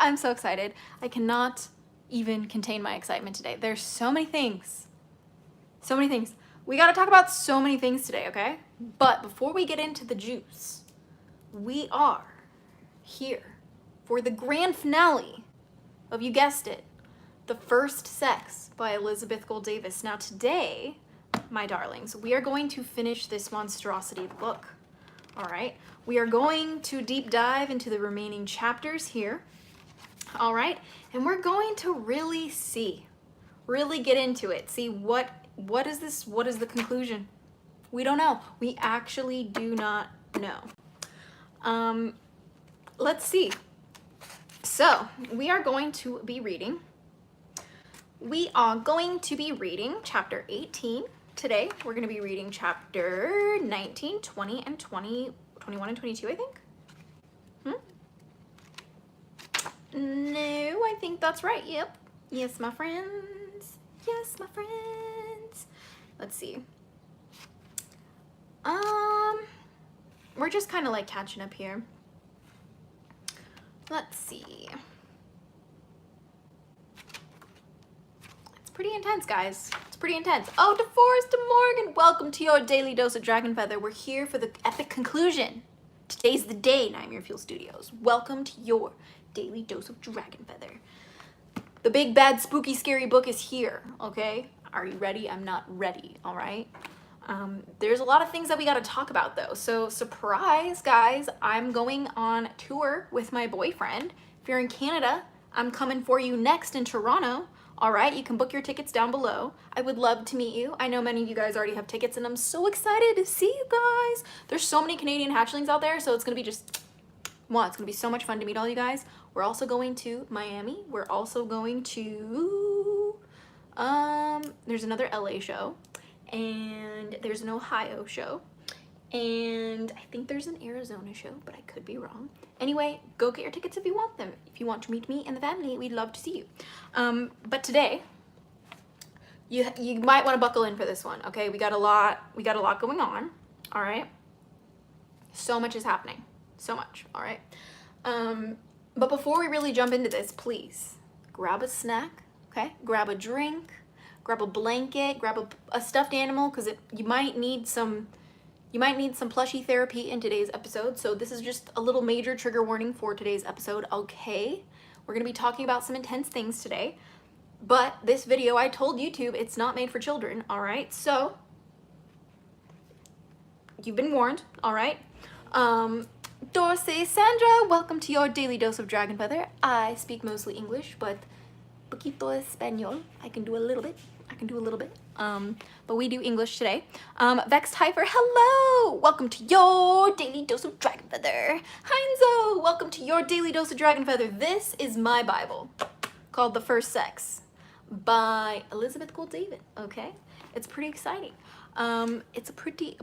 I'm so excited. I cannot even contain my excitement today. There's so many things. So many things. We got to talk about so many things today, okay? But before we get into the juice, we are here for the grand finale of, you guessed it, The First Sex by Elizabeth Gold Davis. Now today, my darlings, we are going to finish this monstrosity of a book. All right? We are going to deep dive into the remaining chapters here. All right? And we're going to really get into it. See what is this? What is the conclusion? We don't know. We actually do not know. Let's see. So we are going to be reading. We are going to be reading chapter 18 today. We're going to be reading chapter 19, 20, and 21 and 22, I think. No, I think that's right. Yep. Yes, my friends. Yes, my friends. Let's see. We're just kind of like catching up here. Let's see. It's pretty intense, guys. It's pretty intense. Oh, DeForest Morgan, welcome to your daily dose of Dragon Feather. We're here for the epic conclusion. Today's the day, Nightmare Fuel Studios. Welcome to your daily dose of Dragon Feather. The big, bad, spooky, scary book is here, okay? Are you ready? I'm not ready, all right? There's a lot of things that we got to talk about, though. So, surprise, guys, I'm going on tour with my boyfriend. If you're in Canada, I'm coming for you next in Toronto. All right, you can book your tickets down below. I would love to meet you. I know many of you guys already have tickets, and I'm so excited to see you guys. There's so many Canadian hatchlings out there, so it's going to be just, well, it's going to be so much fun to meet all you guys. We're also going to Miami. We're also going to, there's another LA show. And there's an Ohio show, and I think there's an Arizona show, but I could be wrong. Anyway, go get your tickets if you want them. If you want to meet me and the family, we'd love to see you. But today, you might want to buckle in for this one, okay? We got a lot going on, all right? So much is happening, so much, all right? But before we really jump into this, please grab a snack, okay? Grab a drink. Grab a blanket, grab a stuffed animal, because you might need some plushie therapy in today's episode. So this is just a little major trigger warning for today's episode, okay? We're gonna be talking about some intense things today, but this video, I told YouTube, it's not made for children, all right? So you've been warned, all right? Dorsey Sandra, welcome to your daily dose of Dragon Feather. I speak mostly English, but poquito español. I can do a little bit. But we do English today. Vexed Heifer, hello! Welcome to your daily dose of Dragon Feather. Heinzo, welcome to your daily dose of Dragon Feather. This is my Bible called The First Sex by Elizabeth Gold Davis, okay? It's pretty exciting. It's pretty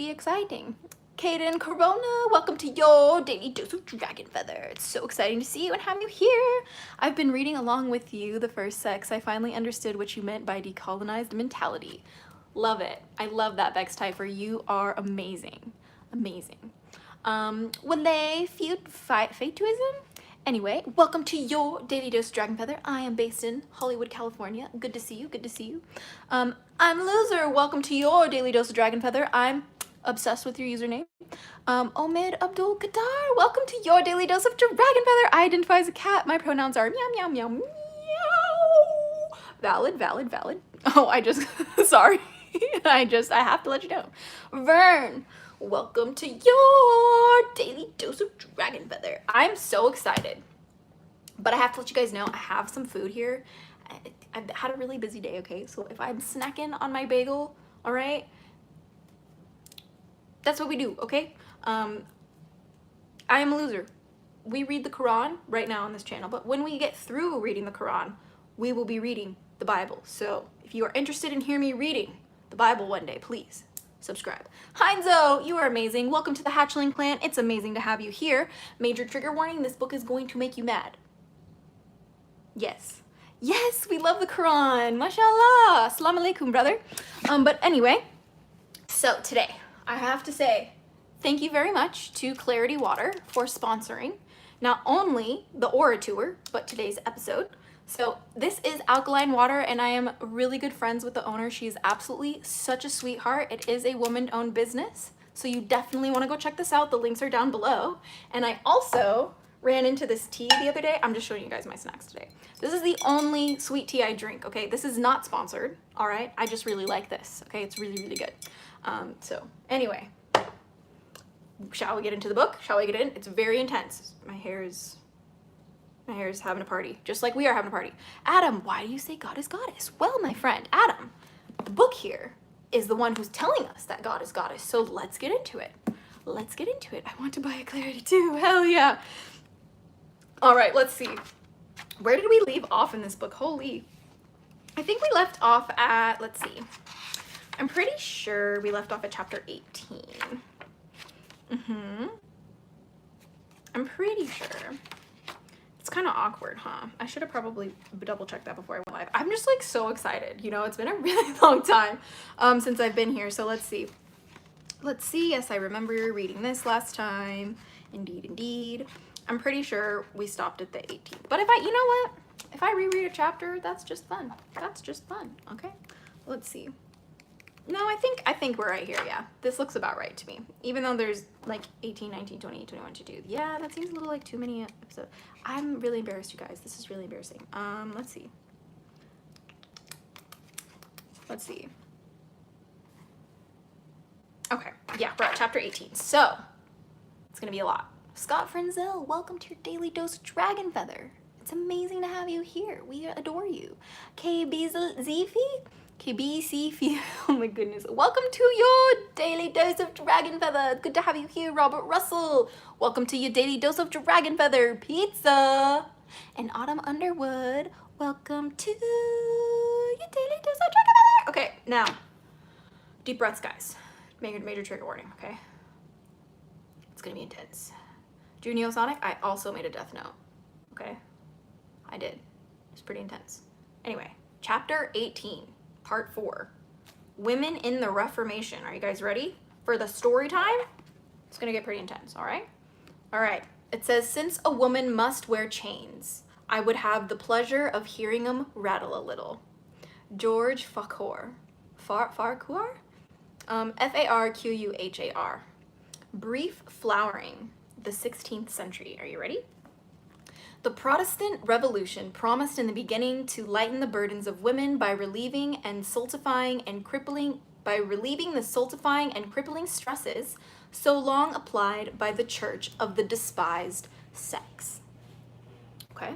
exciting. Kaden Corona, welcome to your daily dose of Dragon Feather. It's so exciting to see you and have you here. I've been reading along with you The First Sex. I finally understood what you meant by decolonized mentality. Love it. I love that, Vex Typher. You are amazing. Amazing. Wale Fatuism? Anyway, welcome to your daily dose of Dragon Feather. I am based in Hollywood, California. Good to see you. Good to see you. I'm Loser. Welcome to your daily dose of Dragon Feather. I'm obsessed with your username. Omid Abdul Qatar, welcome to your daily dose of Dragon Feather. I identify as a cat. My pronouns are meow, meow, meow, meow. Valid. Oh, sorry. I have to let you know. Vern, welcome to your daily dose of Dragon Feather. I'm so excited. But I have to let you guys know, I have some food here. I've had a really busy day, okay? So if I'm snacking on my bagel, all right? That's what we do, okay? I am a loser. We read the Quran right now on this channel, but when we get through reading the Quran, we will be reading the Bible. So if you are interested in hearing me reading the Bible one day, please subscribe. Heinzo, you are amazing. Welcome to the Hatchling clan. It's amazing to have you here. Major trigger warning, this book is going to make you mad. Yes. Yes, we love the Quran. Mashallah. Assalamu alaikum, brother. But anyway, so today, I have to say, thank you very much to Clarity Water for sponsoring not only the orator, but today's episode. So this is Alkaline Water, and I am really good friends with the owner. She is absolutely such a sweetheart. It is a woman-owned business, so you definitely want to go check this out. The links are down below. And I also ran into this tea the other day. I'm just showing you guys my snacks today. This is the only sweet tea I drink, okay? This is not sponsored, all right? I just really like this, okay? It's really, really good. So anyway, shall we get into the book? Shall we get in? It's very intense. My hair is having a party, just like we are having a party. Adam, why do you say God is goddess? Well, my friend, Adam, the book here is the one who's telling us that God is goddess. So let's get into it. Let's get into it. I want to buy a clarity too. Hell yeah. All right, let's see. Where did we leave off in this book? Holy. I think we left off at, let's see. I'm pretty sure we left off at chapter 18. I'm pretty sure. It's kind of awkward, huh? I should have probably double checked that before I went live. I'm just like so excited. You know, it's been a really long time since I've been here. So let's see. Let's see. Yes, I remember reading this last time. Indeed, indeed. I'm pretty sure we stopped at the 18th. But if you know what? If I reread a chapter, that's just fun. That's just fun. Okay. Let's see. No, I think we're right here. Yeah, this looks about right to me. Even though there's like 18, 19, 20, 21 to do. Yeah, that seems a little like too many episodes. I'm really embarrassed, you guys. This is really embarrassing. Let's see. Let's see. Okay, yeah, we're at chapter 18. So, it's gonna be a lot. Scott Frenzel, welcome to your daily dose of Dragon Feather. It's amazing to have you here. We adore you. KB Zifi? KBC, oh my goodness. Welcome to your daily dose of Dragon Feather. Good to have you here, Robert Russell. Welcome to your daily dose of Dragon Feather Pizza. And Autumn Underwood, welcome to your daily dose of Dragon Feather. Okay, now, deep breaths, guys. Major trigger warning, okay? It's gonna be intense. Junio Sonic, I also made a death note, okay? I did. It's pretty intense. Anyway, chapter 18. Part 4, Women in the Reformation. Are you guys ready for the story time? It's gonna get pretty intense, all right? All right, it says, since a woman must wear chains, I would have the pleasure of hearing them rattle a little. George Farquhar. Farquhar? Farquhar. Brief Flowering, the 16th century. Are you ready? The Protestant Revolution promised in the beginning to lighten the burdens of women by relieving the stultifying and crippling stresses so long applied by the Church of the despised sex. Okay?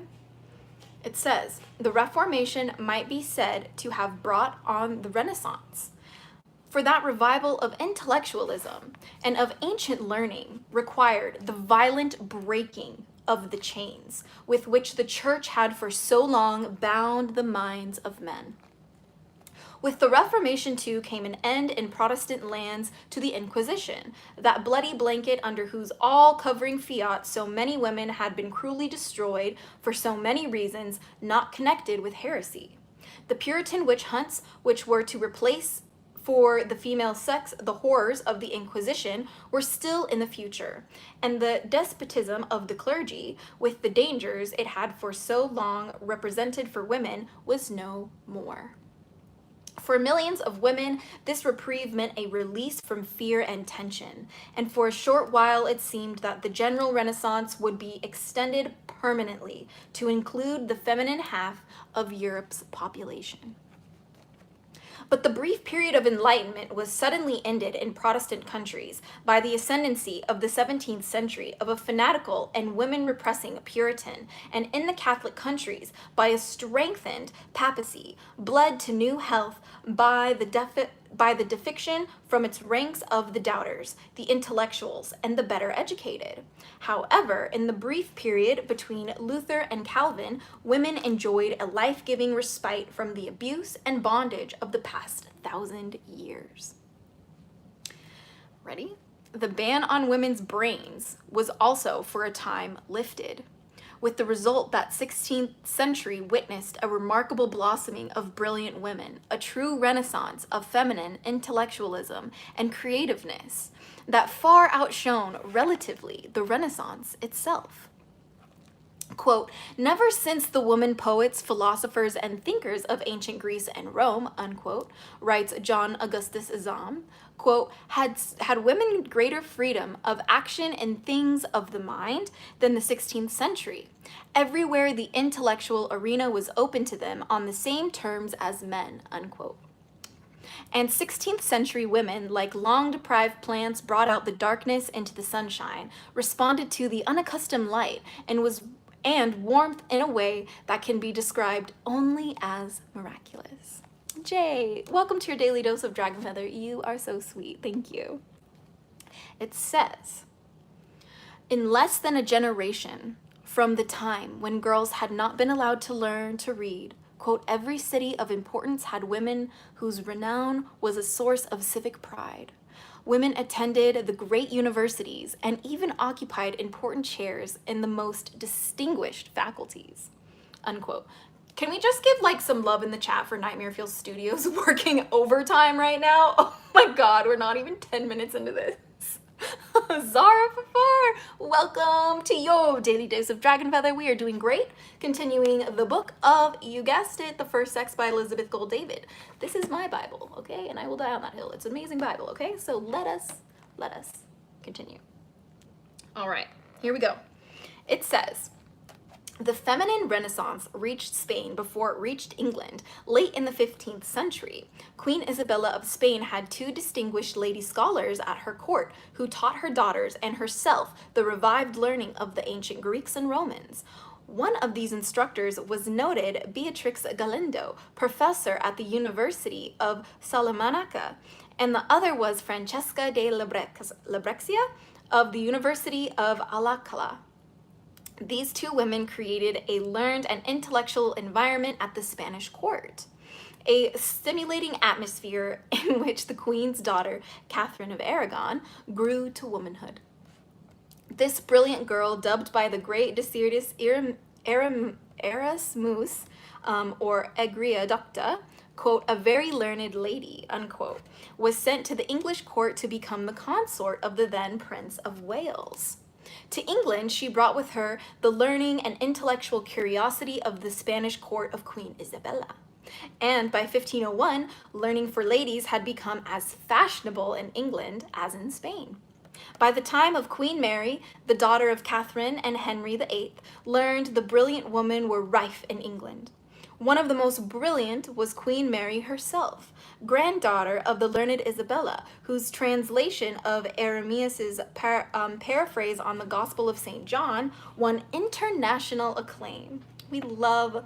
It says, the Reformation might be said to have brought on the Renaissance. For that revival of intellectualism and of ancient learning required the violent breaking of the chains with which the church had for so long bound the minds of men. With the Reformation, too, came an end in Protestant lands to the Inquisition, that bloody blanket under whose all-covering fiat so many women had been cruelly destroyed for so many reasons not connected with heresy. The Puritan witch hunts, which were to replace for the female sex the horrors of the Inquisition, were still in the future, and the despotism of the clergy, with the dangers it had for so long represented for women, was no more. For millions of women, this reprieve meant a release from fear and tension, and for a short while it seemed that the general Renaissance would be extended permanently to include the feminine half of Europe's population. But the brief period of enlightenment was suddenly ended in Protestant countries by the ascendancy of the 17th century of a fanatical and women-repressing Puritan, and in the Catholic countries by a strengthened papacy, bled to new health by the defection from its ranks of the doubters, the intellectuals, and the better educated. However, in the brief period between Luther and Calvin, women enjoyed a life-giving respite from the abuse and bondage of the past 1,000 years. Ready? The ban on women's brains was also for a time lifted, with the result that 16th century witnessed a remarkable blossoming of brilliant women, a true renaissance of feminine intellectualism and creativeness that far outshone relatively the Renaissance itself. Quote, never since the woman poets, philosophers, and thinkers of ancient Greece and Rome, unquote, writes John Augustus Azam, quote, had women greater freedom of action in things of the mind than the 16th century. Everywhere the intellectual arena was open to them on the same terms as men, unquote. And 16th century women, like long-deprived plants brought out the darkness into the sunshine, responded to the unaccustomed light and warmth in a way that can be described only as miraculous. Jay, welcome to your daily dose of dragon feather. You are so sweet. Thank you. It says, in less than a generation from the time when girls had not been allowed to learn to read, quote, every city of importance had women whose renown was a source of civic pride. Women attended the great universities and even occupied important chairs in the most distinguished faculties, unquote. Can we just give like some love in the chat for Nightmare Fuel Studios working overtime right now? Oh my God, we're not even 10 minutes into this. Zara Fafar, welcome to your daily dose of dragon feather. We are doing great. Continuing the book of, you guessed it, The First Sex by Elizabeth Gold David. This is my Bible, okay? And I will die on that hill. It's an amazing Bible, okay? So let us continue. All right, here we go. It says, the feminine Renaissance reached Spain before it reached England, late in the 15th century. Queen Isabella of Spain had two distinguished lady scholars at her court who taught her daughters and herself the revived learning of the ancient Greeks and Romans. One of these instructors was noted Beatrix Galindo, professor at the University of Salamanca, and the other was Francesca de Labrexia of the University of Alcalá. These two women created a learned and intellectual environment at the Spanish court, a stimulating atmosphere in which the queen's daughter, Catherine of Aragon, grew to womanhood. This brilliant girl, dubbed by the great Desiderius Erasmus, or Egria Docta, quote, a very learned lady, unquote, was sent to the English court to become the consort of the then Prince of Wales. To England, she brought with her the learning and intellectual curiosity of the Spanish court of Queen Isabella. And by 1501, learning for ladies had become as fashionable in England as in Spain. By the time of Queen Mary, the daughter of Catherine and Henry VIII, learned the brilliant women were rife in England. One of the most brilliant was Queen Mary herself, granddaughter of the learned Isabella, whose translation of Arrhenius's paraphrase on the Gospel of St. John won international acclaim. We love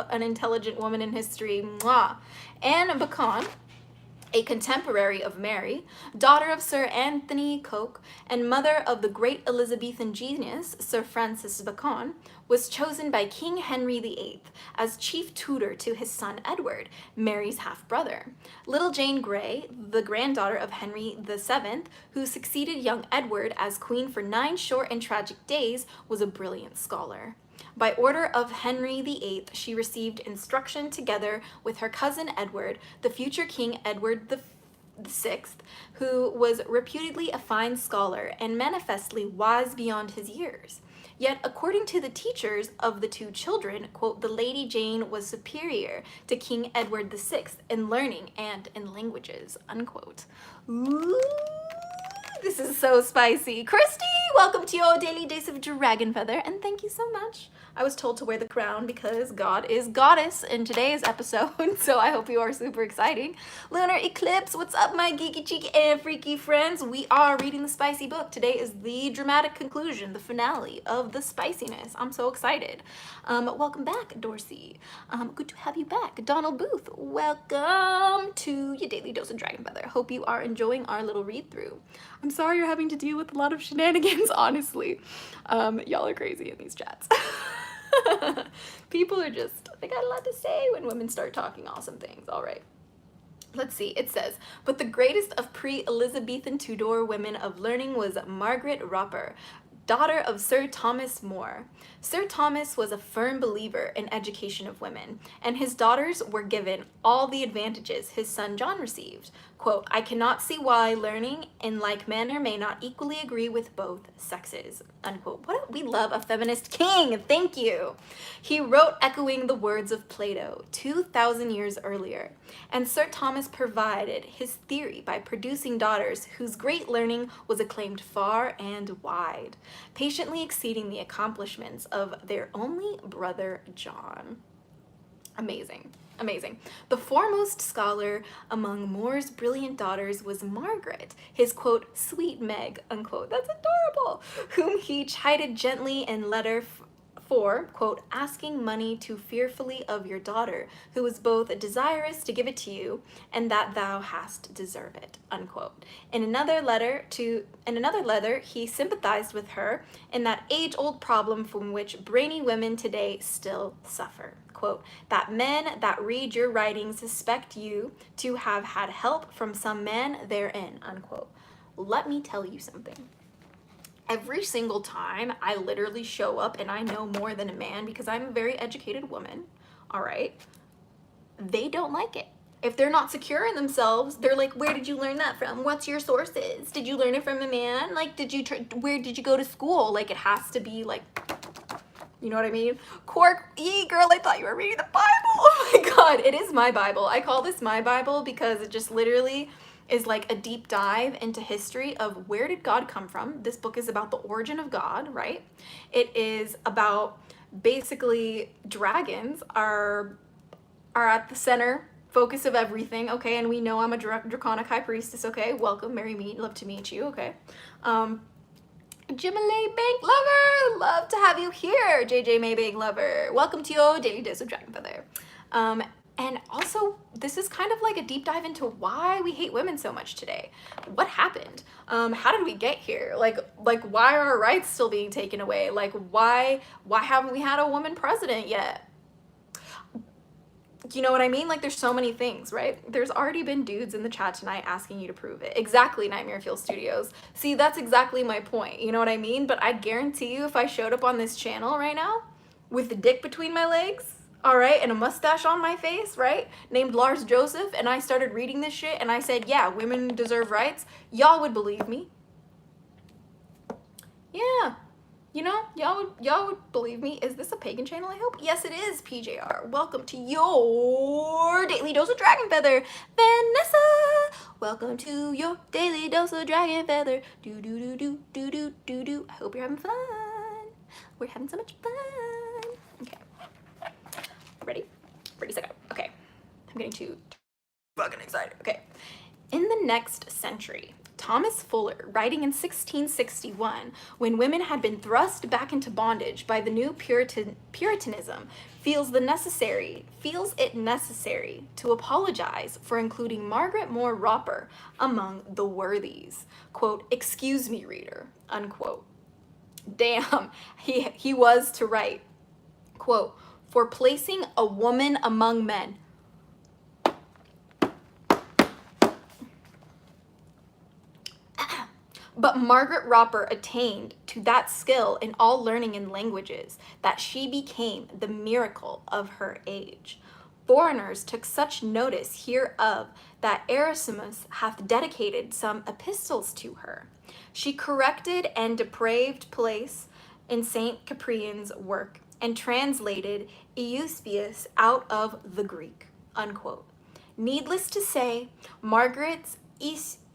an intelligent woman in history. Mwah. Anne Bacon, a contemporary of Mary, daughter of Sir Anthony Coke, and mother of the great Elizabethan genius, Sir Francis Bacon, was chosen by King Henry VIII as chief tutor to his son Edward, Mary's half-brother. Little Jane Grey, the granddaughter of Henry VII, who succeeded young Edward as queen for 9 short and tragic days, was a brilliant scholar. By order of Henry VIII, she received instruction together with her cousin Edward, the future King Edward VI, who was reputedly a fine scholar and manifestly wise beyond his years. Yet, according to the teachers of the two children, quote, the Lady Jane was superior to King Edward VI in learning and in languages, unquote. Ooh, this is so spicy. Christy, welcome to your daily dose of dragon feather, and thank you so much. I was told to wear the crown because God is goddess in today's episode, so I hope you are super exciting. Lunar Eclipse, what's up, my geeky, cheeky, and freaky friends? We are reading the spicy book. Today is the dramatic conclusion, the finale of the spiciness. I'm so excited. Welcome back, Dorsey. Good to have you back. Donald Booth, welcome to your daily dose of dragon feather. Hope you are enjoying our little read through. I'm sorry you're having to deal with a lot of shenanigans, honestly. Y'all are crazy in these chats. People are just, they got a lot to say when women start talking awesome things. All right. Let's see, it says, but the greatest of pre-Elizabethan Tudor women of learning was Margaret Roper, daughter of Sir Thomas More. Sir Thomas was a firm believer in education of women, and his daughters were given all the advantages his son John received. Quote, I cannot see why learning in like manner may not equally agree with both sexes, unquote. We love a feminist king, thank you. He wrote echoing the words of Plato 2,000 years earlier, and Sir Thomas provided his theory by producing daughters whose great learning was acclaimed far and wide, patiently exceeding the accomplishments of their only brother John. Amazing. Amazing. The foremost scholar among More's brilliant daughters was Margaret, his, quote, sweet Meg, unquote, that's adorable, whom he chided gently in letter for, quote, asking money too fearfully of your daughter, who was both desirous to give it to you, and that thou hast deserve it, unquote. In another letter, he sympathized with her in that age-old problem from which brainy women today still suffer. Quote, that men that read your writings suspect you to have had help from some man therein, unquote. Let me tell you something. Every single time I literally show up and I know more than a man because I'm a very educated woman, all right, they don't like it. If they're not secure in themselves, they're like, where did you learn that from? What's your sources? Did you learn it from a man? Like, where did you go to school? Like, it has to be like, you know what I mean? Cork, girl, I thought you were reading the Bible. Oh my God, it is my Bible. I call this my Bible because it just literally is like a deep dive into history of where did God come from. This book is about the origin of God, right? It is about basically dragons are at the center focus of everything, okay? And we know I'm a draconic high priestess, okay? Welcome, marry me, love to meet you, okay? Jimmy Bank Lover, love to have you here, JJ Maybank Lover. Welcome to your daily dose of dragon feather. And also, this is kind of like a deep dive into why we hate women so much today. What happened? How did we get here? Like why are our rights still being taken away? Like why haven't we had a woman president yet? You know what I mean? Like there's so many things, right? There's already been dudes in the chat tonight asking you to prove it. Exactly, Nightmare Fuel Studios. See, that's exactly my point. You know what I mean? But I guarantee you if I showed up on this channel right now with the dick between my legs, all right, and a mustache on my face, right, named Lars Joseph, and I started reading this shit and I said, yeah, women deserve rights, y'all would believe me. Yeah. You know, y'all would believe me. Is this a pagan channel, I hope? Yes, it is, PJR. Welcome to your daily dose of dragon feather. Vanessa, welcome to your daily dose of dragon feather. Do do do do do do do do. I hope you're having fun. We're having so much fun. Okay. Ready? Ready, set, go. Okay. I'm getting too fucking excited. Okay. In the next century, Thomas Fuller, writing in 1661, when women had been thrust back into bondage by the new Puritanism, feels it necessary to apologize for including Margaret More Roper among the worthies. Quote, excuse me, reader, unquote. Damn, he was to write, quote, for placing a woman among men. But Margaret Roper attained to that skill in all learning and languages that she became the miracle of her age. Foreigners took such notice hereof that Erasmus hath dedicated some epistles to her. She corrected and depraved place in St. Cyprian's work and translated Eusebius out of the Greek, unquote. Needless to say, Margaret's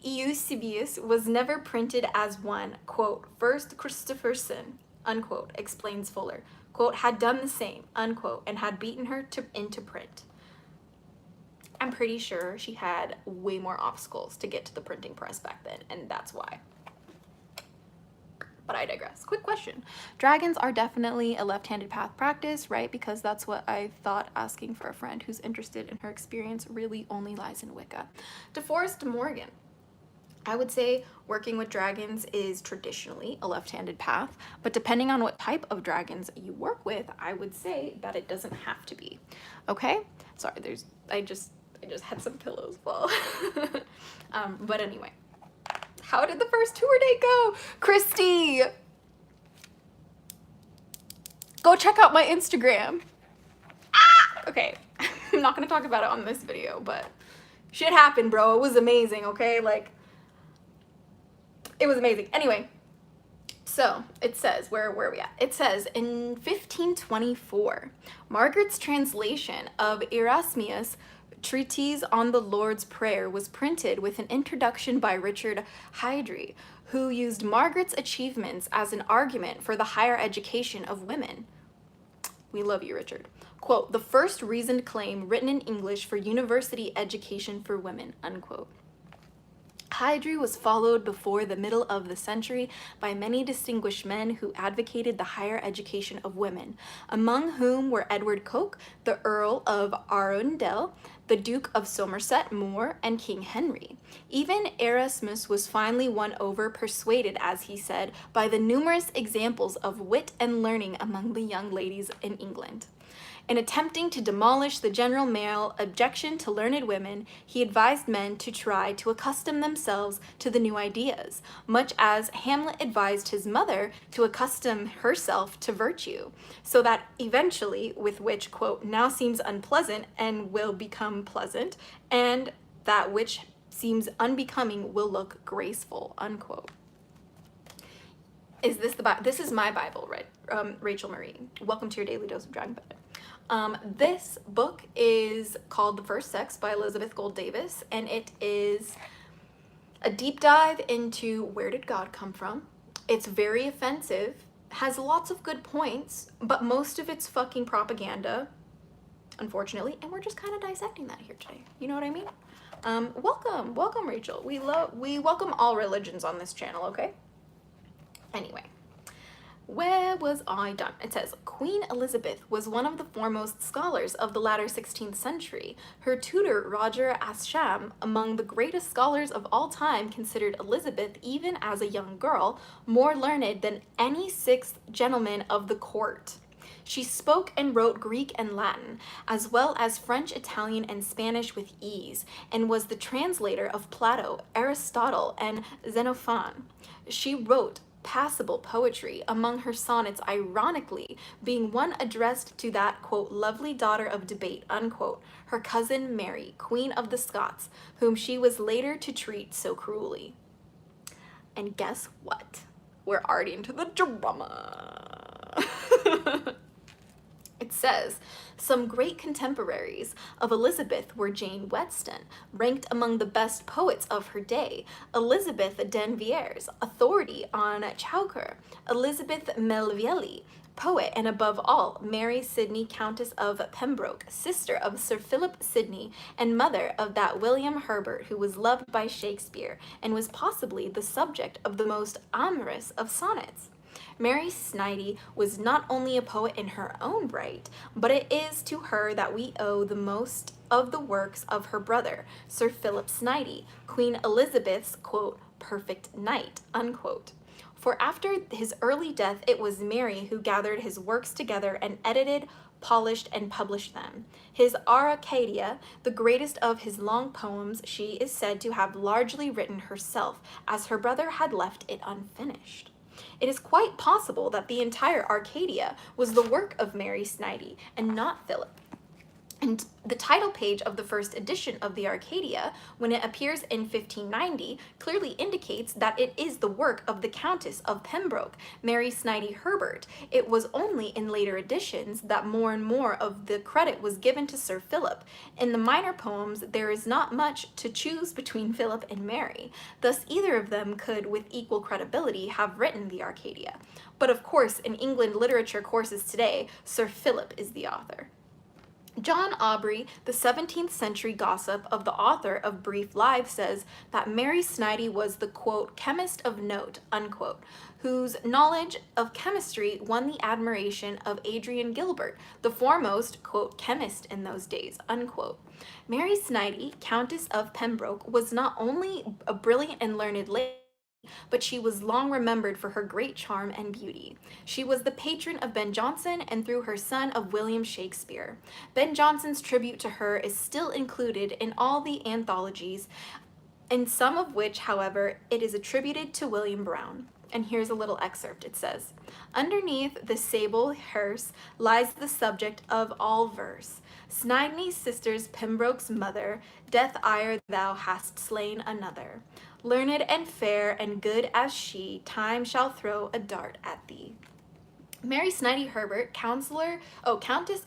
Eusebius was never printed as one, quote, first Christopherson, unquote, explains Fuller, quote, had done the same, unquote, and had beaten her into print. I'm pretty sure she had way more obstacles to get to the printing press back then, and that's why. But I digress. Quick question. Dragons are definitely a left-handed path practice, right? Because that's what I thought asking for a friend who's interested in her experience really only lies in Wicca. DeForest Morgan. I would say working with dragons is traditionally a left-handed path, but depending on what type of dragons you work with, I would say that it doesn't have to be. Okay? Sorry, I just had some pillows fall. But anyway, how did the first tour date go? Christy, go check out my Instagram. Ah! Okay, I'm not gonna talk about it on this video, but shit happened, bro. It was amazing, okay? Like, it was amazing. Anyway, So it says, where are we at? It says in 1524, Margaret's translation of Erasmus' Treatise on the Lord's Prayer was printed with an introduction by Richard Hydry, who used Margaret's achievements as an argument for the higher education of women. We love you, Richard. Quote, the first reasoned claim written in English for university education for women, unquote. Hydry was followed before the middle of the century by many distinguished men who advocated the higher education of women, among whom were Edward Coke, the Earl of Arundel, the Duke of Somerset More, and King Henry. Even Erasmus was finally won over, persuaded, as he said, by the numerous examples of wit and learning among the young ladies in England. In attempting to demolish the general male objection to learned women, he advised men to try to accustom themselves to the new ideas, much as Hamlet advised his mother to accustom herself to virtue, so that eventually, with which, quote, now seems unpleasant and will become pleasant, and that which seems unbecoming will look graceful, unquote. Is this the Bible? This is my Bible, right? Rachel Marie. Welcome to your daily dose of Dragon Feather. This book is called The First Sex by Elizabeth Gold Davis, and it is a deep dive into where did God come from. It's very offensive, has lots of good points, but most of it's fucking propaganda, unfortunately, and we're just kind of dissecting that here today. You know what I mean? Welcome, Rachel. We welcome all religions on this channel, okay? Anyway. Where was I done? It says, Queen Elizabeth was one of the foremost scholars of the latter 16th century. Her tutor, Roger Ascham, among the greatest scholars of all time, considered Elizabeth, even as a young girl, more learned than any sixth gentleman of the court. She spoke and wrote Greek and Latin, as well as French, Italian, and Spanish with ease, and was the translator of Plato, Aristotle, and Xenophon. She wrote passable poetry, among her sonnets ironically being one addressed to that, quote, lovely daughter of debate, unquote, her cousin Mary, Queen of the Scots, whom she was later to treat so cruelly. And guess what? We're already into the drama. It says, some great contemporaries of Elizabeth were Jane Weston, ranked among the best poets of her day, Elizabeth Denviers, authority on Chaucer, Elizabeth Melville, poet, and above all, Mary Sidney, Countess of Pembroke, sister of Sir Philip Sidney, and mother of that William Herbert who was loved by Shakespeare, and was possibly the subject of the most amorous of sonnets. Mary Snidey was not only a poet in her own right, but it is to her that we owe the most of the works of her brother, Sir Philip Snidey, Queen Elizabeth's, quote, perfect knight, unquote. For after his early death, it was Mary who gathered his works together and edited, polished, and published them. His Arcadia, the greatest of his long poems, she is said to have largely written herself, as her brother had left it unfinished. It is quite possible that the entire Arcadia was the work of Mary Snidey and not Philip. And the title page of the first edition of the Arcadia, when it appears in 1590, clearly indicates that it is the work of the Countess of Pembroke, Mary Snidey Herbert. It was only in later editions that more and more of the credit was given to Sir Philip. In the minor poems, there is not much to choose between Philip and Mary. Thus, either of them could, with equal credibility, have written the Arcadia. But of course, in England literature courses today, Sir Philip is the author. John Aubrey, the 17th century gossip of the author of Brief Lives, says that Mary Snidey was the, quote, chemist of note, unquote, whose knowledge of chemistry won the admiration of Adrian Gilbert, the foremost, quote, chemist in those days, unquote. Mary Snidey, Countess of Pembroke, was not only a brilliant and learned lady, but she was long remembered for her great charm and beauty. She was the patron of Ben Jonson and through her son of William Shakespeare. Ben Jonson's tribute to her is still included in all the anthologies, in some of which, however, it is attributed to William Browne. And here's a little excerpt. It says, underneath the sable hearse lies the subject of all verse. Snidey's sister's Pembroke's mother, death ire thou hast slain another. Learned and fair and good as she, time shall throw a dart at thee. Mary Snidey Herbert, Countess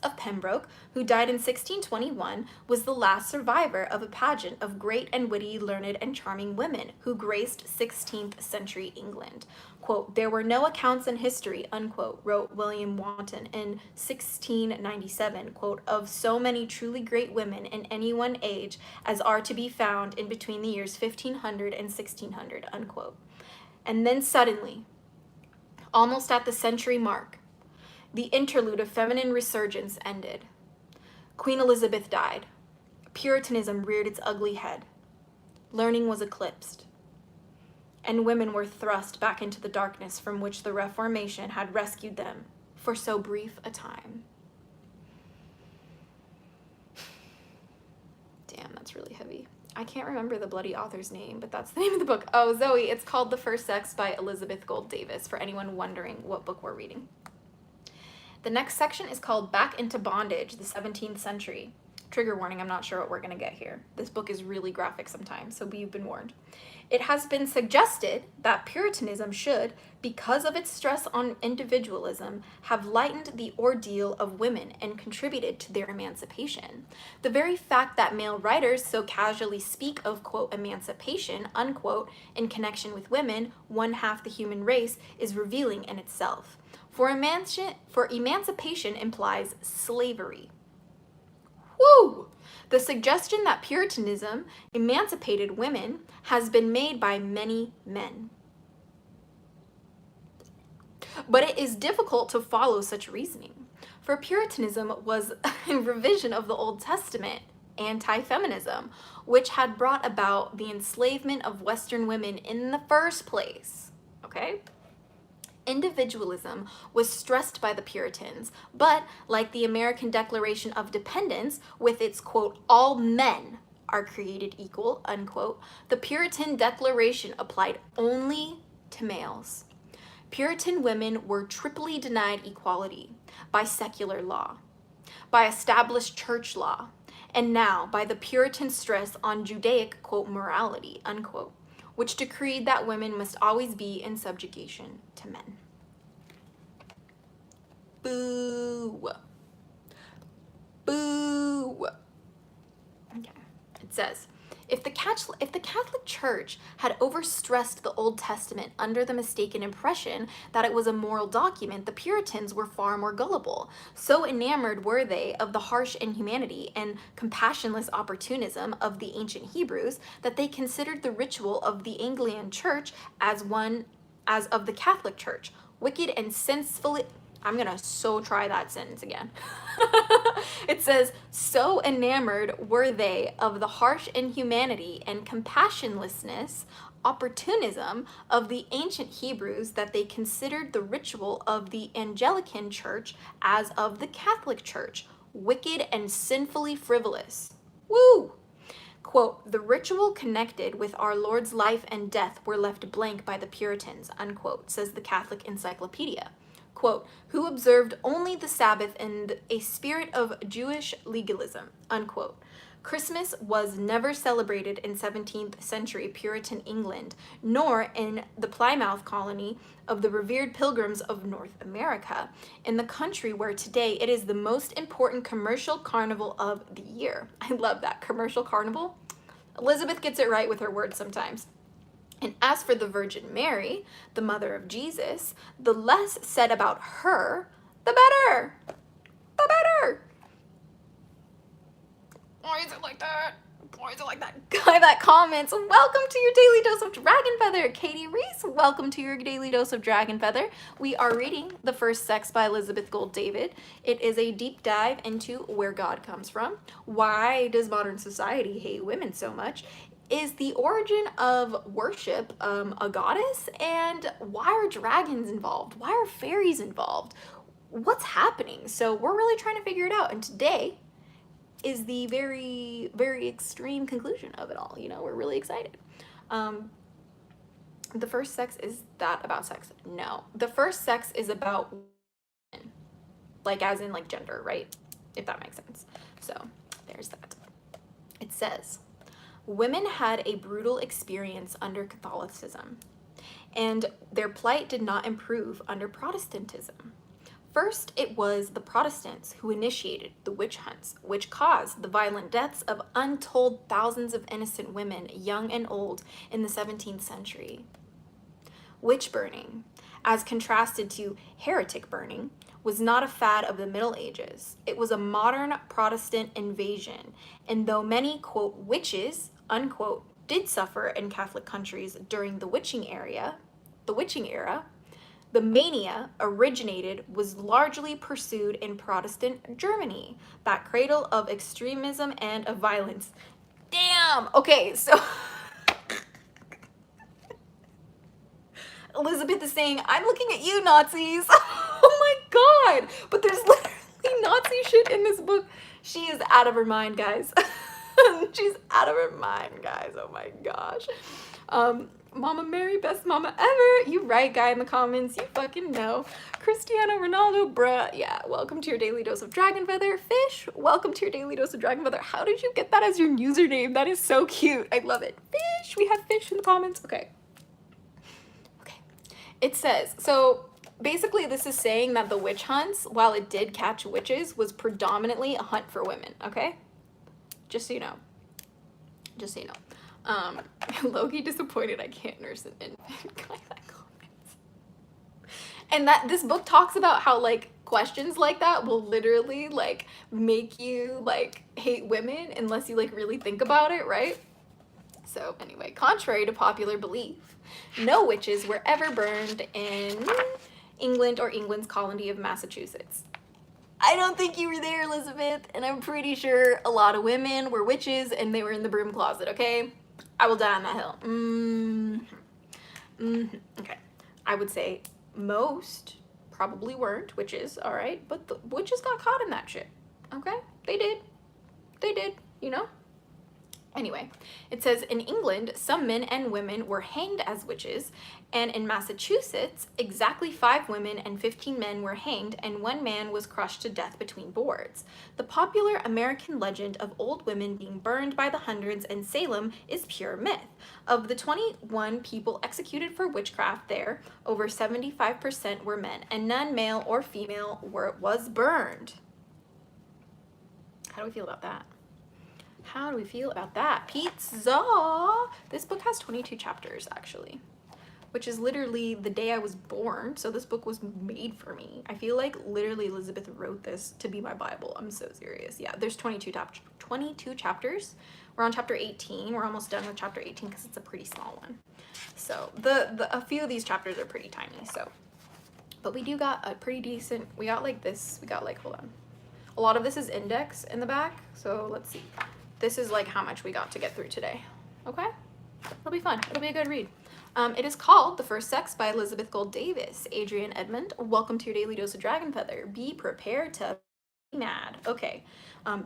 of Pembroke, who died in 1621, was the last survivor of a pageant of great and witty, learned and charming women who graced 16th century England. Quote, there were no accounts in history, unquote, wrote William Wotton in 1697, quote, of so many truly great women in any one age as are to be found in between the years 1500 and 1600, unquote. And then suddenly, almost at the century mark, the interlude of feminine resurgence ended. Queen Elizabeth died. Puritanism reared its ugly head. Learning was eclipsed. And women were thrust back into the darkness from which the Reformation had rescued them for so brief a time. Damn, that's really heavy. I can't remember the bloody author's name, but that's the name of the book. Oh, Zoe, it's called The First Sex by Elizabeth Gold Davis, for anyone wondering what book we're reading. The next section is called Back into Bondage, the 17th Century. Trigger warning, I'm not sure what we're gonna get here. This book is really graphic sometimes, so you've been warned. It has been suggested that Puritanism should, because of its stress on individualism, have lightened the ordeal of women and contributed to their emancipation. The very fact that male writers so casually speak of, quote, emancipation, unquote, in connection with women, one half the human race, is revealing in itself. For emancipation implies slavery. Woo! The suggestion that Puritanism emancipated women has been made by many men. But it is difficult to follow such reasoning, for Puritanism was a revision of the Old Testament anti-feminism, which had brought about the enslavement of Western women in the first place, okay? Individualism was stressed by the Puritans, but like the American Declaration of Independence, with its, quote, all men are created equal, unquote, the Puritan Declaration applied only to males. Puritan women were triply denied equality by secular law, by established church law, and now by the Puritan stress on Judaic, quote, morality, unquote, which decreed that women must always be in subjugation to men. Boo. Boo. Okay. It says, if the Catholic Church had overstressed the Old Testament under the mistaken impression that it was a moral document, the Puritans were far more gullible. So enamored were they of the harsh inhumanity and compassionless opportunism of the ancient Hebrews that they considered the ritual of the Anglican Church as of the Catholic Church, wicked and sensefully. I'm gonna try that sentence again. It says, so enamored were they of the harsh inhumanity and compassionlessness, opportunism of the ancient Hebrews that they considered the ritual of the Anglican Church as of the Catholic Church, wicked and sinfully frivolous. Woo! Quote, the ritual connected with our Lord's life and death were left blank by the Puritans, unquote, says the Catholic Encyclopedia. Quote, who observed only the Sabbath in a spirit of Jewish legalism, unquote. Christmas was never celebrated in 17th century Puritan England, nor in the Plymouth colony of the revered pilgrims of North America, in the country where today it is the most important commercial carnival of the year. I love that, commercial carnival. Elizabeth gets it right with her words sometimes. And as for the Virgin Mary, the mother of Jesus, the less said about her, the better. The better. Why is it like that? Why is it like that? Guy that comments, welcome to your daily dose of Dragon Feather. Katie Reese, welcome to your daily dose of Dragon Feather. We are reading The First Sex by Elizabeth Gold David. It is a deep dive into where God comes from. Why does modern society hate women so much? Is the origin of worship a goddess? And why are dragons involved? Why are fairies involved? What's happening? So we're really trying to figure it out. And today is the very, very extreme conclusion of it all. You know, we're really excited. The first sex, is that about sex? No. The first sex is about women. Like as in like gender, right? If that makes sense. So there's that. It says, Women had a brutal experience under Catholicism, and their plight did not improve under Protestantism. First, it was the Protestants who initiated the witch hunts, which caused the violent deaths of untold thousands of innocent women, young and old, in the 17th century. Witch burning, as contrasted to heretic burning, was not a fad of the Middle Ages. It was a modern Protestant invasion, and though many, quote, witches, unquote, did suffer in Catholic countries during the witching era, the mania was largely pursued in Protestant Germany, that cradle of extremism and of violence. Damn! Okay, so Elizabeth is saying, I'm looking at you, Nazis. Oh my god! But there's literally Nazi shit in this book. She is out of her mind, guys. She's out of her mind, guys. Oh my gosh. Mama Mary, best mama ever. You right, guy in the comments. You fucking know. Cristiano Ronaldo, bruh. Yeah, welcome to your daily dose of dragon feather. Fish, welcome to your daily dose of dragon feather. How did you get that as your username? That is so cute. I love it. Fish, we have fish in the comments. Okay. Okay. It says, so basically this is saying that the witch hunts, while it did catch witches, was predominantly a hunt for women, okay? Just so you know. Just so you know. Loki disappointed I can't nurse an infant. And that this book talks about how like questions like that will literally like make you like hate women unless you like really think about it, right? So anyway, contrary to popular belief, no witches were ever burned in England or England's colony of Massachusetts. I don't think you were there, Elizabeth, and I'm pretty sure a lot of women were witches and they were in the broom closet, okay? I will die on that hill. Okay. I would say most probably weren't witches, all right? But the witches got caught in that shit, okay? They did. They did, you know? Anyway, it says in England, some men and women were hanged as witches, and in Massachusetts, exactly 5 women and 15 men were hanged, and 1 man was crushed to death between boards. The popular American legend of old women being burned by the hundreds in Salem is pure myth. Of the 21 people executed for witchcraft there, over 75% were men, and none, male or female, was burned. How do we feel about that? How do we feel about that? Pizza! This book has 22 chapters, actually, which is literally the day I was born, so this book was made for me. I feel like literally Elizabeth wrote this to be my Bible. I'm so serious. Yeah, there's 22 chapters. We're on chapter 18. We're almost done with chapter 18 because it's a pretty small one. So a few of these chapters are pretty tiny, so. But we do got a pretty decent, we got like this, we got like, hold on. A lot of this is index in the back, so let's see. This is like how much we got to get through today, okay? It'll be fun. It'll be a good read. It is called The First Sex by Elizabeth Gold Davis. Adrian Edmond, welcome to your daily dose of dragon feather. Be prepared to be mad. Okay,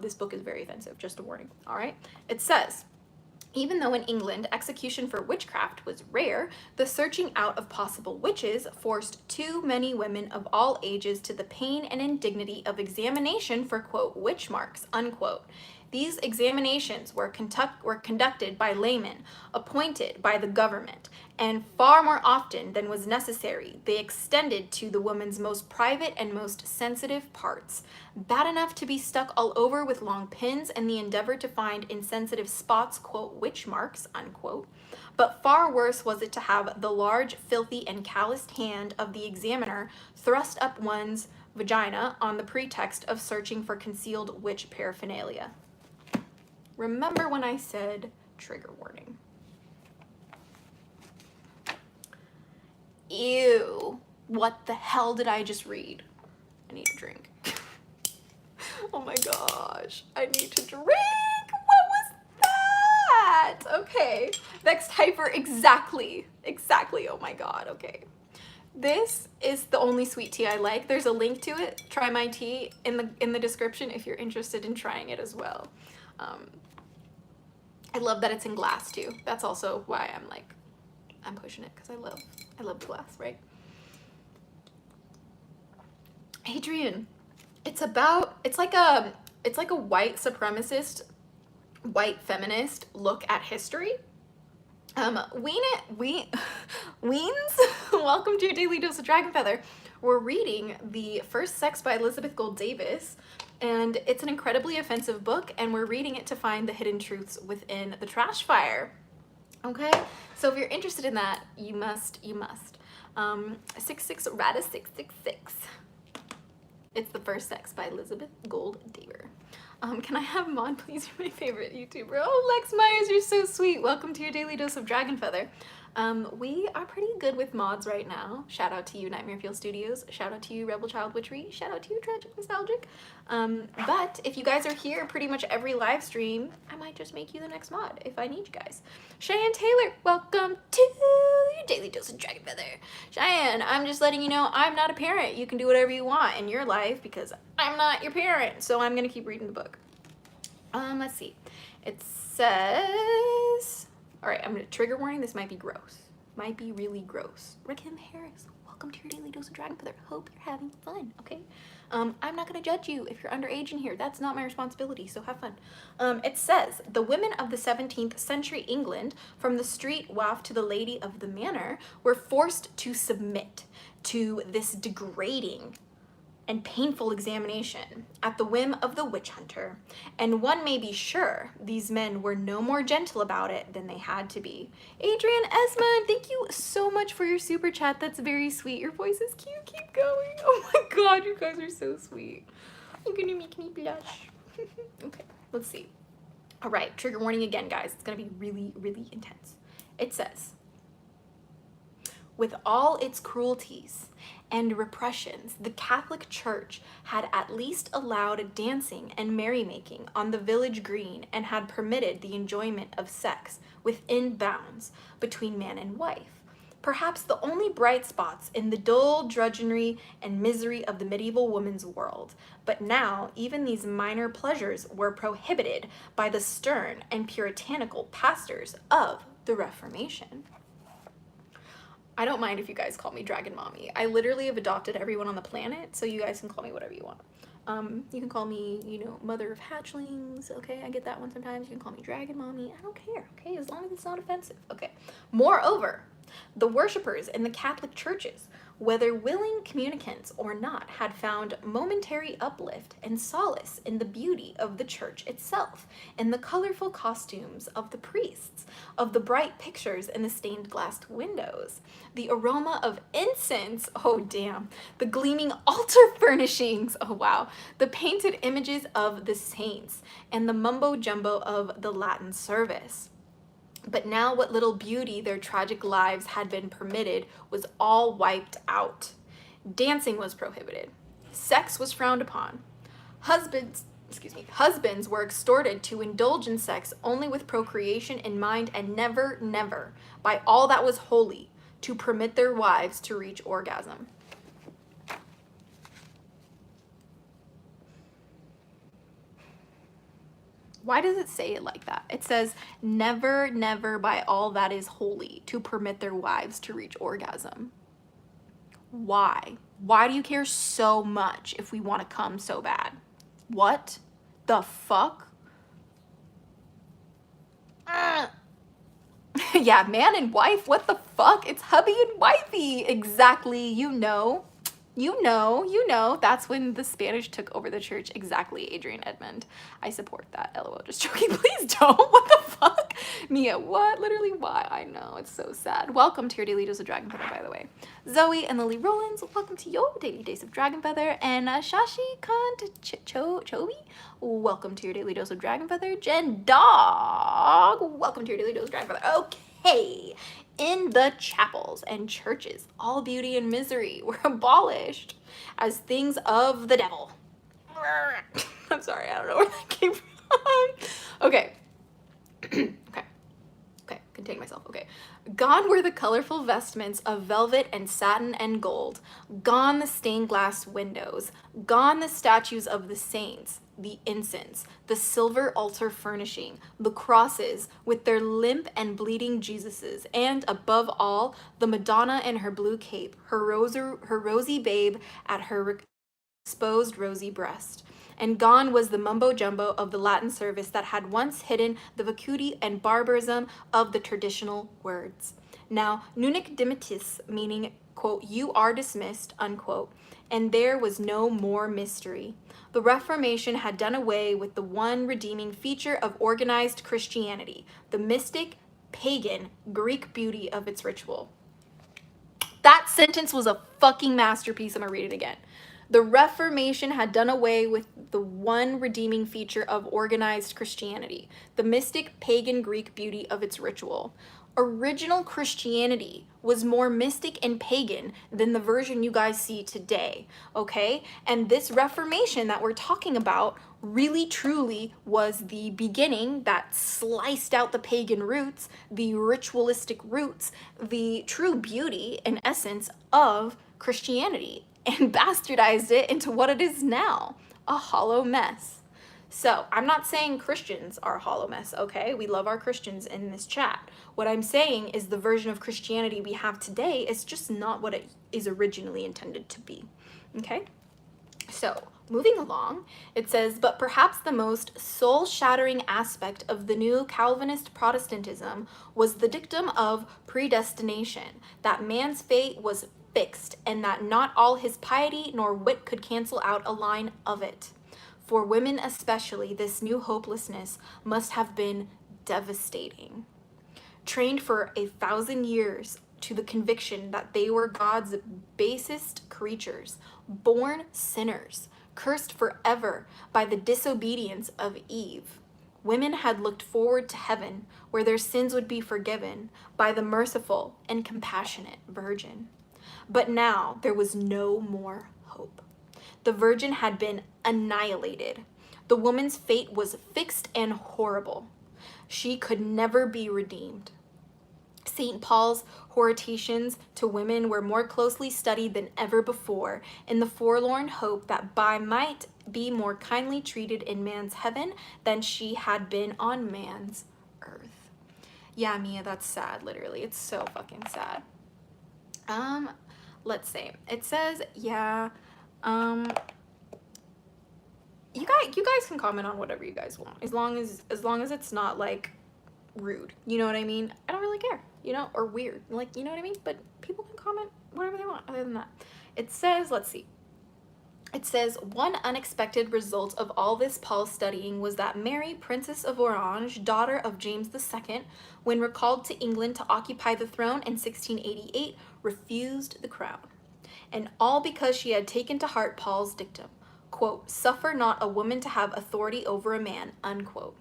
this book is very offensive, just a warning, all right? It says, even though in England execution for witchcraft was rare, the searching out of possible witches forced too many women of all ages to the pain and indignity of examination for, quote, witch marks, unquote. These examinations were conducted by laymen appointed by the government, and far more often than was necessary, they extended to the woman's most private and most sensitive parts, bad enough to be stuck all over with long pins in the endeavor to find insensitive spots, quote, witch marks, unquote. But far worse was it to have the large, filthy, and calloused hand of the examiner thrust up one's vagina on the pretext of searching for concealed witch paraphernalia. Remember when I said trigger warning? Ew, what the hell did I just read? I need a drink. Oh my gosh, I need to drink. What was that? Okay, vexed hyper, exactly, oh my god, okay. This is the only sweet tea I like. There's a link to it, Try My Tea, in the description if you're interested in trying it as well. I love that it's in glass too. That's also why I'm pushing it, because I love the glass, right? Adrian, it's like a white supremacist white feminist look at history. Weens, welcome to your daily dose of Dragon Feather. We're reading The First Sex by Elizabeth Gould Davis, and it's an incredibly offensive book, and we're reading it to find the hidden truths within the trash fire. Okay, so if you're interested in that, you must. 66 Rata 666. It's The First Sex by Elizabeth Gould Davis. Can I have Mon, please? You're my favorite YouTuber. Oh, Lex Myers, you're so sweet. Welcome to your daily dose of Dragon Feather. We are pretty good with mods right now. Shout out to you, Nightmare Fuel Studios. Shout out to you, Rebel Child Witchery. Shout out to you, Tragic Nostalgic. But if you guys are here pretty much every live stream, I might just make you the next mod if I need you guys. Cheyenne Taylor, welcome to your daily dose of Dragon Feather. Cheyenne, I'm just letting you know I'm not a parent. You can do whatever you want in your life because I'm not your parent. So I'm gonna keep reading the book. Let's see. It says, all right, I'm gonna trigger warning. This might be gross. Might be really gross. Rakim Harris, welcome to your daily dose of Dragon Feather. Hope you're having fun, okay? I'm not gonna judge you if you're underage in here. That's not my responsibility, so have fun. It says, the women of the 17th century England, from the street waif to the lady of the manor, were forced to submit to this degrading and painful examination at the whim of the witch hunter, and one may be sure these men were no more gentle about it than they had to be. Adrian Esmond, thank you so much for your super chat. That's very sweet. Your voice is cute. Keep going. Oh my god, you guys are so sweet. You're gonna make me blush. Okay, let's see. All right, trigger warning again, guys. It's gonna be really, really intense. It says, with all its cruelties and repressions, the Catholic Church had at least allowed dancing and merrymaking on the village green and had permitted the enjoyment of sex within bounds between man and wife. Perhaps the only bright spots in the dull drudgery and misery of the medieval woman's world. But now, even these minor pleasures were prohibited by the stern and puritanical pastors of the Reformation. I don't mind if you guys call me Dragon Mommy. I literally have adopted everyone on the planet, so you guys can call me whatever you want. You can call me, you know, Mother of Hatchlings, okay? I get that one sometimes. You can call me Dragon Mommy. I don't care, okay? As long as it's not offensive, okay? Moreover, the worshippers in the Catholic churches, whether willing communicants or not, had found momentary uplift and solace in the beauty of the church itself, in the colorful costumes of the priests, of the bright pictures in the stained glass windows, the aroma of incense, oh damn, the gleaming altar furnishings, oh wow, the painted images of the saints, and the mumbo-jumbo of the Latin service. But now what little beauty their tragic lives had been permitted was all wiped out. Dancing was prohibited. Sex was frowned upon. Husbands were exhorted to indulge in sex only with procreation in mind, and never, never, by all that was holy, to permit their wives to reach orgasm. Why does it say it like that? It says, never, never by all that is holy to permit their wives to reach orgasm. Why? Why do you care so much if we want to come so bad? What the fuck? Yeah, man and wife, what the fuck? It's hubby and wifey. Exactly, you know. That's when the Spanish took over the church. Exactly, Adrian Edmond. I support that. LOL, just joking. Please don't. What the fuck? Mia, what? Literally, why? I know, it's so sad. Welcome to your daily dose of Dragon Feather, by the way. Zoe and Lily Rollins, welcome to your daily dose of Dragon Feather. And Shashi Khan Chobi, welcome to your daily dose of Dragon Feather. Jen Dog, welcome to your daily dose of Dragon Feather. Okay. In the chapels and churches, all beauty and misery were abolished as things of the devil. I'm sorry, I don't know where that came from. Okay. Okay, contain myself. Okay. Gone were the colorful vestments of velvet and satin and gold. Gone the stained glass windows. Gone the statues of the saints, the incense, the silver altar furnishing, the crosses with their limp and bleeding Jesuses, and above all, the Madonna in her blue cape, her rosy babe at her exposed rosy breast. and gone was the mumbo-jumbo of the Latin service that had once hidden the vacuity and barbarism of the traditional words. Now, nunc dimittis, meaning, quote, you are dismissed, unquote, and there was no more mystery. The Reformation had done away with the one redeeming feature of organized Christianity, the mystic, pagan, Greek beauty of its ritual. That sentence was a fucking masterpiece. I'm gonna read it again. The Reformation had done away with the one redeeming feature of organized Christianity, the mystic, pagan, Greek beauty of its ritual. Original Christianity was more mystic and pagan than the version you guys see today, okay? And this Reformation that we're talking about really truly was the beginning that sliced out the pagan roots, the ritualistic roots, the true beauty and essence of Christianity, and bastardized it into what it is now, a hollow mess. So I'm not saying Christians are a hollow mess, okay? We love our Christians in this chat. What I'm saying is the version of Christianity we have today is just not what it is originally intended to be, okay? So moving along, it says, but perhaps the most soul-shattering aspect of the new Calvinist Protestantism was the dictum of predestination, that man's fate was fixed and that not all his piety nor wit could cancel out a line of it. For women especially, this new hopelessness must have been devastating. Trained for 1,000 years to the conviction that they were God's basest creatures, born sinners, cursed forever by the disobedience of Eve, women had looked forward to heaven, where their sins would be forgiven by the merciful and compassionate Virgin. But now there was no more hope. The Virgin had been annihilated. The woman's fate was fixed and horrible. She could never be redeemed. St. Paul's hortations to women were more closely studied than ever before, in the forlorn hope that by might be more kindly treated in man's heaven than she had been on man's earth. Yeah, Mia, that's sad, literally. It's so fucking sad. Let's see. It says, yeah, you guys can comment on whatever you guys want, as long as it's not like rude, you know what I mean? I don't really care, you know, or weird, like, you know what I mean? But people can comment whatever they want other than that. It says, let's see. It says, one unexpected result of all this Paul's studying was that Mary, Princess of Orange, daughter of James II, when recalled to England to occupy the throne in 1688, refused the crown. And all because she had taken to heart Paul's dictum, quote, suffer not a woman to have authority over a man, unquote.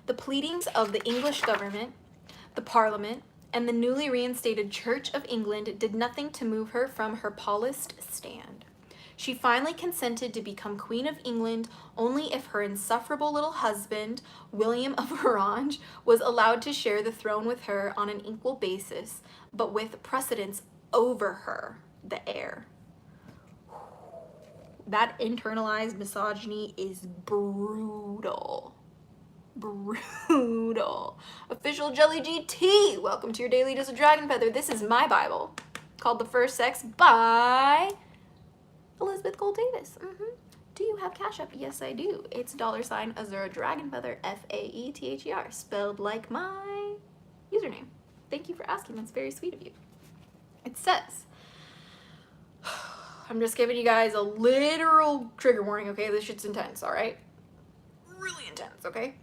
The pleadings of the English government, the Parliament, and the newly reinstated Church of England did nothing to move her from her Paulist stand. She finally consented to become Queen of England only if her insufferable little husband, William of Orange, was allowed to share the throne with her on an equal basis, but with precedence over her, the heir. That internalized misogyny is brutal. Brutal. Official Jelly GT, welcome to your daily dose of dragon feather. This is my Bible, called The First Sex by Elizabeth Gold Davis. Do you have Cash App? Yes, I do. It's $ Azura Dragonfeather, Faether, spelled like my username. Thank you for asking. That's very sweet of you. It says, I'm just giving you guys a literal trigger warning, okay? This shit's intense, all right? Really intense, okay?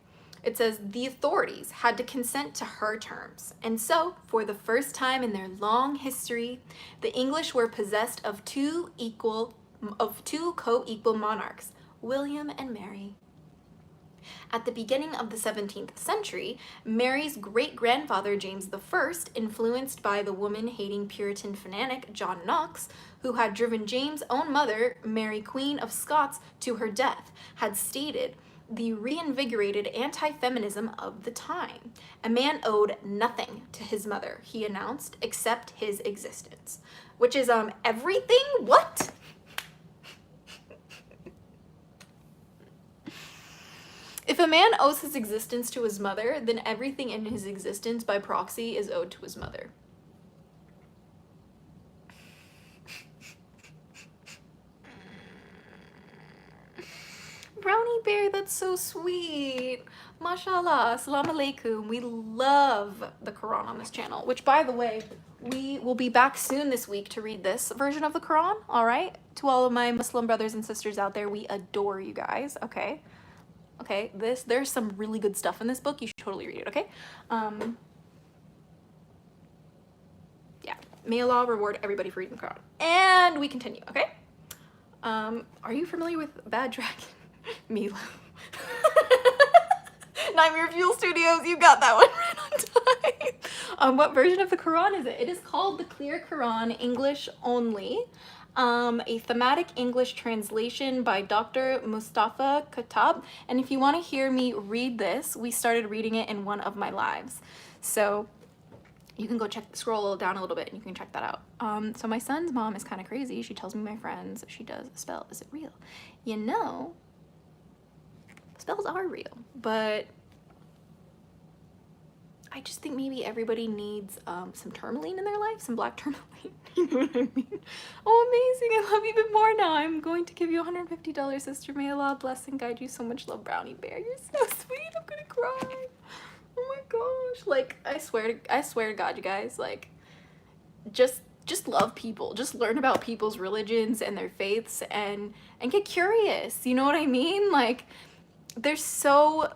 It says the authorities had to consent to her terms. And so, for the first time in their long history, the English were possessed of two co-equal monarchs, William and Mary. At the beginning of the 17th century, Mary's great-grandfather James I, influenced by the woman-hating Puritan fanatic John Knox, who had driven James' own mother, Mary Queen of Scots, to her death, had stated the reinvigorated anti-feminism of the time. A man owed nothing to his mother, he announced, except his existence. Which is, everything? What? If a man owes his existence to his mother, then everything in his existence by proxy is owed to his mother. Bro, brownie bear, that's so sweet. Mashallah, assalamu alaikum. We love the Quran on this channel, which by the way, we will be back soon this week to read this version of the Quran, all right? To all of my Muslim brothers and sisters out there, we adore you guys, okay? Okay, there's some really good stuff in this book. You should totally read it, okay? Yeah, may Allah reward everybody for reading the Quran. And we continue, okay? Are you familiar with Bad Dragon? Mila. Nightmare Fuel Studios, you got that one right on time. What version of the Quran is it? It is called the Clear Quran, English only. A thematic English translation by Dr. Mustafa Khattab. And if you want to hear me read this, we started reading it in one of my lives. So you can go scroll down a little bit and you can check that out. So my son's mom is kind of crazy. She tells me my friends, she does a spell. Is it real? You know, spells are real, but I just think maybe everybody needs some tourmaline in their life, some black tourmaline. You know what I mean? Oh, amazing. I love you even more now. I'm going to give you $150, sister. May Allah bless and guide you. So much love, Brownie Bear. You're so sweet. I'm gonna cry. Oh my gosh. Like, I swear to God, you guys, like, just love people. Just learn about people's religions and their faiths and get curious. You know what I mean? Like, there's so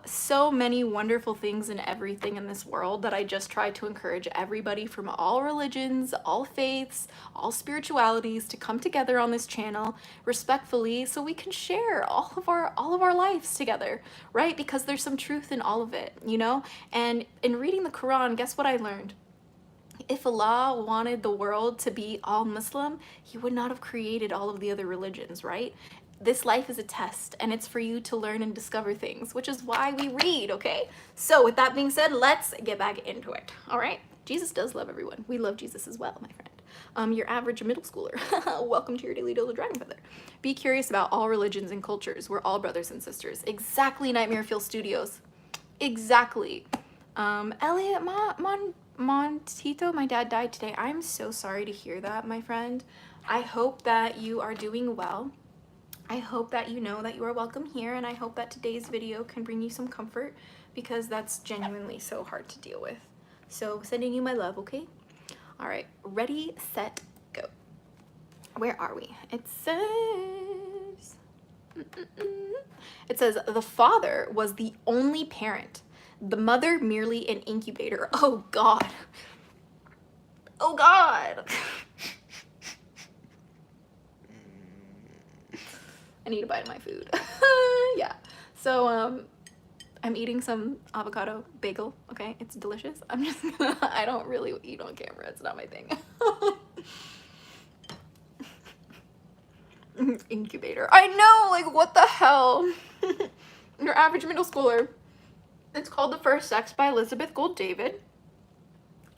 many wonderful things in everything in this world that I just try to encourage everybody from all religions, all faiths, all spiritualities to come together on this channel respectfully so we can share all of our lives together, right? Because there's some truth in all of it, you know? And in reading the Quran, guess what I learned? If Allah wanted the world to be all Muslim, he would not have created all of the other religions, right? This life is a test and it's for you to learn and discover things, which is why we read, okay? So with that being said, let's get back into it, all right? Jesus does love everyone. We love Jesus as well, my friend. Your average middle schooler. Welcome to your daily dose of dragon feather. Be curious about all religions and cultures. We're all brothers and sisters. Exactly, Nightmare Fuel Studios. Exactly. Elliot Montito, my dad died today. I'm so sorry to hear that, my friend. I hope that you are doing well. I hope that you know that you are welcome here, and I hope that today's video can bring you some comfort because that's genuinely so hard to deal with. So sending you my love, okay? All right, ready, set, go. Where are we? It says, it says the father was the only parent, the mother merely an incubator. Oh God. Oh God. I need a bite of my food. Yeah. So I'm eating some avocado bagel, okay? It's delicious. I'm just gonna, I don't really eat on camera. It's not my thing. Incubator. I know, like, what the hell? Your average middle schooler. It's called The First Sex by Elizabeth Gould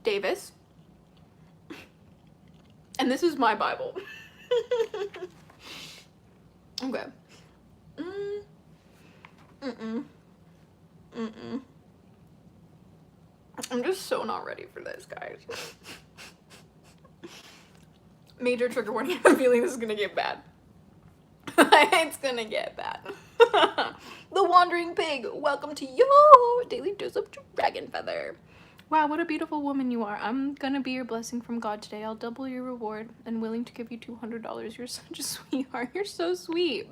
Davis. And this is my Bible. Okay. I'm just so not ready for this, guys. Major trigger warning. I have a feeling this is gonna get bad. It's gonna get bad. The Wandering Pig. Welcome to your daily dose of dragon feather. Wow, what a beautiful woman you are. I'm gonna be your blessing from God today. I'll double your reward and willing to give you $200. You're such a sweetheart. You're so sweet.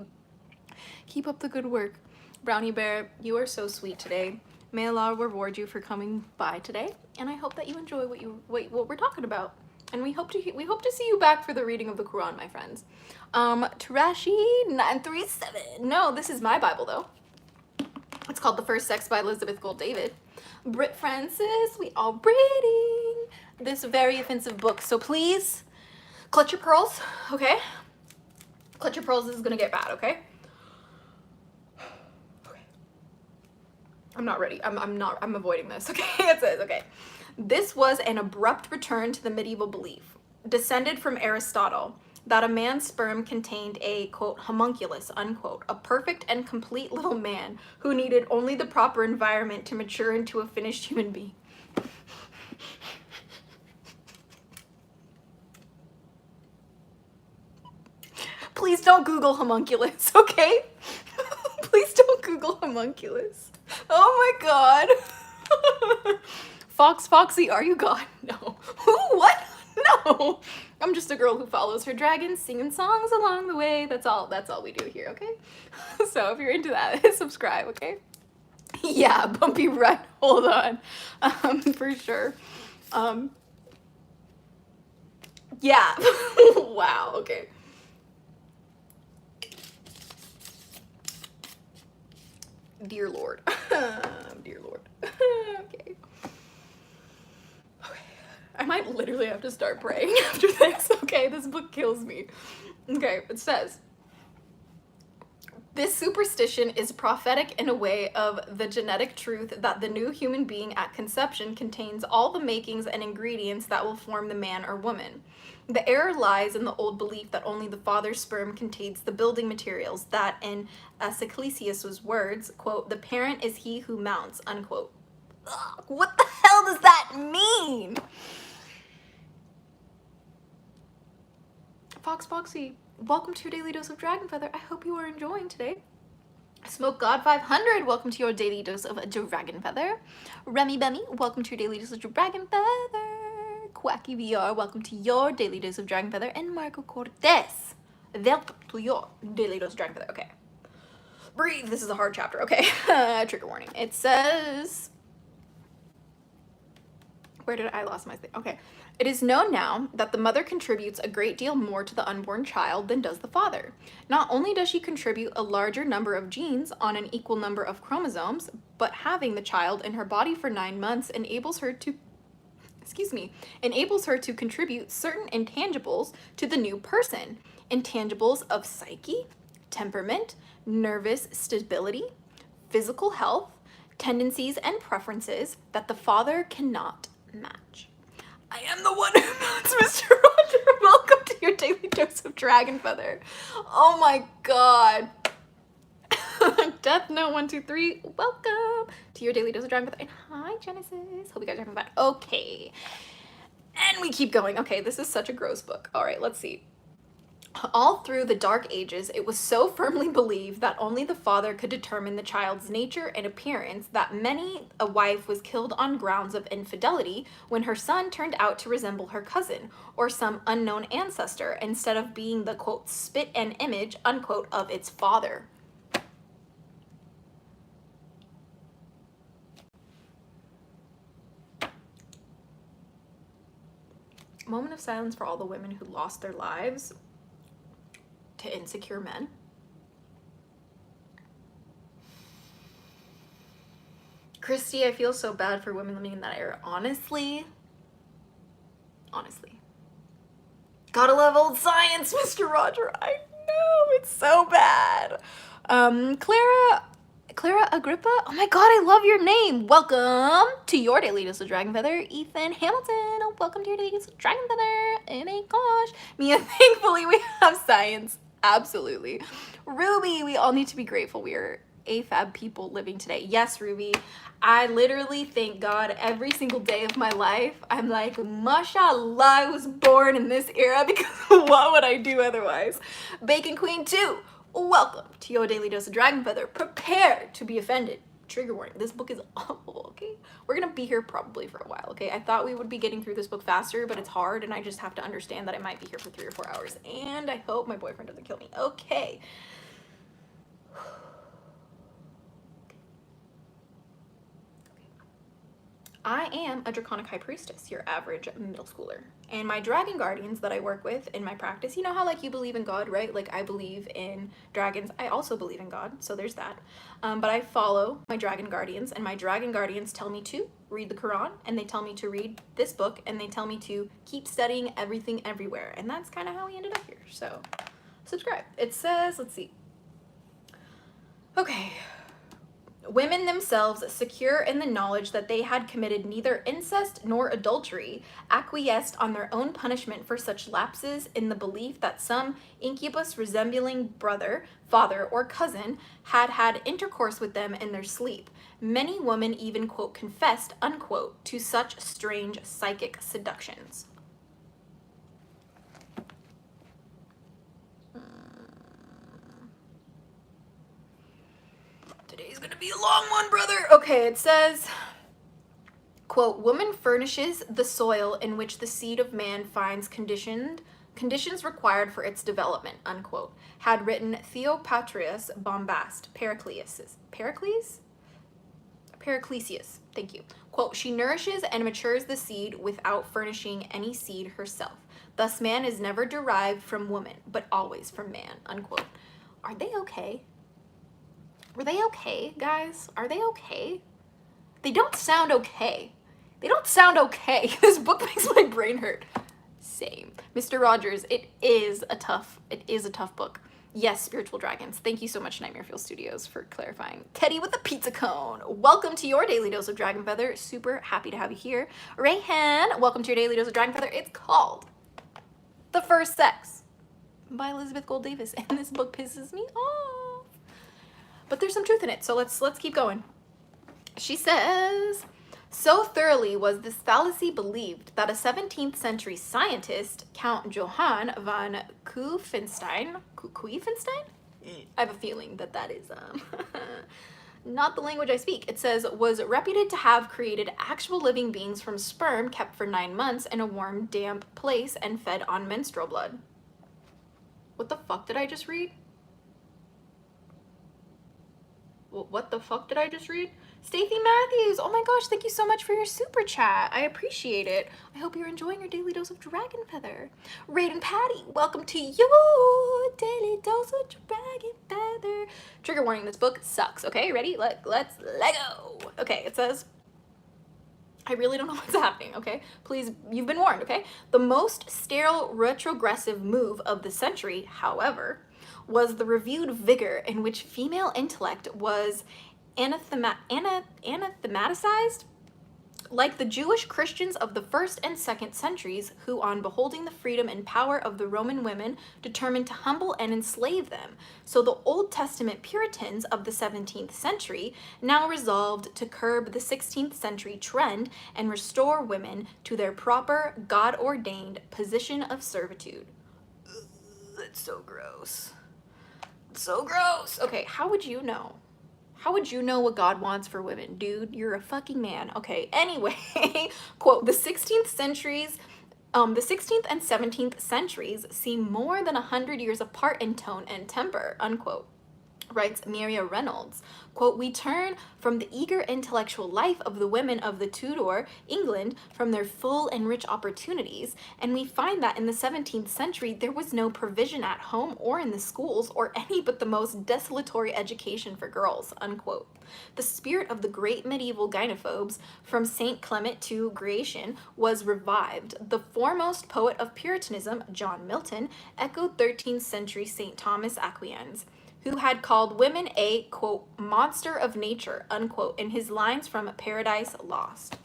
Keep up the good work. Brownie Bear, you are so sweet today. May Allah reward you for coming by today. And I hope that you enjoy what we're talking about. And we hope to see you back for the reading of the Quran, my friends. Trashy937. No, this is my Bible though. It's called The First Sex by Elizabeth Gould Brit Francis, we are reading this very offensive book. So please, clutch your pearls, okay? Clutch your pearls, this is gonna get bad, okay? Okay. I'm not ready. I'm avoiding this, okay? It says, okay. This was an abrupt return to the medieval belief, descended from Aristotle, that a man's sperm contained a, quote, homunculus, unquote, a perfect and complete little man who needed only the proper environment to mature into a finished human being. Please don't Google homunculus, okay? Please don't Google homunculus. Oh my god. Foxy, are you God? No. Who? What? No. I'm just a girl who follows her dragons, singing songs along the way. That's all we do here, okay? So if you're into that, subscribe, okay? Yeah, bumpy ride. Hold on. For sure. Yeah. Wow, okay. Dear Lord. Dear Lord. Okay. I might literally have to start praying after this. Okay, this book kills me. Okay, it says, this superstition is prophetic in a way of the genetic truth that the new human being at conception contains all the makings and ingredients that will form the man or woman. The error lies in the old belief that only the father's sperm contains the building materials, that in Ecclesiastes' words, quote, the parent is he who mounts, unquote. Ugh, what the hell does that mean? Foxy, welcome to your daily dose of Dragon Feather. I hope you are enjoying today. Smoke God 500, welcome to your daily dose of Dragon Feather. Remy Bemmy, welcome to your daily dose of Dragon Feather. Quacky VR, welcome to your daily dose of Dragon Feather. And Marco Cortez, welcome to your daily dose of Dragon Feather. Okay. Breathe, this is a hard chapter. Okay. Trigger warning. It says, where did I lost my thing? Okay. It is known now that the mother contributes a great deal more to the unborn child than does the father. Not only does she contribute a larger number of genes on an equal number of chromosomes, but having the child in her body for 9 months enables her to contribute certain intangibles to the new person. Intangibles of psyche, temperament, nervous stability, physical health, tendencies and preferences that the father cannot match. I am the one who knows, Mr. Roger. Welcome to your daily dose of Dragon Feather. Oh my god. Death Note 123, welcome to your daily dose of Dragon Feather. And hi, Genesis. Hope you guys are having fun. Okay. And we keep going. Okay, this is such a gross book. All right, let's see. All through the Dark Ages, it was so firmly believed that only the father could determine the child's nature and appearance that many a wife was killed on grounds of infidelity when her son turned out to resemble her cousin or some unknown ancestor instead of being the, quote, spit and image, unquote, of its father. Moment of silence for all the women who lost their lives to insecure men. Christy, I feel so bad for women living in that era. Honestly. Gotta love old science, Mr. Roger. I know, it's so bad. Clara Agrippa? Oh my god, I love your name. Welcome to your daily dose of Dragon Feather. Ethan Hamilton, welcome to your daily dose of Dragon Feather. Oh my gosh. Mia, thankfully we have science. Absolutely. Ruby, we all need to be grateful we are AFAB people living today. Yes, Ruby. I literally thank God every single day of my life. I'm like, mashallah, I was born in this era because what would I do otherwise? Bacon Queen 2, welcome to your daily dose of Dragon Feather. Prepare to be offended. Trigger warning, this book is awful, okay? We're gonna be here probably for a while, okay? I thought we would be getting through this book faster, but it's hard and I just have to understand that I might be here for 3 or 4 hours. And I hope my boyfriend doesn't kill me. Okay. I am a Draconic High Priestess, your average middle schooler. And my dragon guardians that I work with in my practice, you know how like you believe in God, right? Like I believe in dragons. I also believe in God, so there's that. But I follow my dragon guardians, and my dragon guardians tell me to read the Quran, and they tell me to read this book, and they tell me to keep studying everything everywhere. And that's kind of how we ended up here. So subscribe. It says, let's see. Okay. Women themselves, secure in the knowledge that they had committed neither incest nor adultery, acquiesced on their own punishment for such lapses in the belief that some incubus resembling brother, father, or cousin had had intercourse with them in their sleep. Many women even, quote, confessed, unquote, to such strange psychic seductions. be a long one, brother. Okay, it says, quote, woman furnishes the soil in which the seed of man finds conditions required for its development, unquote, had written Theopatrius Bombast, Pericles, thank you. Quote, she nourishes and matures the seed without furnishing any seed herself. Thus man is never derived from woman, but always from man, unquote. Are they okay? Were they okay, guys? Are they okay? They don't sound okay. They don't sound okay. This book makes my brain hurt. Same. Mr. Rogers, it is a tough book. Yes, Spiritual Dragons. Thank you so much, Nightmare Fuel Studios, for clarifying. Teddy with the pizza cone. Welcome to your daily dose of Dragon Feather. Super happy to have you here. Rayhan, welcome to your daily dose of Dragon Feather. It's called The First Sex by Elizabeth Gold Davis, and this book pisses me off. But there's some truth in it, so let's keep going. She says, so thoroughly was this fallacy believed that a 17th century scientist, Count Johann von Kuefenstein, I have a feeling that is not the language I speak. It says, was reputed to have created actual living beings from sperm kept for 9 months in a warm, damp place and fed on menstrual blood. What the fuck did I just read? What the fuck did I just read? Stacy Matthews, oh my gosh, thank you so much for your super chat. I appreciate it. I hope you're enjoying your daily dose of Dragon Feather. Raiden Patty, welcome to your daily dose of Dragon Feather. Trigger warning, this book sucks, okay? Ready? Let's let go. Okay, it says, I really don't know what's happening, okay? Please, you've been warned, okay? The most sterile retrogressive move of the century, however, was the reviewed vigor in which female intellect was anathematized, like the Jewish Christians of the 1st and 2nd centuries, who on beholding the freedom and power of the Roman women determined to humble and enslave them. So the Old Testament Puritans of the 17th century now resolved to curb the 16th century trend and restore women to their proper God-ordained position of servitude. Ugh, that's so gross. So gross. Okay, how would you know? How would you know what God wants for women? Dude, you're a fucking man. Okay, anyway, quote, the 16th and 17th centuries seem more than 100 years apart in tone and temper, unquote, writes Miria Reynolds. Quote, we turn from the eager intellectual life of the women of the Tudor England from their full and rich opportunities, and we find that in the 17th century there was no provision at home or in the schools or any but the most desultory education for girls, unquote. The spirit of the great medieval gynophobes, from St. Clement to Gratian, was revived. The foremost poet of Puritanism, John Milton, echoed 13th century St. Thomas Aquinas, who had called women a, quote, monster of nature, unquote, in his lines from Paradise Lost.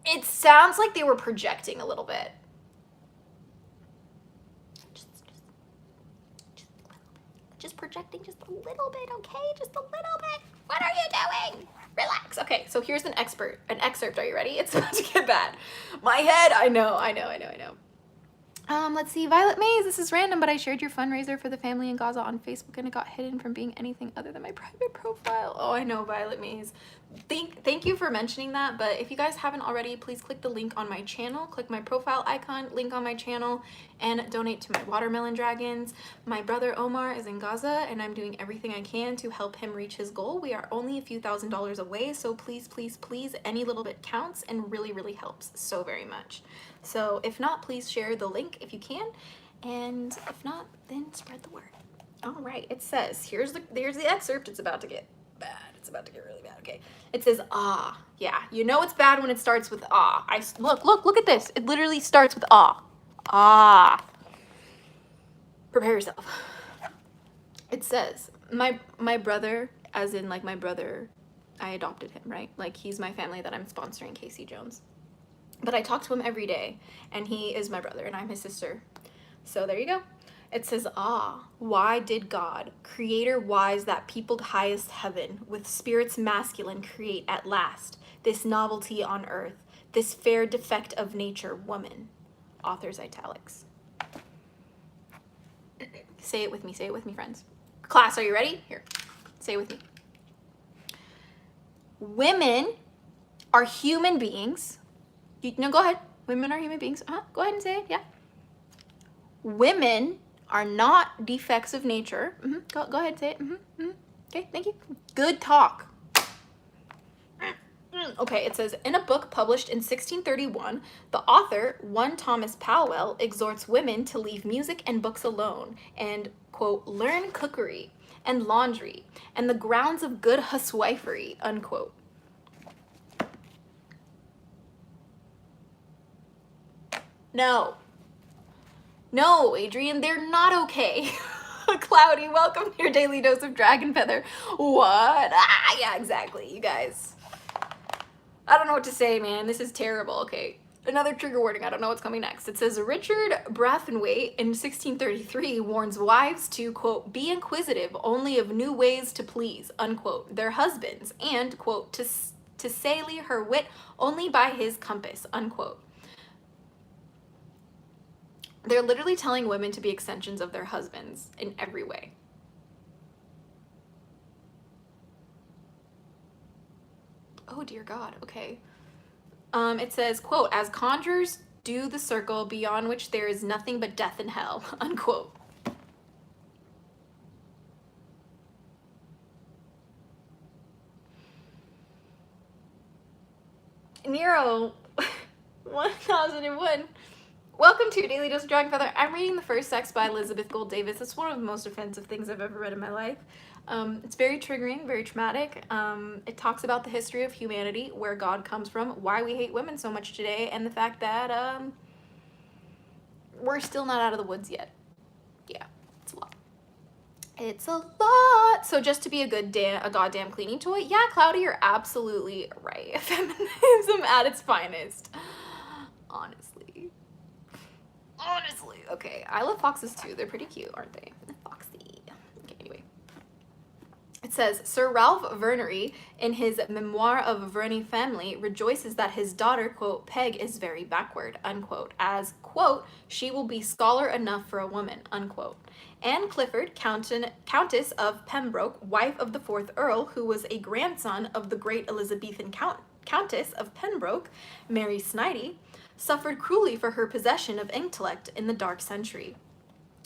It sounds like they were projecting a little bit. Just projecting just a little bit, okay? Just a little bit. What are you doing? Relax. Okay, so here's an excerpt. Are you ready? It's about to get bad. My head, I know. Let's see, Violet Mays, this is random, but I shared your fundraiser for the family in Gaza on Facebook and it got hidden from being anything other than my private profile. Oh, I know, Violet Mays. Thank you for mentioning that, but if you guys haven't already, please click the link on my channel, click my profile icon, link on my channel, and donate to my watermelon dragons. My brother Omar is in Gaza, and I'm doing everything I can to help him reach his goal. We are only a few $1,000s away, so please, please, please, any little bit counts and really, really helps so very much. So if not, please share the link if you can, and if not, then spread the word. All right, it says, here's the excerpt. It's about to get bad. It's about to get really bad. Okay, it says, ah. Yeah, you know it's bad when it starts with ah. Look at this. It literally starts with ah. Ah. Prepare yourself. It says, my brother, as in like my brother, I adopted him, right? Like he's my family that I'm sponsoring, Casey Jones. But I talk to him every day, and he is my brother, and I'm his sister. So there you go. It says, ah, why did God, creator wise that peopled highest heaven, with spirits masculine create at last, this novelty on earth, this fair defect of nature, woman? Author's italics. Say it with me, friends. Class, are you ready? Here, say it with me. Women are human beings. No, go ahead. Women are human beings. Go ahead and say it. Yeah. Women are not defects of nature. Go ahead and say it. Okay, thank you. Good talk. Okay, it says, in a book published in 1631, the author, one Thomas Powell, exhorts women to leave music and books alone and, quote, learn cookery and laundry and the grounds of good huswifery, unquote. No. No, Adrian, they're not okay. Cloudy, welcome to your daily dose of dragon feather. What? Yeah, exactly, you guys. I don't know what to say, man. This is terrible. Okay, another trigger warning. I don't know what's coming next. It says Richard Brathwaite in 1633 warns wives to, quote, be inquisitive only of new ways to please, unquote, their husbands, and, quote, to sally her wit only by his compass, unquote. They're literally telling women to be extensions of their husbands in every way. Oh dear God, okay. It says, quote, as conjurers do the circle beyond which there is nothing but death and hell, unquote. Nero, 1001. Welcome to your Daily Dose of Dragon Feather. I'm reading The First Sex by Elizabeth Gould Davis. It's one of the most offensive things I've ever read in my life. It's very triggering, very traumatic. It talks about the history of humanity, where God comes from, why we hate women so much today, and the fact that we're still not out of the woods yet. Yeah, it's a lot. It's a lot. So just to be a goddamn cleaning toy? Yeah, Cloudy, you're absolutely right. Feminism at its finest. Honestly. Okay, I love foxes too. They're pretty cute, aren't they? Foxy. Okay, anyway. It says, Sir Ralph Vernery, in his Memoir of Verney Family, rejoices that his daughter, quote, Peg is very backward, unquote, as, quote, she will be scholar enough for a woman, unquote. Anne Clifford, Countess of Pembroke, wife of the 4th Earl, who was a grandson of the great Elizabethan Countess of Pembroke, Mary Snitey, suffered cruelly for her possession of intellect in the dark century.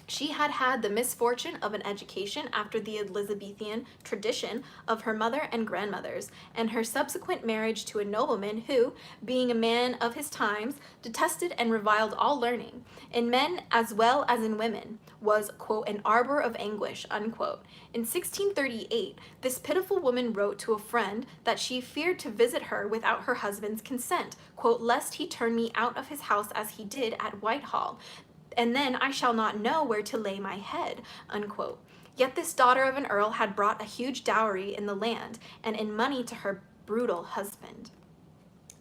She had had the misfortune of an education after the Elizabethan tradition of her mother and grandmothers, and her subsequent marriage to a nobleman who, being a man of his times, detested and reviled all learning, in men as well as in women, was, quote, an arbor of anguish, unquote. In 1638, this pitiful woman wrote to a friend that she feared to visit her without her husband's consent, quote, lest he turn me out of his house as he did at Whitehall, and then I shall not know where to lay my head, unquote. Yet this daughter of an earl had brought a huge dowry in the land and in money to her brutal husband.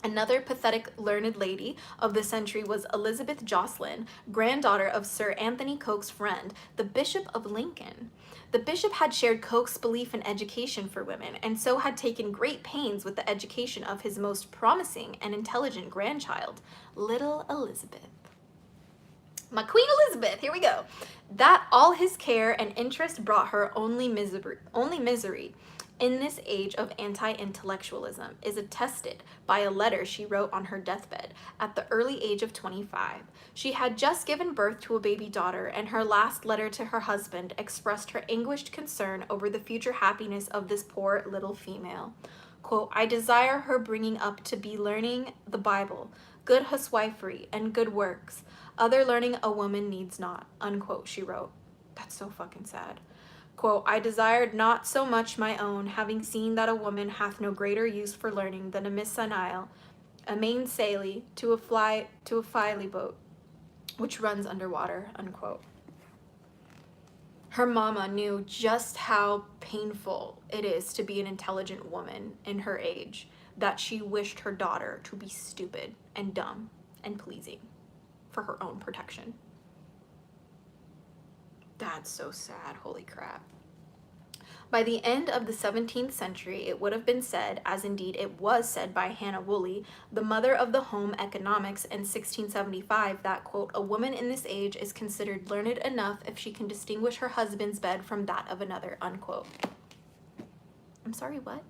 Another pathetic learned lady of the century was Elizabeth Jocelyn, granddaughter of Sir Anthony Coke's friend, the Bishop of Lincoln. The bishop had shared Coke's belief in education for women, and so had taken great pains with the education of his most promising and intelligent grandchild, little Elizabeth. My Queen Elizabeth, here we go. That all his care and interest brought her only misery in this age of anti-intellectualism is attested by a letter she wrote on her deathbed at the early age of 25. She had just given birth to a baby daughter, and her last letter to her husband expressed her anguished concern over the future happiness of this poor little female. Quote, I desire her bringing up to be learning the Bible, good huswifery, and good works. Other learning a woman needs not, unquote, she wrote. That's so fucking sad. Quote, I desired not so much my own, having seen that a woman hath no greater use for learning than a missail, a mainsail to a filey boat, which runs underwater, unquote. Her mama knew just how painful it is to be an intelligent woman in her age, that she wished her daughter to be stupid and dumb and pleasing for her own protection. That's so sad, holy crap. By the end of the 17th century, it would have been said, as indeed it was said by Hannah Woolley, the mother of the home economics in 1675, that, quote, a woman in this age is considered learned enough if she can distinguish her husband's bed from that of another, unquote. I'm sorry, what?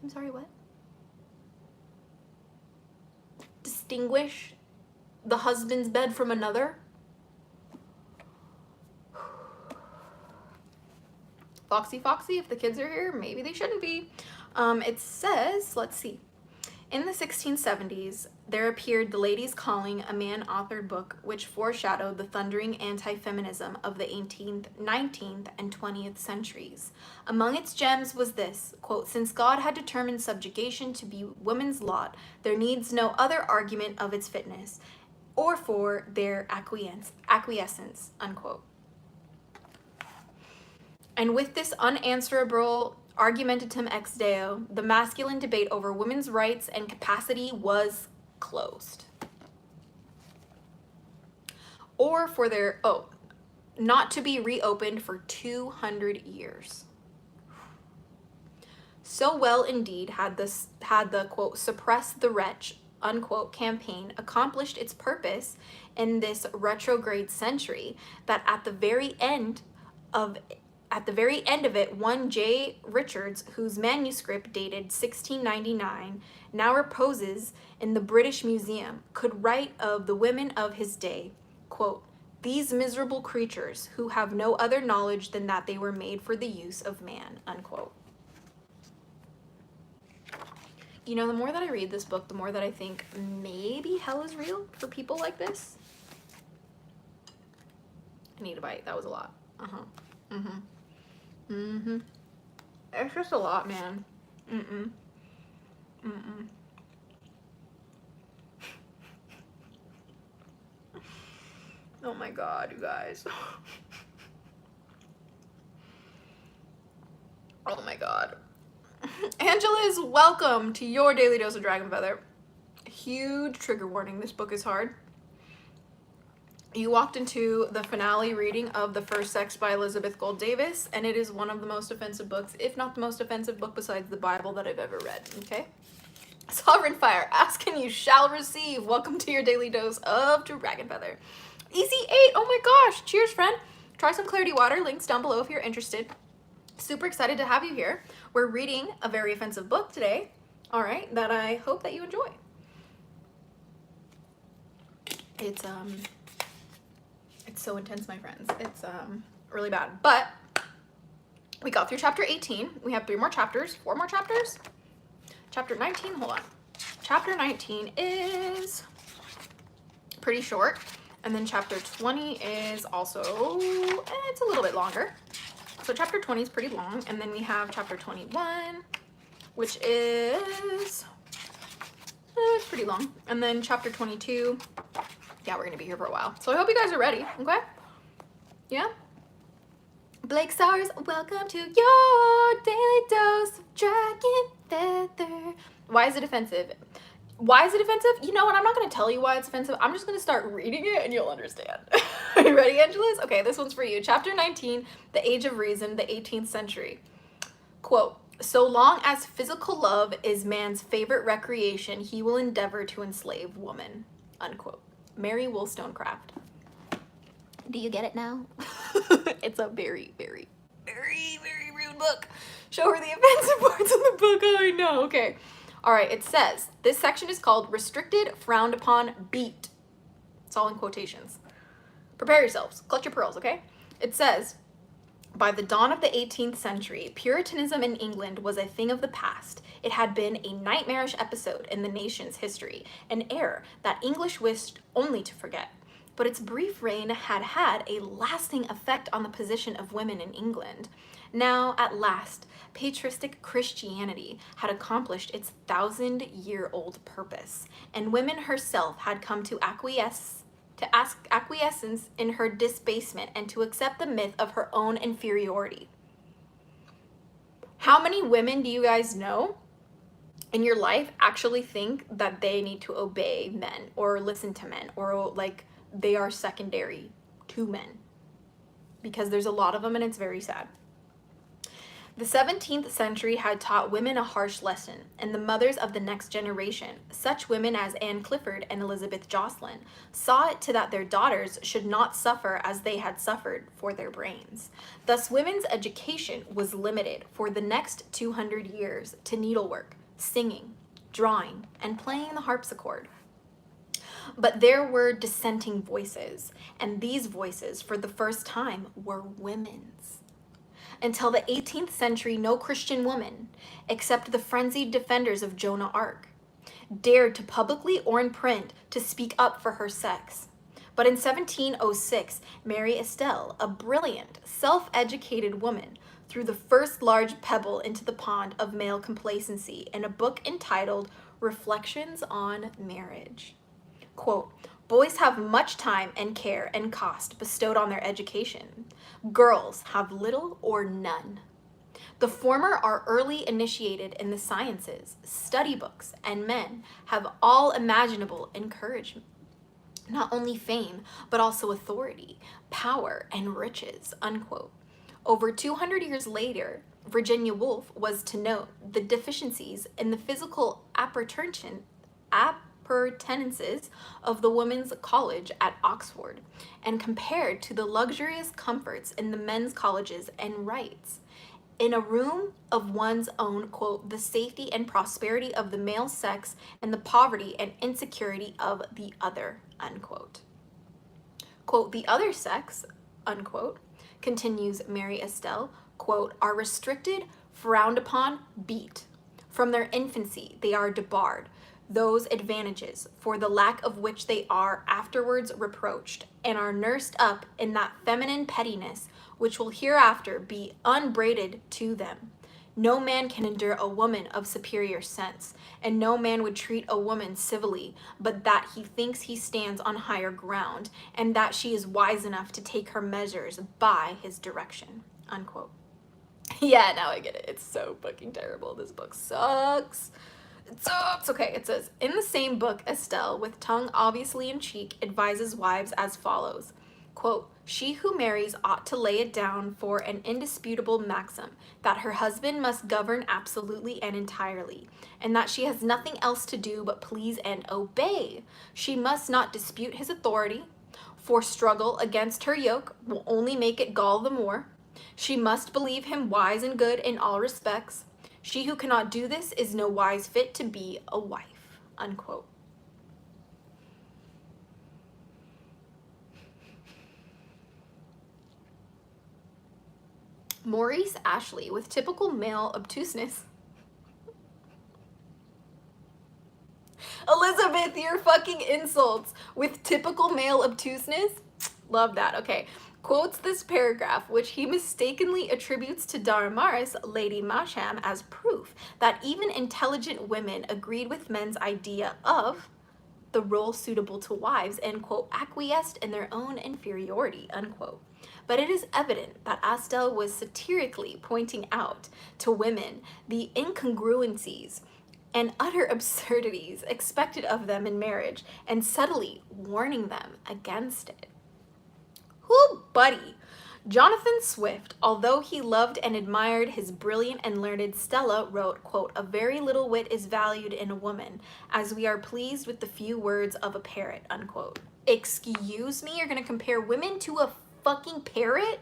I'm sorry, what? Distinguish the husband's bed from another? Foxy, if the kids are here, maybe they shouldn't be. It says, let's see. In the 1670s, there appeared The Lady's Calling, a man-authored book which foreshadowed the thundering anti-feminism of the 18th, 19th, and 20th centuries. Among its gems was this, quote, since God had determined subjugation to be women's lot, there needs no other argument of its fitness, or for their acquiescence, unquote. And with this unanswerable argumentatum ex deo, the masculine debate over women's rights and capacity was closed. Or for their, not to be reopened for 200 years. So well indeed had the, quote, suppress the wretch, unquote, campaign accomplished its purpose in this retrograde century that at the very end of it, one J. Richards, whose manuscript dated 1699, now reposes in the British Museum, could write of the women of his day, quote, these miserable creatures who have no other knowledge than that they were made for the use of man, unquote. You know, the more that I read this book, the more that I think maybe hell is real for people like this. I need a bite. That was a lot. It's just a lot, man. Oh my god, you guys. Oh my god. Angela's, welcome to your daily dose of Dragon Feather. Huge trigger warning, this book is hard. You walked into the finale reading of The First Sex by Elizabeth Gold Davis, and it is one of the most offensive books, if not the most offensive book besides the Bible that I've ever read, okay? Sovereign Fire, ask and you shall receive. Welcome to your daily dose of Dragon Feather. Easy 8, oh my gosh, cheers, friend. Try some Clarity Water, links down below if you're interested. Super excited to have you here. We're reading a very offensive book today, all right, that I hope that you enjoy. It's so intense, my friends. It's really bad, but we got through chapter 18. We have 4 more chapters. Chapter 19, hold on. Chapter 19 is pretty short, and then chapter 20 is also, it's a little bit longer. So chapter 20 is pretty long, and then we have chapter 21, which is, it's pretty long, and then chapter 22, yeah, we're gonna be here for a while. So I hope you guys are ready, okay? Yeah? Blake Stars, welcome to your daily dose of Dragon Feather. Why is it offensive? Why is it offensive? You know what? I'm not going to tell you why it's offensive. I'm just going to start reading it and you'll understand. Are you ready, Angelas? Okay, this one's for you. Chapter 19, The Age of Reason, the 18th Century. Quote, so long as physical love is man's favorite recreation, he will endeavor to enslave woman. Unquote. Mary Wollstonecraft. Do you get it now? It's a very, very, very, very rude book. Show her the offensive parts of the book. Oh, I know. Okay. All right. It says, this section is called Restricted, Frowned Upon, Beat. It's all in quotations. Prepare yourselves. Clutch your pearls, okay? It says, by the dawn of the 18th century, Puritanism in England was a thing of the past. It had been a nightmarish episode in the nation's history, an error that English wished only to forget. But its brief reign had had a lasting effect on the position of women in England. Now, at last, patristic Christianity had accomplished its 1,000-year-old purpose, and women herself had come to acquiescence in her debasement and to accept the myth of her own inferiority. How many women do you guys know in your life actually think that they need to obey men or listen to men or like they are secondary to men? Because there's a lot of them and it's very sad. The 17th century had taught women a harsh lesson, and the mothers of the next generation, such women as Anne Clifford and Elizabeth Jocelyn, saw it to that their daughters should not suffer as they had suffered for their brains. Thus, women's education was limited for the next 200 years to needlework, singing, drawing, and playing the harpsichord. But there were dissenting voices, and these voices, for the first time, were women's. Until the 18th century, no Christian woman, except the frenzied defenders of Joan of Arc, dared to publicly or in print to speak up for her sex. But in 1706, Mary Estelle, a brilliant, self-educated woman, threw the first large pebble into the pond of male complacency in a book entitled Reflections on Marriage. Quote, "Boys have much time and care and cost bestowed on their education. Girls have little or none. The former are early initiated in the sciences, study books, and men have all imaginable encouragement, not only fame, but also authority, power, and riches," unquote. Over 200 years later, Virginia Woolf was to note the deficiencies in the physical appurtenances of the women's college at Oxford, and compared to the luxurious comforts in the men's colleges, and writes, "In a room of one's own, quote, the safety and prosperity of the male sex and the poverty and insecurity of the other," unquote. Quote, "The other sex," unquote, continues Mary Estelle, quote, "are restricted, frowned upon, beat. From their infancy they are debarred those advantages, for the lack of which they are afterwards reproached, and are nursed up in that feminine pettiness which will hereafter be unbraided to them. No man can endure a woman of superior sense, and no man would treat a woman civilly, but that he thinks he stands on higher ground, and that she is wise enough to take her measures by his direction," unquote. Yeah, now I get it. It's so fucking terrible. This book sucks. It sucks. Okay, it says, in the same book, Estelle, with tongue obviously in cheek, advises wives as follows, quote, "She who marries ought to lay it down for an indisputable maxim that her husband must govern absolutely and entirely, and that she has nothing else to do but please and obey. She must not dispute his authority, for struggle against her yoke will only make it gall the more. She must believe him wise and good in all respects. She who cannot do this is no wise fit to be a wife," unquote. Maurice Ashley, with typical male obtuseness. Elizabeth, your fucking insults. With typical male obtuseness? Love that. Okay. Quotes this paragraph, which he mistakenly attributes to Damaris, Lady Masham, as proof that even intelligent women agreed with men's idea of the role suitable to wives and, quote, acquiesced in their own inferiority, unquote. But it is evident that Estelle was satirically pointing out to women the incongruencies and utter absurdities expected of them in marriage, and subtly warning them against it. Whoo, buddy! Jonathan Swift, although he loved and admired his brilliant and learned Stella, wrote, quote, "A very little wit is valued in a woman, as we are pleased with the few words of a parrot," unquote. Excuse me? You're gonna compare women to a fucking parrot?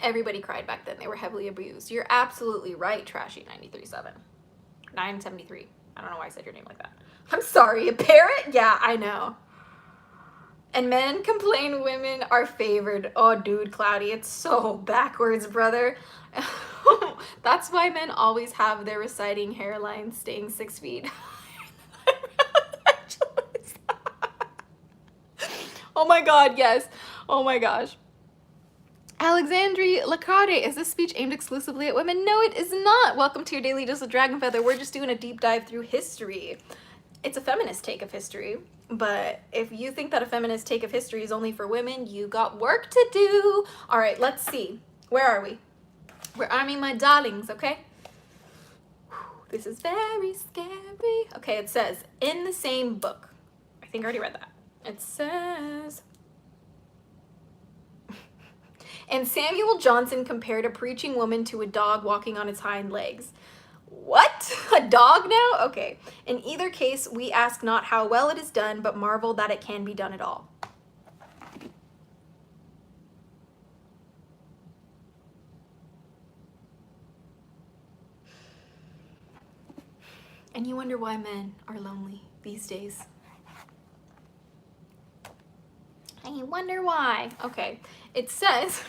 Everybody cried back then. They were heavily abused. You're absolutely right, Trashy 93.7. 973. I don't know why I said your name like that. I'm sorry, a parrot? Yeah, I know. And men complain women are favored. Oh, dude, Cloudy, it's so backwards, brother. That's why men always have their receding hairline staying 6 feet. Oh my god, yes. Oh my gosh. Alexandri Lacade, is this speech aimed exclusively at women? No, it is not. Welcome to your Daily Dose of Dragon Feather. We're just doing a deep dive through history. It's a feminist take of history, but if you think that a feminist take of history is only for women, you got work to do. All right, let's see. Where are we? We're arming my darlings, okay? This is very scary. Okay, it says, in the same book. I think I already read that. It says, And Samuel Johnson compared a preaching woman to a dog walking on its hind legs. What? A dog now? Okay. In either case, we ask not how well it is done, but marvel that it can be done at all. And you wonder why men are lonely these days. And you wonder why. Okay. It says...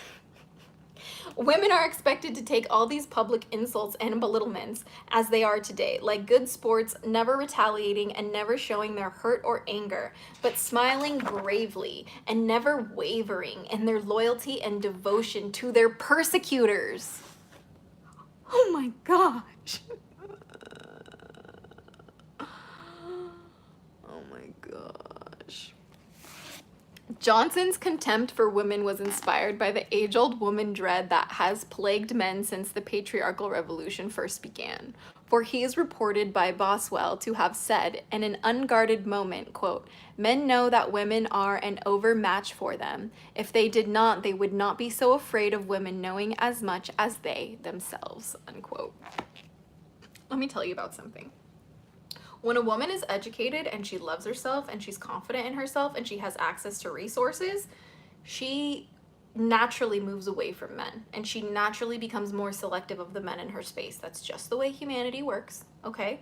Women are expected to take all these public insults and belittlements as they are today, like good sports, never retaliating and never showing their hurt or anger, but smiling bravely and never wavering in their loyalty and devotion to their persecutors. Oh my gosh. Oh my gosh. Johnson's contempt for women was inspired by the age-old woman dread that has plagued men since the patriarchal revolution first began. For he is reported by Boswell to have said, in an unguarded moment, quote, "Men know that women are an overmatch for them. If they did not, they would not be so afraid of women knowing as much as they themselves," unquote. Let me tell you about something. When a woman is educated and she loves herself and she's confident in herself and she has access to resources, she naturally moves away from men and she naturally becomes more selective of the men in her space. That's just the way humanity works, okay?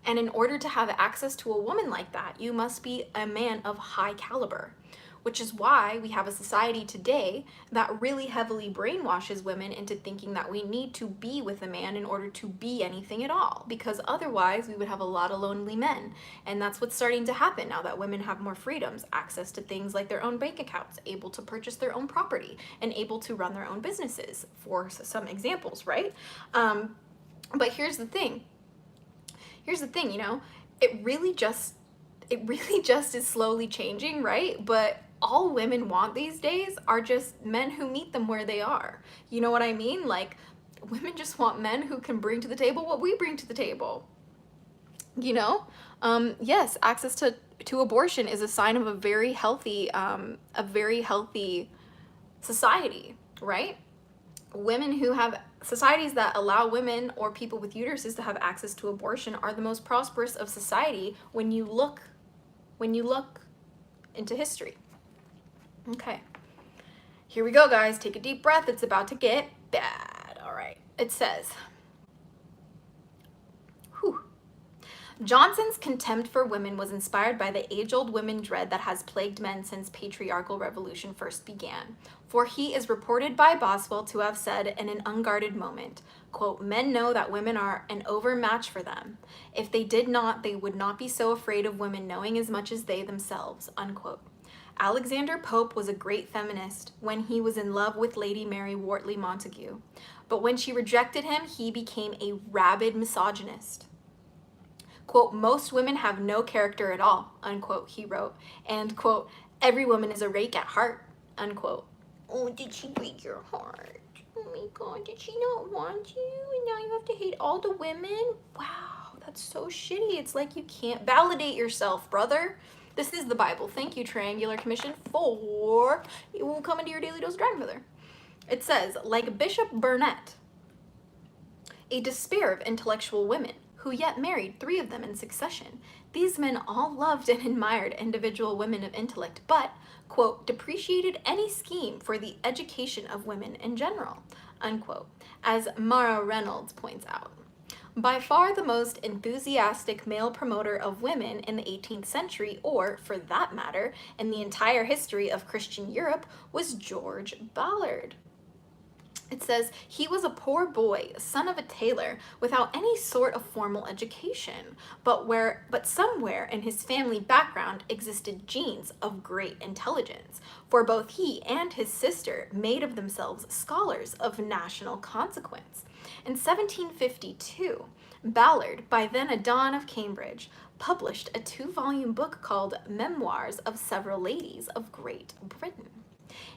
And in order to have access to a woman like that, you must be a man of high caliber, which is why we have a society today that really heavily brainwashes women into thinking that we need to be with a man in order to be anything at all, because otherwise we would have a lot of lonely men. And that's what's starting to happen now that women have more freedoms, access to things like their own bank accounts, able to purchase their own property, and able to run their own businesses, for some examples, right? But here's the thing, you know, it really just is slowly changing, right? But all women want these days are just men who meet them where they are. You know what I mean? Like, women just want men who can bring to the table what we bring to the table. You know? Yes, access to abortion is a sign of a very healthy society, right? Women who have societies that allow women or people with uteruses to have access to abortion are the most prosperous of society when you look into history. Okay, here we go, guys. Take a deep breath. It's about to get bad. All right. It says, Johnson's contempt for women was inspired by the age-old women dread that has plagued men since patriarchal revolution first began. For he is reported by Boswell to have said in an unguarded moment, quote, "Men know that women are an overmatch for them. If they did not, they would not be so afraid of women knowing as much as they themselves," unquote. Alexander Pope was a great feminist when he was in love with Lady Mary Wortley Montagu. But when she rejected him, he became a rabid misogynist. Quote, "Most women have no character at all," unquote, he wrote. And, quote, "Every woman is a rake at heart," unquote. Oh, did she break your heart? Oh my God, did she not want you? And now you have to hate all the women? Wow, that's so shitty. It's like you can't validate yourself, brother. This is the Bible. Thank you, Triangular Commission, for it will come into your daily dose of Dragonfeather. It says, like Bishop Burnet, a despair of intellectual women, who yet married 3 of them in succession. These men all loved and admired individual women of intellect, but, quote, depreciated any scheme for the education of women in general, unquote, as Mara Reynolds points out. By far the most enthusiastic male promoter of women in the 18th century, or, for that matter, in the entire history of Christian Europe, was George Ballard. It says, he was a poor boy, son of a tailor, without any sort of formal education, but somewhere in his family background existed genes of great intelligence, for both he and his sister made of themselves scholars of national consequence. In 1752, Ballard, by then a don of Cambridge, published a 2-volume book called Memoirs of Several Ladies of Great Britain.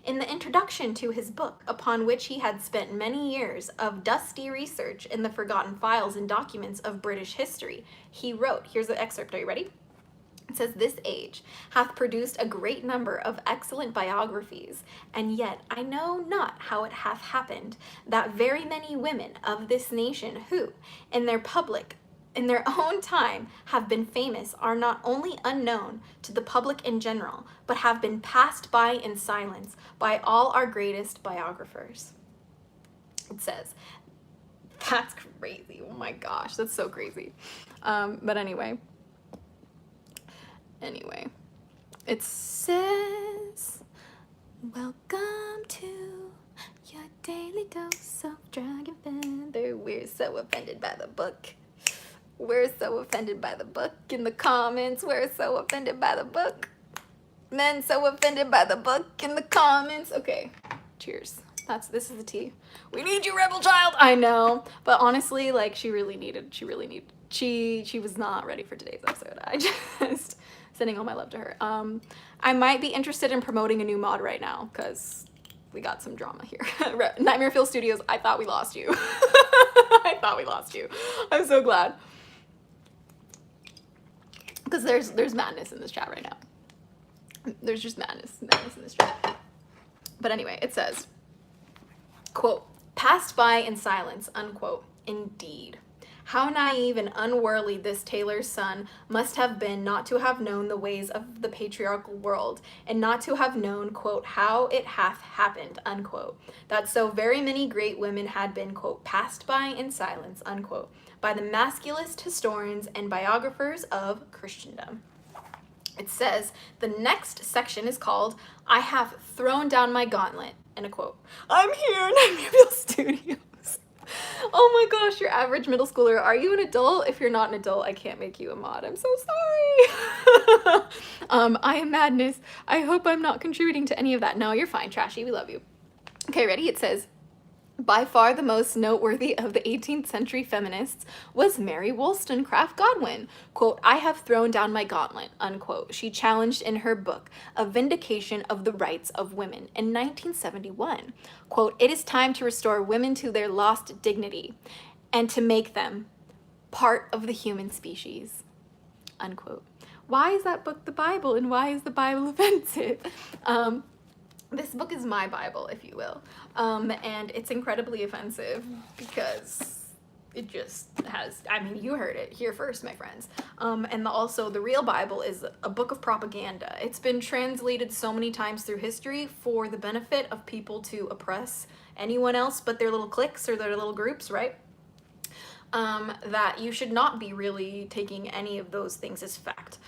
In the introduction to his book, upon which he had spent many years of dusty research in the forgotten files and documents of British history, he wrote, here's the excerpt, are you ready? It says, this age hath produced a great number of excellent biographies, and yet I know not how it hath happened that very many women of this nation who, in their own time have been famous, are not only unknown to the public in general, but have been passed by in silence by all our greatest biographers. It says, that's crazy. Oh my gosh, that's so crazy. But anyway, it says, welcome to your daily dose of Dragon Feather. We're so offended by the book. We're so offended by the book. In the comments, we're so offended by the book. Men so offended by the book in the comments. Okay, cheers. This is the tea. We need you, rebel child. I know, but honestly, like, she was not ready for today's episode. I just sending all my love to her. I might be interested in promoting a new mod right now because we got some drama here. Nightmare Fuel Studios, I thought we lost you. I thought we lost you. I'm so glad. Because there's madness in this chat right now. There's just madness in this chat. But anyway, it says, quote, passed by in silence, unquote. Indeed. How naive and unworldly this tailor's son must have been not to have known the ways of the patriarchal world, and not to have known, quote, how it hath happened, unquote, that so very many great women had been, quote, passed by in silence, unquote, by the masculist historians and biographers of Christendom. It says, the next section is called, I have thrown down my gauntlet, and a quote. I'm here in Nightmare Studios. Oh my gosh, your average middle schooler. Are you an adult? If you're not an adult, I can't make you a mod. I'm so sorry. I am madness. I hope I'm not contributing to any of that. No, you're fine, Trashy. We love you. Okay, ready? It says, by far the most noteworthy of the 18th century feminists was Mary Wollstonecraft Godwin. Quote, I have thrown down my gauntlet, unquote. She challenged in her book, A Vindication of the Rights of Women in 1971. Quote, it is time to restore women to their lost dignity and to make them part of the human species, unquote. Why is that book the Bible, and why is the Bible offensive? This book is my Bible, if you will, and it's incredibly offensive because it just has, I mean, you heard it here first, my friends, and also the real Bible is a book of propaganda. It's been translated so many times through history for the benefit of people to oppress anyone else but their little cliques or their little groups, right? That you should not be really taking any of those things as fact.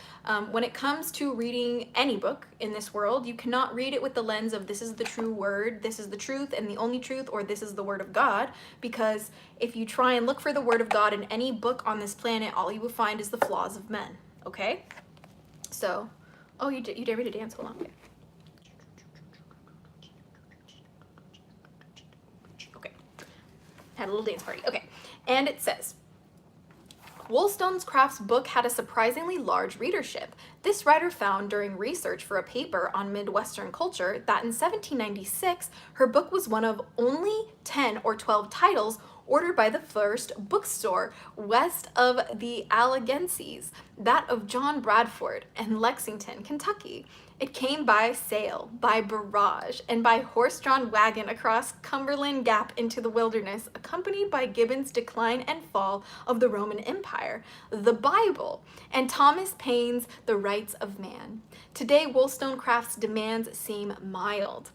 When it comes to reading any book in this world, you cannot read it with the lens of this is the true word, this is the truth and the only truth, or this is the word of God, because if you try and look for the word of God in any book on this planet, all you will find is the flaws of men, okay? So, oh, you dare me to dance? Hold on. Okay. Had a little dance party. Okay. And it says, Wollstonecraft's book had a surprisingly large readership. This writer found during research for a paper on Midwestern culture that in 1796, her book was one of only 10 or 12 titles ordered by the first bookstore west of the Alleghenies, that of John Bradford in Lexington, Kentucky. It came by sail, by barrage, and by horse-drawn wagon across Cumberland Gap into the wilderness, accompanied by Gibbon's Decline and Fall of the Roman Empire, the Bible, and Thomas Paine's The Rights of Man. Today, Wollstonecraft's demands seem mild.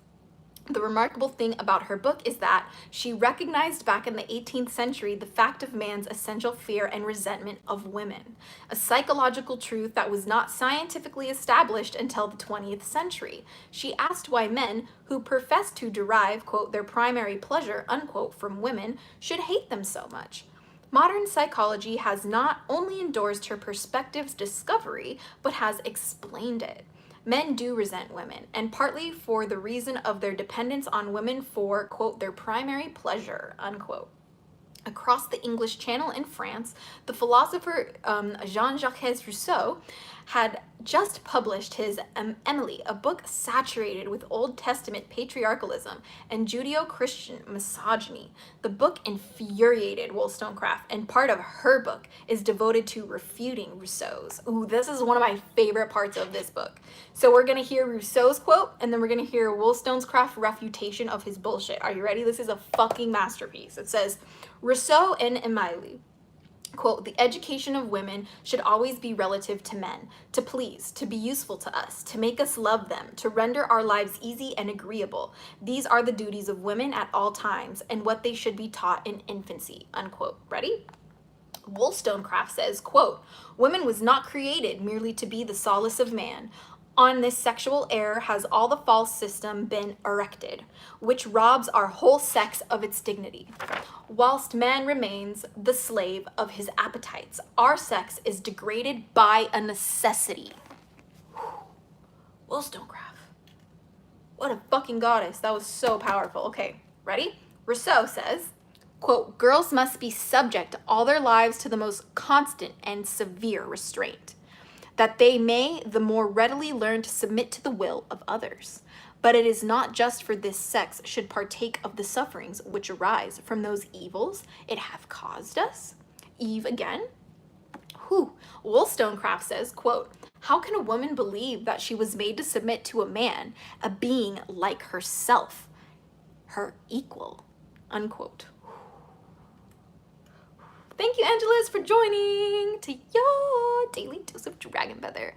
The remarkable thing about her book is that she recognized back in the 18th century the fact of man's essential fear and resentment of women, a psychological truth that was not scientifically established until the 20th century. She asked why men who profess to derive, quote, their primary pleasure, unquote, from women should hate them so much. Modern psychology has not only endorsed her perspective's discovery, but has explained it. Men do resent women, and partly for the reason of their dependence on women for, quote, their primary pleasure, unquote. Across the English Channel in France, the philosopher Jean-Jacques Rousseau had just published his Emily, a book saturated with Old Testament patriarchalism and Judeo-Christian misogyny. The book infuriated Wollstonecraft, and part of her book is devoted to refuting Rousseau's. Ooh, this is one of my favorite parts of this book. So we're gonna hear Rousseau's quote, and then we're gonna hear Wollstonecraft's refutation of his bullshit. Are you ready? This is a fucking masterpiece. It says, Rousseau and Emily, quote, the education of women should always be relative to men, to please, to be useful to us, to make us love them, to render our lives easy and agreeable. These are the duties of women at all times, and what they should be taught in infancy, unquote. Ready? Wollstonecraft says, quote, woman was not created merely to be the solace of man. On this sexual error has all the false system been erected, which robs our whole sex of its dignity. Whilst man remains the slave of his appetites, our sex is degraded by a necessity. Wollstonecraft. What a fucking goddess. That was so powerful. Okay, ready? Rousseau says, quote, girls must be subject all their lives to the most constant and severe restraint, that they may the more readily learn to submit to the will of others. But it is not just for this sex should partake of the sufferings which arise from those evils it hath caused us. Eve again. Wollstonecraft says, quote, how can a woman believe that she was made to submit to a man, a being like herself, her equal, unquote. Thank you, Angeles, for joining to your daily dose of dragon feather.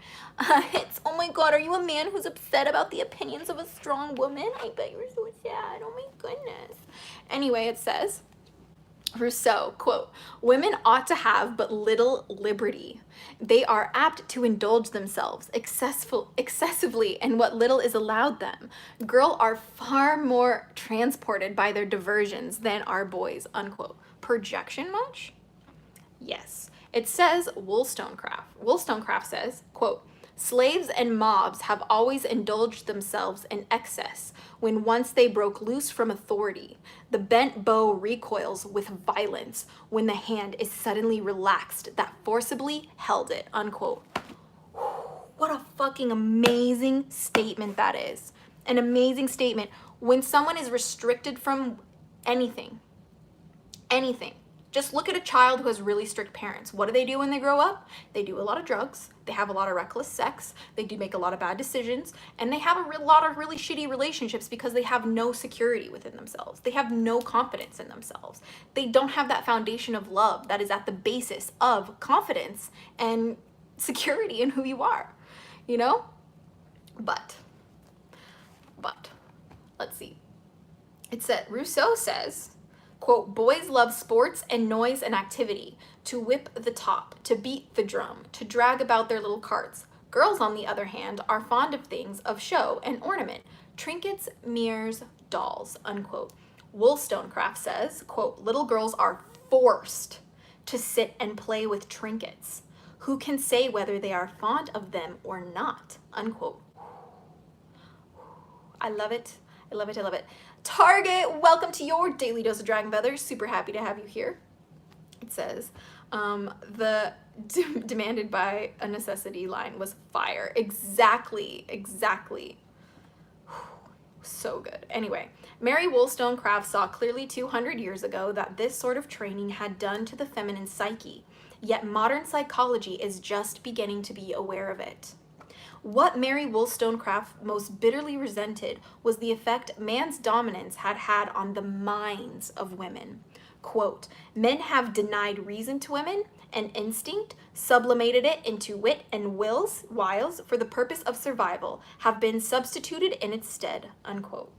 It's, oh my god, are you a man who's upset about the opinions of a strong woman? I bet you're so sad. Oh my goodness. Anyway, it says, Rousseau, quote, women ought to have but little liberty. They are apt to indulge themselves excessively in what little is allowed them. Girls are far more transported by their diversions than are boys, unquote. Projection much? Yes. It says Wollstonecraft. Wollstonecraft says, quote, slaves and mobs have always indulged themselves in excess when once they broke loose from authority. The bent bow recoils with violence when the hand is suddenly relaxed that forcibly held it, unquote. What a fucking amazing statement that is. An amazing statement. When someone is restricted from anything, just look at a child who has really strict parents. What do they do when they grow up? They do a lot of drugs. They have a lot of reckless sex. They do make a lot of bad decisions. And they have a lot of really shitty relationships because they have no security within themselves. They have no confidence in themselves. They don't have that foundation of love that is at the basis of confidence and security in who you are, you know? But, let's see. It said, Rousseau says, quote, boys love sports and noise and activity, to whip the top, to beat the drum, to drag about their little carts. Girls, on the other hand, are fond of things of show and ornament, trinkets, mirrors, dolls, unquote. Wollstonecraft says, quote, little girls are forced to sit and play with trinkets. Who can say whether they are fond of them or not, unquote. I love it. I love it. I love it. Target, welcome to your daily dose of dragon feathers. Super happy to have you here. It says, the demanded by a necessity line was fire. Exactly. So good. Anyway, Mary Wollstonecraft saw clearly 200 years ago that this sort of training had done to the feminine psyche, yet modern psychology is just beginning to be aware of it. What Mary Wollstonecraft most bitterly resented was the effect man's dominance had had on the minds of women. Quote, men have denied reason to women and instinct, sublimated it into wit and wiles for the purpose of survival, have been substituted in its stead, unquote.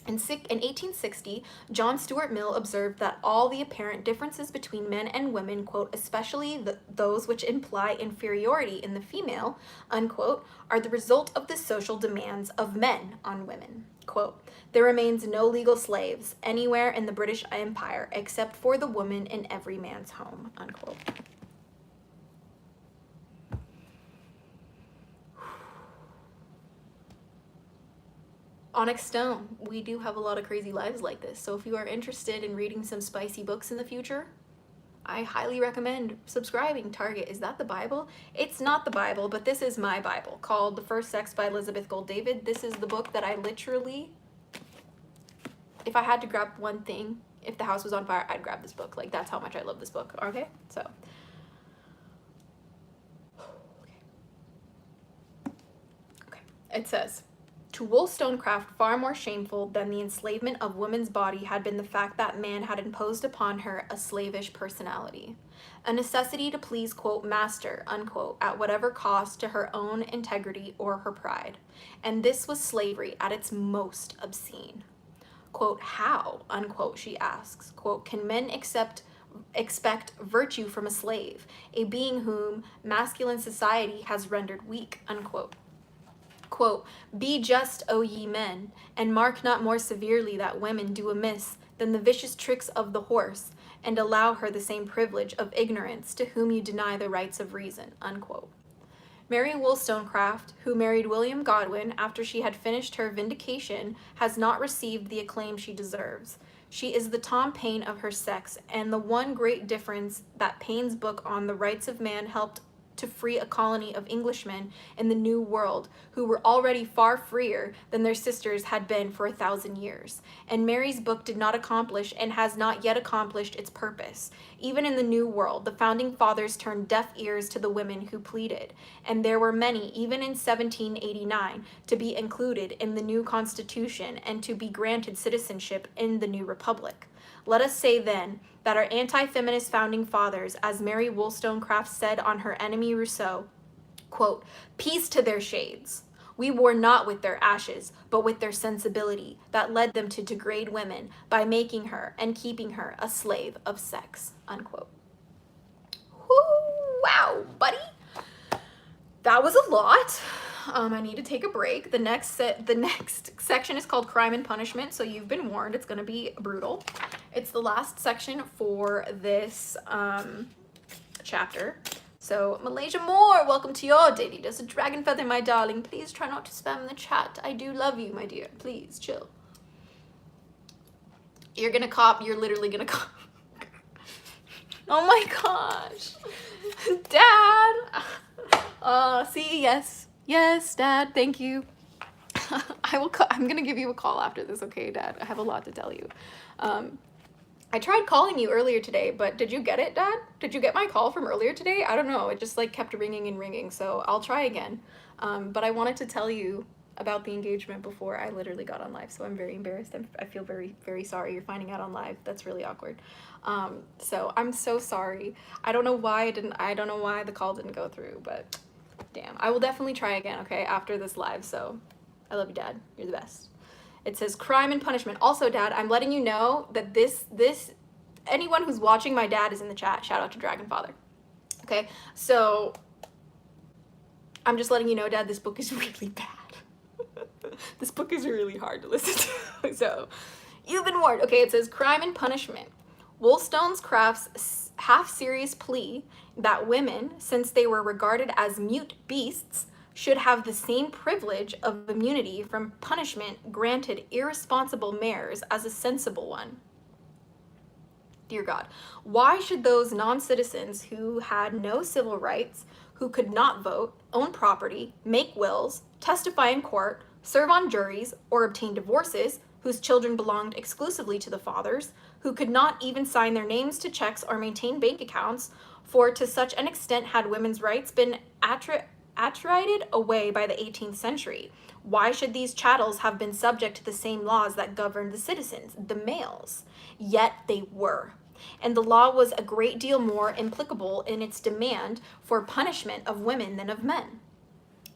In 1860, John Stuart Mill observed that all the apparent differences between men and women, quote, especially those which imply inferiority in the female, unquote, are the result of the social demands of men on women. Quote, there remains no legal slaves anywhere in the British Empire except for the woman in every man's home, unquote. Onyx Stone, we do have a lot of crazy lives like this. So if you are interested in reading some spicy books in the future, I highly recommend subscribing. Target, is that the Bible? It's not the Bible, but this is my Bible called The First Sex by Elizabeth Gold David. This is the book that I literally, if I had to grab one thing, if the house was on fire, I'd grab this book. Like, that's how much I love this book. Okay, so. Okay, it says, to Wollstonecraft, far more shameful than the enslavement of woman's body had been the fact that man had imposed upon her a slavish personality, a necessity to please, quote, master, unquote, at whatever cost to her own integrity or her pride. And this was slavery at its most obscene. Quote, how, unquote, she asks, quote, can men expect virtue from a slave, a being whom masculine society has rendered weak, unquote. Quote, be just, O ye men, and mark not more severely that women do amiss than the vicious tricks of the horse, and allow her the same privilege of ignorance to whom you deny the rights of reason, unquote. Mary Wollstonecraft, who married William Godwin after she had finished her vindication, has not received the acclaim she deserves. She is the Tom Paine of her sex, and the one great difference that Paine's book on the rights of man helped to free a colony of Englishmen in the New World who were already far freer than their sisters had been for 1,000 years. And Mary's book did not accomplish and has not yet accomplished its purpose. Even in the New World, the founding fathers turned deaf ears to the women who pleaded, and there were many, even in 1789, to be included in the new Constitution and to be granted citizenship in the new Republic. Let us say then that our anti-feminist founding fathers, as Mary Wollstonecraft said on her enemy Rousseau, quote, peace to their shades. We war not with their ashes, but with their sensibility that led them to degrade women by making her and keeping her a slave of sex, unquote. Whoo, wow, buddy. That was a lot. I need to take a break. The next section is called Crime and Punishment, so you've been warned. It's going to be brutal. It's the last section for this chapter. So, Malaysia Moore, welcome to your daily dose of dragon feather, my darling. Please try not to spam the chat. I do love you, my dear. Please, chill. You're gonna cop. You're literally gonna cop. Oh my gosh. Dad. See, yes. Yes, Dad, thank you. I'm gonna give you a call after this, okay, Dad? I have a lot to tell you. I tried calling you earlier today, but did you get it, Dad? Did you get my call from earlier today? I don't know, it just like kept ringing and ringing, so I'll try again. But I wanted to tell you about the engagement before I literally got on live, so I'm very embarrassed. I feel very, very sorry you're finding out on live. That's really awkward. So I'm so sorry. I don't know why the call didn't go through, but damn. I will definitely try again, okay, after this live, so I love you, Dad. You're the best. It says Crime and Punishment. Also, Dad, I'm letting you know that anyone who's watching my dad is in the chat. Shout out to Dragon Father. Okay, so I'm just letting you know, Dad, this book is really bad. This book is really hard to listen to. So you've been warned. Okay, it says Crime and Punishment. Wollstonecraft's half-serious plea that women, since they were regarded as mute beasts, should have the same privilege of immunity from punishment granted irresponsible mayors as a sensible one. Dear God, why should those non-citizens who had no civil rights, who could not vote, own property, make wills, testify in court, serve on juries, or obtain divorces, whose children belonged exclusively to the fathers, who could not even sign their names to checks or maintain bank accounts, for to such an extent had women's rights been attrited away by the 18th century. Why should these chattels have been subject to the same laws that governed the citizens, the males? Yet they were. And the law was a great deal more implicable in its demand for punishment of women than of men.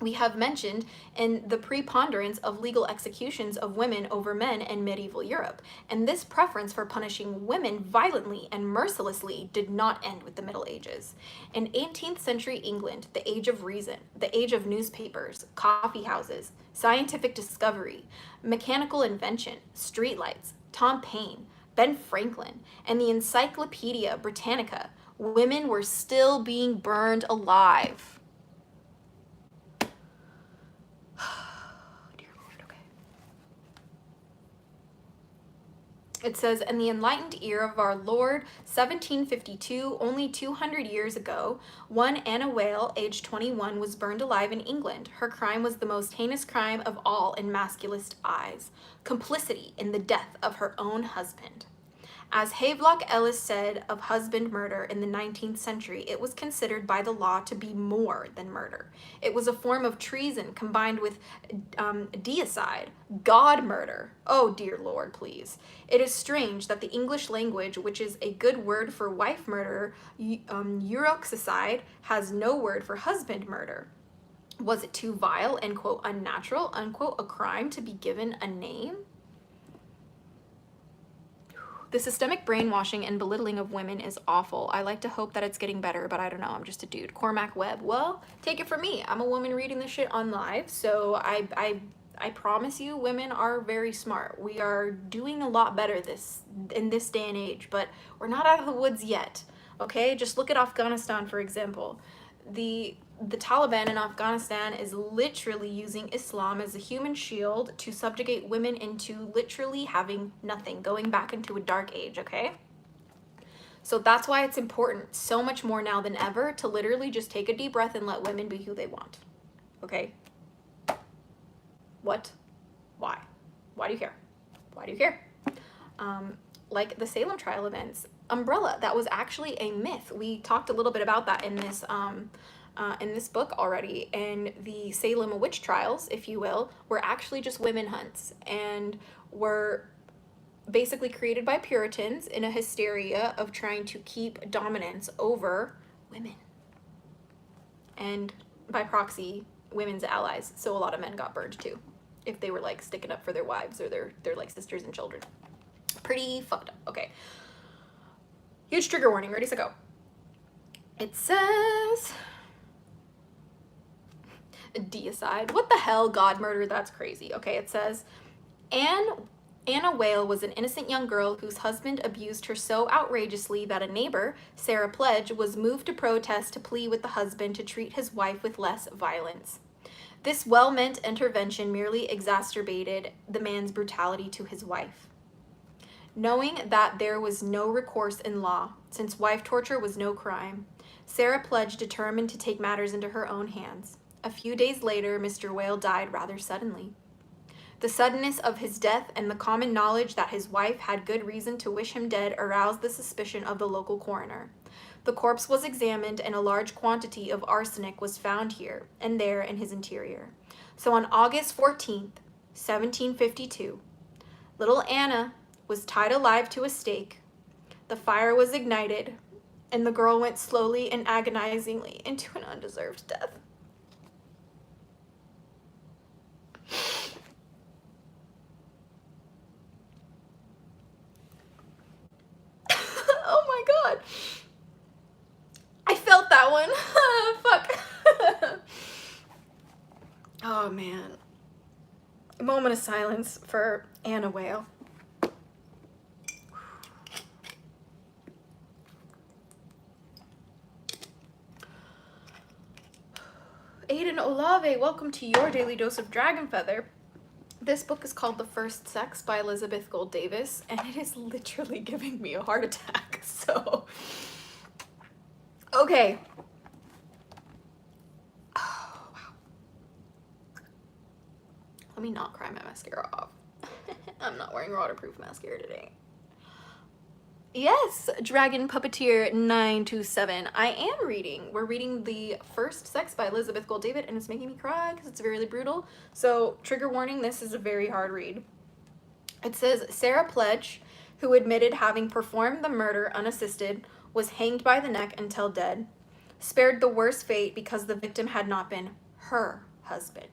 We have mentioned in the preponderance of legal executions of women over men in medieval Europe, and this preference for punishing women violently and mercilessly did not end with the Middle Ages. In 18th century England, the age of reason, the age of newspapers, coffee houses, scientific discovery, mechanical invention, streetlights, Tom Paine, Ben Franklin, and the Encyclopedia Britannica, women were still being burned alive. It says, in the enlightened year of our Lord, 1752, only 200 years ago, one Anna Whale, aged 21, was burned alive in England. Her crime was the most heinous crime of all in masculist eyes, complicity in the death of her own husband. As Havelock Ellis said of husband murder in the 19th century, it was considered by the law to be more than murder. It was a form of treason combined with deicide, God murder. Oh dear Lord, please. It is strange that the English language, which is a good word for wife murder, uroxicide, has no word for husband murder. Was it too vile and, quote, unnatural, unquote, a crime to be given a name? The systemic brainwashing and belittling of women is awful. I like to hope that it's getting better, but I don't know. I'm just a dude. Cormac Webb. Well, take it from me. I'm a woman reading this shit on live, so I promise you, women are very smart. We are doing a lot better in this day and age, but we're not out of the woods yet. Okay, just look at Afghanistan, for example. The Taliban in Afghanistan is literally using Islam as a human shield to subjugate women into literally having nothing, going back into a dark age, okay? So that's why it's important, so much more now than ever, to literally just take a deep breath and let women be who they want, okay? What? Why? Why do you care? Why do you care? Like the Salem trial events, umbrella, that was actually a myth. We talked a little bit about that in this book already, and the Salem witch trials, if you will, were actually just women hunts and were basically created by Puritans in a hysteria of trying to keep dominance over women and by proxy women's allies. So a lot of men got burned too if they were like sticking up for their wives or their like sisters and children. Pretty fucked up. Okay, huge trigger warning. Ready, set, go. It says deicide. What the hell? God murder? That's crazy. Okay, it says Anna Whale was an innocent young girl whose husband abused her so outrageously that a neighbor, Sarah Pledge, was moved to protest to plead with the husband to treat his wife with less violence. This well-meant intervention merely exacerbated the man's brutality to his wife. Knowing that there was no recourse in law, since wife torture was no crime, Sarah Pledge determined to take matters into her own hands. A few days later, Mr. Whale died rather suddenly. The suddenness of his death and the common knowledge that his wife had good reason to wish him dead aroused the suspicion of the local coroner. The corpse was examined and a large quantity of arsenic was found here and there in his interior. So on August 14th, 1752, little Anna was tied alive to a stake, the fire was ignited, and the girl went slowly and agonizingly into an undeserved death. Oh my god. I felt that one. Fuck. Oh man. A moment of silence for Anna Whale. Aiden Olave, welcome to your daily dose of Dragon Feather. This book is called The First Sex by Elizabeth Gold Davis, and it is literally giving me a heart attack, so. Okay. Oh, wow. Let me not cry my mascara off. I'm not wearing waterproof mascara today. Yes, Dragon Puppeteer 927. I am reading. We're reading The First Sex by Elizabeth Gold Davis, and it's making me cry because it's really brutal. So, trigger warning, this is a very hard read. It says, Sarah Pledge, who admitted having performed the murder unassisted, was hanged by the neck until dead, spared the worst fate because the victim had not been her husband.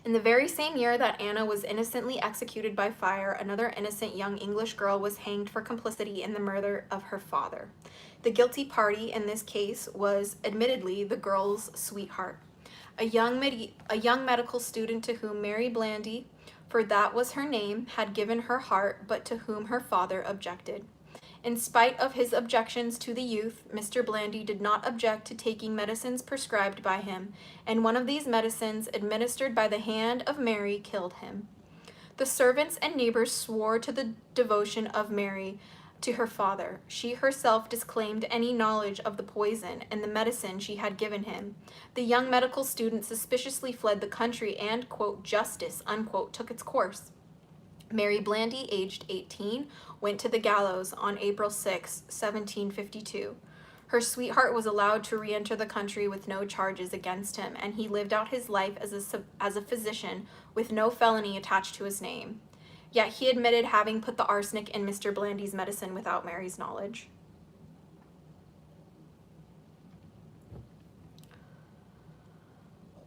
In the very same year that Anna was innocently executed by fire, another innocent young English girl was hanged for complicity in the murder of her father. The guilty party in this case was, admittedly, the girl's sweetheart, a young medical student to whom Mary Blandy, for that was her name, had given her heart, but to whom her father objected. In spite of his objections to the youth, Mr. Blandy did not object to taking medicines prescribed by him, and one of these medicines, administered by the hand of Mary, killed him. The servants and neighbors swore to the devotion of Mary to her father. She herself disclaimed any knowledge of the poison and the medicine she had given him. The young medical student suspiciously fled the country and, quote, justice, unquote, took its course. Mary Blandy, aged 18, went to the gallows on April 6, 1752. Her sweetheart was allowed to re-enter the country with no charges against him, and he lived out his life as a physician with no felony attached to his name. Yet he admitted having put the arsenic in Mr. Blandy's medicine without Mary's knowledge.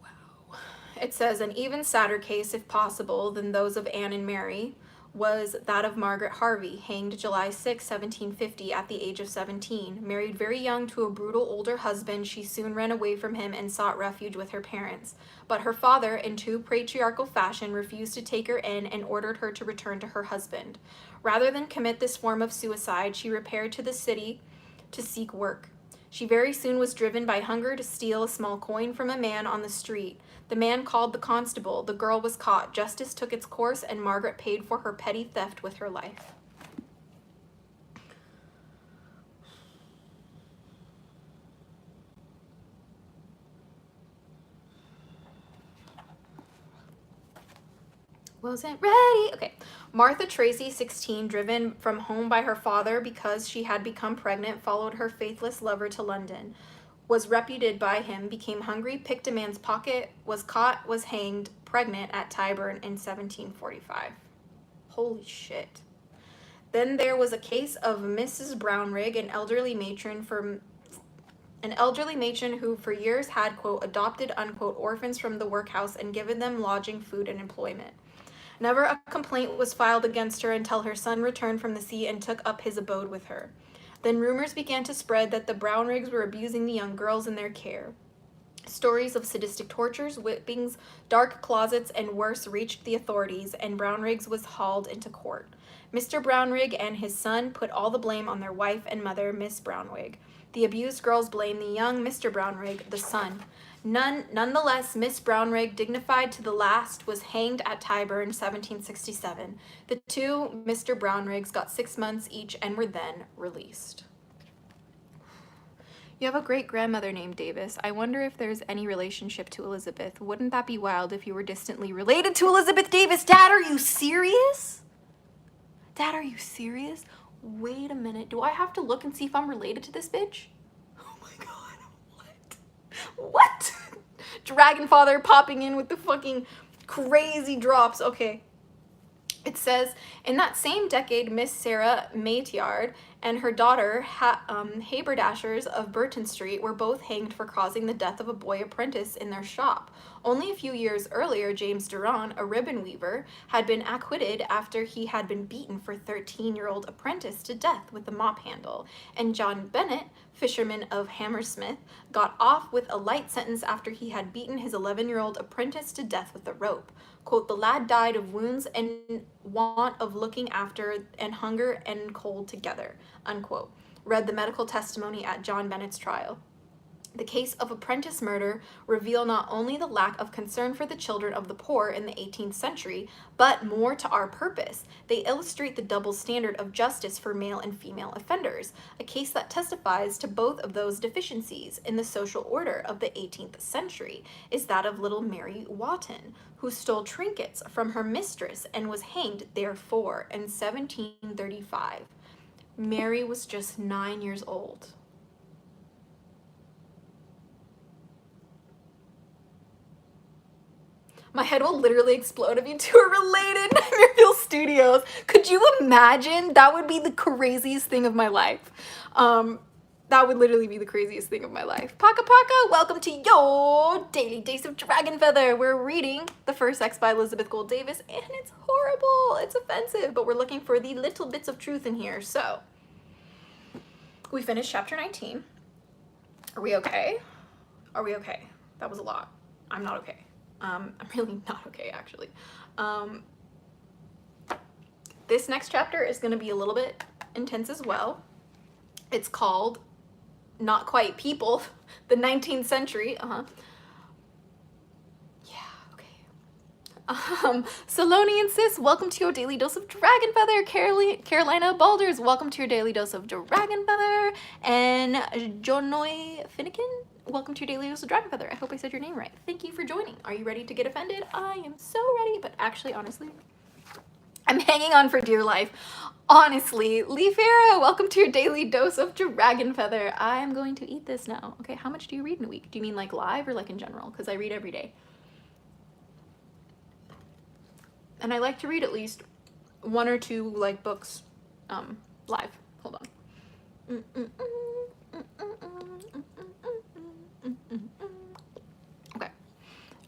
Wow. It says, an even sadder case, if possible, than those of Anne and Mary was that of Margaret Harvey, hanged July 6, 1750, at the age of 17. Married very young to a brutal older husband, she soon ran away from him and sought refuge with her parents. But her father, in true patriarchal fashion, refused to take her in and ordered her to return to her husband. Rather than commit this form of suicide, she repaired to the city to seek work. She very soon was driven by hunger to steal a small coin from a man on the street. The man called the constable. The girl was caught. Justice took its course, and Margaret paid for her petty theft with her life. Wasn't ready. Okay. Martha Tracy, 16, driven from home by her father because she had become pregnant, followed her faithless lover to London. Was reputed by him, became hungry, picked a man's pocket, was caught, was hanged, pregnant at Tyburn in 1745. Holy shit. Then there was a case of Mrs. Brownrigg, an elderly matron who for years had, quote, adopted, unquote, orphans from the workhouse and given them lodging, food, and employment. Never a complaint was filed against her until her son returned from the sea and took up his abode with her. Then rumors began to spread that the Brownriggs were abusing the young girls in their care. Stories of sadistic tortures, whippings, dark closets, and worse reached the authorities, and Brownriggs was hauled into court. Mr. Brownrigg and his son put all the blame on their wife and mother, Miss Brownrigg. The abused girls blamed the young Mr. Brownrigg, the son. Nonetheless, Miss Brownrigg, dignified to the last, was hanged at Tyburn in 1767. The two Mr. Brownriggs got 6 months each and were then released. You have a great-grandmother named Davis. I wonder if there's any relationship to Elizabeth. Wouldn't that be wild if you were distantly related to Elizabeth Davis? Dad, are you serious? Dad, are you serious? Wait a minute. Do I have to look and see if I'm related to this bitch? Oh my god. What? Dragon Father popping in with the fucking crazy drops. Okay. It says, in that same decade, Miss Sarah Matyard and her daughter, Haberdashers of Burton Street, were both hanged for causing the death of a boy apprentice in their shop. Only a few years earlier, James Durand, a ribbon weaver, had been acquitted after he had been beaten for 13-year-old apprentice to death with a mop handle. And John Bennett, fisherman of Hammersmith, got off with a light sentence after he had beaten his 11-year-old apprentice to death with a rope. Quote, the lad died of wounds and want of looking after and hunger and cold together, unquote. Read the medical testimony at John Bennett's trial. The case of apprentice murder reveal not only the lack of concern for the children of the poor in the 18th century, but more to our purpose. They illustrate the double standard of justice for male and female offenders, a case that testifies to both of those deficiencies in the social order of the 18th century is that of little Mary Wotton, who stole trinkets from her mistress and was hanged therefore in 1735. Mary was just 9 years old. My head will literally explode if you two are related. Nightmare Fuel Studios. Could you imagine? That would be the craziest thing of my life. That would literally be the craziest thing of my life. Paka Paka, welcome to your Daily Dose of Dragon Feather. We're reading The First Sex by Elizabeth Gould Davis, and it's horrible. It's offensive, but we're looking for the little bits of truth in here. So, we finished chapter 19. Are we okay? Are we okay? That was a lot. I'm not okay. I'm really not okay, actually. This next chapter is going to be a little bit intense as well. It's called Not Quite People, the 19th Century. Yeah, okay. Salonian Sis, welcome to your daily dose of Dragon Feather. Carolina Balders, welcome to your daily dose of Dragon Feather. And Jonoy Finnegan, welcome to your daily dose of Dragon Feather. I hope I said your name right. Thank you for joining. Are you ready to get offended? I am so ready, but actually, honestly, I'm hanging on for dear life. Honestly, Leaf Arrow, welcome to your daily dose of Dragon Feather. I'm going to eat this now. Okay, how much do you read in a week? Do you mean like live or like in general? Because I read every day. And I like to read at least 1 or 2 like books live. Hold on. Okay,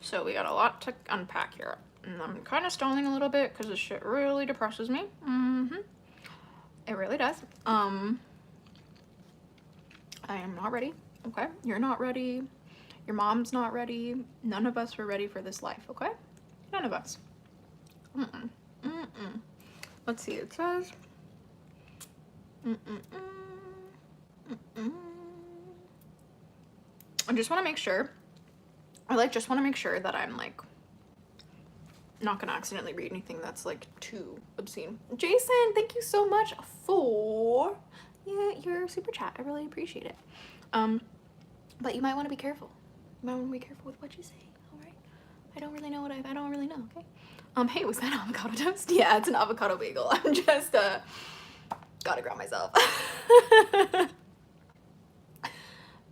so we got a lot to unpack here. And I'm kind of stalling a little bit because this shit really depresses me. It really does. I am not ready. Okay, you're not ready. Your mom's not ready. None of us were ready for this life. Okay, none of us. Let's see, it says I just want to make sure that I'm like not gonna accidentally read anything that's like too obscene. Jason, thank you so much for your super chat. I really appreciate it. But you might want to be careful. You might want to be careful with what you say. All right, I don't really know, okay. Hey, was that avocado toast? Yeah, it's an avocado bagel. I'm just, gotta ground myself.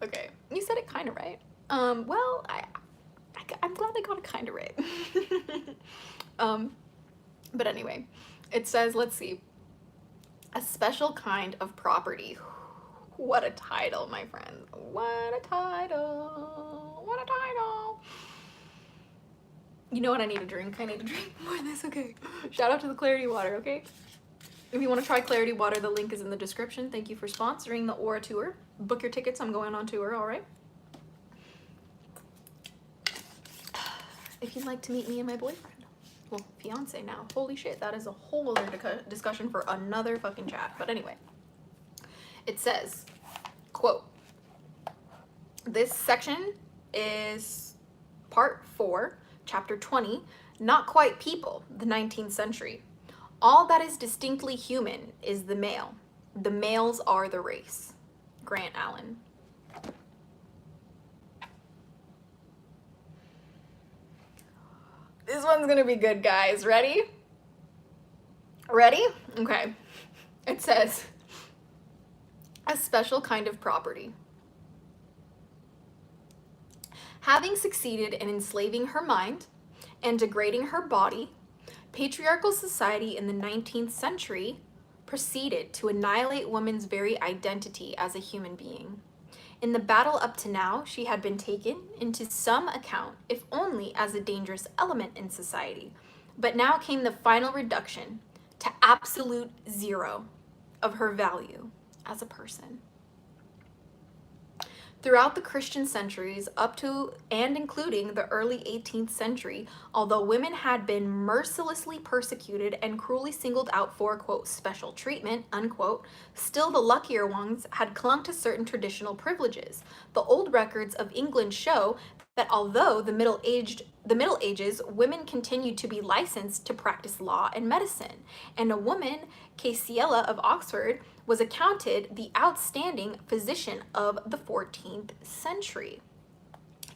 Okay, you said it kind of right. Well, I'm glad I got it kind of right. But anyway, it says, let's see, a special kind of property. What a title, my friend. What a title. What a title. You know what I need to drink? I need to drink more of this, okay? Shout out to the Clarity Water, okay? If you want to try Clarity Water, the link is in the description. Thank you for sponsoring the Aura Tour. Book your tickets, I'm going on tour, all right? If you'd like to meet me and my boyfriend. Well, fiance now. Holy shit, that is a whole other discussion for another fucking chat. But anyway, it says, quote, this section is part 4, Chapter 20, Not Quite People, the 19th Century. All that is distinctly human is the male. The males are the race. Grant Allen. This one's gonna be good, guys. Ready? Ready? Okay. It says, a special kind of property. Having succeeded in enslaving her mind and degrading her body, patriarchal society in the 19th century proceeded to annihilate woman's very identity as a human being. In the battle up to now, she had been taken into some account, if only as a dangerous element in society. But now came the final reduction to absolute zero of her value as a person. Throughout the Christian centuries, up to and including the early 18th century, although women had been mercilessly persecuted and cruelly singled out for, quote, special treatment, unquote, still the luckier ones had clung to certain traditional privileges. The old records of England show that although the Middle Ages, women continued to be licensed to practice law and medicine, and a woman, Casiella of Oxford, was accounted the outstanding physician of the 14th century.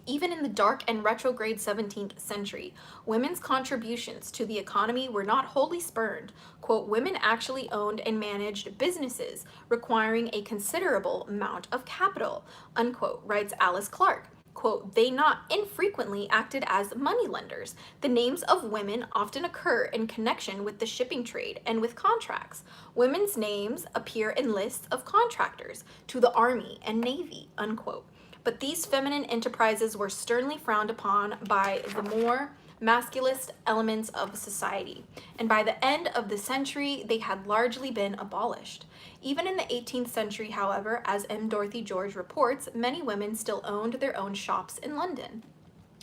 Even in the dark and retrograde 17th century, women's contributions to the economy were not wholly spurned. Quote, women actually owned and managed businesses requiring a considerable amount of capital, unquote, writes Alice Clark. Quote, they not infrequently acted as moneylenders. The names of women often occur in connection with the shipping trade and with contracts. Women's names appear in lists of contractors to the Army and Navy, unquote. But these feminine enterprises were sternly frowned upon by the more masculist elements of society, and by the end of the century, they had largely been abolished. Even in the 18th century, however, as M. Dorothy George reports, many women still owned their own shops in London.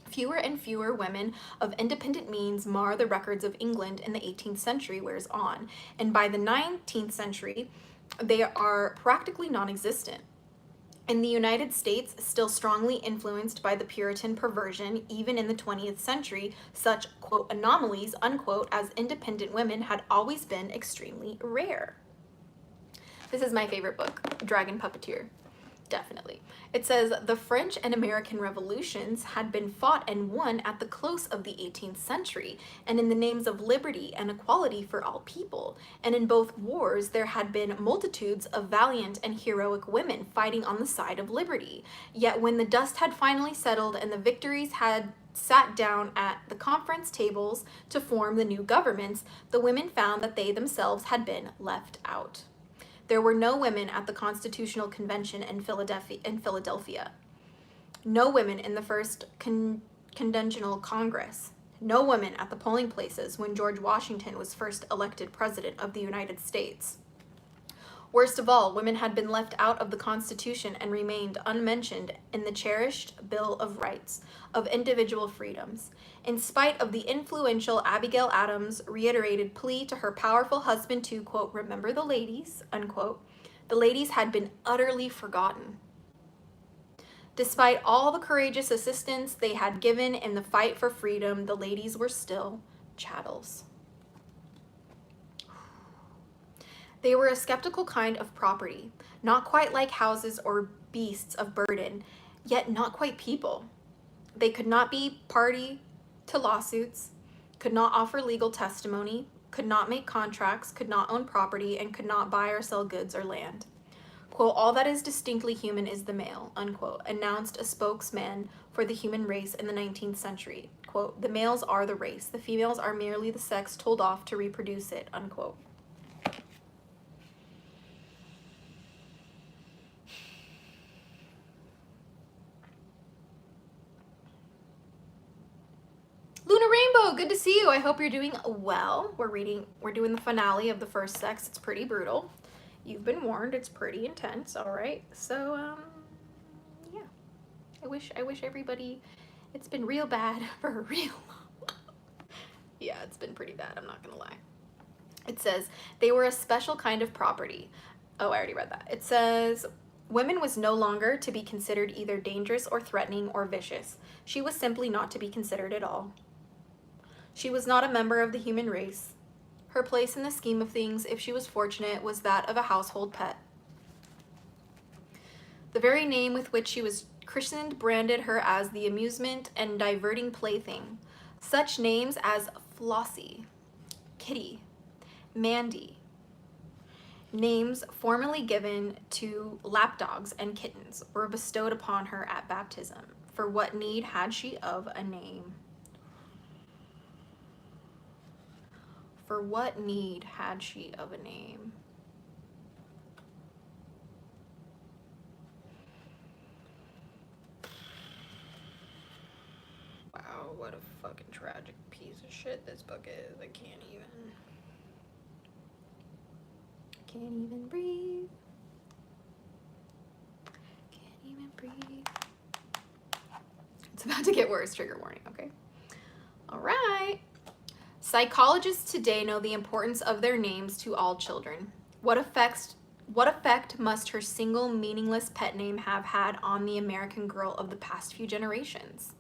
Fewer and fewer women of independent means mar the records of England in the 18th century wears on, and by the 19th century, they are practically non-existent. In the United States, still strongly influenced by the Puritan perversion, even in the 20th century, such, quote, anomalies, unquote, as independent women had always been extremely rare. This is my favorite book, Dragon Puppeteer. Definitely. It says, the French and American revolutions had been fought and won at the close of the 18th century, and in the names of liberty and equality for all people. And in both wars, there had been multitudes of valiant and heroic women fighting on the side of liberty. Yet when the dust had finally settled and the victories had sat down at the conference tables to form the new governments, the women found that they themselves had been left out. There were no women at the Constitutional Convention in Philadelphia. No women in the first Continental Congress. No women at the polling places when George Washington was first elected President of the United States. Worst of all, women had been left out of the Constitution and remained unmentioned in the cherished Bill of Rights, of individual freedoms. In spite of the influential Abigail Adams' reiterated plea to her powerful husband to, quote, remember the ladies, unquote, the ladies had been utterly forgotten. Despite all the courageous assistance they had given in the fight for freedom, the ladies were still chattels. They were a skeptical kind of property, not quite like houses or beasts of burden, yet not quite people. They could not be party to lawsuits, could not offer legal testimony, could not make contracts, could not own property, and could not buy or sell goods or land. Quote, all that is distinctly human is the male, unquote, announced a spokesman for the human race in the 19th century. Quote, the males are the race, the females are merely the sex told off to reproduce it, unquote. Luna Rainbow, good to see you. I hope you're doing well. We're doing the finale of The First Sex. It's pretty brutal. You've been warned. It's pretty intense. All right. So, yeah. I wish everybody. It's been real bad for real long. Yeah, it's been pretty bad. I'm not gonna lie. It says they were a special kind of property. Oh, I already read that. It says women was no longer to be considered either dangerous or threatening or vicious. She was simply not to be considered at all. She was not a member of the human race. Her place in the scheme of things, if she was fortunate, was that of a household pet. The very name with which she was christened branded her as the amusement and diverting plaything. Such names as Flossie, Kitty, Mandy, names formerly given to lapdogs and kittens, were bestowed upon her at baptism. For what need had she of a name? For what need had she of a name? Wow, what a fucking tragic piece of shit this book is. I can't even breathe. Can't even breathe. It's about to get worse, trigger warning, okay? All right. Psychologists today know the importance of their names to all children. What effect must her single meaningless pet name have had on the American girl of the past few generations?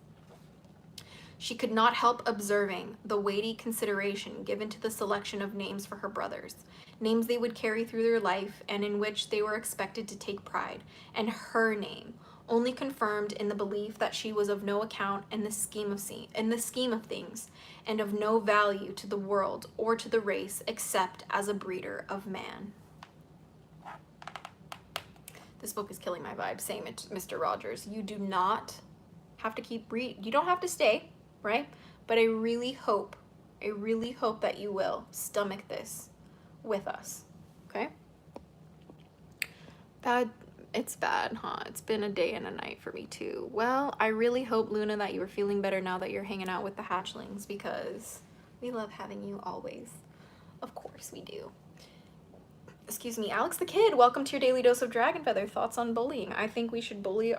She could not help observing the weighty consideration given to the selection of names for her brothers, names they would carry through their life and in which they were expected to take pride, and her name, only confirmed in the belief that she was of no account in the scheme of things, and of no value to the world or to the race except as a breeder of man. This book is killing my vibe. Same, Mr. Rogers. You do not have to you don't have to stay, right? But I really hope that you will stomach this with us, okay? It's bad, huh? It's been a day and a night for me too. Well, I really hope, Luna, that you are feeling better now that you're hanging out with the hatchlings, because we love having you always. Of course we do. Excuse me, Alex the Kid, welcome to your daily dose of Dragon Feather. Thoughts on bullying? I think we should bully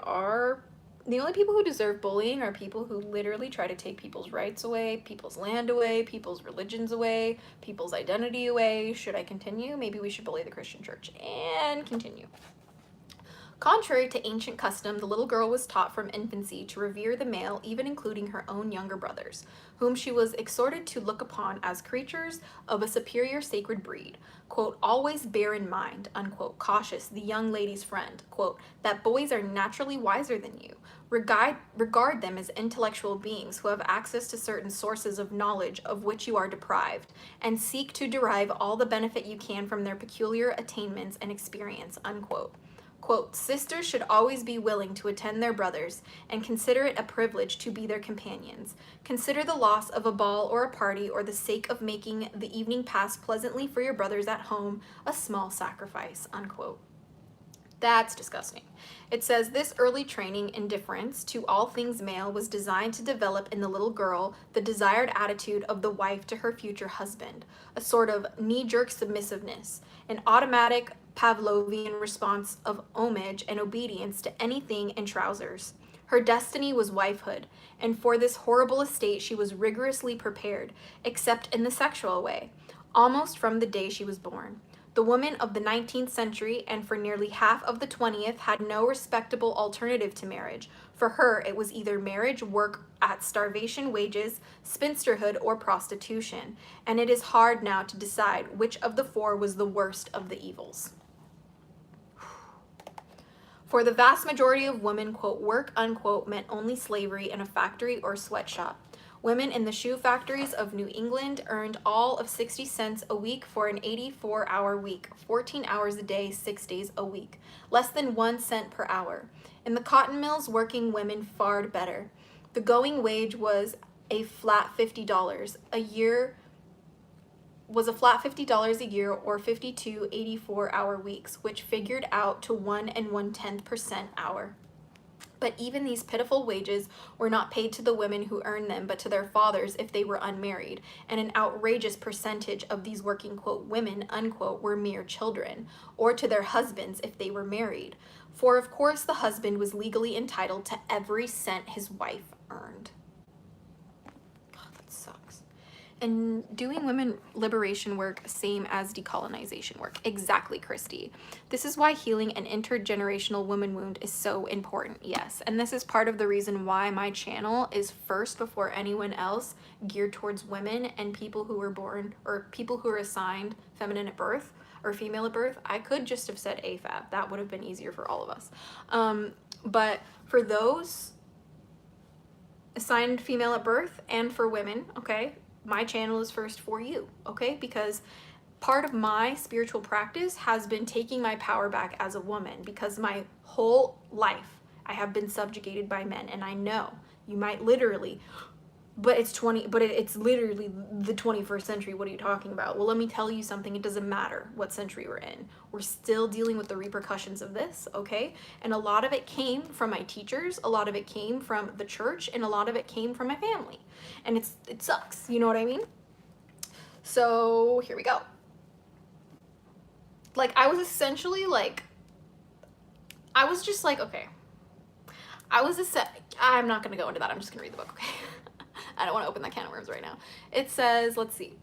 the only people who deserve bullying are people who literally try to take people's rights away, people's land away, people's religions away, people's identity away. Should I continue? Maybe we should bully the Christian church and continue. Contrary to ancient custom, the little girl was taught from infancy to revere the male, even including her own younger brothers, whom she was exhorted to look upon as creatures of a superior sacred breed. Quote, always bear in mind, unquote, cautious, the young lady's friend, quote, that boys are naturally wiser than you. Regard them as intellectual beings who have access to certain sources of knowledge of which you are deprived, and seek to derive all the benefit you can from their peculiar attainments and experience, unquote. Quote, sisters should always be willing to attend their brothers and consider it a privilege to be their companions. Consider the loss of a ball or a party or the sake of making the evening pass pleasantly for your brothers at home a small sacrifice, unquote. That's disgusting. It says this early training in deference to all things male was designed to develop in the little girl the desired attitude of the wife to her future husband, a sort of knee-jerk submissiveness, an automatic Pavlovian response of homage and obedience to anything in trousers. Her destiny was wifehood, and for this horrible estate she was rigorously prepared, except in the sexual way, almost from the day she was born. The woman of the 19th century and for nearly half of the 20th had no respectable alternative to marriage. For her, it was either marriage, work at starvation wages, spinsterhood, or prostitution. And it is hard now to decide which of the four was the worst of the evils. For the vast majority of women, quote, work, unquote, meant only slavery in a factory or sweatshop. Women in the shoe factories of New England earned all of 60 cents a week for an 84-hour week, 14 hours a day, 6 days a week, less than 1 cent per hour. In the cotton mills, working women fared better. The going wage was a flat $50 a year, or 52 84-hour weeks, which figured out to 1 1/10% hour. But even these pitiful wages were not paid to the women who earned them, but to their fathers if they were unmarried, and an outrageous percentage of these working, quote, women, unquote, were mere children, or to their husbands if they were married. For of course the husband was legally entitled to every cent his wife earned. God, that sucks. And doing women liberation work, same as decolonization work. Exactly, Christy. This is why healing an intergenerational woman wound is so important, yes. And this is part of the reason why my channel is first before anyone else geared towards women and people who were born, or people who are assigned feminine at birth or female at birth. I could just have said AFAB. That would have been easier for all of us. But for those assigned female at birth and for women, okay, my channel is first for you, okay? Because part of my spiritual practice has been taking my power back as a woman, because my whole life I have been subjugated by men. And I know you might literally, but it's literally the 21st century. What are you talking about? Well, let me tell you something. It doesn't matter what century we're in. We're still dealing with the repercussions of this, okay? And a lot of it came from my teachers, a lot of it came from the church, and a lot of it came from my family. And it sucks, you know what I mean? So here we go. Like, I was essentially like, I was just like, okay. I'm not gonna go into that. I'm just gonna read the book, okay? I don't want to open that can of worms right now. It says, let's see.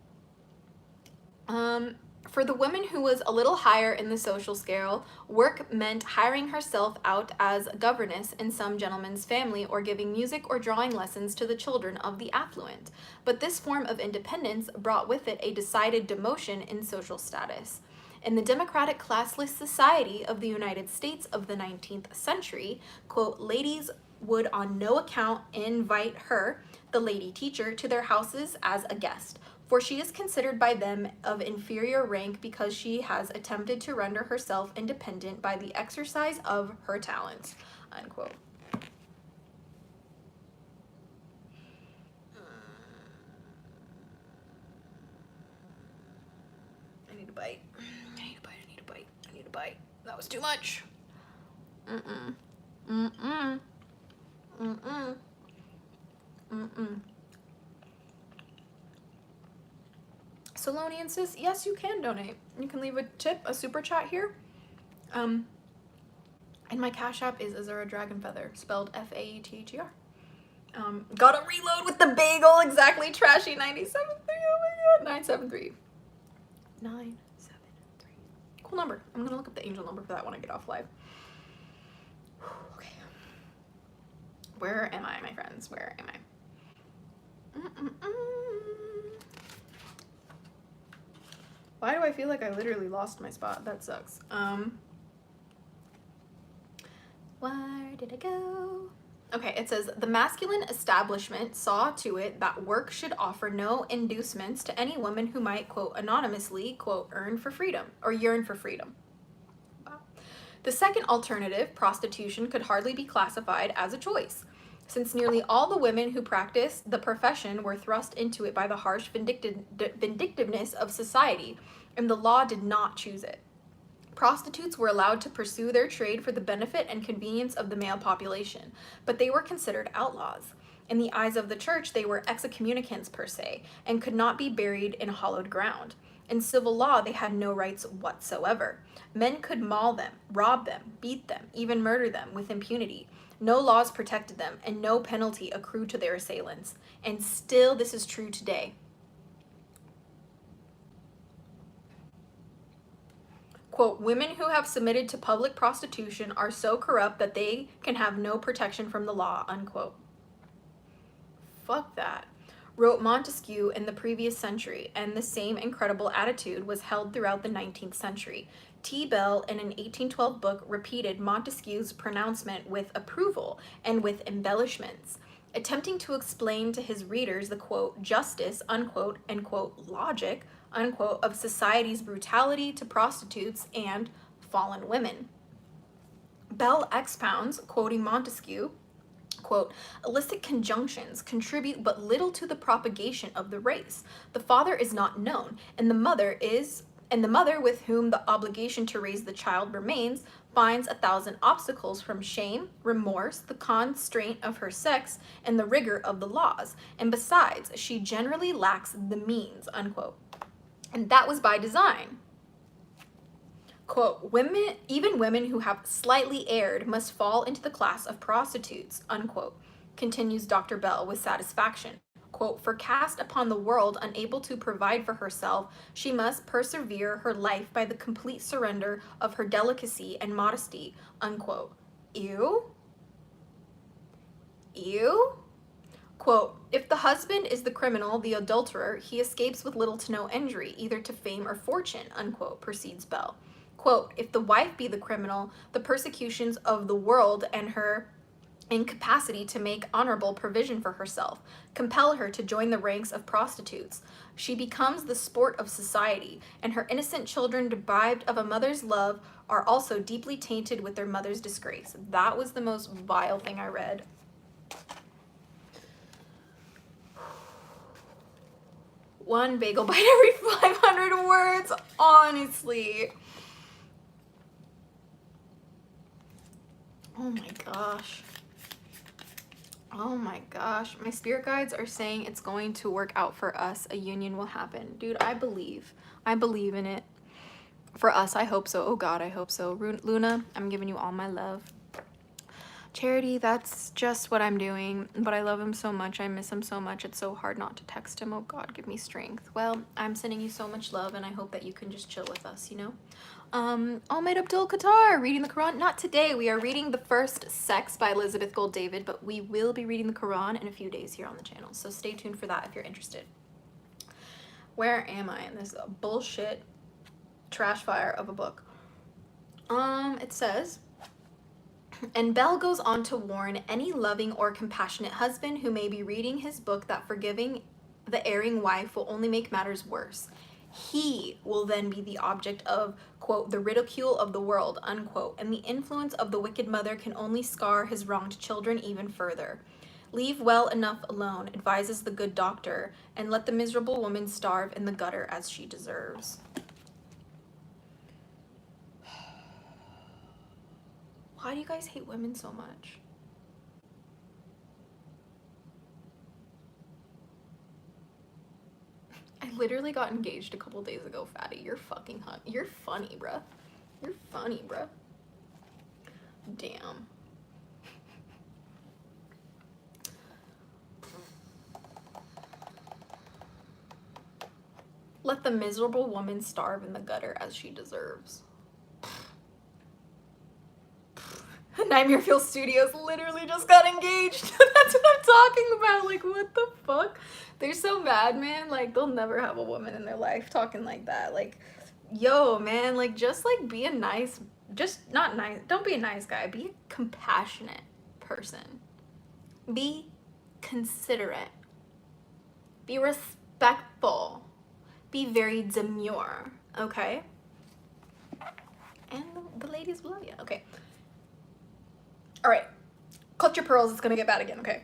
For the woman who was a little higher in the social scale, work meant hiring herself out as a governess in some gentleman's family, or giving music or drawing lessons to the children of the affluent. But this form of independence brought with it a decided demotion in social status. In the democratic classless society of the United States of the 19th century, quote, ladies would on no account invite her, the lady teacher, to their houses as a guest, for she is considered by them of inferior rank because she has attempted to render herself independent by the exercise of her talents, unquote. I need a bite. I need a bite. That was too much. Salonian says, yes, you can donate. You can leave a tip, a super chat here. And my Cash App is Azura Dragonfeather, spelled F-A-E-T-H-E-R. Gotta reload with the bagel, exactly, trashy 973, oh my god, 973. 973. Cool number. I'm gonna look up the angel number for that when I get off live. Okay. Where am I, my friends? Where am I? Why do I feel like I literally lost my spot? That sucks. Where did I go? Okay, it says, the masculine establishment saw to it that work should offer no inducements to any woman who might, quote, anonymously, quote, earn for freedom, or yearn for freedom. Wow. The second alternative, prostitution, could hardly be classified as a choice, since nearly all the women who practiced the profession were thrust into it by the harsh vindictiveness of society, and the law did not choose it. Prostitutes were allowed to pursue their trade for the benefit and convenience of the male population, but they were considered outlaws. In the eyes of the church, they were excommunicants per se, and could not be buried in hallowed ground. In civil law, they had no rights whatsoever. Men could maul them, rob them, beat them, even murder them with impunity. No laws protected them, and no penalty accrued to their assailants. And still, this is true today. Quote, women who have submitted to public prostitution are so corrupt that they can have no protection from the law, unquote. Fuck that, wrote Montesquieu in the previous century, and the same incredible attitude was held throughout the 19th century. T. Bell, in an 1812 book, repeated Montesquieu's pronouncement with approval and with embellishments, attempting to explain to his readers the, quote, justice, unquote, and, quote, logic, unquote, of society's brutality to prostitutes and fallen women. Bell expounds, quoting Montesquieu, quote, illicit conjunctions contribute but little to the propagation of the race. The father is not known, and the mother with whom the obligation to raise the child remains finds 1,000 obstacles from shame, remorse, the constraint of her sex, and the rigor of the laws. And besides, she generally lacks the means, unquote. And that was by design. Quote, even women who have slightly erred must fall into the class of prostitutes, unquote, continues Dr. Bell with satisfaction. Quote, for cast upon the world unable to provide for herself, she must persevere her life by the complete surrender of her delicacy and modesty, unquote. Ew? Ew? Quote, if the husband is the criminal, the adulterer, he escapes with little to no injury, either to fame or fortune, unquote, proceeds Bell. Quote, if the wife be the criminal, the persecutions of the world and her incapacity to make honorable provision for herself compel her to join the ranks of prostitutes. She becomes the sport of society, and her innocent children, deprived of a mother's love, are also deeply tainted with their mother's disgrace. That was the most vile thing I read. One bagel bite every 500 words, honestly. Oh my gosh. Oh my gosh. My spirit guides are saying it's going to work out for us. A union will happen. Dude, I believe. I believe in it. For us, I hope so. Oh God, I hope so. Luna, I'm giving you all my love. Charity, that's just what I'm doing, but I love him so much. I miss him so much. It's so hard not to text him. Oh God, give me strength. Well, I'm sending you so much love, and I hope that you can just chill with us, you know? Ahmed Abdul Qatar, reading the Quran. Not today. We are reading The First Sex by Elizabeth Gold David, but we will be reading the Quran in a few days here on the channel, so stay tuned for that if you're interested. Where am I in this bullshit trash fire of a book? It says, and Bell goes on to warn any loving or compassionate husband who may be reading his book that forgiving the erring wife will only make matters worse. He will then be the object of, quote, the ridicule of the world, unquote, and the influence of the wicked mother can only scar his wronged children even further. Leave well enough alone, advises the good doctor, and let the miserable woman starve in the gutter as she deserves. Why do you guys hate women so much? I literally got engaged a couple days ago, fatty. You're fucking hot. You're funny, bruh. You're funny, bruh. Damn. Let the miserable woman starve in the gutter as she deserves. Nightmare Fuel Studios literally just got engaged. That's what I'm talking about. Like, what the fuck? They're so mad, man. Like, they'll never have a woman in their life talking like that. Like, yo, man, like, just like be a nice, just not nice, don't be a nice guy, be a compassionate person. Be considerate. Be respectful. Be very demure, okay? And the ladies will love you, okay? All right, clutch your pearls, it's gonna get bad again, okay?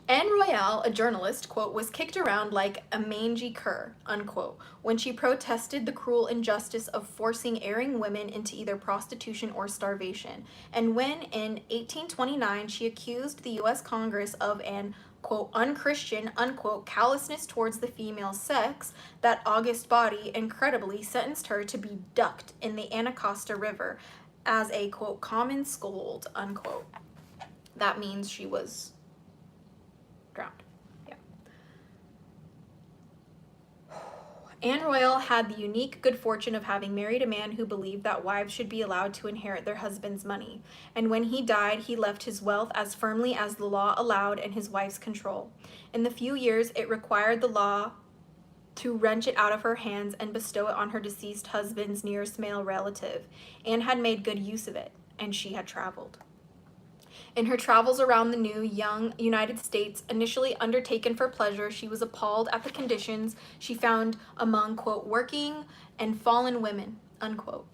Anne Royale, a journalist, quote, was kicked around like a mangy cur, unquote, when she protested the cruel injustice of forcing erring women into either prostitution or starvation. And when, in 1829, she accused the U.S. Congress of an, quote, unchristian, unquote, callousness towards the female sex, that august body incredibly sentenced her to be ducked in the Anacostia River as a, quote, common scold, unquote. That means she was drowned. Yeah. Anne Royal had the unique good fortune of having married a man who believed that wives should be allowed to inherit their husband's money. And when he died, he left his wealth as firmly as the law allowed in his wife's control. In the few years it required the law to wrench it out of her hands and bestow it on her deceased husband's nearest male relative, Anne had made good use of it, and she had traveled. In her travels around the new, young United States, initially undertaken for pleasure, she was appalled at the conditions she found among, quote, working and fallen women, unquote.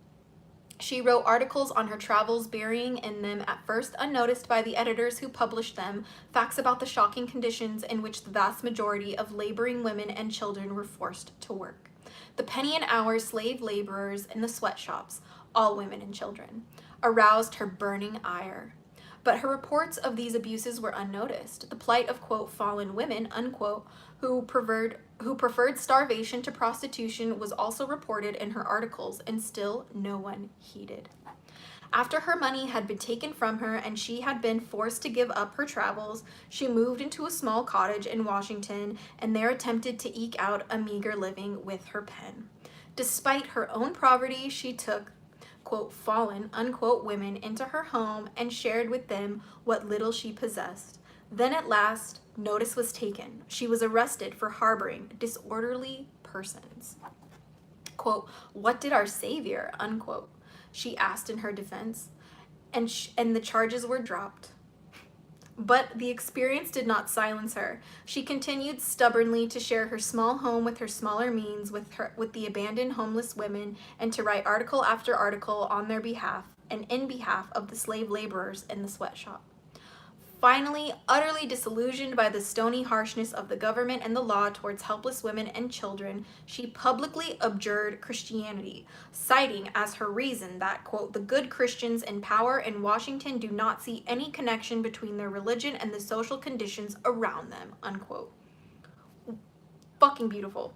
She wrote articles on her travels, burying in them, at first unnoticed by the editors who published them, facts about the shocking conditions in which the vast majority of laboring women and children were forced to work. The penny an hour slave laborers in the sweatshops, all women and children, aroused her burning ire. But her reports of these abuses were unnoticed. The plight of, quote, fallen women, unquote, who preferred starvation to prostitution was also reported in her articles, and still no one heeded. After her money had been taken from her and she had been forced to give up her travels, she moved into a small cottage in Washington and there attempted to eke out a meager living with her pen. Despite her own poverty, she took, quote, fallen, unquote, women into her home and shared with them what little she possessed. Then at last, notice was taken. She was arrested for harboring disorderly persons. Quote, what did our Savior, unquote, she asked in her defense, and the charges were dropped. But the experience did not silence her. She continued stubbornly to share her small home with her smaller means with the abandoned homeless women, and to write article after article on their behalf and in behalf of the slave laborers in the sweatshop. Finally, utterly disillusioned by the stony harshness of the government and the law towards helpless women and children, she publicly abjured Christianity, citing as her reason that, quote, the good Christians in power in Washington do not see any connection between their religion and the social conditions around them, unquote. Fucking beautiful.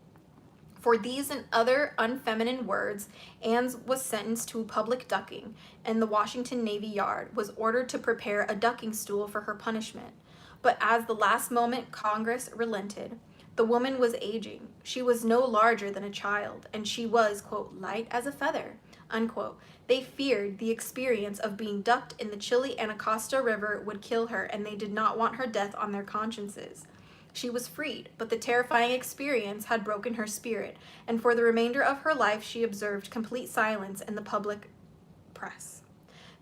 For these and other unfeminine words, Anne was sentenced to public ducking, and the Washington Navy Yard was ordered to prepare a ducking stool for her punishment. But as the last moment Congress relented, the woman was aging. She was no larger than a child, and she was, quote, light as a feather, unquote. They feared the experience of being ducked in the chilly Anacostia River would kill her, and they did not want her death on their consciences. She was freed, but the terrifying experience had broken her spirit, and for the remainder of her life she observed complete silence in the public press.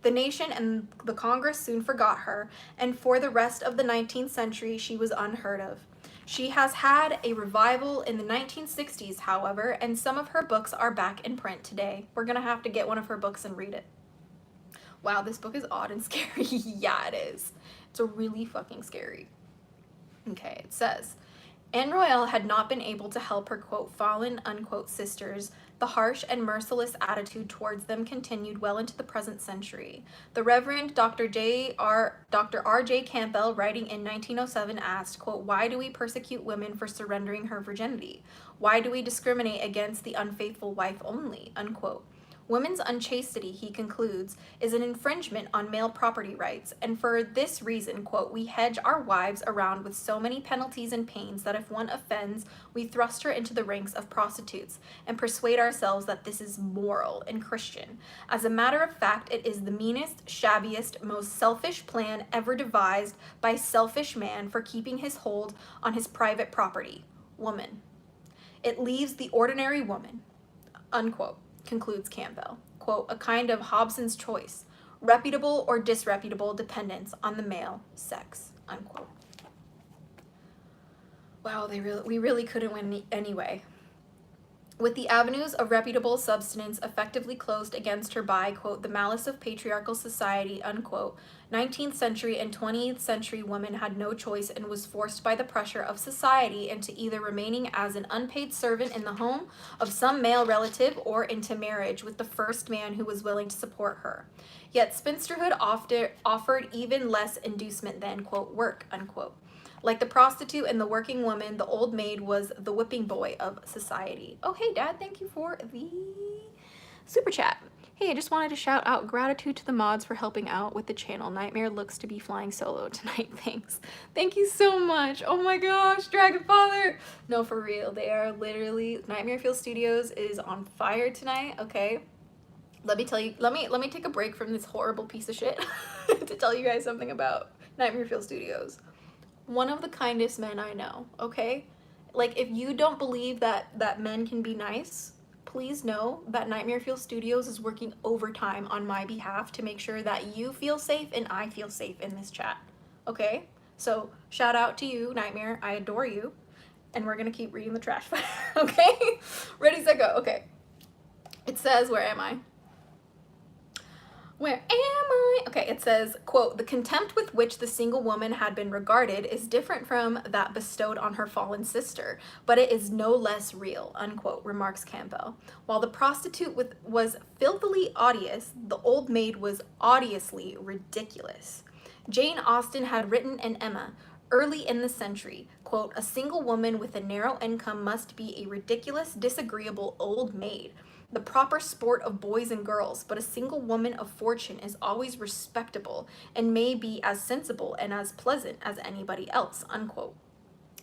The nation and the Congress soon forgot her, and for the rest of the 19th century she was unheard of. She has had a revival in the 1960s, however, and some of her books are back in print today. We're gonna have to get one of her books and read it. Wow, this book is odd and scary. Yeah, it is. It's really fucking scary. Okay, it says, Anne Royal had not been able to help her, quote, fallen, unquote, sisters. The harsh and merciless attitude towards them continued well into the present century. The Reverend Dr. R.J. Campbell, writing in 1907, asked, quote, why do we persecute women for surrendering her virginity? Why do we discriminate against the unfaithful wife only, unquote? Women's unchastity, he concludes, is an infringement on male property rights, and for this reason, quote, we hedge our wives around with so many penalties and pains that if one offends, we thrust her into the ranks of prostitutes and persuade ourselves that this is moral and Christian. As a matter of fact, it is the meanest, shabbiest, most selfish plan ever devised by selfish man for keeping his hold on his private property, woman. It leaves the ordinary woman, unquote, concludes Campbell, quote, a kind of Hobson's choice, reputable or disreputable dependence on the male sex, unquote. Wow, we really couldn't win anyway. With the avenues of reputable substance effectively closed against her by, quote, the malice of patriarchal society, unquote, 19th century and 20th century woman had no choice and was forced by the pressure of society into either remaining as an unpaid servant in the home of some male relative or into marriage with the first man who was willing to support her. Yet spinsterhood offered even less inducement than, quote, work, unquote. Like the prostitute and the working woman, the old maid was the whipping boy of society. Oh, hey, Dad, thank you for the super chat. Hey, I just wanted to shout out gratitude to the mods for helping out with the channel. Nightmare looks to be flying solo tonight. Thanks. Thank you so much. Oh my gosh, Dragon Father. No, for real. They are literally, Nightmare Fuel Studios is on fire tonight, okay? Let me tell you, let me take a break from this horrible piece of shit to tell you guys something about Nightmare Fuel Studios. One of the kindest men I know, okay? Like, if you don't believe that men can be nice, please know that Nightmare Fuel Studios is working overtime on my behalf to make sure that you feel safe and I feel safe in this chat, okay? So, shout out to you, Nightmare. I adore you. And we're gonna keep reading the trash fire, okay? Ready, set, go. Okay. It says, where am I? Where am I? Okay, it says, quote, the contempt with which the single woman had been regarded is different from that bestowed on her fallen sister, but it is no less real, unquote, remarks Campbell. While the prostitute was filthily odious, the old maid was odiously ridiculous. Jane Austen had written in Emma, early in the century, quote, a single woman with a narrow income must be a ridiculous, disagreeable old maid, the proper sport of boys and girls, but a single woman of fortune is always respectable and may be as sensible and as pleasant as anybody else, unquote.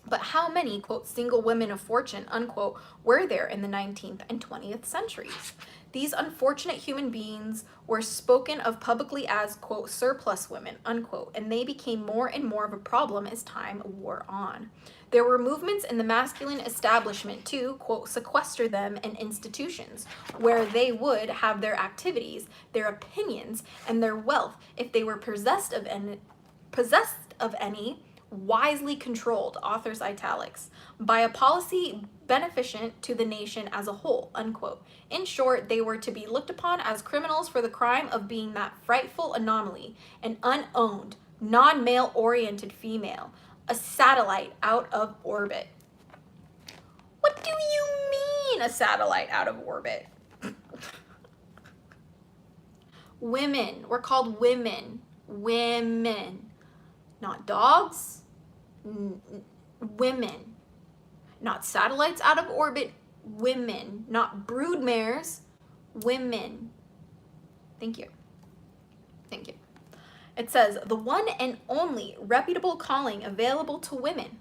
But how many, quote, single women of fortune, unquote, were there in the 19th and 20th centuries? These unfortunate human beings were spoken of publicly as, quote, surplus women, unquote, and they became more and more of a problem as time wore on. There were movements in the masculine establishment to, quote, sequester them in institutions where they would have their activities, their opinions, and their wealth if they were possessed of any wisely controlled, author's italics, by a policy beneficent to the nation as a whole, unquote. In short, they were to be looked upon as criminals for the crime of being that frightful anomaly, an unowned, non-male oriented female, a satellite out of orbit. What do you mean, a satellite out of orbit? Women, we're called women. Women. Not dogs, women. Not satellites out of orbit, women. Not broodmares, women. Thank you. Thank you. It says, the one and only reputable calling available to women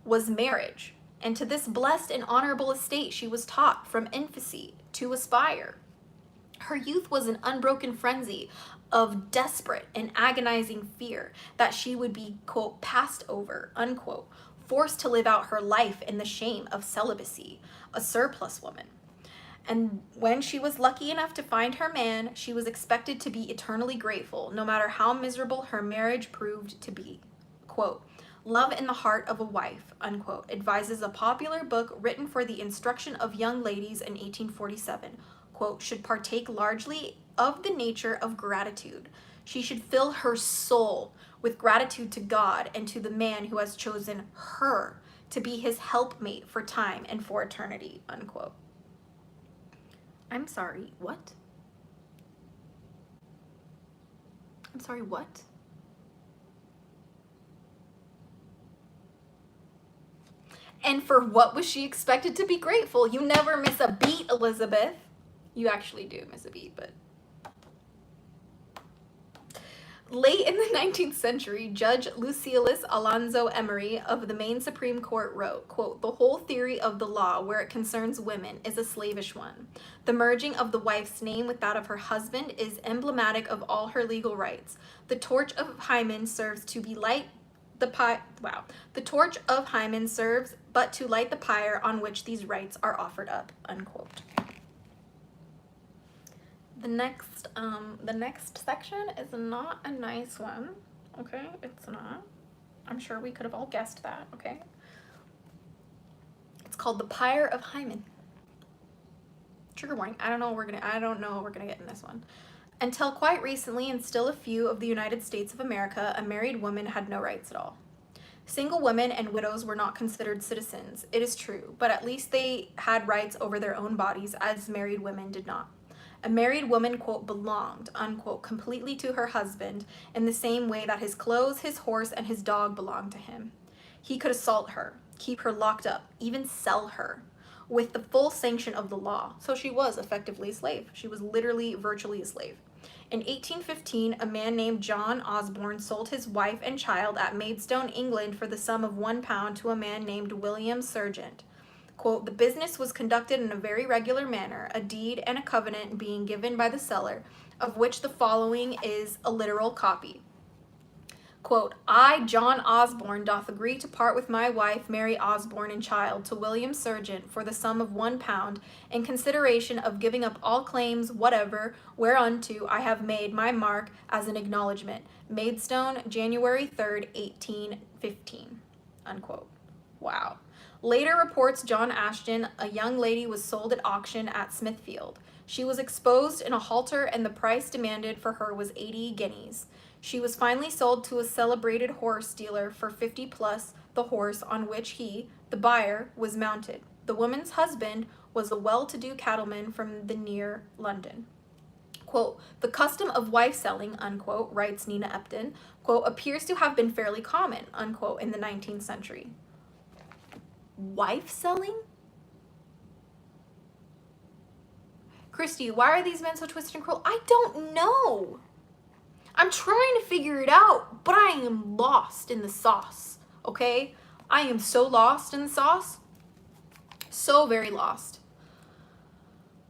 was marriage, and to this blessed and honorable estate she was taught from infancy to aspire. Her youth was an unbroken frenzy of desperate and agonizing fear that she would be, quote, passed over, unquote, forced to live out her life in the shame of celibacy, a surplus woman. And when she was lucky enough to find her man, she was expected to be eternally grateful, no matter how miserable her marriage proved to be. Quote, Love in the Heart of a Wife, unquote, advises a popular book written for the instruction of young ladies in 1847, quote, should partake largely of the nature of gratitude. She should fill her soul with gratitude to God and to the man who has chosen her to be his helpmate for time and for eternity, unquote. I'm sorry, what? I'm sorry, what? And for what was she expected to be grateful? You never miss a beat, Elizabeth. You actually do miss a beat, but... Late in the 19th century, Judge Lucilius Alonzo Emery of the Maine Supreme Court wrote, quote, "The whole theory of the law where it concerns women is a slavish one. The merging of the wife's name with that of her husband is emblematic of all her legal rights. The torch of Hymen serves to be light the torch of Hymen serves but to light the pyre on which these rights are offered up," unquote. The next section is not a nice one, okay? It's not. I'm sure we could have all guessed that, okay? It's called the Pyre of Hymen. Trigger warning. I don't know what we're gonna get in this one. Until quite recently, and still a few of the United States of America, a married woman had no rights at all. Single women and widows were not considered citizens, it is true, but at least they had rights over their own bodies, as married women did not. A married woman, quote, belonged, unquote, completely to her husband in the same way that his clothes, his horse, and his dog belonged to him. He could assault her, keep her locked up, even sell her, with the full sanction of the law. So she was effectively a slave. She was literally, virtually a slave. In 1815, a man named John Osborne sold his wife and child at Maidstone, England for the sum of £1 to a man named William Sergeant. Quote, "The business was conducted in a very regular manner, a deed and a covenant being given by the seller, of which the following is a literal copy. Quote, I, John Osborne, doth agree to part with my wife, Mary Osborne, and child, to William Sergeant, for the sum of £1, in consideration of giving up all claims whatever, whereunto I have made my mark as an acknowledgement. Maidstone, January 3rd, 1815, unquote. Wow. Later reports John Ashton, a young lady was sold at auction at Smithfield. She was exposed in a halter and the price demanded for her was 80 guineas. She was finally sold to a celebrated horse dealer for 50 plus the horse on which he, the buyer, was mounted. The woman's husband was a well-to-do cattleman from the near London. Quote, the custom of wife selling, unquote, writes Nina Epton, quote, appears to have been fairly common, unquote, in the 19th century. Wife selling? Christy, why are these men so twisted and cruel? I don't know. I'm trying to figure it out, but I am lost in the sauce, okay? I am so lost in the sauce. So very lost.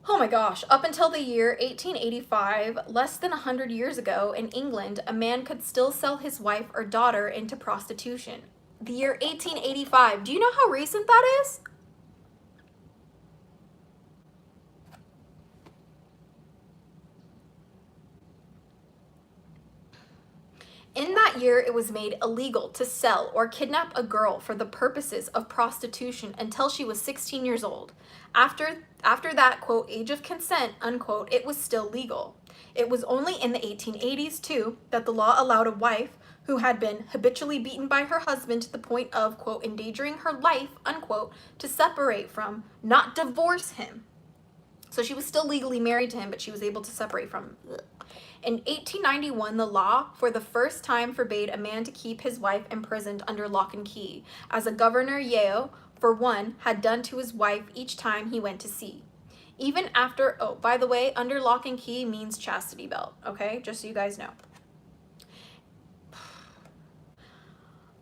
Oh my gosh, up until the year 1885, less than 100 years ago, in England, a man could still sell his wife or daughter into prostitution. The year 1885, do you know how recent that is? In that year, it was made illegal to sell or kidnap a girl for the purposes of prostitution until she was 16 years old. After that, quote, age of consent, unquote, it was still legal. It was only in the 1880s, too, that the law allowed a wife who had been habitually beaten by her husband to the point of, quote, endangering her life, unquote, to separate from, not divorce him. So she was still legally married to him, but she was able to separate from him. In 1891, the law for the first time forbade a man to keep his wife imprisoned under lock and key, as a Governor Yeo, for one, had done to his wife each time he went to sea. Even after, oh, by the way, under lock and key means chastity belt, okay? Just so you guys know.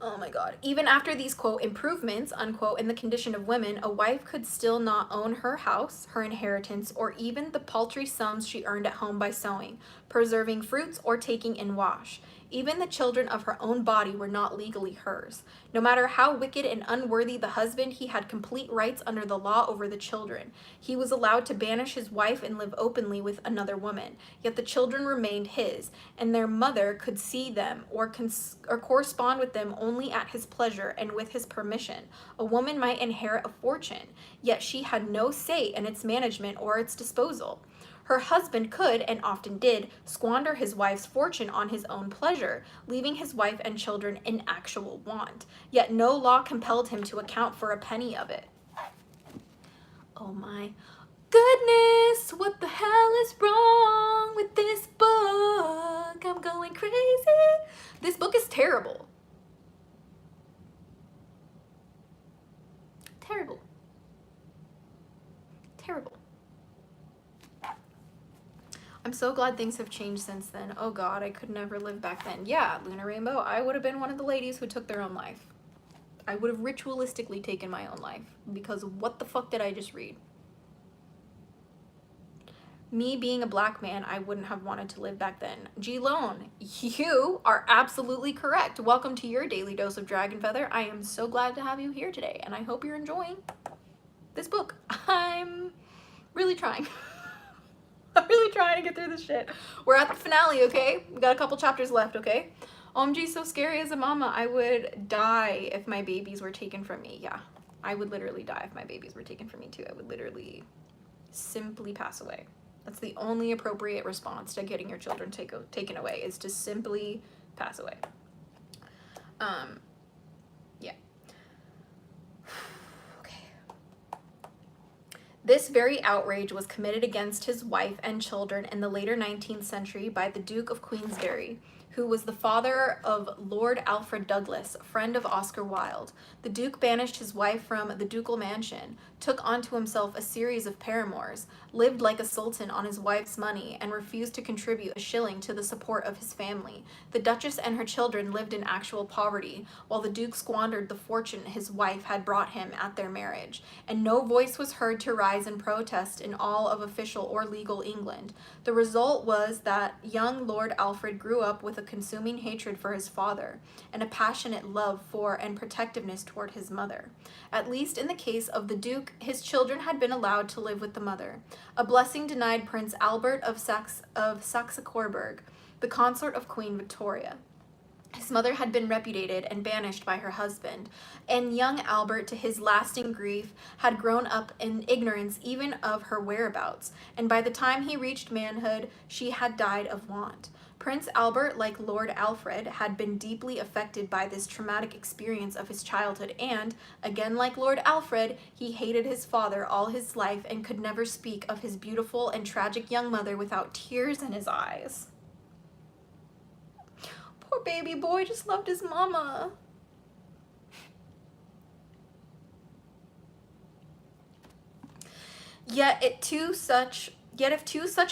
Oh my God. Even after these, quote, improvements, unquote, in the condition of women, a wife could still not own her house, her inheritance, or even the paltry sums she earned at home by sewing, preserving fruits, or taking in wash. Even the children of her own body were not legally hers. No matter how wicked and unworthy the husband, he had complete rights under the law over the children. He was allowed to banish his wife and live openly with another woman, yet the children remained his, and their mother could see them or correspond with them only at his pleasure and with his permission. A woman might inherit a fortune, yet she had no say in its management or its disposal. Her husband could, and often did, squander his wife's fortune on his own pleasure, leaving his wife and children in actual want. Yet no law compelled him to account for a penny of it. Oh my goodness, what the hell is wrong with this book? I'm going crazy. This book is terrible. Terrible. Terrible. I'm so glad things have changed since then. Oh God, I could never live back then. Yeah, Lunar Rainbow, I would have been one of the ladies who took their own life. I would have ritualistically taken my own life because what the fuck did I just read? Me being a black man, I wouldn't have wanted to live back then. G Lone, you are absolutely correct. Welcome to your daily dose of Dragon Feather. I am so glad to have you here today, and I hope you're enjoying this book. I'm really trying. I'm really trying to get through this shit. We're at the finale, okay? We got a couple chapters left, okay? OMG, so scary as a mama. I would die if my babies were taken from me. Yeah, I would literally die if my babies were taken from me too. I would literally simply pass away. That's the only appropriate response to getting your children taken away, is to simply pass away. Yeah. Okay. This very outrage was committed against his wife and children in the later 19th century by the Duke of Queensberry, who was the father of Lord Alfred Douglas, friend of Oscar Wilde. The Duke banished his wife from the ducal mansion, took onto himself a series of paramours, lived like a sultan on his wife's money, and refused to contribute a shilling to the support of his family. The Duchess and her children lived in actual poverty, while the Duke squandered the fortune his wife had brought him at their marriage, and no voice was heard to rise in protest in all of official or legal England. The result was that young Lord Alfred grew up with a consuming hatred for his father, and a passionate love for and protectiveness toward his mother. At least in the case of the Duke, his children had been allowed to live with the mother, a blessing denied Prince Albert of Saxe-Coburg, the consort of Queen Victoria. His mother had been repudiated and banished by her husband, and young Albert, to his lasting grief, had grown up in ignorance even of her whereabouts, and by the time he reached manhood, she had died of want. Prince Albert, like Lord Alfred, had been deeply affected by this traumatic experience of his childhood, and, again like Lord Alfred, he hated his father all his life and could never speak of his beautiful and tragic young mother without tears in his eyes. Poor baby boy just loved his mama. Yet if two such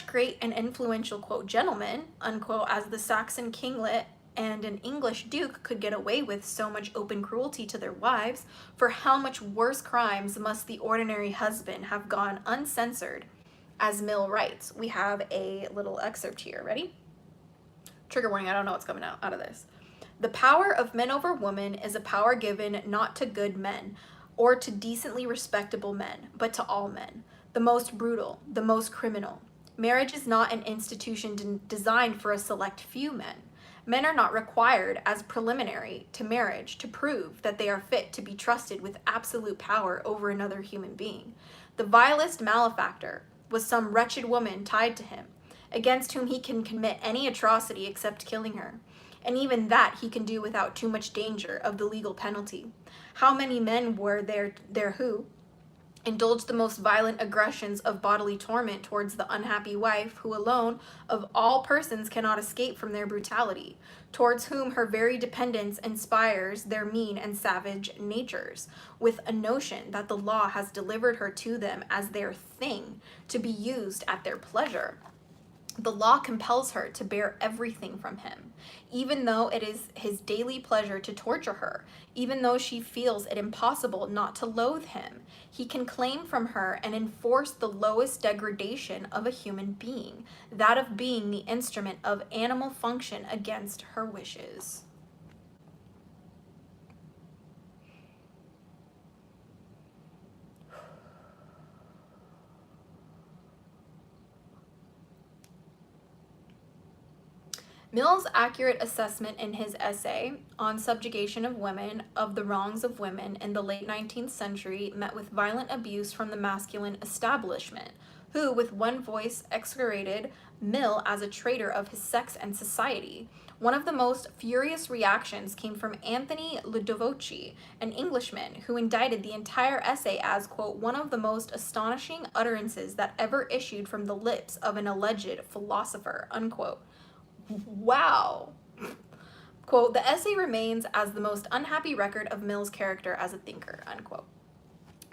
great and influential, quote, gentlemen, unquote, as the Saxon kinglet and an English duke could get away with so much open cruelty to their wives, for how much worse crimes must the ordinary husband have gone uncensored, as Mill writes. We have a little excerpt here. Ready? Trigger warning, I don't know what's coming out of this. The power of men over women is a power given not to good men, or to decently respectable men, but to all men, the most brutal, the most criminal. Marriage is not an institution designed for a select few men. Men are not required as preliminary to marriage to prove that they are fit to be trusted with absolute power over another human being. The vilest malefactor was some wretched woman tied to him, against whom he can commit any atrocity except killing her, and even that he can do without too much danger of the legal penalty. How many men were there who indulged the most violent aggressions of bodily torment towards the unhappy wife, who alone of all persons cannot escape from their brutality, towards whom her very dependence inspires their mean and savage natures, with a notion that the law has delivered her to them as their thing, to be used at their pleasure. The law compels her to bear everything from him, even though it is his daily pleasure to torture her, even though she feels it impossible not to loathe him. He can claim from her and enforce the lowest degradation of a human being, that of being the instrument of animal function against her wishes. Mill's accurate assessment in his essay on subjugation of women of the wrongs of women in the late 19th century met with violent abuse from the masculine establishment, who with one voice execrated Mill as a traitor of his sex and society. One of the most furious reactions came from Anthony Ludovici, an Englishman, who indicted the entire essay as, quote, one of the most astonishing utterances that ever issued from the lips of an alleged philosopher, unquote. Wow. Quote, the essay remains as the most unhappy record of Mill's character as a thinker, unquote.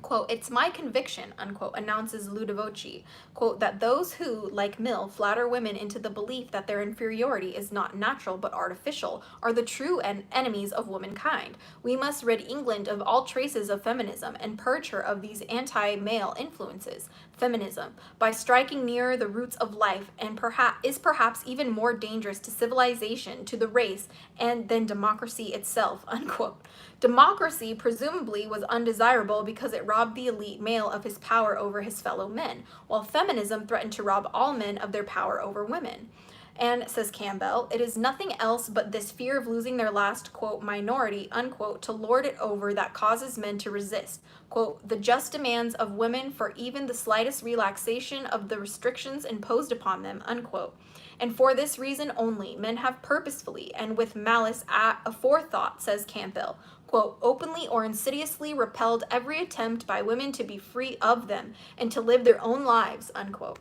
Quote, "It's my conviction," unquote, announces Ludovici, quote, "that those who, like Mill, flatter women into the belief that their inferiority is not natural but artificial, are the true enemies of womankind. We must rid England of all traces of feminism and purge her of these anti-male influences. Feminism, by striking nearer the roots of life, and perhaps even more dangerous to civilization, to the race, and than democracy itself," unquote. Democracy presumably was undesirable because it robbed the elite male of his power over his fellow men, while feminism threatened to rob all men of their power over women. And, says Campbell, "it is nothing else but this fear of losing their last, quote, minority, unquote, to lord it over that causes men to resist, quote, the just demands of women for even the slightest relaxation of the restrictions imposed upon them," unquote. "And for this reason only, men have purposefully and with malice aforethought," says Campbell, quote, "openly or insidiously repelled every attempt by women to be free of them and to live their own lives," unquote.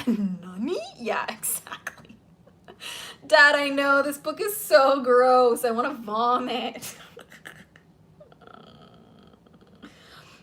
Nani? Yeah, exactly. Dad, I know, this book is so gross. I want to vomit.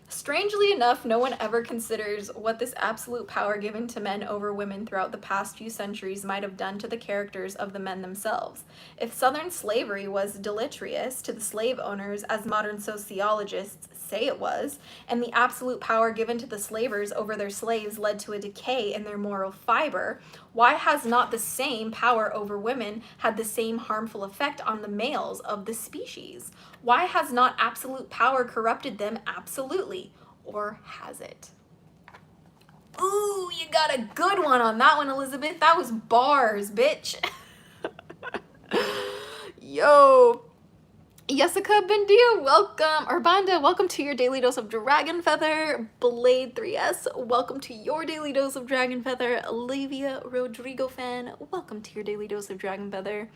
Strangely enough, no one ever considers what this absolute power given to men over women throughout the past few centuries might have done to the characters of the men themselves. If Southern slavery was deleterious to the slave owners, as modern sociologists say it was, and the absolute power given to the slavers over their slaves led to a decay in their moral fiber, why has not the same power over women had the same harmful effect on the males of the species? Why has not absolute power corrupted them absolutely? Or has it? Ooh, you got a good one on that one, Elizabeth. That was bars, bitch. Yo. Jessica Bendia, welcome. Urbanda, welcome to your daily dose of Dragon Feather. Blade 3S, welcome to your daily dose of Dragon Feather. Olivia Rodrigo fan, welcome to your daily dose of Dragon Feather.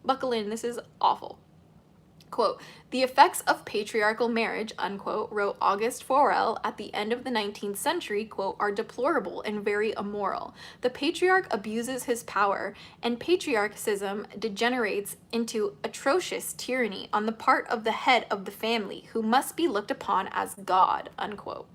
Buckle in, this is awful. Quote, "The effects of patriarchal marriage," unquote, wrote Auguste Forel at the end of the 19th century, quote, "are deplorable and very immoral. The patriarch abuses his power, and patriarchalism degenerates into atrocious tyranny on the part of the head of the family, who must be looked upon as God," unquote.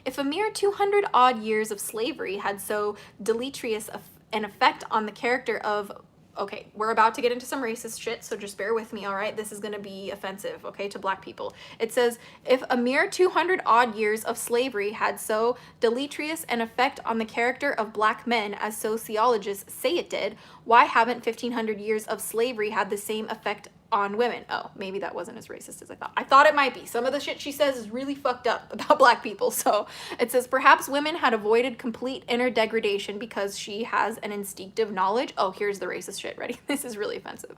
If a mere 200-odd years of slavery had so deleterious an effect on the character of okay, we're about to get into some racist shit, so just bear with me, all right? This is going to be offensive, okay, to black people. It says, if a mere 200-odd years of slavery had so deleterious an effect on the character of black men as sociologists say it did, why haven't 1,500 years of slavery had the same effect on women? Oh, maybe that wasn't as racist as I thought. I thought it might be. Some of the shit she says is really fucked up about black people. So it says, perhaps women had avoided complete inner degradation because she has an instinctive knowledge. Oh, here's the racist shit. Ready? This is really offensive.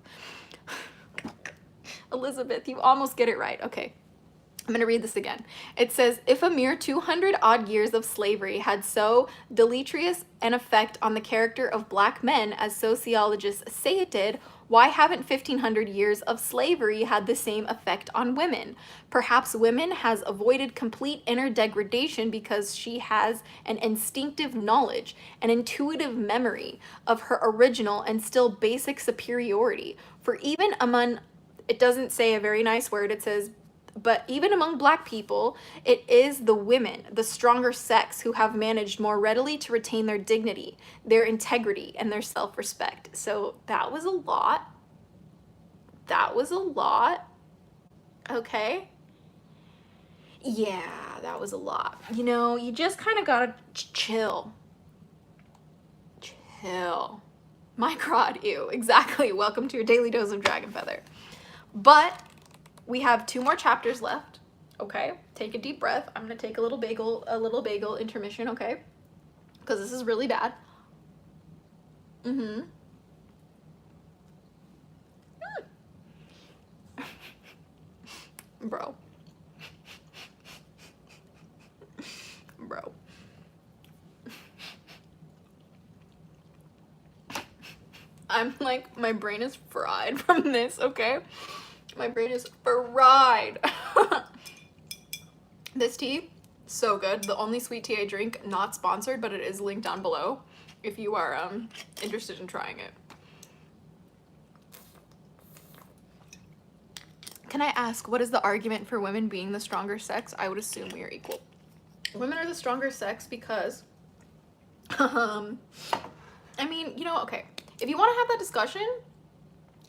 Elizabeth, you almost get it right. Okay. I'm going to read this again. It says, if a mere 200-odd years of slavery had so deleterious an effect on the character of black men as sociologists say it did, why haven't 1,500 years of slavery had the same effect on women? Perhaps women has avoided complete inner degradation because she has an instinctive knowledge, an intuitive memory of her original and still basic superiority. For even among, it doesn't say a very nice word, it says, but even among black people, it is the women, the stronger sex, who have managed more readily to retain their dignity, their integrity, and their self-respect. So that was a lot. That was a lot. Okay. Yeah, that was a lot. You know, you just kind of gotta chill. Chill. My crud, ew. Exactly. Welcome to your daily dose of Dragon Feather. But we have 2 more chapters left. Okay, take a deep breath. I'm gonna take a little bagel intermission, okay? Because this is really bad. Bro. Bro. I'm like, my brain is fried from this, okay? My brain is fried. This tea, so good. The only sweet tea I drink, not sponsored, but it is linked down below if you are interested in trying it. Can I ask, what is the argument for women being the stronger sex? I would assume we are equal. Women are the stronger sex because, I mean, you know, okay. If you want to have that discussion,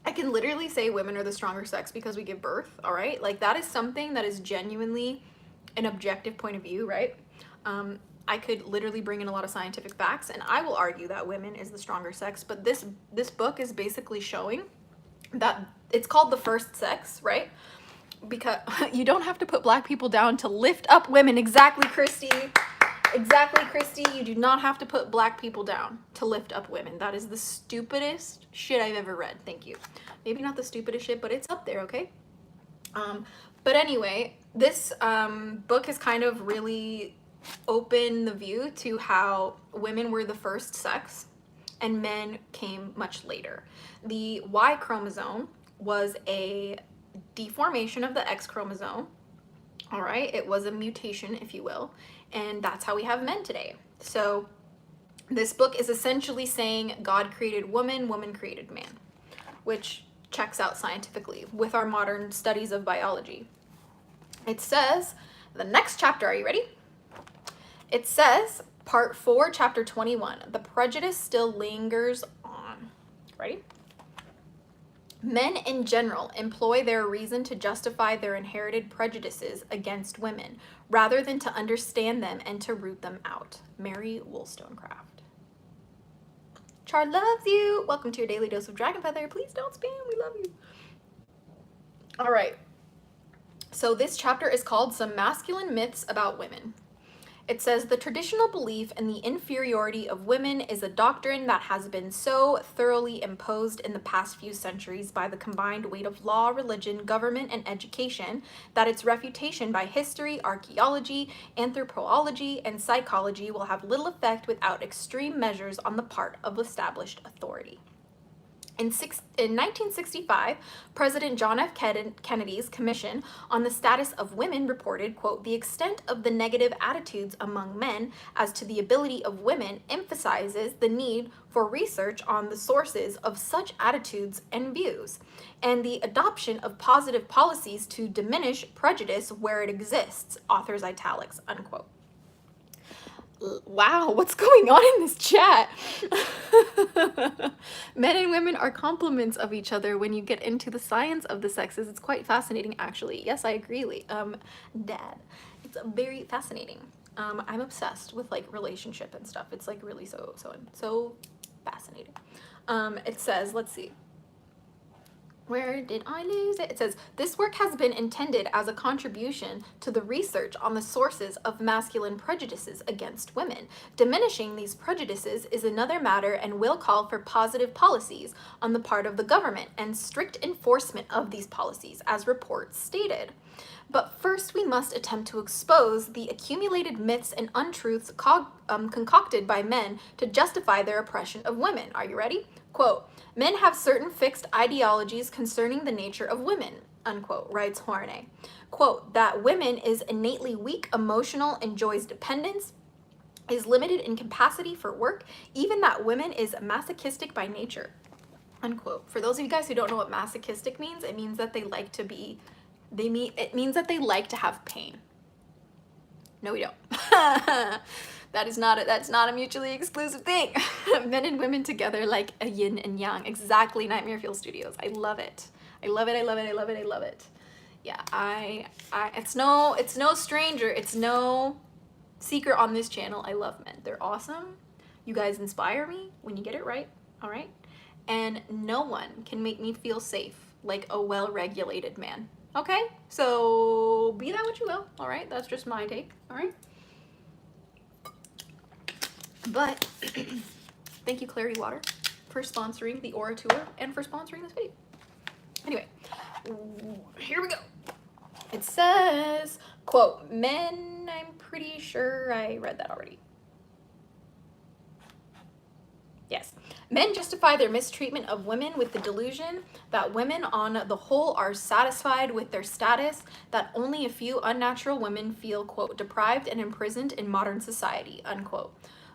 I can literally say women are the stronger sex because we give birth, all right? Like, that is something that is genuinely an objective point of view, right? I could literally bring in a lot of scientific facts, and I will argue that women is the stronger sex, but this book is basically showing that it's called the first sex, right? Because you don't have to put Black people down to lift up women. Exactly, Christy. Exactly, Christy. You do not have to put Black people down to lift up women. That is the stupidest shit I've ever read. Thank you. Maybe not the stupidest shit, but it's up there, okay? But anyway, this book has kind of really opened the view to how women were the first sex and men came much later. The Y chromosome was a deformation of the X chromosome. All right, it was a mutation, if you will, and that's how we have men today. So this book is essentially saying God created woman, woman created man, which checks out scientifically with our modern studies of biology. It says, the next chapter, are you ready? It says, part 4, chapter 21, the prejudice still lingers on. Ready? Men in general employ their reason to justify their inherited prejudices against women, rather than to understand them and to root them out. Mary Wollstonecraft. Char loves you. Welcome to your daily dose of Dragon Feather. Please don't spam. We love you. All right. So this chapter is called Some Masculine Myths About Women. It says, the traditional belief in the inferiority of women is a doctrine that has been so thoroughly imposed in the past few centuries by the combined weight of law, religion, government, and education that its refutation by history, archaeology, anthropology, and psychology will have little effect without extreme measures on the part of established authority. In 1965, President John F. Kennedy's Commission on the Status of Women reported, quote, the extent of the negative attitudes among men as to the ability of women emphasizes the need for research on the sources of such attitudes and views, and the adoption of positive policies to diminish prejudice where it exists, authors italics, unquote. Wow, what's going on in this chat? Men and women are complements of each other when you get into the science of the sexes. It's quite fascinating, actually. Yes, I agree. Dad, it's very fascinating. I'm obsessed with like relationship and stuff. It's like really so fascinating. It says, let's see. Where did I lose it? It says, this work has been intended as a contribution to the research on the sources of masculine prejudices against women. Diminishing these prejudices is another matter and will call for positive policies on the part of the government and strict enforcement of these policies, as reports stated. But first we must attempt to expose the accumulated myths and untruths concocted by men to justify their oppression of women. Are you ready? Quote, men have certain fixed ideologies concerning the nature of women, unquote, writes Horne. Quote, that women is innately weak, emotional, enjoys dependence, is limited in capacity for work, even that women is masochistic by nature, unquote. For those of you guys who don't know what masochistic means, it means that they like to be, it means that they like to have pain. No, we don't. That's not a mutually exclusive thing. Men and women together like a yin and yang. Exactly, Nightmare Fuel Studios. I love it. I love it, I love it, I love it, I love it. Yeah, it's no stranger, it's no secret on this channel. I love men. They're awesome. You guys inspire me when you get it right, all right? And no one can make me feel safe like a well-regulated man. Okay? So be that what you will, all right? That's just my take, all right? But thank you, Clarity Water, for sponsoring the Aura Tour and for sponsoring this video. Anyway, here we go. It says, quote, men, I'm pretty sure I read that already. Yes. Men justify their mistreatment of women with the delusion that women on the whole are satisfied with their status, that only a few unnatural women feel, quote, deprived and imprisoned in modern society, unquote.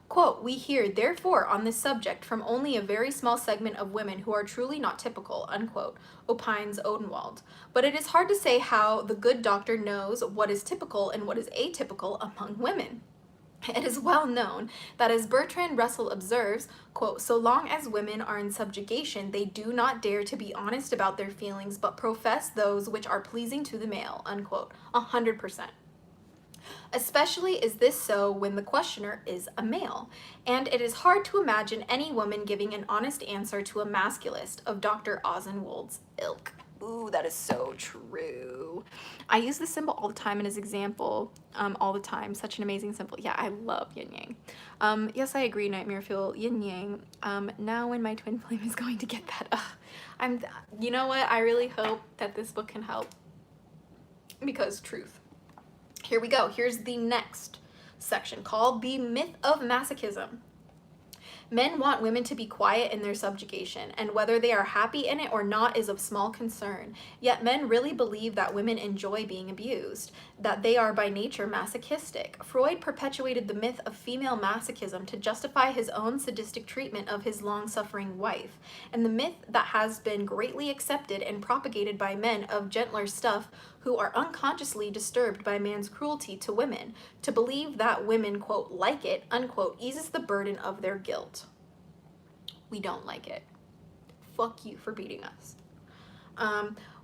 Quote, we hear, therefore, on this subject from only a very small segment of women who are truly not typical, unquote, opines Odenwald. But it is hard to say how the good doctor knows what is typical and what is atypical among women. It is well known that, as Bertrand Russell observes, quote, so long as women are in subjugation, they do not dare to be honest about their feelings, but profess those which are pleasing to the male, unquote, 100%. Especially is this so when the questioner is a male, and it is hard to imagine any woman giving an honest answer to a masculist of Dr. Ozenwold's ilk. Ooh, that is so true. I use this symbol all the time in his example, all the time. Such an amazing symbol. Yeah, I love yin yang. Yes, I agree, Nightmare Fuel, yin yang. Now when my twin flame is going to get that, you know what? I really hope that this book can help, because truth. Here we go. Here's the next section called The Myth of Masochism. Men want women to be quiet in their subjugation, and whether they are happy in it or not is of small concern. Yet men really believe that women enjoy being abused, that they are by nature masochistic. Freud perpetuated the myth of female masochism to justify his own sadistic treatment of his long-suffering wife, and the myth that has been greatly accepted and propagated by men of gentler stuff who are unconsciously disturbed by man's cruelty to women, to believe that women, quote, like it, unquote, eases the burden of their guilt. We don't like it. Fuck you for beating us.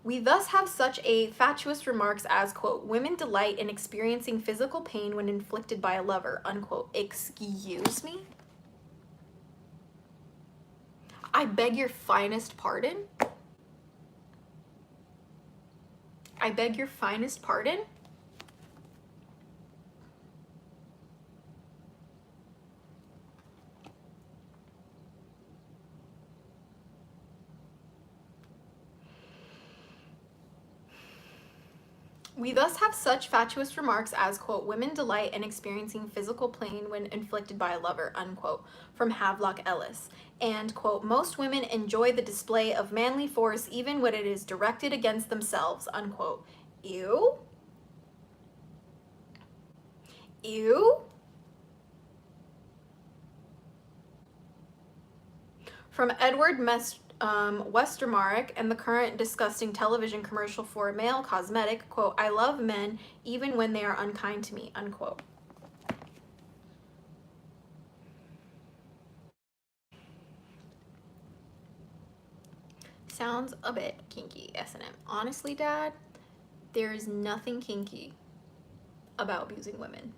We thus have such a fatuous remarks as, quote, women delight in experiencing physical pain when inflicted by a lover, unquote. Excuse me? I beg your finest pardon? I beg your finest pardon? We thus have such fatuous remarks as, quote, women delight in experiencing physical pain when inflicted by a lover, unquote, from Havelock Ellis. And, quote, most women enjoy the display of manly force even when it is directed against themselves, unquote. Ew? Ew? From Edward Westermarck and the current disgusting television commercial for male cosmetic, quote, I love men even when they are unkind to me, unquote. Sounds a bit kinky, S&M. Honestly, Dad, there is nothing kinky about abusing women.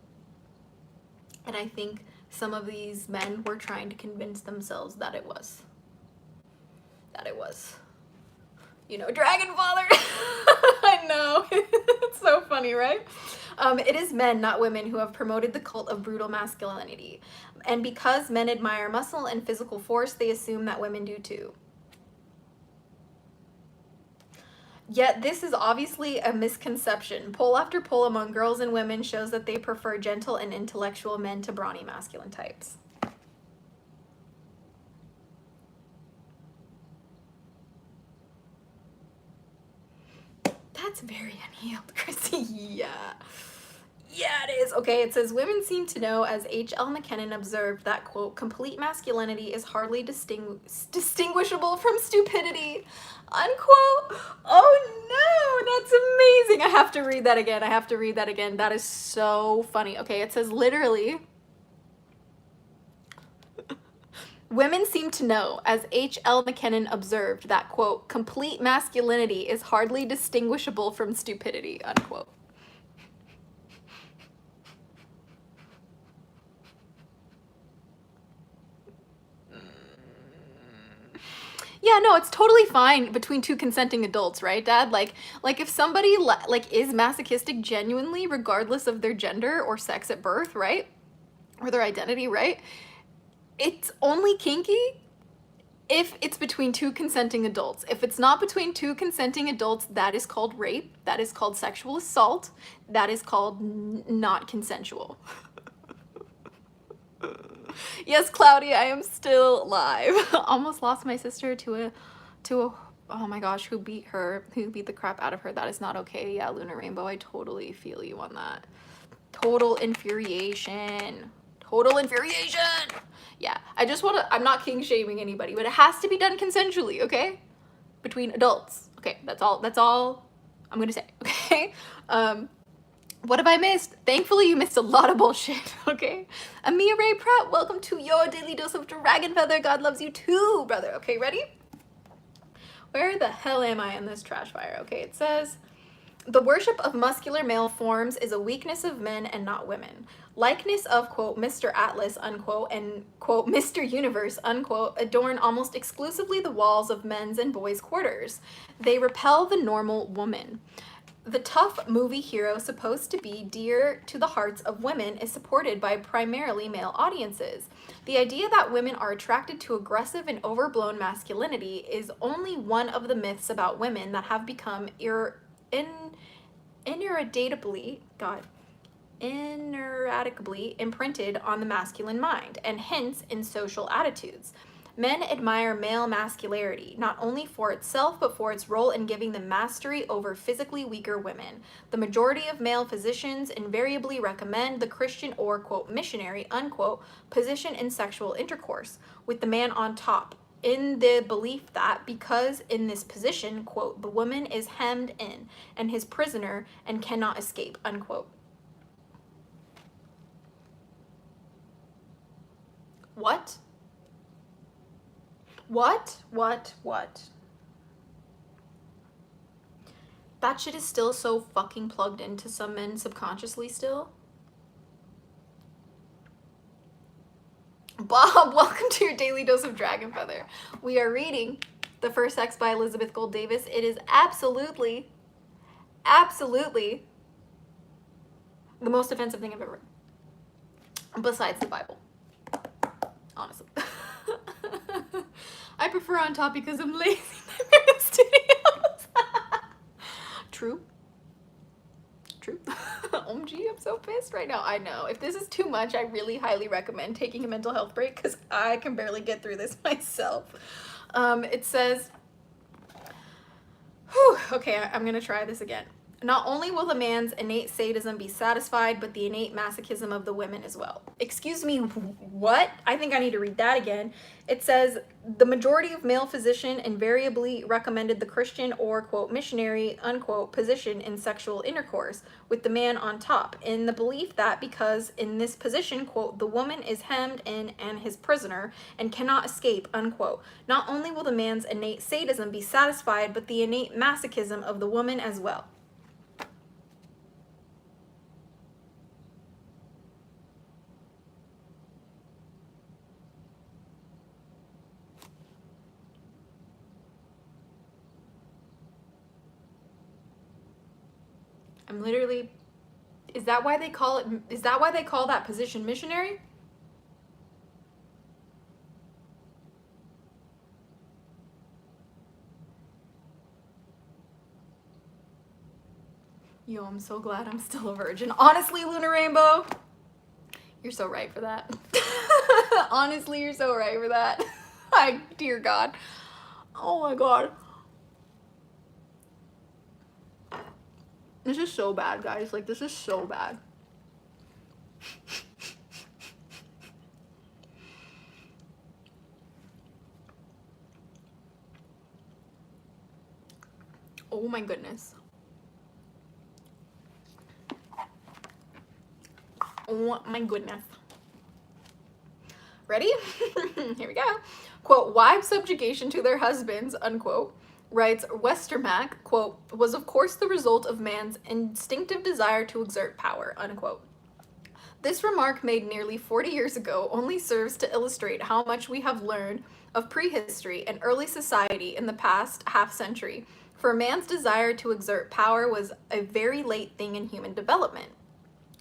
And I think some of these men were trying to convince themselves that it was. You know, Dragon Father. I know. It's so funny, right? It is men, not women, who have promoted the cult of brutal masculinity. And because men admire muscle and physical force, they assume that women do too. Yet this is obviously a misconception. Poll after poll among girls and women shows that they prefer gentle and intellectual men to brawny masculine types. That's very unhealed, Chrissy. Yeah. Yeah, it is. Okay, it says, women seem to know, as H.L. McKinnon observed, that, quote, complete masculinity is hardly distinguishable from stupidity, unquote. Oh no, that's amazing. I have to read that again. That is so funny. Okay, it says literally, women seem to know, as H.L. McKinnon observed, that, quote, complete masculinity is hardly distinguishable from stupidity, unquote. Yeah, no, it's totally fine between two consenting adults, right, Dad? Like if somebody is masochistic genuinely, regardless of their gender or sex at birth, right? Or their identity, right? It's only kinky if it's between two consenting adults. If it's not between two consenting adults, that is called rape, that is called sexual assault, that is called not consensual. Yes, Cloudy, I am still live. Almost lost my sister to a, oh my gosh, who beat the crap out of her. That is not okay. Yeah, Lunar Rainbow, I totally feel you on that. Total infuriation. Total infuriation. Yeah, I just want to, I'm not king shaming anybody, but it has to be done consensually, okay? Between adults. Okay, that's all I'm gonna say, okay? What have I missed? Thankfully, you missed a lot of bullshit, okay? Amia Ray Pratt, welcome to your daily dose of Dragon Feather. God loves you too, brother. Okay, ready? Where the hell am I in this trash fire? Okay, it says, the worship of muscular male forms is a weakness of men and not women. Likeness of, quote, Mr. Atlas, unquote, and, quote, Mr. Universe, unquote, adorn almost exclusively the walls of men's and boys' quarters. They repel the normal woman. The tough movie hero supposed to be dear to the hearts of women is supported by primarily male audiences. The idea that women are attracted to aggressive and overblown masculinity is only one of the myths about women that have become ineradicably imprinted on the masculine mind, and hence in social attitudes. Men admire male masculinity, not only for itself, but for its role in giving them mastery over physically weaker women. The majority of male physicians invariably recommend the Christian or, quote, missionary, unquote, position in sexual intercourse, with the man on top, in the belief that because in this position, quote, the woman is hemmed in and his prisoner and cannot escape, unquote. What? What? That shit is still so fucking plugged into some men subconsciously still. Bob, welcome to your daily dose of Dragon Feather. We are reading The First Sex by Elizabeth Gold Davis. It is absolutely the most offensive thing I've ever read. Besides the Bible. Honestly. I prefer on top because I'm lazy in studios. True. OMG, I'm so pissed right now. I know. If this is too much, I really highly recommend taking a mental health break because I can barely get through this myself. It says, okay, I'm gonna try this again. Not only will the man's innate sadism be satisfied, but the innate masochism of the women as well. Excuse me, what? I think I need to read that again. It says, the majority of male physicians invariably recommended the Christian or, quote, missionary, unquote, position in sexual intercourse, with the man on top, in the belief that because in this position, quote, the woman is hemmed in and his prisoner and cannot escape, unquote. Not only will the man's innate sadism be satisfied, but the innate masochism of the woman as well. I'm literally, is that why they call that position missionary? Yo, I'm so glad I'm still a virgin. Honestly, Lunar Rainbow, you're so right for that. Honestly, you're so right for that. Dear God. Oh my God. This is so bad, guys. Like, this is so bad. Oh my goodness. Oh my goodness. Ready? Here we go. Quote, wives' subjugation to their husbands, unquote, writes Westermack, quote, was of course the result of man's instinctive desire to exert power, unquote. This remark made nearly 40 years ago only serves to illustrate how much we have learned of prehistory and early society in the past half-century, for man's desire to exert power was a very late thing in human development,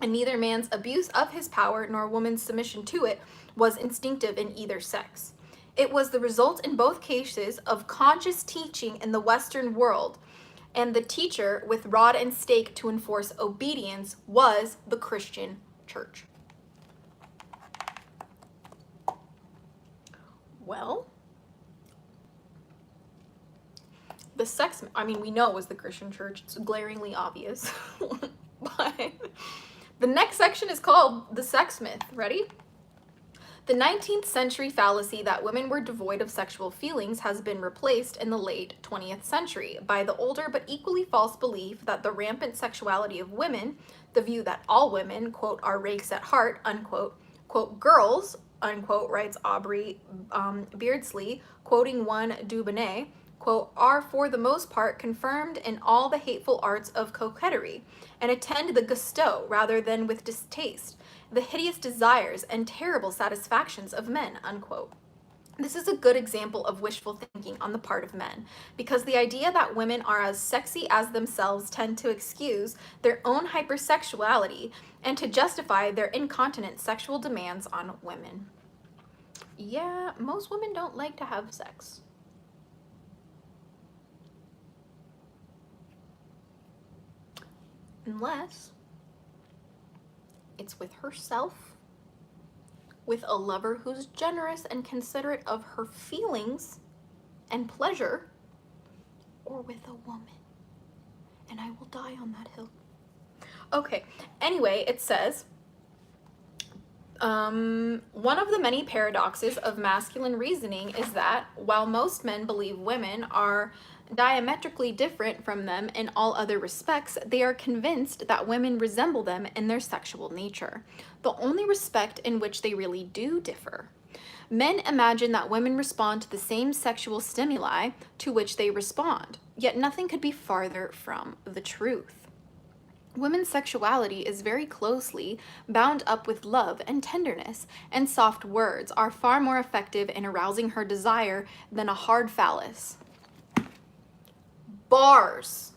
and neither man's abuse of his power nor woman's submission to it was instinctive in either sex. It was the result in both cases of conscious teaching in the Western world, and the teacher with rod and stake to enforce obedience was the Christian church. Well, the sex, I mean, we know it was the Christian church. It's glaringly obvious. But the next section is called the sex myth. Ready? The 19th century fallacy that women were devoid of sexual feelings has been replaced in the late 20th century by the older but equally false belief that the rampant sexuality of women, the view that all women, quote, are rakes at heart, unquote, quote, girls, unquote, writes Aubrey Beardsley, quoting one Dubonnet, quote, are for the most part confirmed in all the hateful arts of coquetry, and attend the gusto rather than with distaste, the hideous desires and terrible satisfactions of men, unquote. This is a good example of wishful thinking on the part of men, because the idea that women are as sexy as themselves tend to excuse their own hypersexuality and to justify their incontinent sexual demands on women. Yeah, most women don't like to have sex. Unless it's with herself, with a lover who's generous and considerate of her feelings and pleasure, or with a woman. And I will die on that hill. Okay, anyway, it says, one of the many paradoxes of masculine reasoning is that while most men believe women are diametrically different from them in all other respects, they are convinced that women resemble them in their sexual nature, the only respect in which they really do differ. Men imagine that women respond to the same sexual stimuli to which they respond, yet nothing could be farther from the truth. Women's sexuality is very closely bound up with love and tenderness, and soft words are far more effective in arousing her desire than a hard phallus. Bars.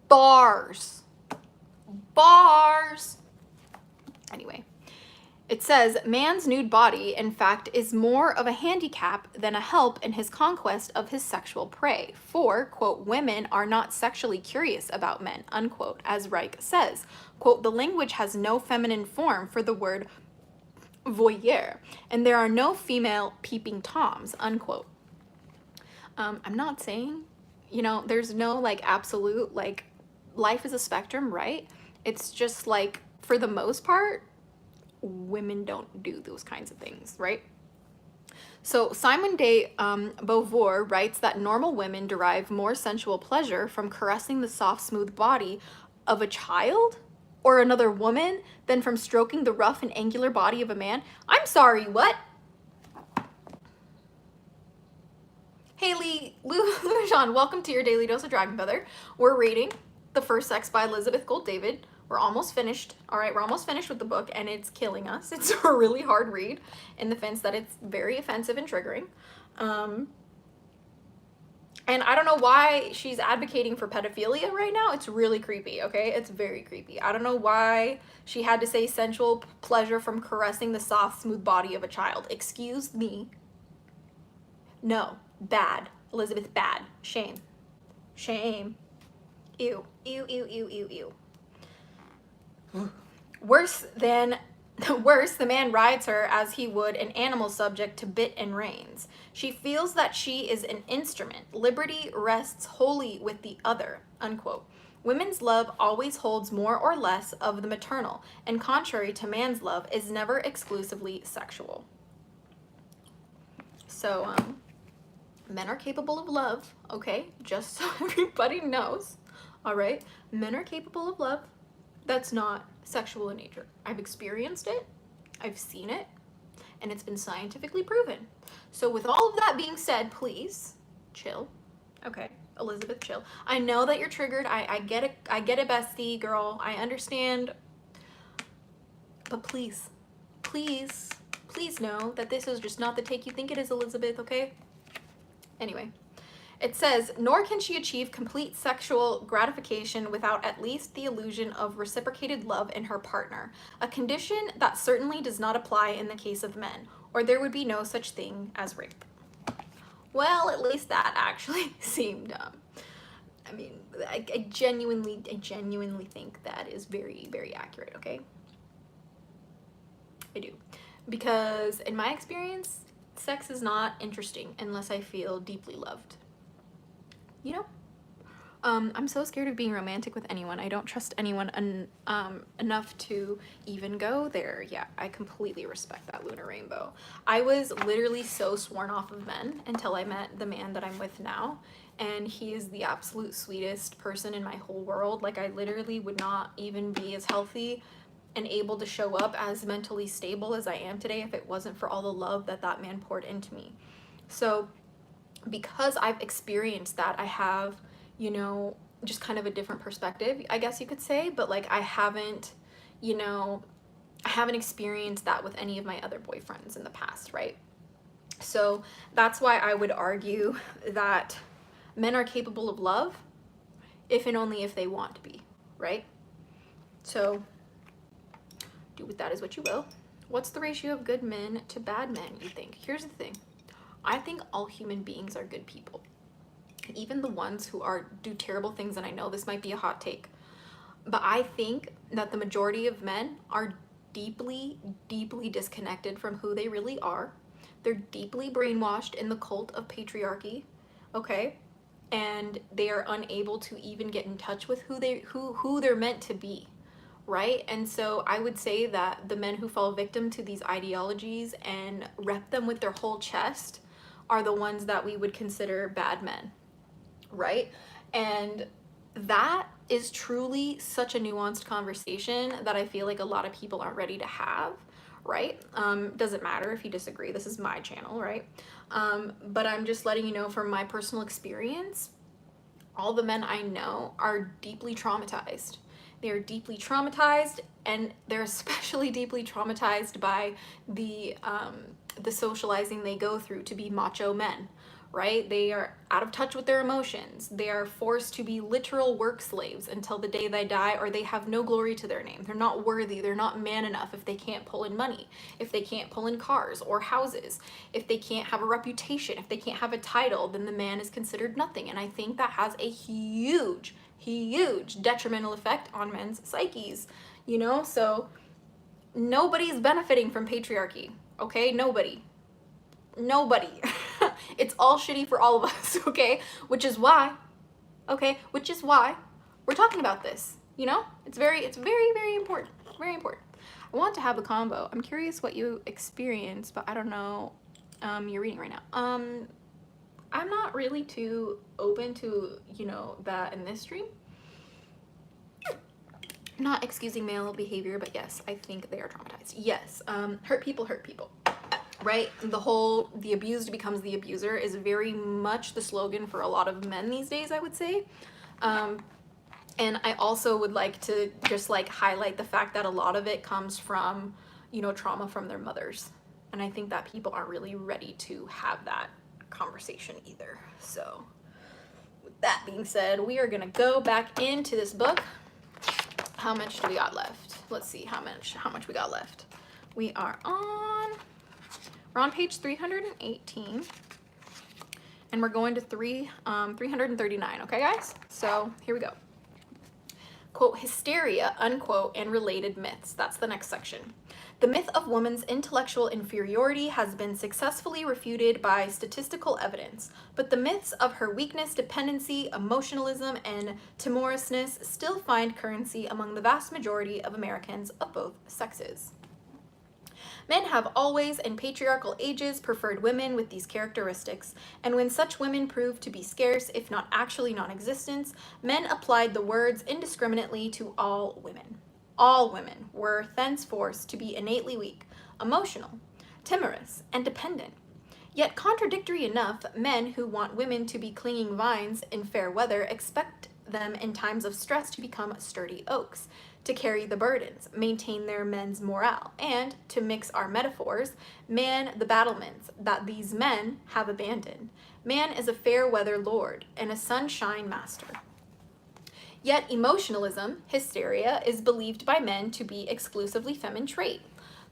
Bars. Bars. Anyway, it says, man's nude body, in fact, is more of a handicap than a help in his conquest of his sexual prey. For, quote, women are not sexually curious about men, unquote, as Reich says. Quote, the language has no feminine form for the word voyeur, and there are no female peeping toms, unquote. I'm not saying, there's no like absolute, like, life is a spectrum, right? It's just like, for the most part, women don't do those kinds of things, right? So Simone de Beauvoir writes that normal women derive more sensual pleasure from caressing the soft, smooth body of a child or another woman than from stroking the rough and angular body of a man. I'm sorry, what? Haley Lujan, welcome to your Daily Dose of Dragon Feather. We're reading The First Sex by Elizabeth Gould David. We're almost finished. All right, we're almost finished with the book, and it's killing us. It's a really hard read in the sense that it's very offensive and triggering. And I don't know why she's advocating for pedophilia right now. It's really creepy, okay? It's very creepy. I don't know why she had to say sensual pleasure from caressing the soft, smooth body of a child. Excuse me. No. Bad. Elizabeth, bad. Shame. Shame. Ew. Ew, ew, ew, ew, ew. Worse, the man rides her as he would an animal subject to bit and reins. She feels that she is an instrument. Liberty rests wholly with the other, unquote. Women's love always holds more or less of the maternal, and contrary to man's love, is never exclusively sexual. So, men are capable of love, okay? Just so everybody knows, all right? Men are capable of love. That's not sexual in nature. I've experienced it, I've seen it, and it's been scientifically proven. So with all of that being said, please chill. Okay, Elizabeth, chill. I know that you're triggered. I get it. I get it, bestie girl. I understand. But please, please, please know that this is just not the take you think it is, Elizabeth, okay? Anyway. It says, nor can she achieve complete sexual gratification without at least the illusion of reciprocated love in her partner, a condition that certainly does not apply in the case of men, or there would be no such thing as rape. Well, at least that actually seemed, I mean, I genuinely think that is very, very accurate, okay? I do. Because in my experience, sex is not interesting unless I feel deeply loved. You know? I'm so scared of being romantic with anyone. I don't trust anyone enough to even go there. Yeah, I completely respect that, Lunar Rainbow. I was literally so sworn off of men until I met the man that I'm with now. And he is the absolute sweetest person in my whole world. Like, I literally would not even be as healthy and able to show up as mentally stable as I am today if it wasn't for all the love that that man poured into me. So because I've experienced that, I have, you know, just kind of a different perspective, I guess you could say, but like I haven't, you know, I haven't experienced that with any of my other boyfriends in the past, right? So that's why I would argue that men are capable of love if and only if they want to be, right? So do with that as what you will. What's the ratio of good men to bad men, you think? Here's the thing. I think all human beings are good people. Even the ones who do terrible things, and I know this might be a hot take, but I think that the majority of men are deeply, deeply disconnected from who they really are. They're deeply brainwashed in the cult of patriarchy, okay? And they are unable to even get in touch with who they're meant to be, right? And so I would say that the men who fall victim to these ideologies and rep them with their whole chest are the ones that we would consider bad men, right? And that is truly such a nuanced conversation that I feel like a lot of people aren't ready to have, right? Doesn't matter if you disagree, this is my channel, right? But I'm just letting you know from my personal experience, all the men I know are deeply traumatized. They are deeply traumatized, and they're especially deeply traumatized by the socializing they go through to be macho men, right? They are out of touch with their emotions. They are forced to be literal work slaves until the day they die, or they have no glory to their name. They're not worthy. They're not man enough if they can't pull in money, if they can't pull in cars or houses, if they can't have a reputation, if they can't have a title, then the man is considered nothing. And I think that has a huge, huge detrimental effect on men's psyches, you know? So nobody's benefiting from patriarchy, okay? Nobody. It's all shitty for all of us, okay? Which is why we're talking about this, you know? It's very, very important, very important. I want to have a combo. I'm curious what you experience, but I don't know, you're reading right now. I'm not really too open to, you know, that in this stream. Not excusing male behavior, but yes, I think they are traumatized. Yes, hurt people, right? The abused becomes the abuser is very much the slogan for a lot of men these days, I would say. And I also would like to just like highlight the fact that a lot of it comes from, you know, trauma from their mothers. And I think that people aren't really ready to have that conversation either. So with that being said, we are gonna go back into this book. How much do we got left? Let's see how much we got left. We're on page 318, and we're going to 339, okay guys? So here we go. Quote, hysteria, unquote, and related myths. That's the next section. The myth of woman's intellectual inferiority has been successfully refuted by statistical evidence, but the myths of her weakness, dependency, emotionalism, and timorousness still find currency among the vast majority of Americans of both sexes. Men have always, in patriarchal ages, preferred women with these characteristics, and when such women proved to be scarce, if not actually non-existent, men applied the words indiscriminately to all women. All women were thenceforth to be innately weak, emotional, timorous, and dependent. Yet contradictory enough, men who want women to be clinging vines in fair weather expect them in times of stress to become sturdy oaks, to carry the burdens, maintain their men's morale, and, to mix our metaphors, man the battlements that these men have abandoned. Man is a fair weather lord and a sunshine master. Yet emotionalism, hysteria, is believed by men to be exclusively feminine trait.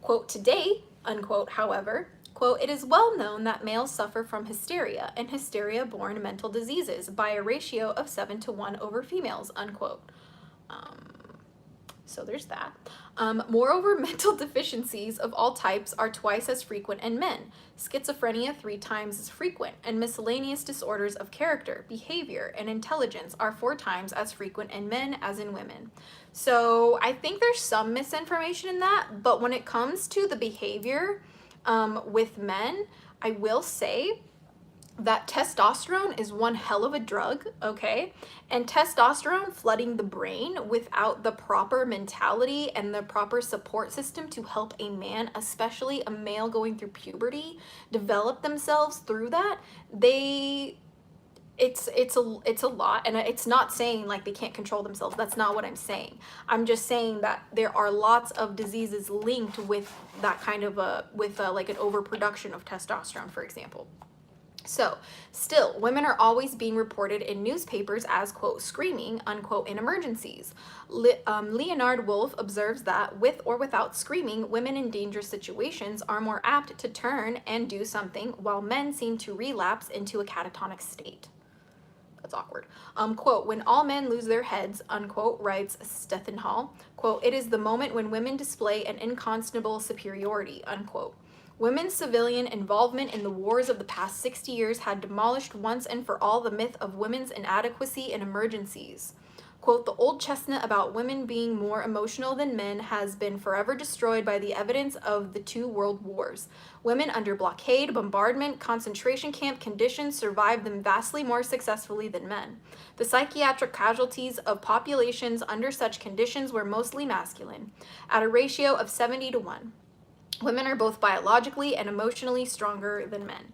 Quote, today, unquote, however, quote, it is well known that males suffer from hysteria and hysteria-borne mental diseases by a ratio of 7 to 1 over females, unquote. So there's that. Moreover, mental deficiencies of all types are twice as frequent in men. Schizophrenia 3 times as frequent, and miscellaneous disorders of character, behavior, and intelligence are 4 times as frequent in men as in women. So I think there's some misinformation in that, but when it comes to the behavior with men, I will say that testosterone is one hell of a drug, okay? And testosterone flooding the brain without the proper mentality and the proper support system to help a man, especially a male going through puberty, develop themselves through that, it's a lot. And it's not saying like they can't control themselves. That's not what I'm saying. I'm just saying that there are lots of diseases linked with that kind of like an overproduction of testosterone, for example. So, still, women are always being reported in newspapers as, quote, screaming, unquote, in emergencies. Leonard Wolf observes that, with or without screaming, women in dangerous situations are more apt to turn and do something, while men seem to relapse into a catatonic state. That's awkward. Quote, when all men lose their heads, unquote, writes Stethenhall, quote, it is the moment when women display an inconstable superiority, unquote. Women's civilian involvement in the wars of the past 60 years had demolished once and for all the myth of women's inadequacy in emergencies. Quote, the old chestnut about women being more emotional than men has been forever destroyed by the evidence of the 2 world wars. Women under blockade, bombardment, concentration camp conditions survived them vastly more successfully than men. The psychiatric casualties of populations under such conditions were mostly masculine, at a ratio of 70-1. Women are both biologically and emotionally stronger than men.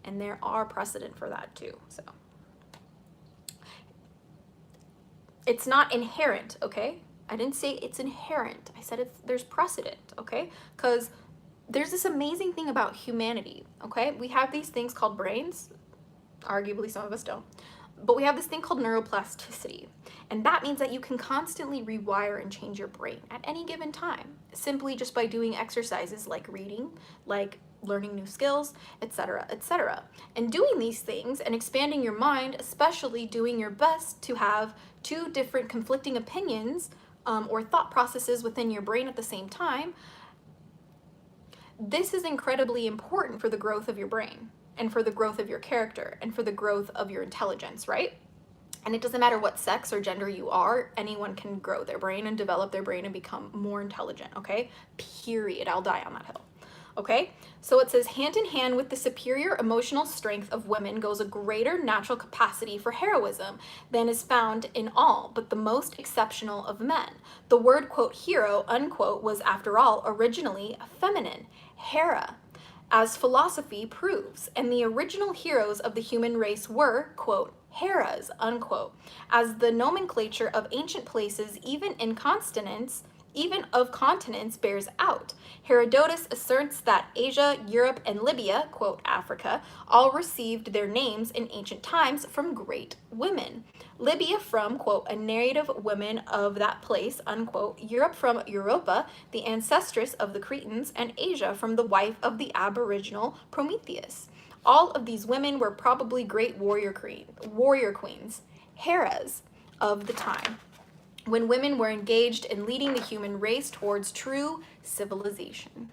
And there are precedent for that too. So it's not inherent, okay? I didn't say it's inherent. I said there's precedent, okay? Because there's this amazing thing about humanity, okay? We have these things called brains. Arguably, some of us don't. But we have this thing called neuroplasticity. And that means that you can constantly rewire and change your brain at any given time, simply just by doing exercises like reading, like learning new skills, etc., etc. And doing these things and expanding your mind, especially doing your best to have 2 different conflicting opinions or thought processes within your brain at the same time, this is incredibly important for the growth of your brain and for the growth of your character and for the growth of your intelligence, right? And it doesn't matter what sex or gender you are, anyone can grow their brain and develop their brain and become more intelligent, okay? Period. I'll die on that hill. Okay? So it says, hand in hand with the superior emotional strength of women goes a greater natural capacity for heroism than is found in all but the most exceptional of men. The word, quote, hero, unquote, was after all originally feminine, hera, as philosophy proves, and the original heroes of the human race were, quote, heras, unquote, as the nomenclature of ancient places, even of continents, bears out. Herodotus asserts that Asia, Europe, and Libya, quote, Africa, all received their names in ancient times from great women. Libya from, quote, a native woman of that place, unquote, Europe from Europa, the ancestress of the Cretans, and Asia from the wife of the aboriginal Prometheus. All of these women were probably great warrior queens, heras of the time, when women were engaged in leading the human race towards true civilization.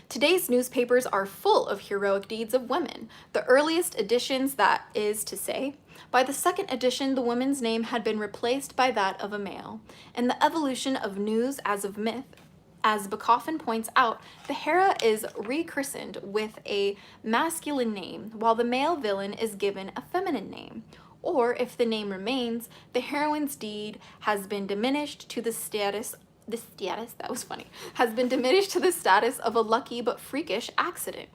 Today's newspapers are full of heroic deeds of women. The earliest editions, that is to say, by the second edition, the woman's name had been replaced by that of a male. In the evolution of news as of myth, as Bachofen points out, the hera is rechristened with a masculine name, while the male villain is given a feminine name. Or, if the name remains, the heroine's deed has been diminished to has been diminished to the status of a lucky but freakish accident.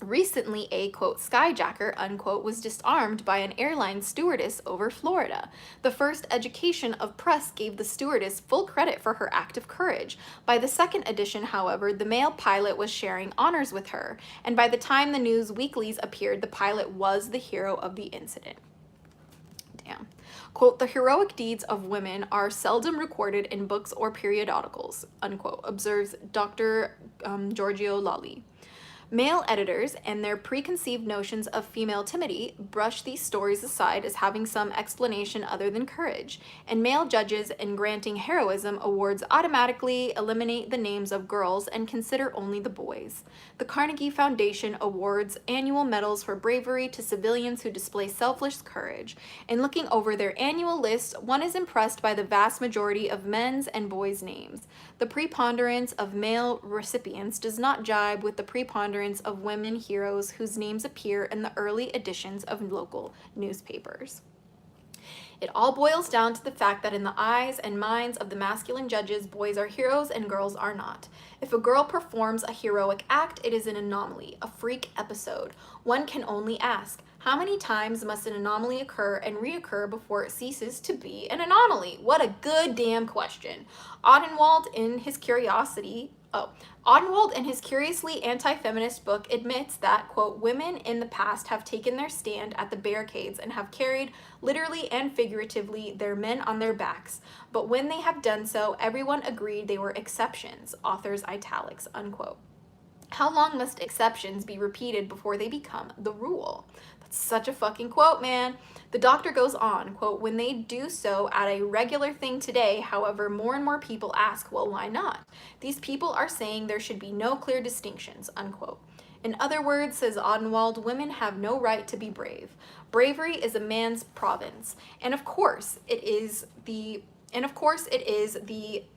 Recently, a, quote, skyjacker, unquote, was disarmed by an airline stewardess over Florida. The first education of press gave the stewardess full credit for her act of courage. By the second edition, however, the male pilot was sharing honors with her, and by the time the news weeklies appeared, the pilot was the hero of the incident. Damn. Quote, the heroic deeds of women are seldom recorded in books or periodicals, unquote, observes Dr. Giorgio Lolli. Male editors and their preconceived notions of female timidity brush these stories aside as having some explanation other than courage, and male judges in granting heroism awards automatically eliminate the names of girls and consider only the boys. The Carnegie Foundation awards annual medals for bravery to civilians who display selfless courage. In looking over their annual list, one is impressed by the vast majority of men's and boys' names. The preponderance of male recipients does not jibe with the preponderance of women heroes whose names appear in the early editions of local newspapers. It all boils down to the fact that in the eyes and minds of the masculine judges, boys are heroes and girls are not. If a girl performs a heroic act, it is an anomaly, a freak episode. One can only ask, how many times must an anomaly occur and reoccur before it ceases to be an anomaly? What a good damn question. Odenwald in his curiously anti-feminist book admits that, quote, women in the past have taken their stand at the barricades and have carried, literally and figuratively, their men on their backs. But when they have done so, everyone agreed they were exceptions, author's italics, unquote. How long must exceptions be repeated before they become the rule? That's such a fucking quote, man. The doctor goes on, quote, when they do so at a regular thing today, however, more and more people ask, well, why not? These people are saying there should be no clear distinctions, unquote. In other words, says Odenwald, women have no right to be brave. Bravery is a man's province. And of course, it is the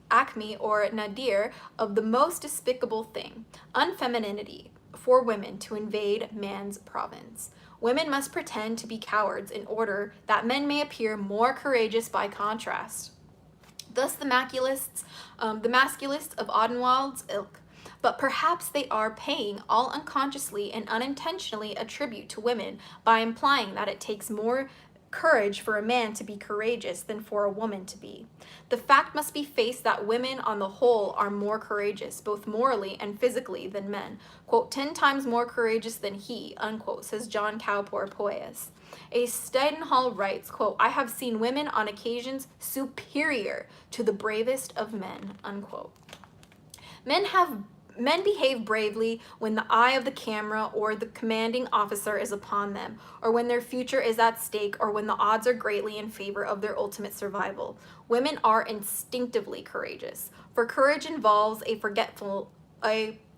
acme or nadir of the most despicable thing, unfemininity, for women to invade man's province. Women must pretend to be cowards in order that men may appear more courageous by contrast. Thus the masculists of Odenwald's ilk. But perhaps they are paying all unconsciously and unintentionally a tribute to women by implying that it takes more courage for a man to be courageous than for a woman to be. The fact must be faced that women on the whole are more courageous, both morally and physically, than men. Quote, 10 times more courageous than he, unquote, says John Cowper Poyas. A Steidenhall writes, quote, I have seen women on occasions superior to the bravest of men, unquote. Men behave bravely when the eye of the camera or the commanding officer is upon them, or when their future is at stake, or when the odds are greatly in favor of their ultimate survival. Women are instinctively courageous, for courage involves a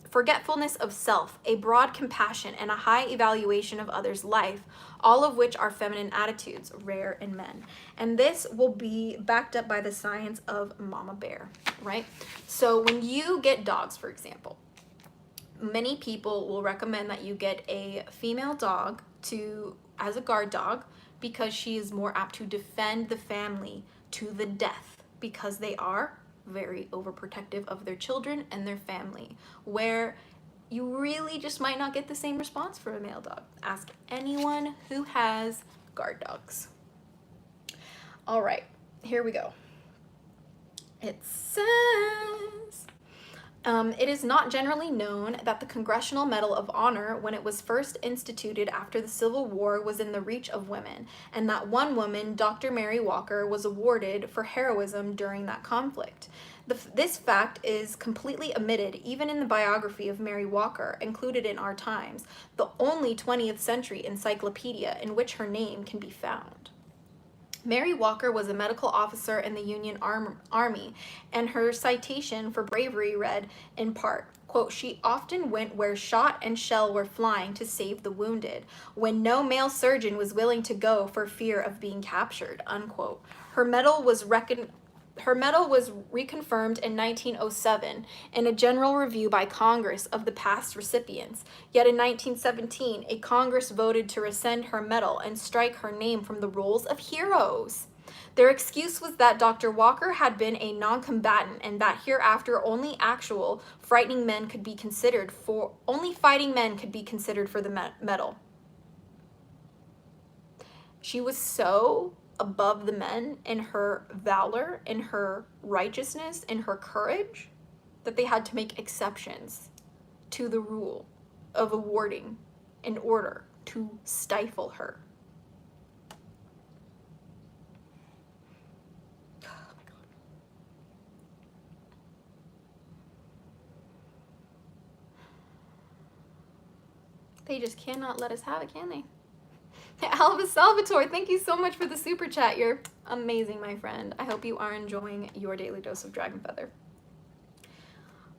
forgetfulness of self, a broad compassion, and a high evaluation of others' life, all of which are feminine attitudes, rare in men. And this will be backed up by the science of Mama Bear, right? So when you get dogs, for example, many people will recommend that you get a female dog as a guard dog because she is more apt to defend the family to the death, because they are very overprotective of their children and their family, where you really just might not get the same response for a male dog. Ask anyone who has guard dogs. All right, here we go. It says, it is not generally known that the Congressional Medal of Honor, when it was first instituted after the Civil War, was in the reach of women, and that one woman, Dr. Mary Walker, was awarded for heroism during that conflict. This fact is completely omitted even in the biography of Mary Walker, included in Our Times, the only 20th century encyclopedia in which her name can be found. Mary Walker was a medical officer in the Union Army, and her citation for bravery read, in part, quote, she often went where shot and shell were flying to save the wounded, when no male surgeon was willing to go for fear of being captured, unquote. Her medal was reconfirmed in 1907 in a general review by Congress of the past recipients. Yet in 1917, a Congress voted to rescind her medal and strike her name from the rolls of heroes. Their excuse was that Dr. Walker had been a non-combatant and that hereafter only fighting men could be considered for the medal. She was so above the men in her valor, in her righteousness, in her courage, that they had to make exceptions to the rule of awarding in order to stifle her. Oh my God. They just cannot let us have it, can they? Alva Salvatore, thank you so much for the super chat. You're amazing, my friend. I hope you are enjoying your daily dose of dragon feather.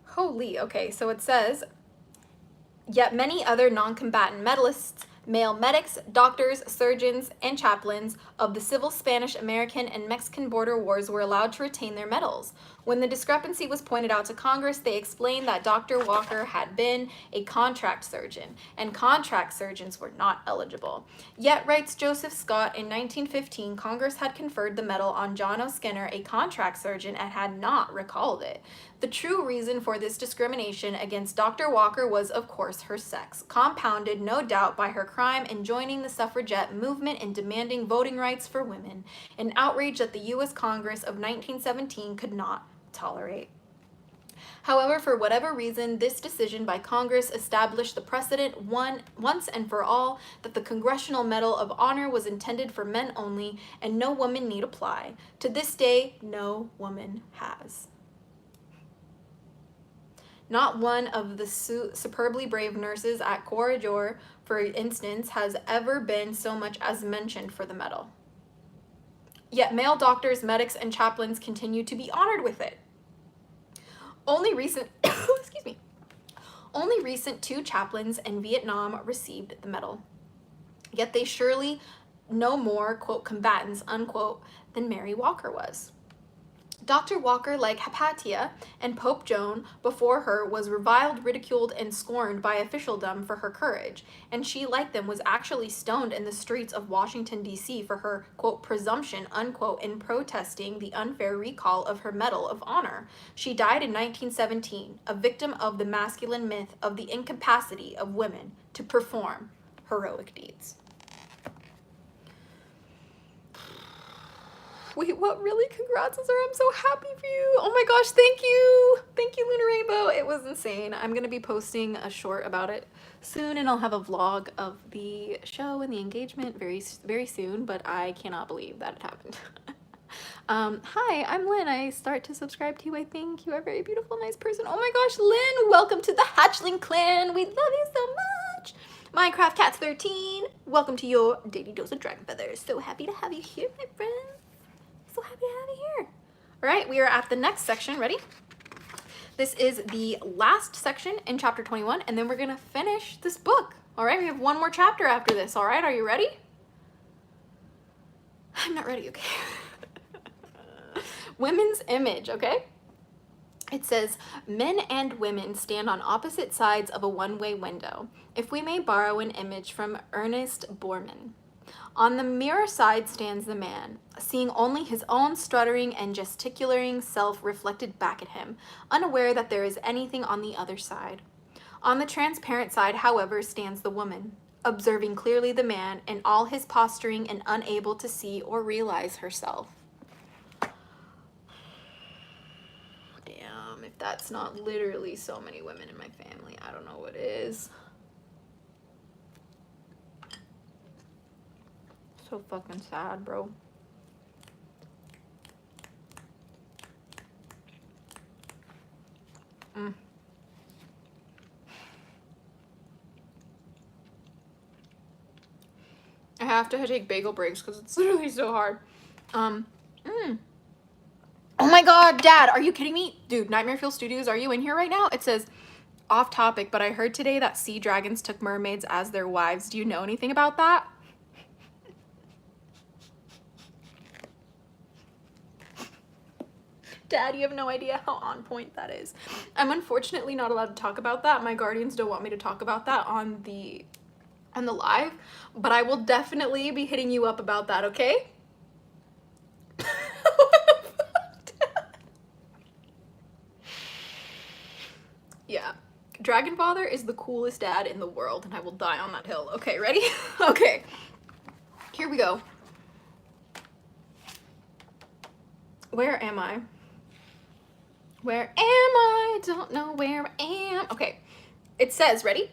Holy, okay, so it says, yet many other non-combatant medalists, male medics, doctors, surgeons, and chaplains of the civil Spanish, American, and Mexican border wars were allowed to retain their medals. When the discrepancy was pointed out to Congress, they explained that Dr. Walker had been a contract surgeon, and contract surgeons were not eligible. Yet, writes Joseph Scott, in 1915, Congress had conferred the medal on John O. Skinner, a contract surgeon, and had not recalled it. The true reason for this discrimination against Dr. Walker was, of course, her sex, compounded, no doubt, by her crime in joining the suffragette movement and demanding voting rights for women, an outrage that the U.S. Congress of 1917 could not tolerate. However, for whatever reason, this decision by Congress established the precedent once and for all that the Congressional Medal of Honor was intended for men only, and no woman need apply. To this day, no woman has. Not one of the superbly brave nurses at Corridor, for instance, has ever been so much as mentioned for the medal. Yet male doctors, medics, and chaplains continue to be honored with it. Only recent, excuse me, only recent 2 chaplains in Vietnam received the medal. Yet they surely no more, quote, combatants, unquote, than Mary Walker was. Dr. Walker, like Hypatia and Pope Joan before her, was reviled, ridiculed, and scorned by officialdom for her courage, and she, like them, was actually stoned in the streets of Washington, D.C. for her, quote, presumption, unquote, in protesting the unfair recall of her Medal of Honor. She died in 1917, a victim of the masculine myth of the incapacity of women to perform heroic deeds. Wait, what? Really? Congrats, Azura. I'm so happy for you. Oh my gosh, thank you. Thank you, Lunar Rainbow. It was insane. I'm going to be posting a short about it soon, and I'll have a vlog of the show and the engagement very, very soon, but I cannot believe that it happened. Hi, I'm Lynn. I start to subscribe to you. I think you are a very beautiful, nice person. Oh my gosh, Lynn, welcome to the Hatchling clan. We love you so much. Minecraft Cats 13, welcome to your daily dose of dragon feathers. So happy to have you here, my friend. So happy to have you here. All right, we are at the next section. Ready? This is the last section in chapter 21, and then we're gonna finish this book. All right, we have one more chapter after this. All right, are you ready? I'm not ready, okay. Women's image, okay? It says, men and women stand on opposite sides of a one-way window, if we may borrow an image from Ernest Borman. On the mirror side stands the man, seeing only his own stuttering and gesticulating self reflected back at him, unaware that there is anything on the other side. On the transparent side, however, stands the woman, observing clearly the man in all his posturing and unable to see or realize herself. Damn, if that's not literally so many women in my family, I don't know what is. So fucking sad, bro. I have to take bagel breaks because it's literally so hard. Oh my god, Dad, are you kidding me? Dude, Nightmare Fuel Studios, are you in here right now? It says, off topic, but I heard today that sea dragons took mermaids as their wives. Do you know anything about that? Dad, you have no idea how on point that is. I'm unfortunately not allowed to talk about that. My guardians don't want me to talk about that on the live, but I will definitely be hitting you up about that, okay? Yeah. Dragon Father is the coolest dad in the world, and I will die on that hill. Okay, ready? Okay. Here we go. Where am I? Where am I? Don't know where I am. Okay. It says, ready?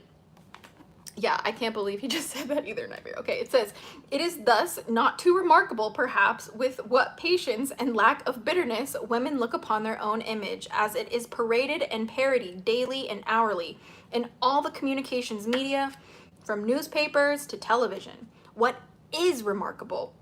Yeah, I can't believe he just said that either, Nightmare. Okay, it says, it is thus not too remarkable, perhaps, with what patience and lack of bitterness women look upon their own image, as it is paraded and parodied daily and hourly in all the communications media, from newspapers to television. What is remarkable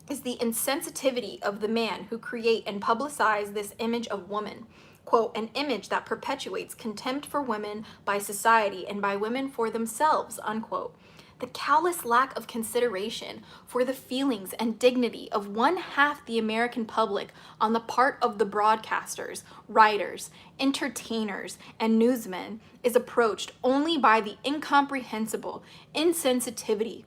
is the insensitivity of the man who create and publicize this image of woman. Quote, an image that perpetuates contempt for women by society and by women for themselves, unquote. The callous lack of consideration for the feelings and dignity of one half the American public on the part of the broadcasters, writers, entertainers, and newsmen is approached only by the incomprehensible insensitivity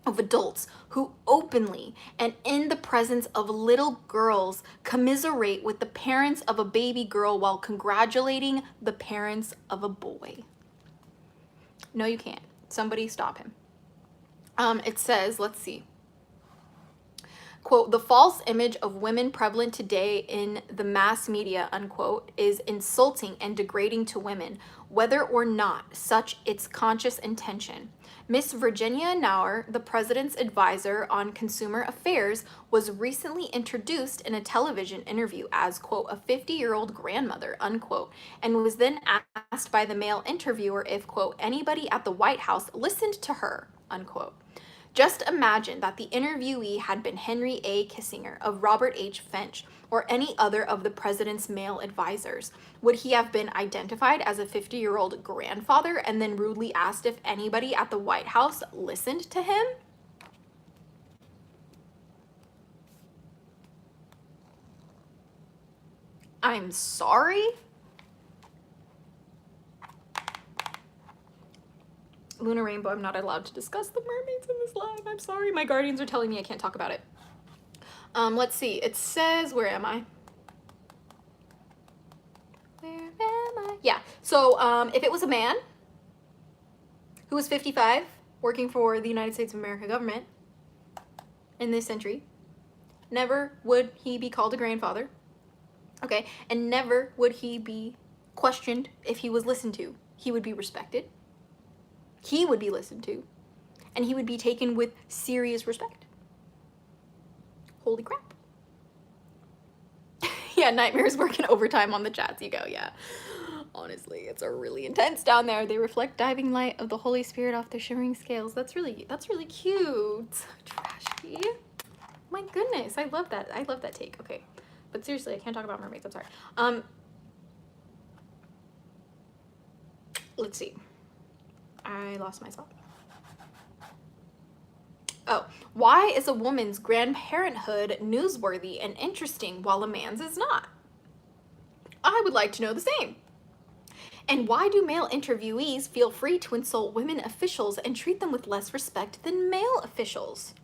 of adults who openly and in the presence of little girls commiserate with the parents of a baby girl while congratulating the parents of a boy. No, you can't. Somebody stop him. It says, let's see. Quote, the false image of women prevalent today in the mass media, unquote, is insulting and degrading to women, whether or not such its conscious intention. Miss Virginia Nauer, the president's advisor on consumer affairs, was recently introduced in a television interview as, quote, a 50-year-old grandmother, unquote, and was then asked by the male interviewer if, quote, anybody at the White House listened to her, unquote. Just imagine that the interviewee had been Henry A. Kissinger of Robert H. Finch or any other of the president's male advisors. Would he have been identified as a 50-year-old grandfather and then rudely asked if anybody at the White House listened to him? I'm sorry? Lunar Rainbow, I'm not allowed to discuss the mermaids in this live. I'm sorry. My guardians are telling me I can't talk about it. Let's see. It says, where am I? Where am I? Yeah. So if it was a man who was 55 working for the United States of America government in this century, never would he be called a grandfather. Okay. And never would he be questioned if he was listened to. He would be respected. He would be listened to, and he would be taken with serious respect. Holy crap. Yeah, Nightmare's working overtime on the chats. You go, yeah. Honestly, it's a really intense down there. They reflect diving light of the Holy Spirit off their shimmering scales. That's really cute. Trashy. My goodness, I love that. I love that take. Okay, but seriously, I can't talk about mermaids. I'm sorry. Let's see. I lost myself. Oh, why is a woman's grandparenthood newsworthy and interesting while a man's is not? I would like to know the same. And why do male interviewees feel free to insult women officials and treat them with less respect than male officials?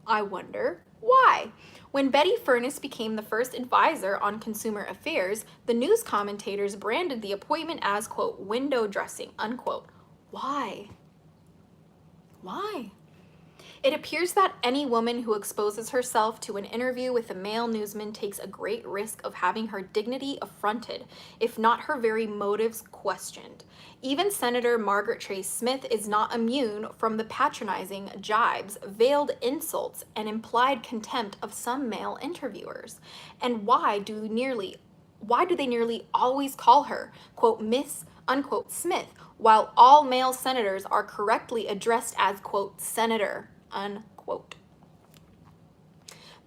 I wonder why. When Betty Furness became the first advisor on consumer affairs, the news commentators branded the appointment as, quote, window dressing, unquote. Why? Why? It appears that any woman who exposes herself to an interview with a male newsman takes a great risk of having her dignity affronted, if not her very motives questioned. Even Senator Margaret Trace Smith is not immune from the patronizing jibes, veiled insults, and implied contempt of some male interviewers. And why do they nearly always call her, quote, Miss, unquote, Smith, while all male senators are correctly addressed as, quote, Senator, unquote.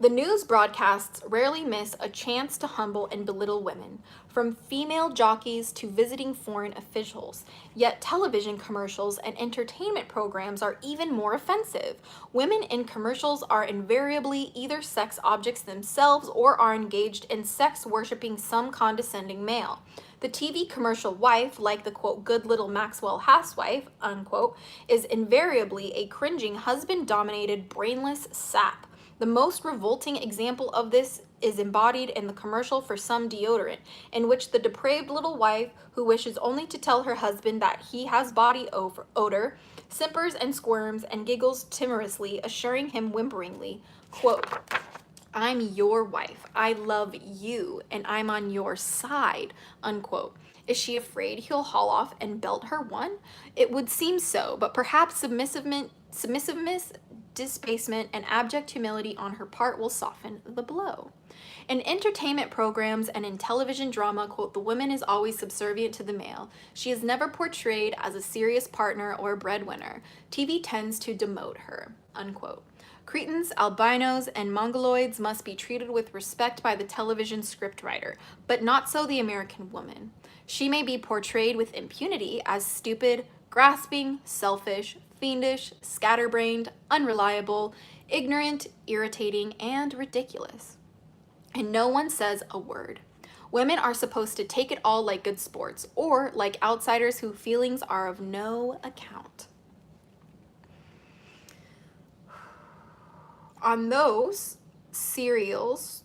The news broadcasts rarely miss a chance to humble and belittle women, from female jockeys to visiting foreign officials. Yet television commercials and entertainment programs are even more offensive. Women in commercials are invariably either sex objects themselves or are engaged in sex worshiping some condescending male. The TV commercial wife, like the, quote, good little Maxwell housewife, unquote, is invariably a cringing husband-dominated brainless sap. The most revolting example of this is embodied in the commercial for some deodorant, in which the depraved little wife, who wishes only to tell her husband that he has body odor, simpers and squirms and giggles timorously, assuring him whimperingly, quote, I'm your wife, I love you, and I'm on your side, unquote. Is she afraid he'll haul off and belt her one? It would seem so, but perhaps submissiveness disbasement, and abject humility on her part will soften the blow. In entertainment programs and in television drama, quote, the woman is always subservient to the male. She is never portrayed as a serious partner or breadwinner. TV tends to demote her, unquote. Cretans, albinos, and mongoloids must be treated with respect by the television scriptwriter, but not so the American woman. She may be portrayed with impunity as stupid, grasping, selfish, fiendish, scatterbrained, unreliable, ignorant, irritating, and ridiculous. And no one says a word. Women are supposed to take it all like good sports, or like outsiders whose feelings are of no account. On those cereals,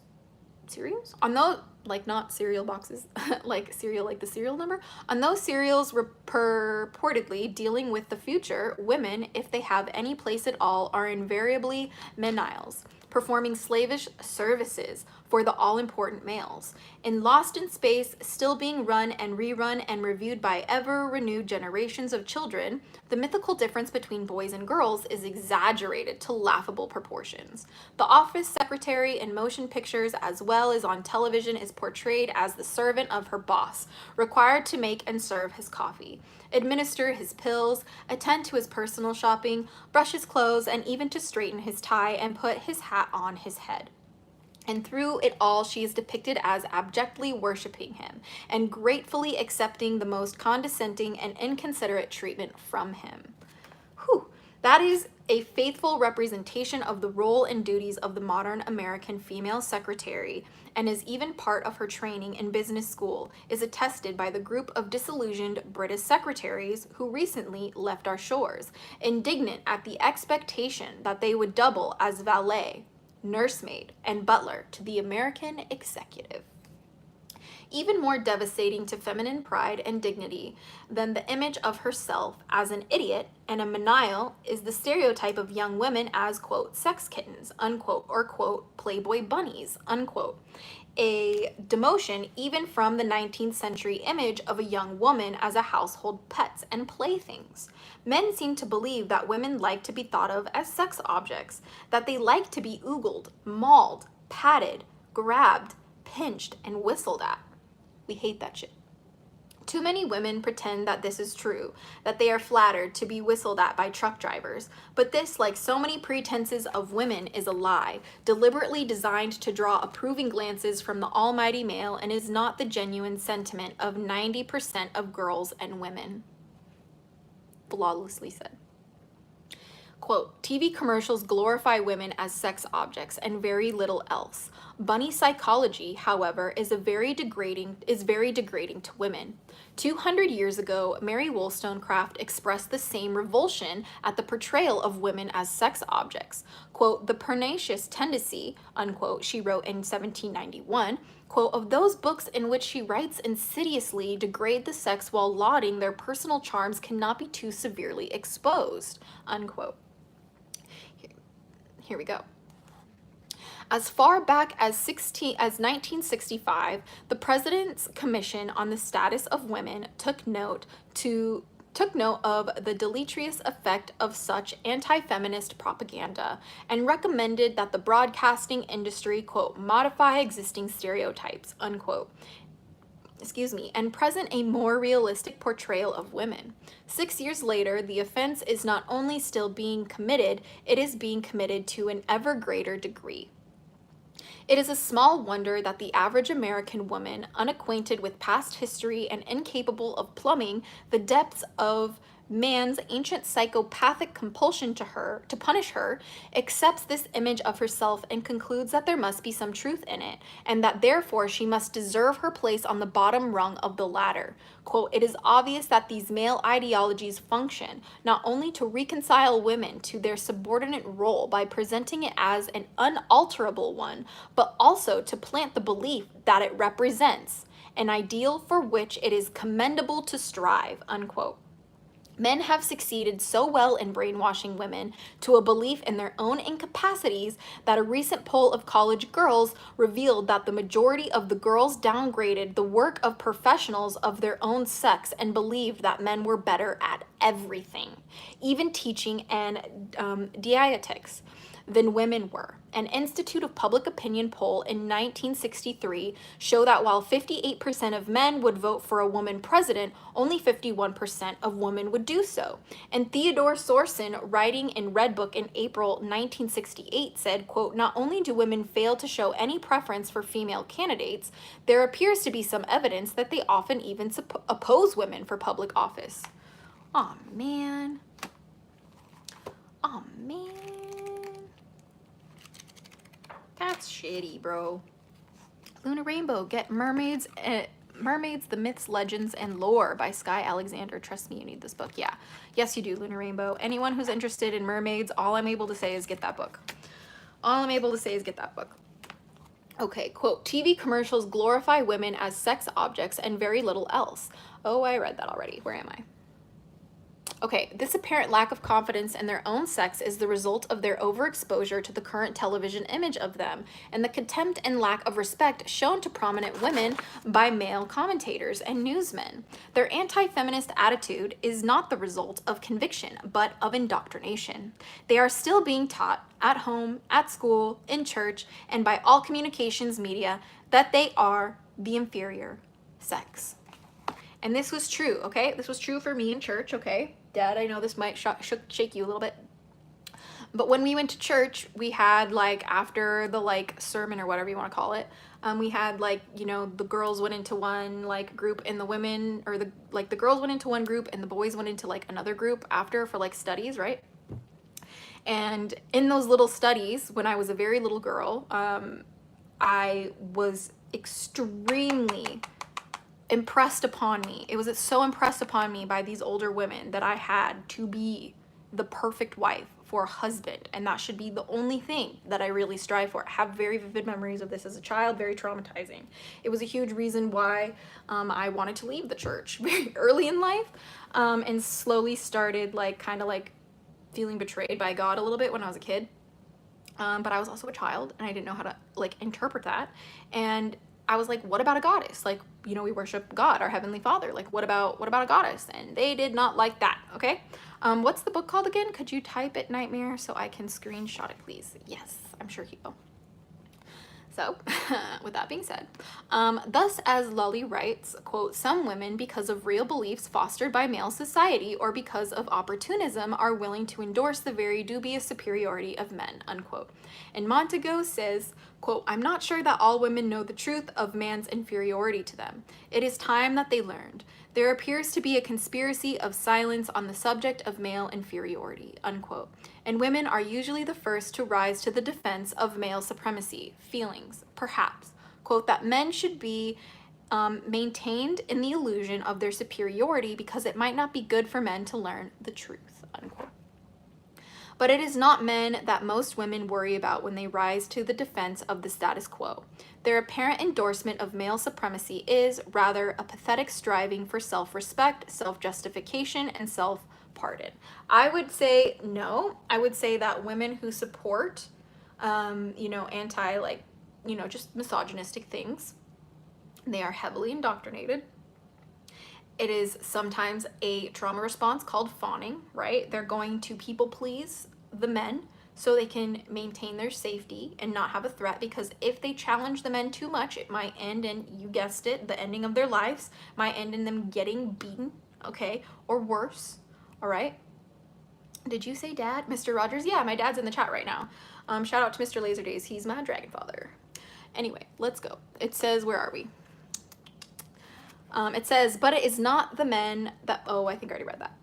on those, like not cereal boxes, like cereal, like the serial number, on those cereals purportedly dealing with the future, women, if they have any place at all, are invariably menials, performing slavish services for the all-important males. In Lost in Space, still being run and rerun and reviewed by ever-renewed generations of children, the mythical difference between boys and girls is exaggerated to laughable proportions. The office secretary in motion pictures as well as on television is portrayed as the servant of her boss, required to make and serve his coffee, administer his pills, attend to his personal shopping, brush his clothes, and even to straighten his tie and put his hat on his head. And through it all, she is depicted as abjectly worshiping him and gratefully accepting the most condescending and inconsiderate treatment from him. Whew. That is a faithful representation of the role and duties of the modern American female secretary, and is even part of her training in business school, is attested by the group of disillusioned British secretaries who recently left our shores, indignant at the expectation that they would double as valet, nursemaid, and butler to the American executive. Even more devastating to feminine pride and dignity than the image of herself as an idiot and a menial is the stereotype of young women as, quote, sex kittens, unquote, or, quote, playboy bunnies, unquote. A demotion even from the 19th century image of a young woman as a household pets and playthings. Men seem to believe that women like to be thought of as sex objects, that they like to be oogled, mauled, patted, grabbed, pinched, and whistled at. We hate that shit. Too many women pretend that this is true, that they are flattered to be whistled at by truck drivers, but this, like so many pretenses of women, is a lie, deliberately designed to draw approving glances from the almighty male, and is not the genuine sentiment of 90% of girls and women. Flawlessly said. Quote, TV commercials glorify women as sex objects and very little else. Bunny psychology, however, is very degrading to women. 200 years ago, Mary Wollstonecraft expressed the same revulsion at the portrayal of women as sex objects. Quote, the pernicious tendency, unquote, she wrote in 1791, quote, of those books in which she writes insidiously degrade the sex while lauding their personal charms cannot be too severely exposed, unquote. Here we go. As far back as 1965, the President's Commission on the Status of Women took note of the deleterious effect of such anti-feminist propaganda and recommended that the broadcasting industry, quote, modify existing stereotypes, unquote, and present a more realistic portrayal of women. 6 years later, the offense is not only still being committed, it is being committed to an ever greater degree. It is a small wonder that the average American woman, unacquainted with past history and incapable of plumbing the depths of man's ancient psychopathic compulsion to punish her, accepts this image of herself and concludes that there must be some truth in it, and that therefore she must deserve her place on the bottom rung of the ladder. Quote, it is obvious that these male ideologies function not only to reconcile women to their subordinate role by presenting it as an unalterable one, but also to plant the belief that it represents an ideal for which it is commendable to strive, unquote. Men have succeeded so well in brainwashing women to a belief in their own incapacities that a recent poll of college girls revealed that the majority of the girls downgraded the work of professionals of their own sex and believed that men were better at everything, even teaching and dietetics, than women were. An Institute of Public Opinion poll in 1963 showed that while 58% of men would vote for a woman president, only 51% of women would do so. And Theodore Sorson, writing in Red Book in April 1968, said, quote, "Not only do women fail to show any preference for female candidates, there appears to be some evidence that they often even oppose women for public office." Aw, man. Aw, man. That's shitty, bro. Lunar Rainbow, get Mermaids, Mermaids, the Myths, Legends, and Lore by Sky Alexander. Trust me, you need this book. Yeah. Yes, you do, Lunar Rainbow. Anyone who's interested in mermaids, all I'm able to say is get that book. All I'm able to say is get that book. Okay, quote, "TV commercials glorify women as sex objects and very little else." Oh, I read that already. Where am I? Okay, this apparent lack of confidence in their own sex is the result of their overexposure to the current television image of them and the contempt and lack of respect shown to prominent women by male commentators and newsmen. Their anti-feminist attitude is not the result of conviction, but of indoctrination. They are still being taught at home, at school, in church, and by all communications media that they are the inferior sex. And this was true, okay? This was true for me in church, okay? Dad, I know this might shake you a little bit. But when we went to church, we had, like, after the, like, sermon or whatever you want to call it, we had, like, you know, the girls went into one, like, group and the women, or the girls went into one group and the boys went into, like, another group after for, like, studies, right? And in those little studies, when I was a very little girl, I was extremely impressed upon me. It was so impressed upon me by these older women that I had to be the perfect wife for a husband, and that should be the only thing that I really strive for. I have very vivid memories of this as a child, very traumatizing. It was a huge reason why I wanted to leave the church very early in life, and slowly started like kind of like feeling betrayed by God a little bit when I was a kid. But I was also a child and I didn't know how to like interpret that. And I was like, what about a goddess? Like, you know, we worship God, our Heavenly Father. Like, what about a goddess? And they did not like that, okay? What's the book called again? Could you type it, Nightmare, so I can screenshot it, please? Yes, I'm sure he will. So, with that being said, thus, as Lully writes, quote, "Some women, because of real beliefs fostered by male society or because of opportunism, are willing to endorse the very dubious superiority of men," unquote. And Montego says, quote, "I'm not sure that all women know the truth of man's inferiority to them. It is time that they learned. There appears to be a conspiracy of silence on the subject of male inferiority," unquote. And women are usually the first to rise to the defense of male supremacy, feelings, perhaps, quote, "that men should be maintained in the illusion of their superiority because it might not be good for men to learn the truth," unquote. But it is not men that most women worry about when they rise to the defense of the status quo. Their apparent endorsement of male supremacy is, rather, a pathetic striving for self-respect, self-justification, and self-pardon. I would say no. I would say that women who support, you know, anti, like, you know, just misogynistic things, they are heavily indoctrinated. It is sometimes a trauma response called fawning, right? They're going to people please the men so they can maintain their safety and not have a threat, because if they challenge the men too much, it might end in, you guessed it, the ending of their lives, might end in them getting beaten, okay? Or worse, all right? Did you say dad? Mr. Rogers? Yeah, my dad's in the chat right now. Shout out to Mr. Laserdays. He's my dragon father. Anyway, let's go. It says, where are we? It says, "But it is not the men that," oh, I think I already read that.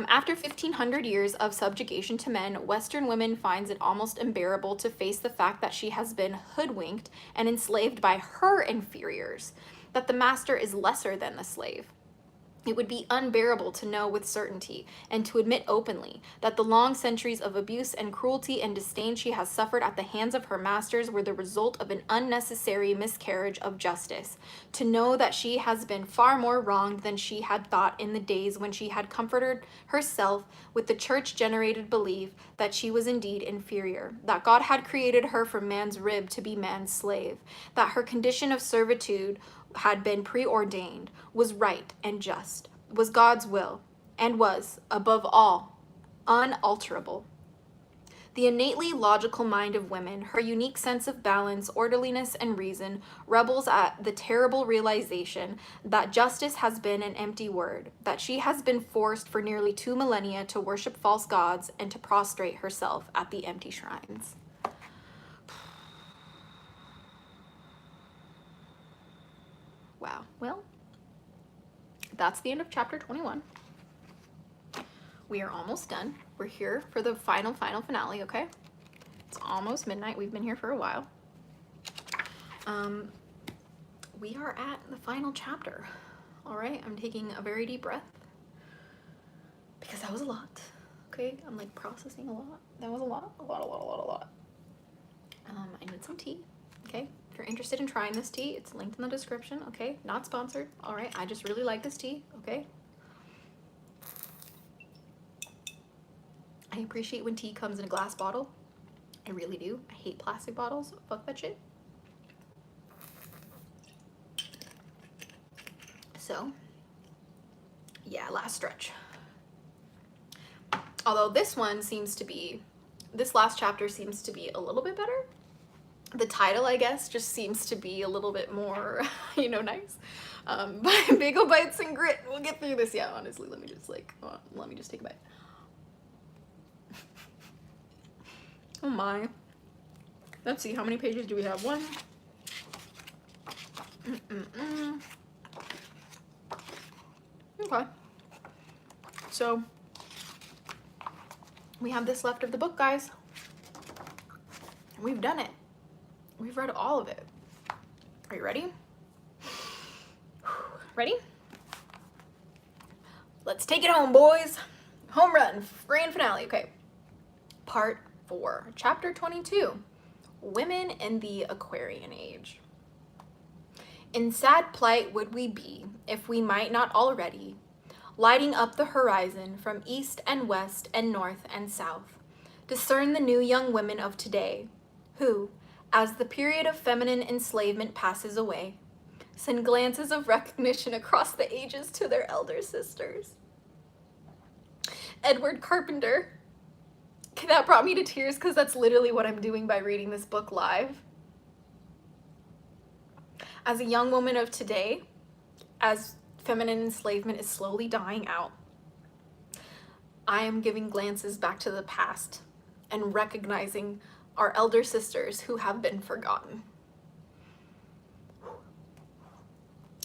After 1,500 years of subjugation to men, Western women finds it almost unbearable to face the fact that she has been hoodwinked and enslaved by her inferiors, that the master is lesser than the slave. It would be unbearable to know with certainty and to admit openly that the long centuries of abuse and cruelty and disdain she has suffered at the hands of her masters were the result of an unnecessary miscarriage of justice. To know that she has been far more wronged than she had thought in the days when she had comforted herself with the church-generated belief that she was indeed inferior, that God had created her from man's rib to be man's slave, that her condition of servitude had been preordained, was right and just, was God's will, and was, above all, unalterable. The innately logical mind of women, her unique sense of balance, orderliness, and reason, rebels at the terrible realization that justice has been an empty word, that she has been forced for nearly 2 millennia to worship false gods and to prostrate herself at the empty shrines. Wow. Well, that's the end of chapter 21. We are almost done. We're here for the final finale, okay? It's almost midnight. We've been here for a while. We are at the final chapter. All right, I'm taking a very deep breath because that was a lot, okay? I'm like processing a lot. That was a lot. I need some tea, okay? If you're interested in trying this tea, it's linked in the description, okay? Not sponsored, all right? I just really like this tea, okay? I appreciate when tea comes in a glass bottle. I really do. I hate plastic bottles. Fuck that shit. So, yeah, last stretch. Although this last chapter seems to be a little bit better. The title, I guess, just seems to be a little bit more, nice. Big ol' bites and grit. We'll get through this. Yeah, honestly, let me just take a bite. Oh my. Let's see, how many pages do we have? One. Okay. So, we have this left of the book, guys. We've done it. We've read all of it. Are you ready? Ready? Let's take it home, boys. Home run, grand finale. Okay. Part 4, chapter 22, Women in the Aquarian Age. In sad plight would we be, if we might not already, lighting up the horizon from east and west and north and south, discern the new young women of today, who, as the period of feminine enslavement passes away, send glances of recognition across the ages to their elder sisters. Edward Carpenter. That brought me to tears because that's literally what I'm doing by reading this book live. As a young woman of today, as feminine enslavement is slowly dying out, I am giving glances back to the past and recognizing our elder sisters who have been forgotten.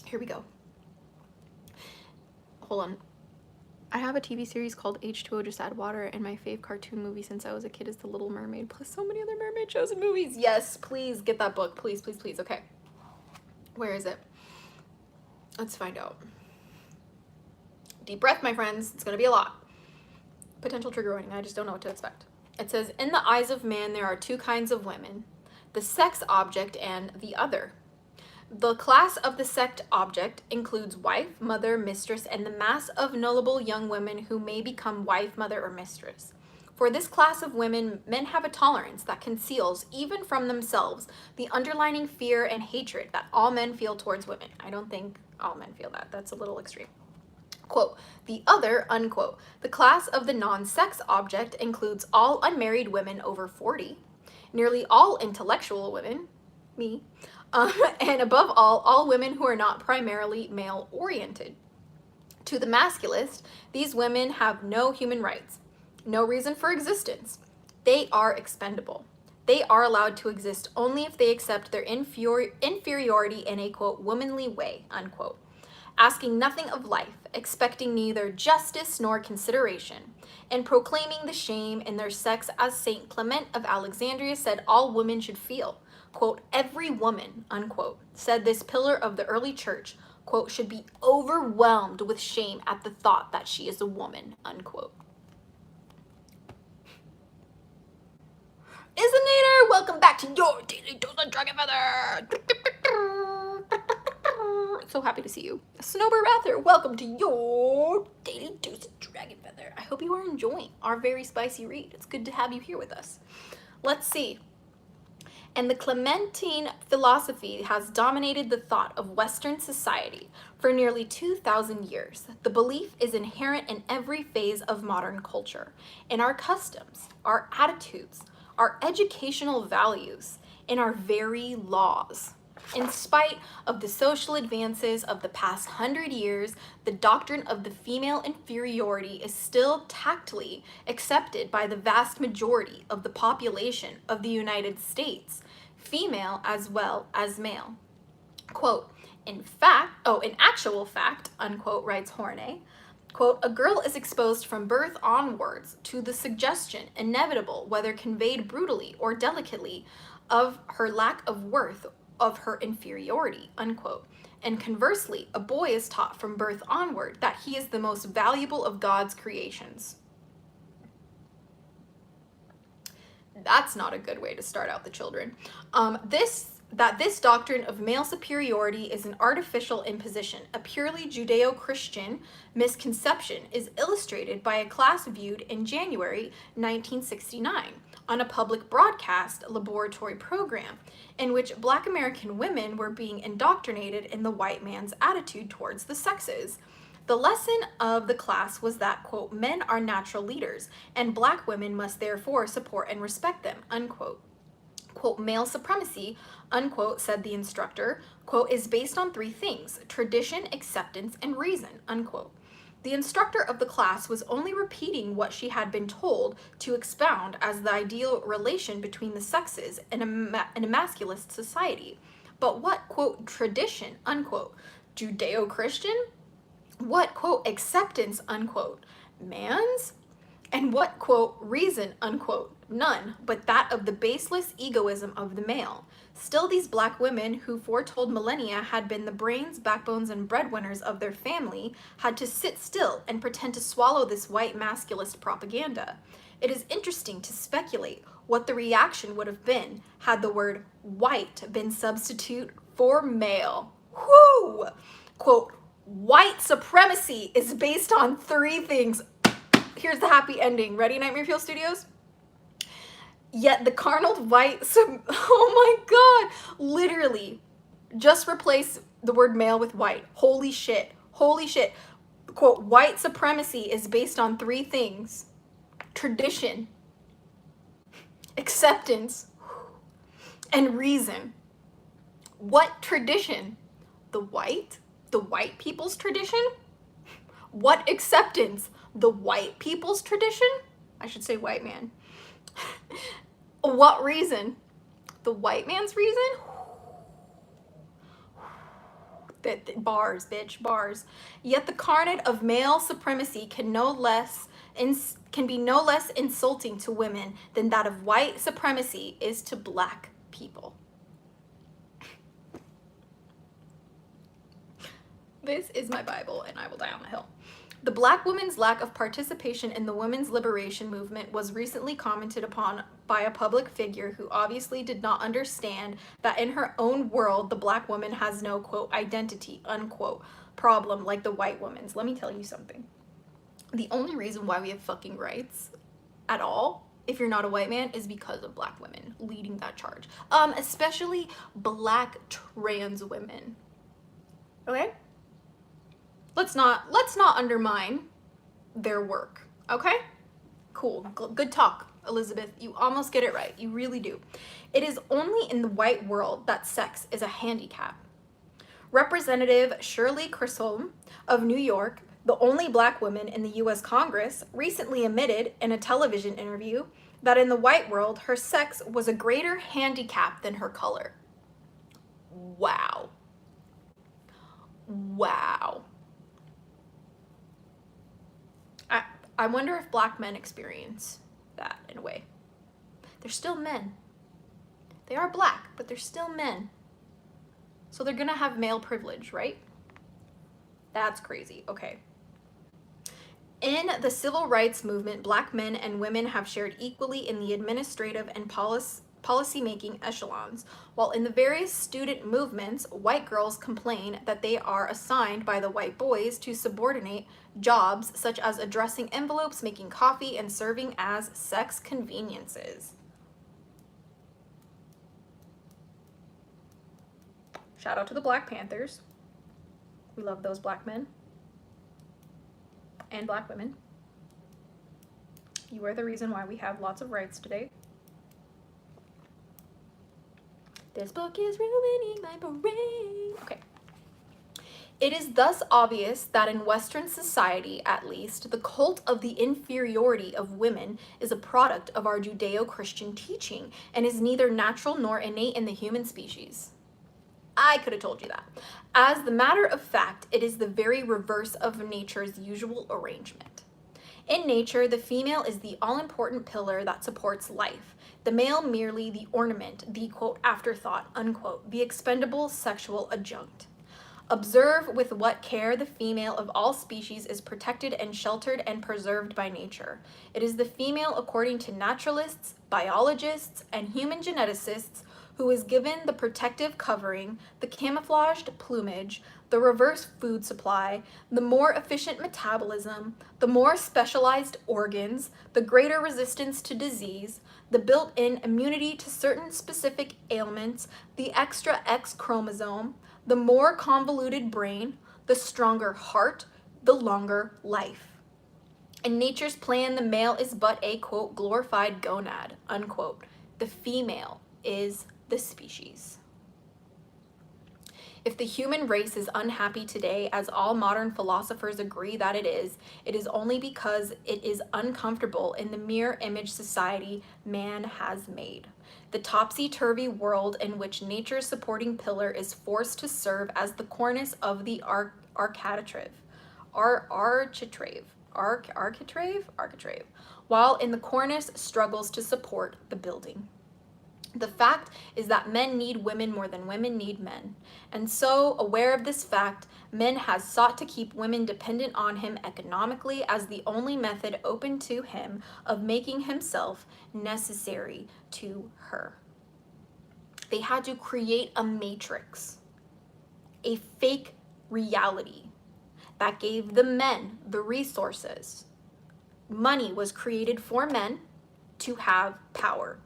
Here we go. Hold on. I have a TV series called H2O Just Add Water, and my fave cartoon movie since I was a kid is The Little Mermaid, plus so many other mermaid shows and movies. Yes, please get that book. Please, please, please. Okay. Where is it? Let's find out. Deep breath, my friends. It's going to be a lot. Potential trigger warning. I just don't know what to expect. It says, in the eyes of man, there are 2 kinds of women, the sex object and the other. The class of the sex object includes wife, mother, mistress, and the mass of nullable young women who may become wife, mother, or mistress. For this class of women, men have a tolerance that conceals, even from themselves, the underlying fear and hatred that all men feel towards women. I don't think all men feel that. That's a little extreme. Quote, the other, unquote. The class of the non-sex object includes all unmarried women over 40, nearly all intellectual women, me, and above all women who are not primarily male-oriented. To the masculist, these women have no human rights, no reason for existence. They are expendable. They are allowed to exist only if they accept their inferiority in a, quote, womanly way, unquote. Asking nothing of life, expecting neither justice nor consideration, and proclaiming the shame in their sex as Saint Clement of Alexandria said all women should feel. Quote, every woman, unquote, said this pillar of the early church, quote, should be overwhelmed with shame at the thought that she is a woman, unquote. Isinator, welcome back to your Daily Dose of Dragon Feather. So happy to see you. Snowbird Rather, welcome to your Daily Dose of Dragon Feather. I hope you are enjoying our very spicy read. It's good to have you here with us. Let's see. And the Clementine philosophy has dominated the thought of Western society for nearly 2,000 years. The belief is inherent in every phase of modern culture, in our customs, our attitudes, our educational values, in our very laws. In spite of the social advances of the past 100 years, the doctrine of the female inferiority is still tacitly accepted by the vast majority of the population of the United States, female as well as male. Quote, in actual fact, unquote, writes Horney, quote, a girl is exposed from birth onwards to the suggestion, inevitable, whether conveyed brutally or delicately, of her lack of worth, of her inferiority, unquote. And conversely, a boy is taught from birth onward that he is the most valuable of God's creations. That's not a good way to start out the children. This doctrine of male superiority is an artificial imposition, a purely Judeo-Christian misconception, is illustrated by a class viewed in January 1969 on a public broadcast laboratory program in which Black American women were being indoctrinated in the white man's attitude towards the sexes. The lesson of the class was that, quote, men are natural leaders, and Black women must therefore support and respect them, unquote. Quote, male supremacy, unquote, said the instructor, quote, is based on three things: tradition, acceptance, and reason, unquote. The instructor of the class was only repeating what she had been told to expound as the ideal relation between the sexes in a masculist society. But what, quote, tradition, unquote, Judeo-Christian? What, quote, acceptance, unquote, man's? And what, quote, reason, unquote, none, but that of the baseless egoism of the male. Still, these Black women who foretold millennia had been the brains, backbones, and breadwinners of their family had to sit still and pretend to swallow this white masculist propaganda. It is interesting to speculate what the reaction would have been had the word white been substitute for male. Whoo! Quote, white supremacy is based on three things. Here's the happy ending. Ready, Nightmare Fuel Studios? Yet the carnal white, oh my God, literally, just replace the word male with white. Holy shit, holy shit. Quote, white supremacy is based on three things: tradition, acceptance, and reason. What tradition? The white people's tradition? What acceptance? The white people's tradition? I should say white man. What reason? The white man's reason? Bars, bitch, bars. Yet the carnage of male supremacy can be no less insulting to women than that of white supremacy is to Black people. This is my Bible, and I will die on the hill. The Black woman's lack of participation in the women's liberation movement was recently commented upon by a public figure who obviously did not understand that in her own world, the Black woman has no, quote, identity, unquote, problem like the white woman's. Let me tell you something. The only reason why we have fucking rights at all, if you're not a white man, is because of Black women leading that charge. Especially Black trans women. Okay? Let's not undermine their work, okay? Cool, good talk, Elizabeth. You almost get it right, you really do. It is only in the white world that sex is a handicap. Representative Shirley Chisholm of New York, the only Black woman in the US Congress, recently admitted in a television interview that in the white world, her sex was a greater handicap than her color. Wow. Wow. I wonder if Black men experience that in a way. They're still men. They are Black, but they're still men. So they're gonna have male privilege, right? That's crazy. Okay. In the civil rights movement, Black men and women have shared equally in the administrative and policy-making echelons, while in the various student movements, white girls complain that they are assigned by the white boys to subordinate jobs such as addressing envelopes, making coffee, and serving as sex conveniences. Shout out to the Black Panthers. We love those Black men and Black women. You are the reason why we have lots of rights today. This book is ruining my brain. Okay. It is thus obvious that in Western society, at least, the cult of the inferiority of women is a product of our Judeo-Christian teaching and is neither natural nor innate in the human species. I could have told you that. As the matter of fact, it is the very reverse of nature's usual arrangement. In nature, the female is the all-important pillar that supports life, the male merely the ornament, the quote afterthought, unquote, the expendable sexual adjunct. Observe with what care the female of all species is protected and sheltered and preserved by nature. It is the female, according to naturalists, biologists, and human geneticists, who is given the protective covering, the camouflaged plumage, the reverse food supply, the more efficient metabolism, the more specialized organs, the greater resistance to disease, the built-in immunity to certain specific ailments, the extra X chromosome, the more convoluted brain, the stronger heart, the longer life. In nature's plan, the male is but a, quote, glorified gonad, unquote. The female is the species. If the human race is unhappy today, as all modern philosophers agree that it is only because it is uncomfortable in the mere image society man has made. The topsy-turvy world in which nature's supporting pillar is forced to serve as the cornice of the architrave, while in the cornice struggles to support the building. The fact is that men need women more than women need men. And so, aware of this fact, men has sought to keep women dependent on him economically as the only method open to him of making himself necessary to her. They had to create a matrix, a fake reality that gave the men the resources. Money was created for men to have power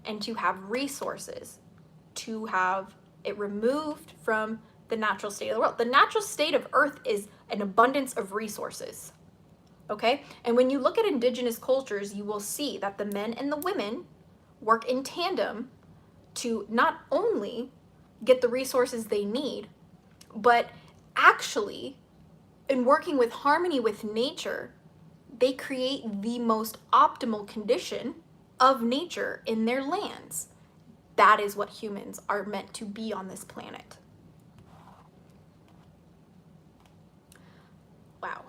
and to have resources, to have it removed from the natural state of the world. The natural state of Earth is an abundance of resources, okay? And when you look at indigenous cultures, you will see that the men and the women work in tandem to not only get the resources they need, but actually, in working with harmony with nature, they create the most optimal condition of nature in their lands. That is what humans are meant to be on this planet. Wow.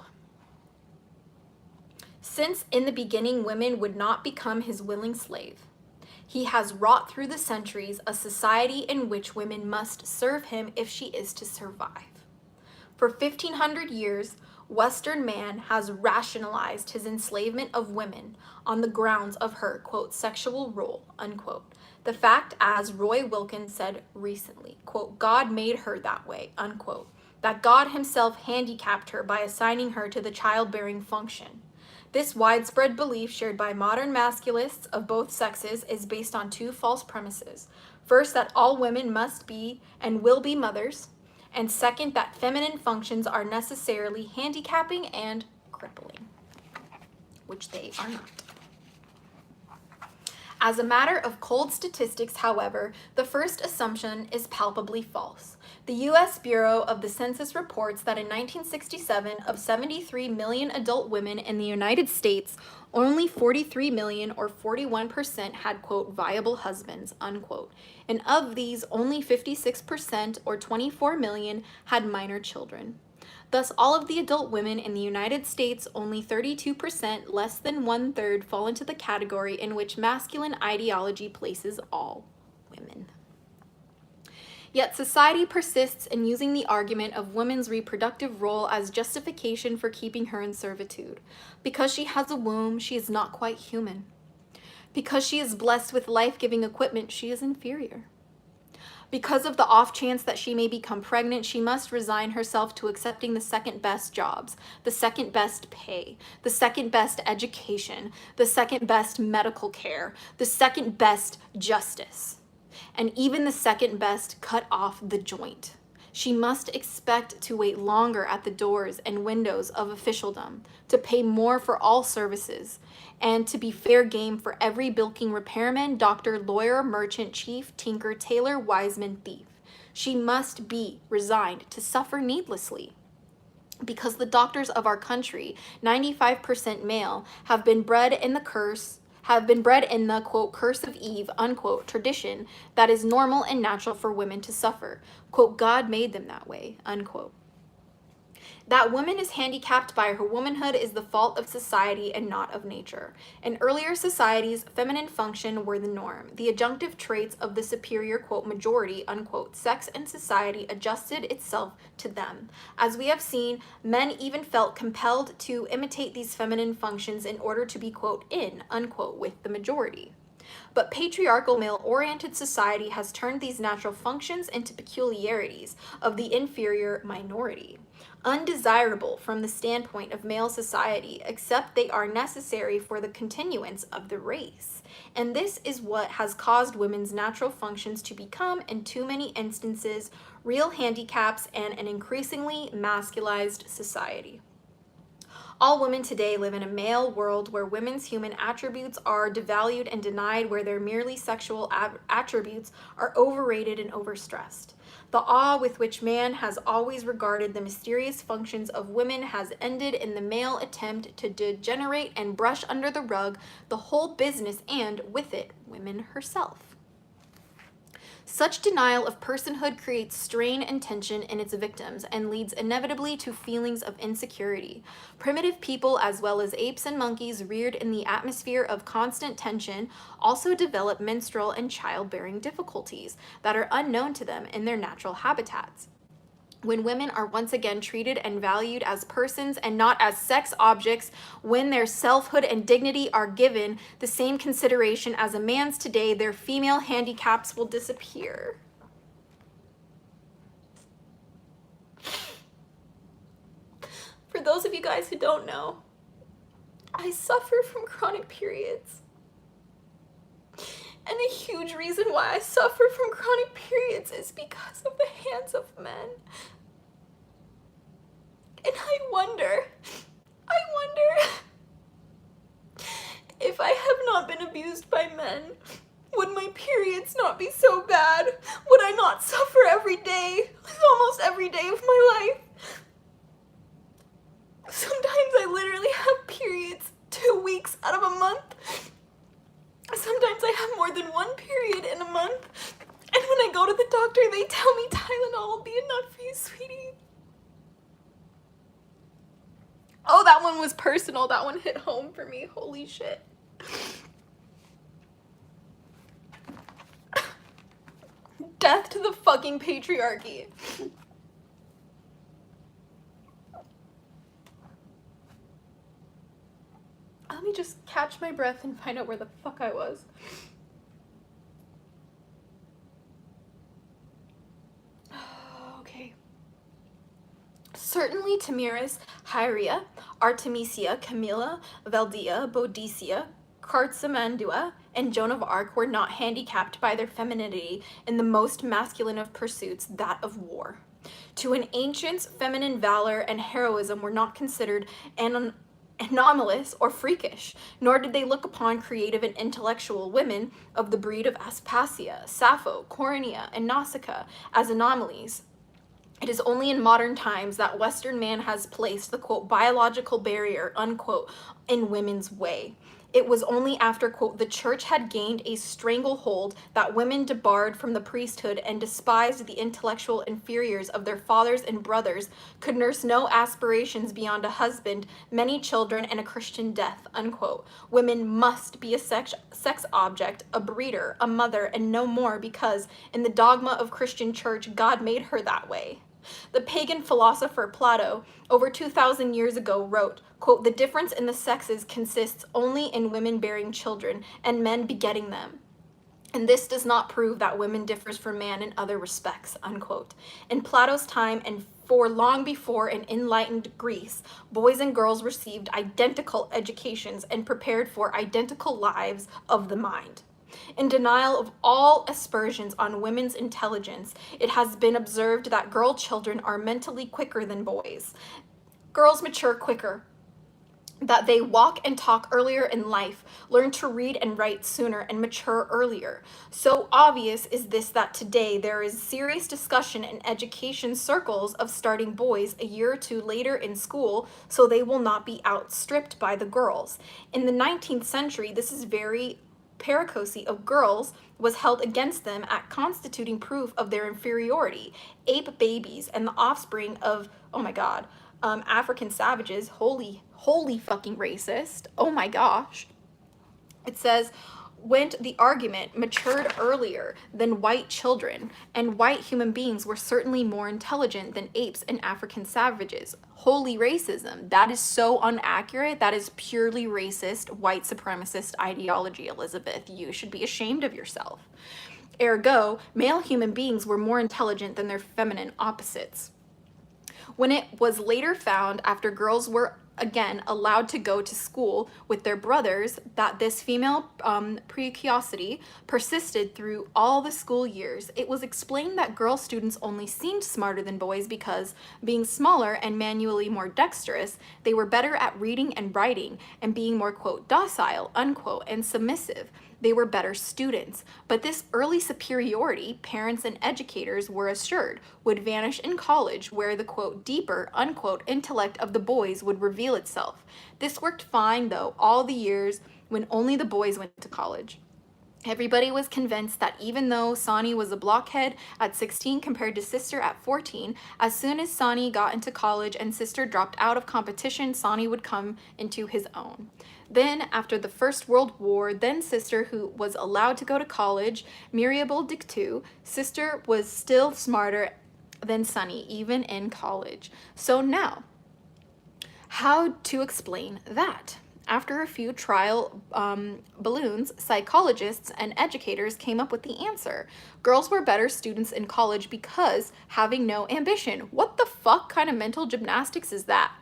Since in the beginning women would not become his willing slave, he has wrought through the centuries a society in which women must serve him if she is to survive. For 1,500 years, Western man has rationalized his enslavement of women on the grounds of her, quote, sexual role, unquote. The fact, as Roy Wilkins said recently, quote, God made her that way, unquote. That God himself handicapped her by assigning her to the childbearing function. This widespread belief shared by modern masculists of both sexes is based on two false premises. First, that all women must be and will be mothers. And second, that feminine functions are necessarily handicapping and crippling, which they are not. As a matter of cold statistics, however, the first assumption is palpably false. The U.S. Bureau of the Census reports that in 1967, of 73 million adult women in the United States, only 43 million or 41% had, quote, viable husbands, unquote. And of these, only 56% or 24 million had minor children. Thus, all of the adult women in the United States, only 32%, less than 1/3, fall into the category in which masculine ideology places all women. Yet society persists in using the argument of women's reproductive role as justification for keeping her in servitude. Because she has a womb, she is not quite human. Because she is blessed with life-giving equipment, she is inferior. Because of the off chance that she may become pregnant, she must resign herself to accepting the second best jobs, the second best pay, the second best education, the second best medical care, the second best justice, and even the second best cut off the joint. She must expect to wait longer at the doors and windows of officialdom, to pay more for all services, and to be fair game for every bilking repairman, doctor, lawyer, merchant, chief, tinker, tailor, wiseman, thief. She must be resigned to suffer needlessly. Because the doctors of our country, 95% male, have been bred in the quote, curse of Eve, unquote, tradition that is normal and natural for women to suffer. Quote, God made them that way, unquote. That woman is handicapped by her womanhood is the fault of society and not of nature. In earlier societies, feminine function were the norm. The adjunctive traits of the superior, quote, majority, unquote, sex and society adjusted itself to them. As we have seen, men even felt compelled to imitate these feminine functions in order to be, quote, in, unquote, with the majority. But patriarchal male-oriented society has turned these natural functions into peculiarities of the inferior minority, undesirable from the standpoint of male society, except they are necessary for the continuance of the race. And this is what has caused women's natural functions to become, in too many instances, real handicaps and an increasingly masculized society. All women today live in a male world where women's human attributes are devalued and denied, where their merely sexual attributes are overrated and overstressed. The awe with which man has always regarded the mysterious functions of women has ended in the male attempt to degenerate and brush under the rug the whole business and, with it, women herself. Such denial of personhood creates strain and tension in its victims and leads inevitably to feelings of insecurity. Primitive people, as well as apes and monkeys reared in the atmosphere of constant tension, also develop menstrual and childbearing difficulties that are unknown to them in their natural habitats. When women are once again treated and valued as persons and not as sex objects, when their selfhood and dignity are given the same consideration as a man's today, their female handicaps will disappear. For those of you guys who don't know, I suffer from chronic periods. And a huge reason why I suffer from chronic periods is because of the hands of men. And I wonder if I have not been abused by men, would my periods not be so bad? Would I not suffer every day, almost every day of my life? Sometimes I literally have periods 2 weeks out of a month. Sometimes I have more than one period in a month. And when I go to the doctor, they tell me Tylenol will be enough for you, sweetie. Oh, that one was personal. That one hit home for me. Holy shit. Death to the fucking patriarchy. Let me just catch my breath and find out where the fuck I was. Okay. Certainly Tamiris, Hieria, Artemisia, Camilla, Valdia, Boadicea, Cartsamandua, and Joan of Arc were not handicapped by their femininity in the most masculine of pursuits, that of war. To an ancient's feminine valor and heroism were not considered anomalous or freakish, nor did they look upon creative and intellectual women of the breed of Aspasia, Sappho, Coronea, and Nausicaa as anomalies. It is only in modern times that Western man has placed the, quote, biological barrier, unquote, in women's way. It was only after, quote, the church had gained a stranglehold that women debarred from the priesthood and despised the intellectual inferiors of their fathers and brothers could nurse no aspirations beyond a husband, many children, and a Christian death, unquote. Women must be a sex object, a breeder, a mother, and no more, because in the dogma of Christian church, God made her that way. The pagan philosopher Plato, over 2,000 years ago, wrote, quote, the difference in the sexes consists only in women bearing children and men begetting them. And this does not prove that women differs from man in other respects, unquote. In Plato's time and for long before in enlightened Greece, boys and girls received identical educations and prepared for identical lives of the mind. In denial of all aspersions on women's intelligence, it has been observed that girl children are mentally quicker than boys. Girls mature quicker, that they walk and talk earlier in life, learn to read and write sooner, and mature earlier. So obvious is this that today there is serious discussion in education circles of starting boys a year or two later in school so they will not be outstripped by the girls. In the 19th century, this is very pericocy of girls was held against them at constituting proof of their inferiority. Ape babies and the offspring of, oh my god, African savages, holy fucking racist, oh my gosh. It says, went the argument matured earlier than white children, and white human beings were certainly more intelligent than apes and African savages. Holy racism. That is so inaccurate. That is purely racist, white supremacist ideology, Elizabeth. You should be ashamed of yourself. Ergo, male human beings were more intelligent than their feminine opposites. When it was later found, after girls were again allowed to go to school with their brothers, that this female precociety persisted through all the school years, it was explained that girl students only seemed smarter than boys because, being smaller and manually more dexterous, they were better at reading and writing, and being more, quote, docile, unquote, and submissive, they were better students. But this early superiority, parents and educators were assured, would vanish in college, where the, quote, deeper, unquote, intellect of the boys would reveal itself. This worked fine, though, all the years when only the boys went to college. Everybody was convinced that even though Sani was a blockhead at 16 compared to Sister at 14, as soon as Sani got into college and Sister dropped out of competition, Sani would come into his own. Then, after the First World War, then Sister, who was allowed to go to college, Miriable Dictu, Sister was still smarter than Sunny, even in college. So now, how to explain that? After a few trial balloons, psychologists and educators came up with the answer. Girls were better students in college because having no ambition. What the fuck kind of mental gymnastics is that?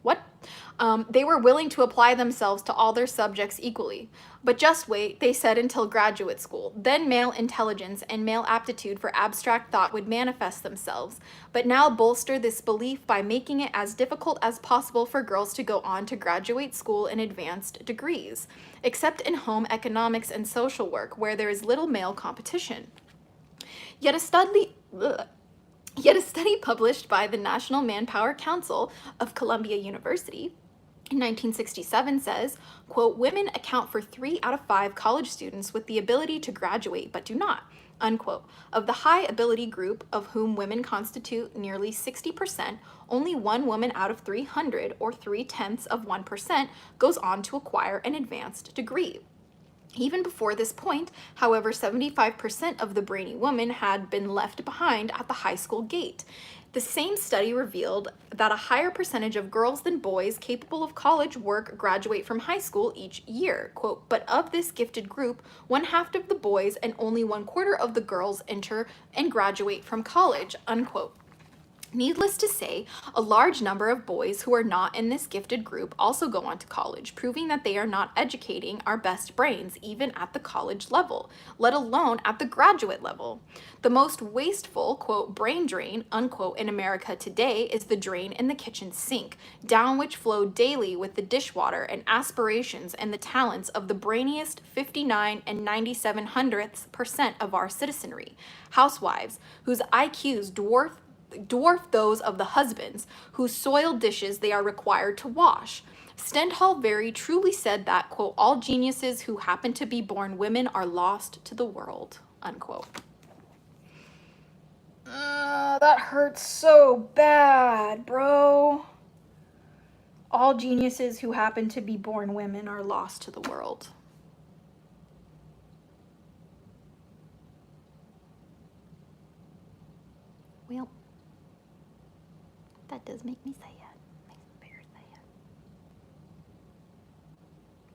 What? They were willing to apply themselves to all their subjects equally. But just wait, they said, until graduate school. Then male intelligence and male aptitude for abstract thought would manifest themselves. But now bolster this belief by making it as difficult as possible for girls to go on to graduate school in advanced degrees, except in home economics and social work, where there is little male competition. Yet a study published by the National Manpower Council of Columbia University in 1967 says, quote, women account for 3 out of 5 college students with the ability to graduate but do not, unquote. Of the high ability group, of whom women constitute nearly 60%, only 1 woman out of 300, or 0.3%, goes on to acquire an advanced degree. Even before this point, however, 75% of the brainy women had been left behind at the high school gate. The same study revealed that a higher percentage of girls than boys capable of college work graduate from high school each year. Quote, but of this gifted group, 1/2 of the boys and only 1/4 of the girls enter and graduate from college, unquote. Needless to say, a large number of boys who are not in this gifted group also go on to college, proving that they are not educating our best brains even at the college level, let alone at the graduate level. The most wasteful, quote, brain drain, unquote, in America today is the drain in the kitchen sink, down which flow daily with the dishwater and aspirations and the talents of the brainiest 59 and 97/100th% of our citizenry, housewives, whose IQs dwarf those of the husbands whose soiled dishes they are required to wash. Stendhal very truly said that, quote, all geniuses who happen to be born women are lost to the world, unquote. That hurts so bad, bro. All geniuses who happen to be born women are lost to the world. Well, that does make me sad. Makes me very sad.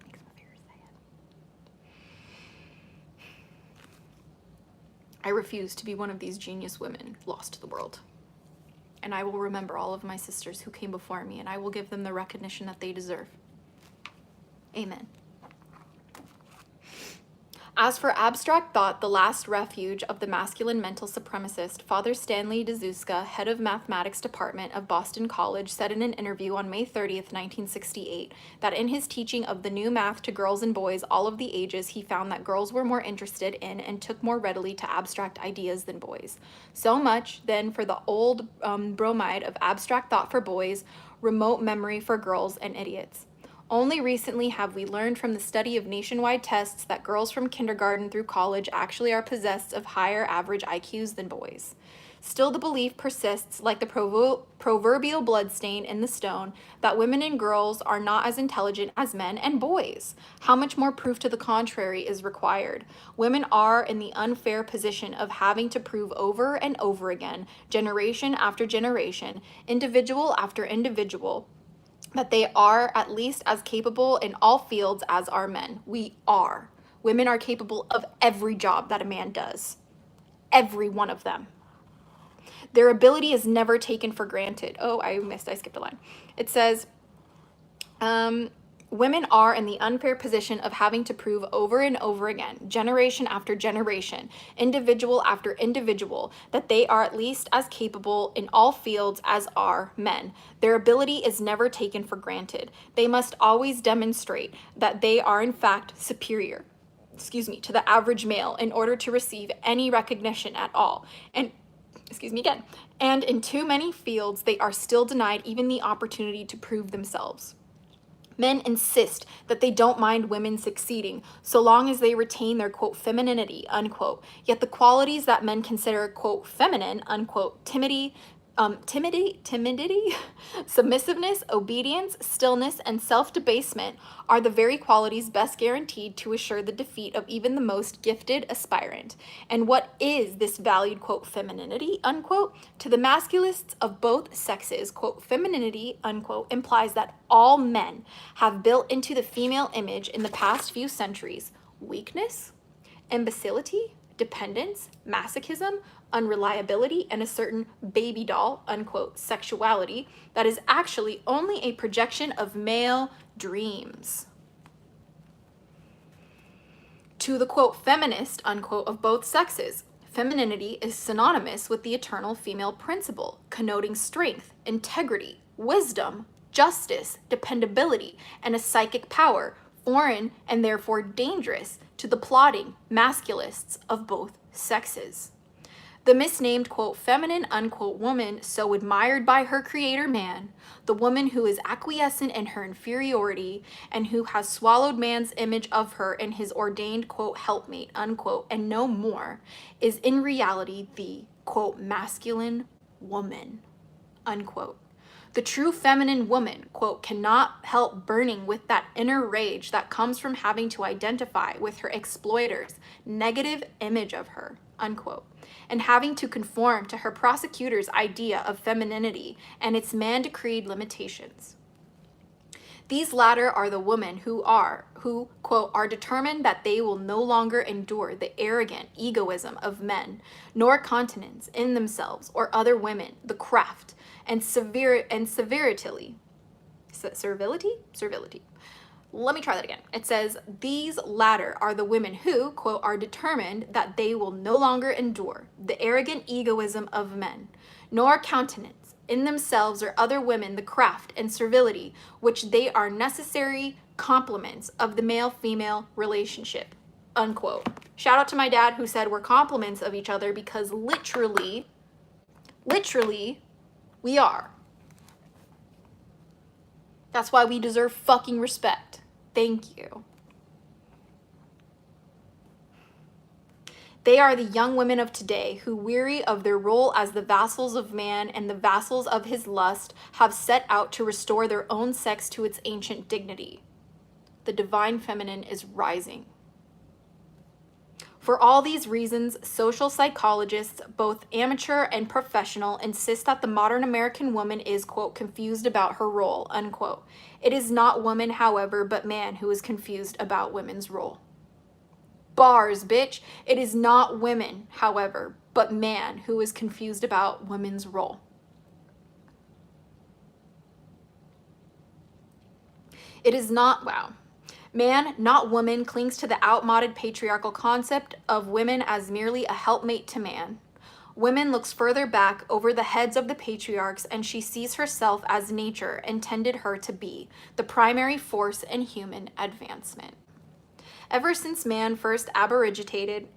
Makes me very sad. I refuse to be one of these genius women lost to the world. And I will remember all of my sisters who came before me, and I will give them the recognition that they deserve. Amen. As for abstract thought, the last refuge of the masculine mental supremacist, Father Stanley Dziuska, head of mathematics department of Boston College, said in an interview on May 30th, 1968, that in his teaching of the new math to girls and boys all of the ages, he found that girls were more interested in and took more readily to abstract ideas than boys. So much, then, for the old bromide of abstract thought for boys, remote memory for girls and idiots. Only recently have we learned from the study of nationwide tests that girls from kindergarten through college actually are possessed of higher average IQs than boys. Still, the belief persists, like the proverbial bloodstain in the stone, that women and girls are not as intelligent as men and boys. How much more proof to the contrary is required? Women are in the unfair position of having to prove over and over again, generation after generation, individual after individual, that they are at least as capable in all fields as are men. We are. Women are capable of every job that a man does. Every one of them. Their ability is never taken for granted. Oh, I skipped a line. It says, women are in the unfair position of having to prove over and over again, generation after generation, individual after individual, that they are at least as capable in all fields as are men. Their ability is never taken for granted. They must always demonstrate that they are in fact superior, to the average male in order to receive any recognition at all. And in too many fields, they are still denied even the opportunity to prove themselves. Men insist that they don't mind women succeeding so long as they retain their, quote, femininity, unquote. Yet the qualities that men consider, quote, feminine, unquote, timidity, submissiveness, obedience, stillness, and self-debasement are the very qualities best guaranteed to assure the defeat of even the most gifted aspirant. And what is this valued, quote, femininity, unquote? To the masculists of both sexes, quote, femininity, unquote, implies that all men have built into the female image in the past few centuries weakness, imbecility, dependence, masochism, unreliability, and a certain baby doll, unquote, sexuality that is actually only a projection of male dreams. To the, quote, feminist, unquote, of both sexes, femininity is synonymous with the eternal female principle, connoting strength, integrity, wisdom, justice, dependability, and a psychic power, foreign and therefore dangerous to the plodding masculists of both sexes. The misnamed, quote, feminine, unquote, woman so admired by her creator man, the woman who is acquiescent in her inferiority and who has swallowed man's image of her in his ordained, quote, helpmate, unquote, and no more, is in reality the, quote, masculine woman, unquote. The true feminine woman, quote, cannot help burning with that inner rage that comes from having to identify with her exploiter's negative image of her, unquote, and having to conform to her prosecutor's idea of femininity and its man-decreed limitations. These latter are the women who, quote, are determined that they will no longer endure the arrogant egoism of men, nor continence in themselves or other women, the craft and servility. Let me try that again. It says, these latter are the women who, quote, are determined that they will no longer endure the arrogant egoism of men, nor countenance in themselves or other women the craft and servility which they are necessary complements of the male-female relationship, unquote. Shout out to my dad who said we're complements of each other because literally, we are. That's why we deserve fucking respect. Thank you. They are the young women of today who, weary of their role as the vassals of man and the vassals of his lust, have set out to restore their own sex to its ancient dignity. The divine feminine is rising. For all these reasons, social psychologists, both amateur and professional, insist that the modern American woman is, quote, confused about her role, unquote. It is not woman, however, but man who is confused about women's role. Bars, bitch. It is not women, however, but man who is confused about women's role. It is not, wow. Man, not woman, clings to the outmoded patriarchal concept of women as merely a helpmate to man. Woman looks further back over the heads of the patriarchs, and she sees herself as nature intended her to be, the primary force in human advancement. Ever since man first abrogated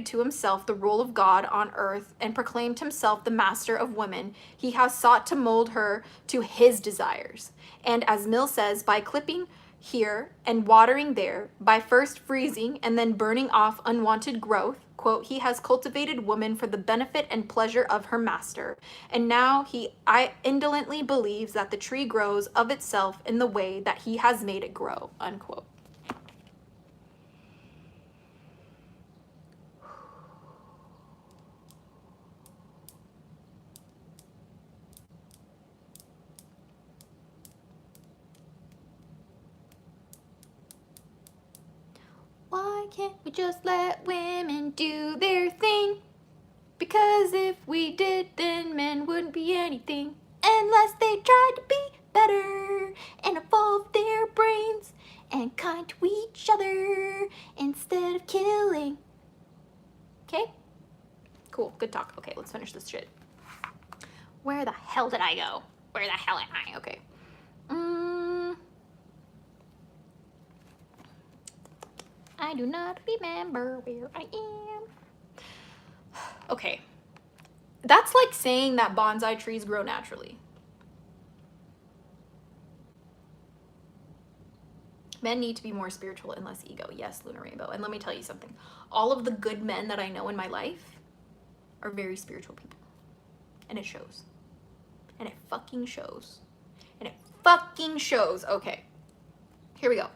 to himself the role of God on earth and proclaimed himself the master of women, he has sought to mold her to his desires. And as Mill says, by clipping here and watering there, by first freezing and then burning off unwanted growth, quote, he has cultivated woman for the benefit and pleasure of her master. And now I indolently believes that the tree grows of itself in the way that he has made it grow, unquote. Why can't we just let women do their thing? Because if we did, then men wouldn't be anything unless they tried to be better and evolve their brains and kind to each other instead of killing. Okay? Cool, good talk. Okay, let's finish this shit. Where the hell did I go? Where the hell am I? Okay. I do not remember where I am. Okay. That's like saying that bonsai trees grow naturally. Men need to be more spiritual and less ego. Yes, Lunar Rainbow. And let me tell you something. All of the good men that I know in my life are very spiritual people. And it shows. And it fucking shows. And it fucking shows. Okay. Here we go.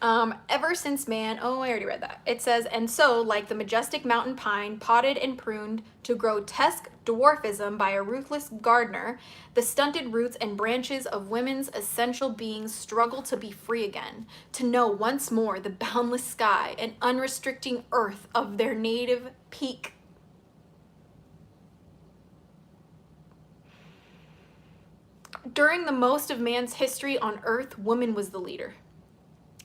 Ever since man, oh, I already read that. It says, and so, like the majestic mountain pine, potted and pruned to grotesque dwarfism by a ruthless gardener, the stunted roots and branches of women's essential beings struggle to be free again, to know once more the boundless sky and unrestricting earth of their native peak. During the most of man's history on earth, woman was the leader.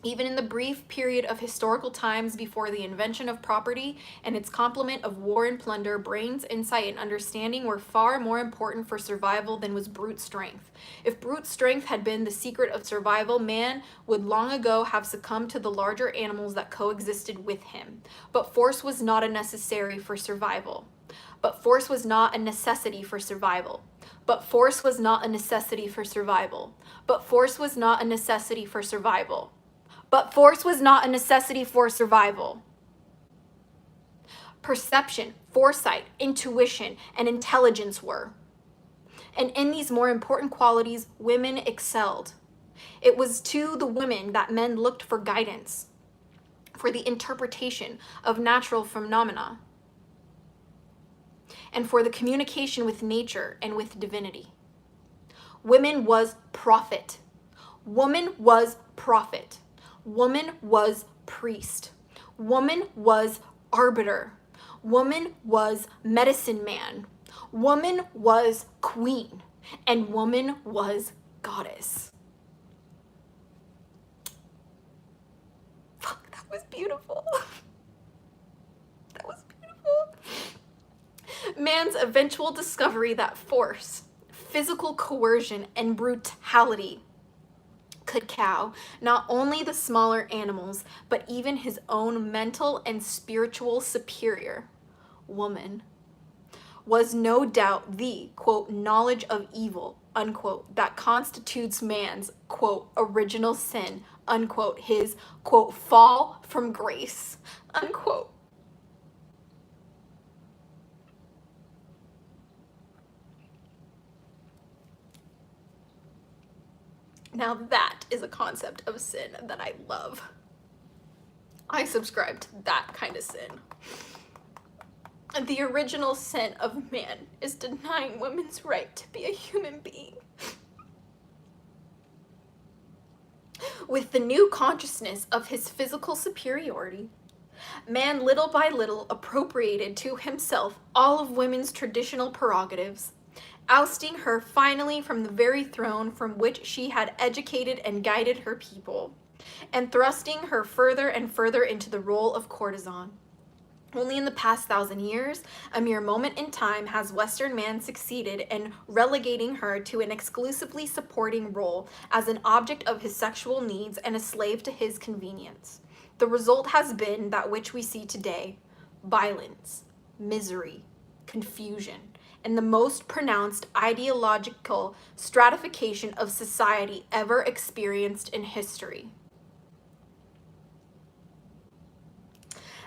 Even in the brief period of historical times before the invention of property and its complement of war and plunder, brains, insight, and understanding were far more important for survival than was brute strength. If brute strength had been the secret of survival, man would long ago have succumbed to the larger animals that coexisted with him. But force was not a necessary for survival. But force was not a necessity for survival. But force was not a necessity for survival. But force was not a necessity for survival. But force was not a necessity for survival. Perception, foresight, intuition, and intelligence were. And in these more important qualities, women excelled. It was to the women that men looked for guidance, for the interpretation of natural phenomena. and for the communication with nature and with divinity. Woman was prophet. Woman was prophet. Woman was priest. Woman was arbiter. Woman was medicine man. Woman was queen. And woman was goddess. Fuck, that was beautiful. That was beautiful. Man's eventual discovery that force, physical coercion, and brutality could cow not only the smaller animals, but even his own mental and spiritual superior, woman, was no doubt the, quote, knowledge of evil, unquote, that constitutes man's, quote, original sin, unquote, his, quote, fall from grace, unquote. Now that is a concept of sin that I love. I subscribe to that kind of sin. The original sin of man is denying women's right to be a human being. With the new consciousness of his physical superiority, man little by little appropriated to himself all of women's traditional prerogatives, ousting her finally from the very throne from which she had educated and guided her people, and thrusting her further and further into the role of courtesan. Only in the past 1,000 years, a mere moment in time, has Western man succeeded in relegating her to an exclusively supporting role as an object of his sexual needs and a slave to his convenience. The result has been that which we see today: violence, misery, confusion, and the most pronounced ideological stratification of society ever experienced in history.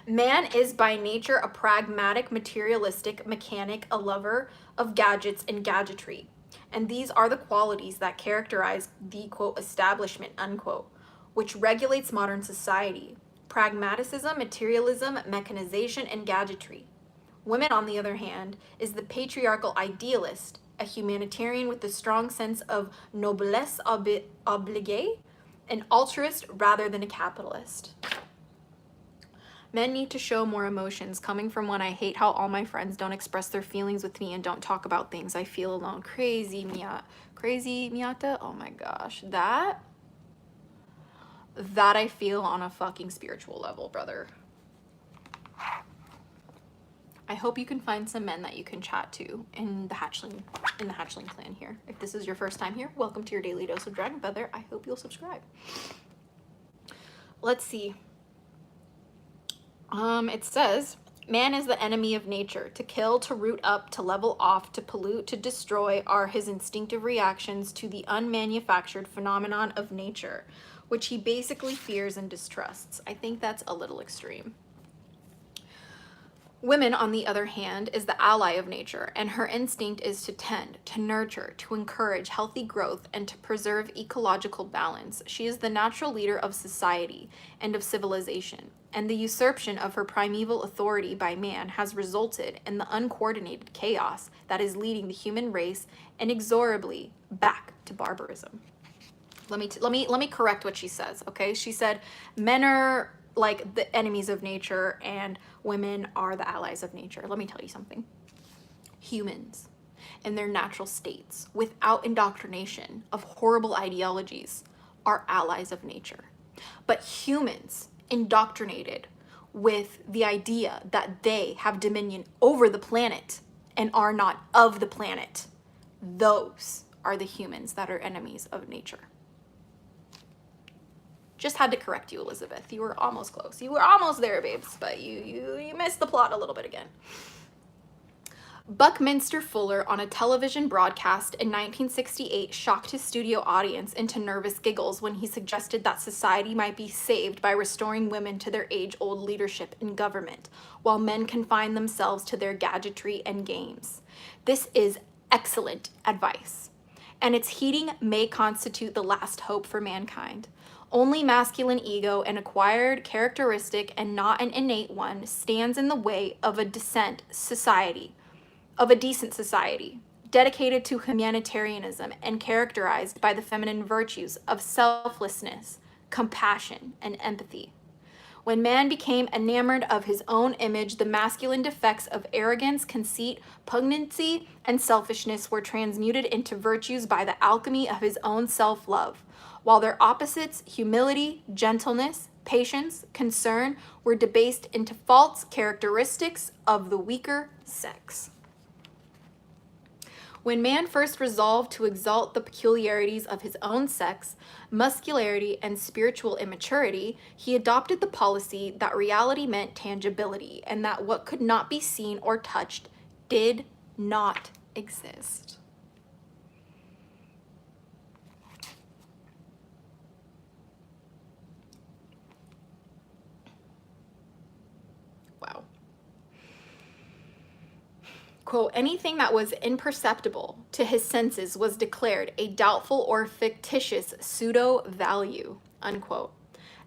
Man is by nature a pragmatic, materialistic mechanic, a lover of gadgets and gadgetry. And these are the qualities that characterize the, quote, establishment, unquote, which regulates modern society: pragmatism, materialism, mechanization, and gadgetry. Women, on the other hand, is the patriarchal idealist, a humanitarian with a strong sense of noblesse obligée, an altruist rather than a capitalist. Men need to show more emotions. Coming from one, I hate how all my friends don't express their feelings with me and don't talk about things. I feel alone. Crazy Miata. Oh my gosh. That I feel on a fucking spiritual level, brother. I hope you can find some men that you can chat to in the hatchling clan here. If this is your first time here, welcome to your daily dose of Dragon Feather. I hope you'll subscribe. Let's see. It says, man is the enemy of nature. To kill, to root up, to level off, to pollute, to destroy are his instinctive reactions to the unmanufactured phenomenon of nature, which he basically fears and distrusts. I think that's a little extreme. Women, on the other hand, is the ally of nature, and her instinct is to tend, to nurture, to encourage healthy growth, and to preserve ecological balance. She is the natural leader of society and of civilization, and the usurpation of her primeval authority by man has resulted in the uncoordinated chaos that is leading the human race inexorably back to barbarism. Let me correct what she says, okay? She said men are like the enemies of nature and women are the allies of nature. Let me tell you something. Humans in their natural states, without indoctrination of horrible ideologies, are allies of nature. But humans indoctrinated with the idea that they have dominion over the planet and are not of the planet, those are the humans that are enemies of nature. Just had to correct you, Elizabeth. You were almost close. You were almost there, babes, but you missed the plot a little bit again. Buckminster Fuller, on a television broadcast in 1968, shocked his studio audience into nervous giggles when he suggested that society might be saved by restoring women to their age-old leadership in government, while men confine themselves to their gadgetry and games. This is excellent advice, and its heeding may constitute the last hope for mankind. Only masculine ego, an acquired characteristic and not an innate one, stands in the way of a decent society, of a decent society, dedicated to humanitarianism and characterized by the feminine virtues of selflessness, compassion, and empathy. When man became enamored of his own image, the masculine defects of arrogance, conceit, pugnancy, and selfishness were transmuted into virtues by the alchemy of his own self-love, while their opposites, humility, gentleness, patience, concern, were debased into false characteristics of the weaker sex. When man first resolved to exalt the peculiarities of his own sex, muscularity, and spiritual immaturity, he adopted the policy that reality meant tangibility and that what could not be seen or touched did not exist. Wow. Quote, anything that was imperceptible to his senses was declared a doubtful or fictitious pseudo-value, unquote.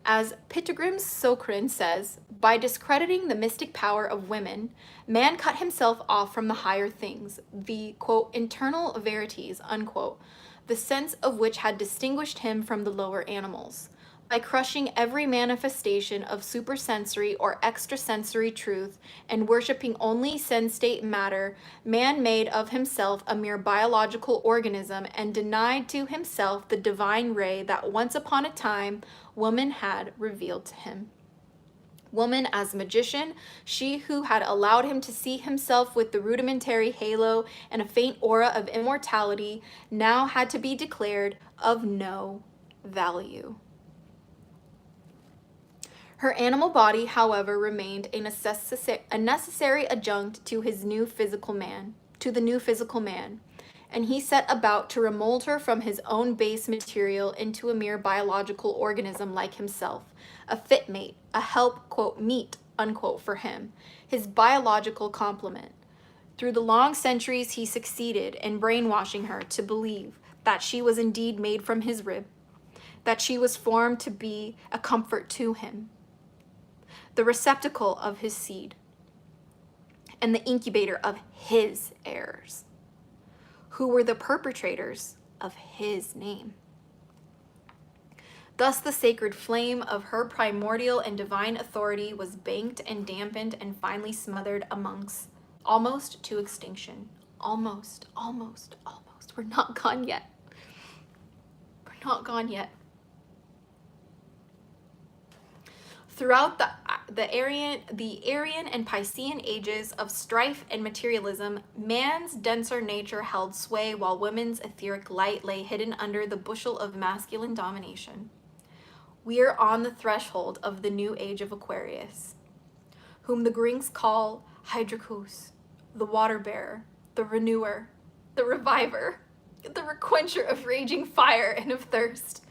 As Pittagrim's Socran says, by discrediting the mystic power of women, man cut himself off from the higher things, the, quote, internal verities, unquote, the sense of which had distinguished him from the lower animals. By crushing every manifestation of supersensory or extrasensory truth and worshiping only sensate matter, man made of himself a mere biological organism and denied to himself the divine ray that once upon a time woman had revealed to him. Woman as magician, she who had allowed him to see himself with the rudimentary halo and a faint aura of immortality, now had to be declared of no value. Her animal body, however, remained a necessary adjunct to his new physical man, and he set about to remold her from his own base material into a mere biological organism like himself, a fit mate, a help, quote, meet, unquote, for him, his biological complement. Through the long centuries, he succeeded in brainwashing her to believe that she was indeed made from his rib, that she was formed to be a comfort to him, the receptacle of his seed, and the incubator of his heirs, who were the perpetrators of his name. Thus the sacred flame of her primordial and divine authority was banked and dampened and finally smothered almost to extinction. Almost. We're not gone yet. We're not gone yet. Throughout the Aryan and Piscean ages of strife and materialism, man's denser nature held sway while women's etheric light lay hidden under the bushel of masculine domination. We are on the threshold of the new age of Aquarius, whom the Greeks call Hydrakus, the water bearer, the renewer, the reviver, the requencher of raging fire and of thirst.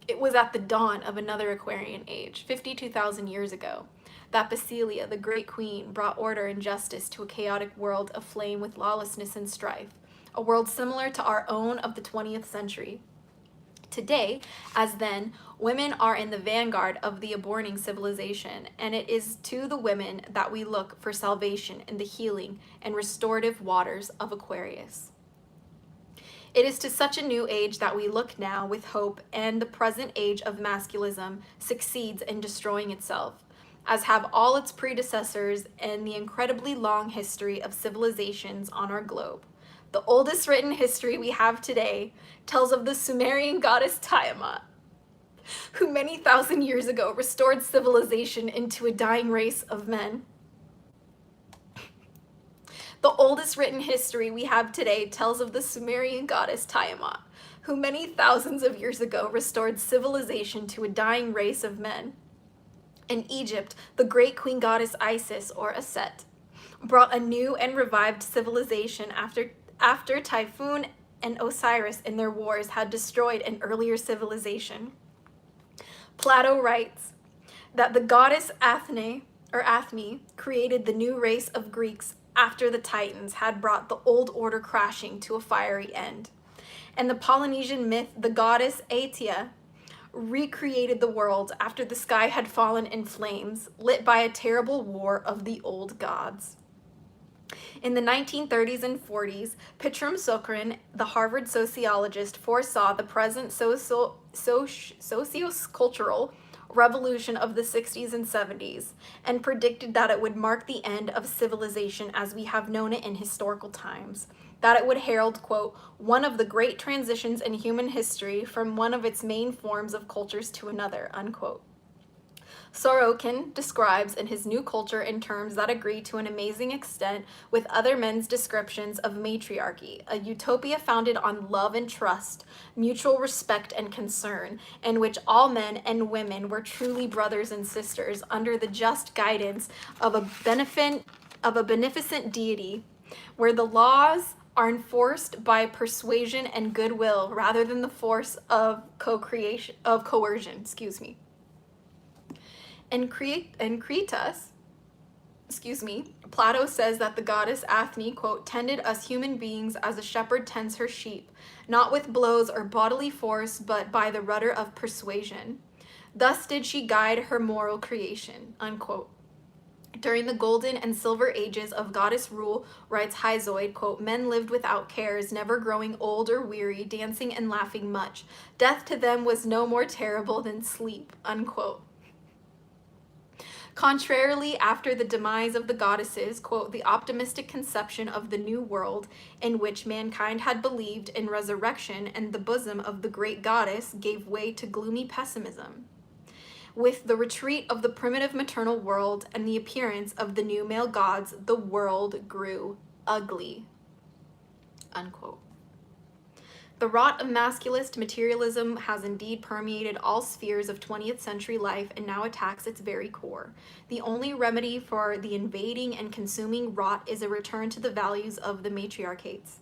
It was at the dawn of another Aquarian age, 52,000 years ago, that Basilia, the great queen, brought order and justice to a chaotic world aflame with lawlessness and strife, a world similar to our own of the 20th century. Today, as then, women are in the vanguard of the aborting civilization, and it is to the women that we look for salvation in the healing and restorative waters of Aquarius. It is to such a new age that we look now with hope, and the present age of masculism succeeds in destroying itself, as have all its predecessors in the incredibly long history of civilizations on our globe. The oldest written history we have today tells of the Sumerian goddess Tiamat, who many thousand years ago restored civilization into a dying race of men. The oldest written history we have today tells of the Sumerian goddess Tiamat, who many thousands of years ago restored civilization to a dying race of men. In Egypt, the great queen goddess Isis, or Aset, brought a new and revived civilization after Typhon and Osiris in their wars had destroyed an earlier civilization. Plato writes that the goddess Athene created the new race of Greeks after the Titans had brought the old order crashing to a fiery end. And the Polynesian myth, the goddess Atia, recreated the world after the sky had fallen in flames, lit by a terrible war of the old gods. In the 1930s and 40s, Pitram Sokran, the Harvard sociologist, foresaw the present socio-cultural revolution of the 60s and 70s and predicted that it would mark the end of civilization as we have known it in historical times, that it would herald, quote, one of the great transitions in human history from one of its main forms of cultures to another, unquote. Sorokin describes in his New Culture in terms that agree to an amazing extent with other men's descriptions of matriarchy, a utopia founded on love and trust, mutual respect and concern, in which all men and women were truly brothers and sisters under the just guidance of a beneficent deity, where the laws are enforced by persuasion and goodwill rather than the force of coercion, excuse me. In Critias, Plato says that the goddess Athene, quote, tended us human beings as a shepherd tends her sheep, not with blows or bodily force, but by the rudder of persuasion. Thus did she guide her moral creation, unquote. During the golden and silver ages of goddess rule, writes Hesiod, quote, men lived without cares, never growing old or weary, dancing and laughing much. Death to them was no more terrible than sleep, unquote. Contrarily, after the demise of the goddesses, quote, the optimistic conception of the new world in which mankind had believed in resurrection and the bosom of the great goddess gave way to gloomy pessimism. With the retreat of the primitive maternal world and the appearance of the new male gods, the world grew ugly, unquote. The rot of masculist materialism has indeed permeated all spheres of 20th century life and now attacks its very core. The only remedy for the invading and consuming rot is a return to the values of the matriarchates,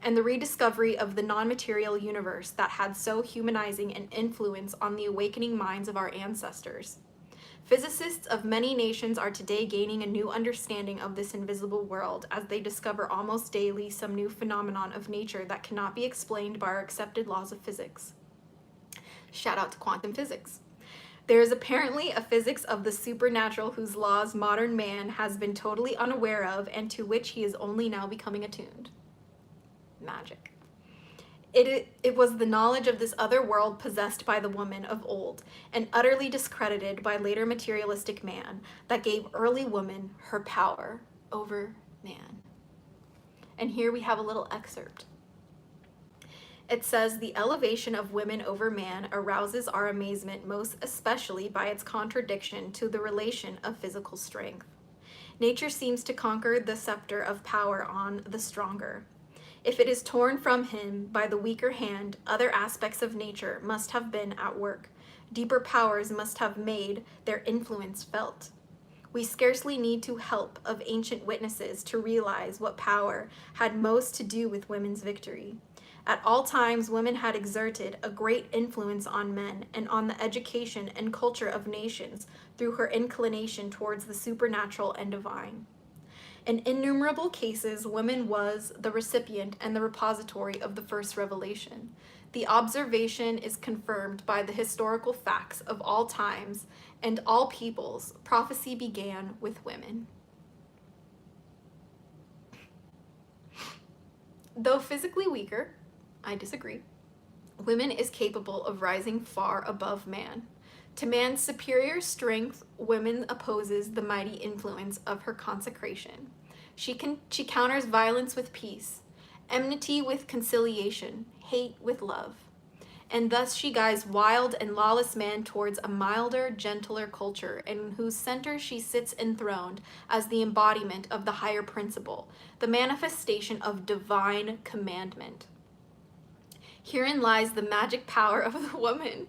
and the rediscovery of the non-material universe that had so humanizing an influence on the awakening minds of our ancestors. Physicists of many nations are today gaining a new understanding of this invisible world as they discover almost daily some new phenomenon of nature that cannot be explained by our accepted laws of physics. Shout out to quantum physics. There is apparently a physics of the supernatural whose laws modern man has been totally unaware of and to which he is only now becoming attuned. Magic. It was the knowledge of this other world possessed by the woman of old and utterly discredited by later materialistic man that gave early woman her power over man. And here we have a little excerpt. It says, the elevation of women over man arouses our amazement most especially by its contradiction to the relation of physical strength. Nature seems to conquer the scepter of power on the stronger. If it is torn from him by the weaker hand, other aspects of nature must have been at work. Deeper powers must have made their influence felt. We scarcely need to help of ancient witnesses to realize what power had most to do with women's victory. At all times, women had exerted a great influence on men and on the education and culture of nations through her inclination towards the supernatural and divine. In innumerable cases, woman was the recipient and the repository of the first revelation. The observation is confirmed by the historical facts of all times and all peoples. Prophecy began with women. Though physically weaker, I disagree. Woman is capable of rising far above man. To man's superior strength, woman opposes the mighty influence of her consecration. She counters violence with peace, enmity with conciliation, hate with love. And thus she guides wild and lawless man towards a milder, gentler culture in whose center she sits enthroned as the embodiment of the higher principle, the manifestation of divine commandment. Herein lies the magic power of the woman,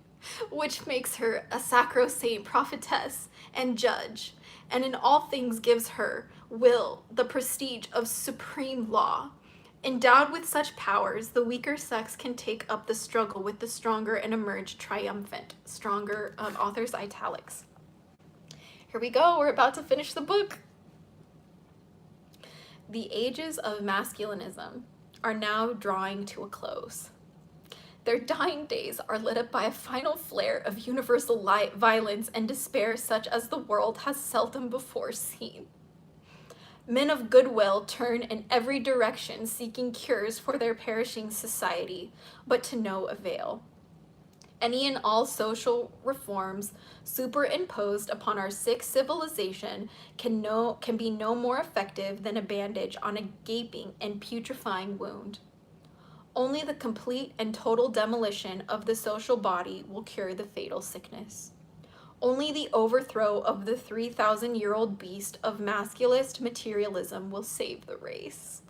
which makes her a sacrosanct prophetess and judge, and in all things gives her will the prestige of supreme law. Endowed with such powers, the weaker sex can take up the struggle with the stronger and emerge triumphant. Stronger, author's italics. Here we go, we're about to finish the book. The ages of masculinism are now drawing to a close. Their dying days are lit up by a final flare of universal violence and despair such as the world has seldom before seen. Men of goodwill turn in every direction seeking cures for their perishing society, but to no avail. Any and all social reforms superimposed upon our sick civilization can be no more effective than a bandage on a gaping and putrefying wound. Only the complete and total demolition of the social body will cure the fatal sickness. Only the overthrow of the 3,000-year-old beast of masculist materialism will save the race.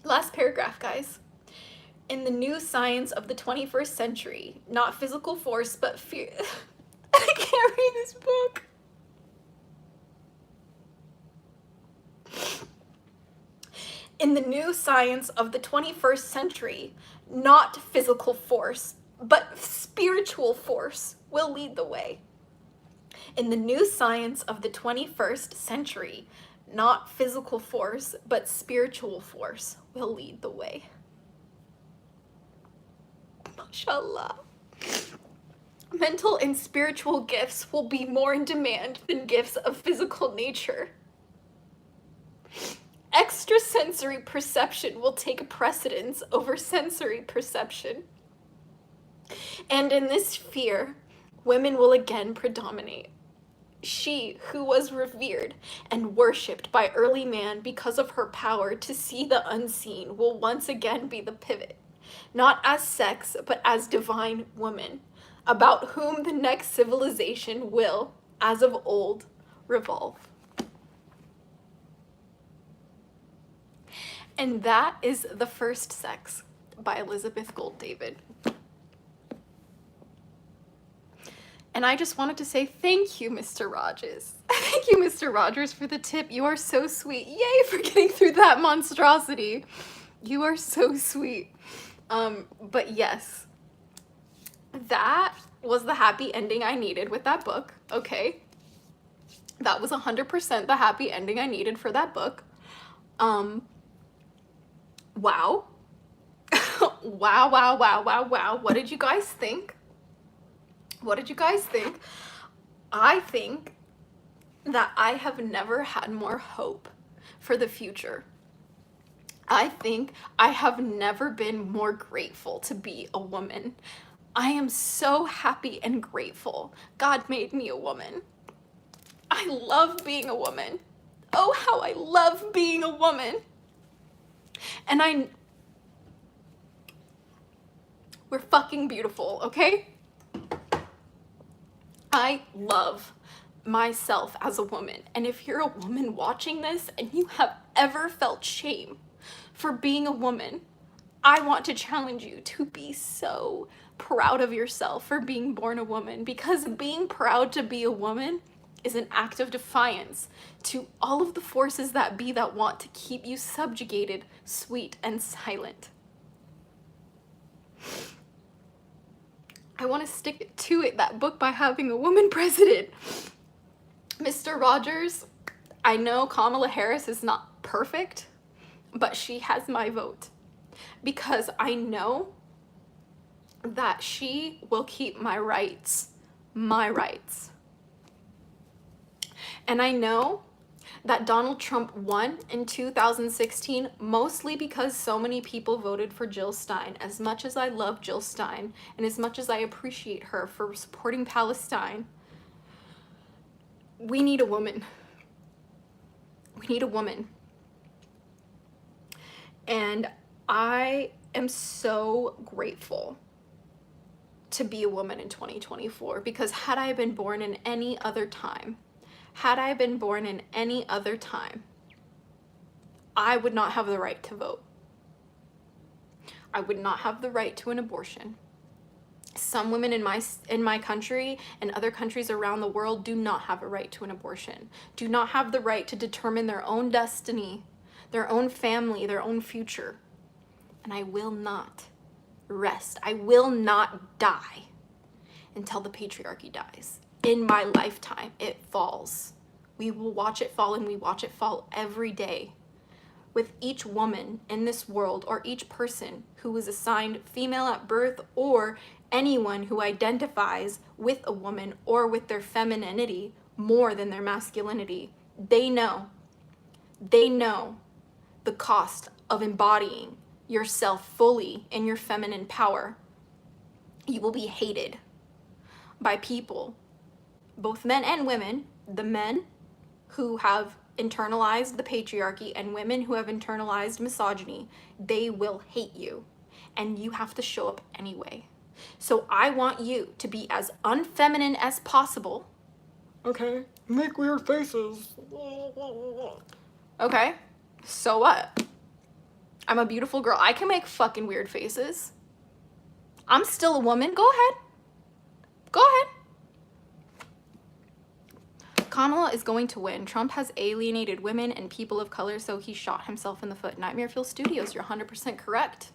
Last paragraph, guys. In the new science of the 21st century, not physical force, but fear. I can't read this book. In the new science of the 21st century, not physical force, but spiritual force will lead the way. In the new science of the 21st century, not physical force, but spiritual force will lead the way. Mashallah. Mental and spiritual gifts will be more in demand than gifts of physical nature. Extrasensory perception will take precedence over sensory perception. And in this sphere, women will again predominate. She, who was revered and worshipped by early man because of her power to see the unseen, will once again be the pivot, not as sex, but as divine woman, about whom the next civilization will, as of old, revolve. And that is The First Sex by Elizabeth Gould David. And I just wanted to say thank you, Mr. Rogers. Thank you, Mr. Rogers, for the tip. You are so sweet. Yay for getting through that monstrosity. You are so sweet. But yes, that was the happy ending I needed with that book, okay? That was 100% the happy ending I needed for that book. Wow. Wow. What did you guys think? What did you guys think? I think that I have never had more hope for the future. I think I have never been more grateful to be a woman. I am so happy and grateful God made me a woman. I love being a woman. Oh, how I love being a woman. And we're fucking beautiful, okay? I love myself as a woman. And if you're a woman watching this and you have ever felt shame for being a woman, I want to challenge you to be so proud of yourself for being born a woman, because being proud to be a woman is an act of defiance to all of the forces that be that want to keep you subjugated, sweet, and silent. I want to stick to it, that book by having a woman president. Mr. Rogers, I know Kamala Harris is not perfect, but she has my vote, because I know that she will keep my rights. And I know that Donald Trump won in 2016 mostly because so many people voted for Jill Stein. As much as I love Jill Stein and as much as I appreciate her for supporting Palestine, we need a woman. We need a woman. And I am so grateful to be a woman in 2024, because had I been born in any other time, I would not have the right to vote. I would not have the right to an abortion. Some women in my country and other countries around the world do not have a right to an abortion, do not have the right to determine their own destiny, their own family, their own future. And I will not rest. I will not die until the patriarchy dies. In my lifetime, it falls. We will watch it fall, and we watch it fall every day. with each woman in this world, or each person who was assigned female at birth, or anyone who identifies with a woman or with their femininity more than their masculinity. They know the cost of embodying yourself fully in your feminine power. You will be hated by people, both men and women, the men who have internalized the patriarchy and women who have internalized misogyny. They will hate you, and you have to show up anyway. So I want you to be as unfeminine as possible. Okay? Make weird faces. Okay? So what? I'm a beautiful girl. I can make fucking weird faces. I'm still a woman. Go ahead. Go ahead. Kamala is going to win. Trump has alienated women and people of color, so he shot himself in the foot. Nightmare Fuel Studios, you're 100% correct.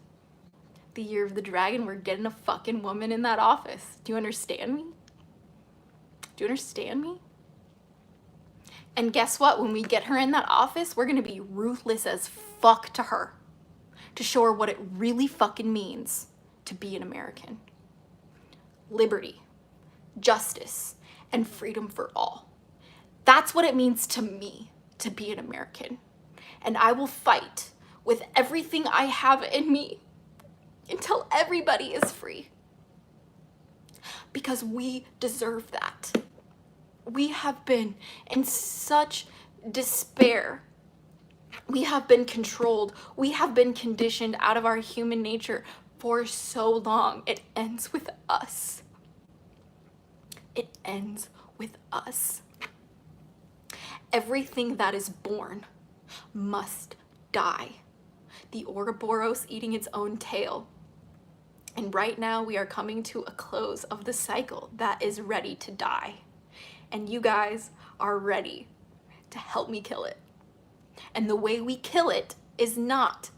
The year of the dragon, we're getting a fucking woman in that office. Do you understand me? Do you understand me? And guess what? When we get her in that office, we're gonna be ruthless as fuck to her, to show her what it really fucking means to be an American. Liberty, justice, and freedom for all. That's what it means to me to be an American. And I will fight with everything I have in me until everybody is free. Because we deserve that. We have been in such despair. We have been controlled. We have been conditioned out of our human nature for so long. It ends with us. It ends with us. Everything that is born must die. The Ouroboros eating its own tail. And right now we are coming to a close of the cycle that is ready to die. And you guys are ready to help me kill it. And the way we kill it is not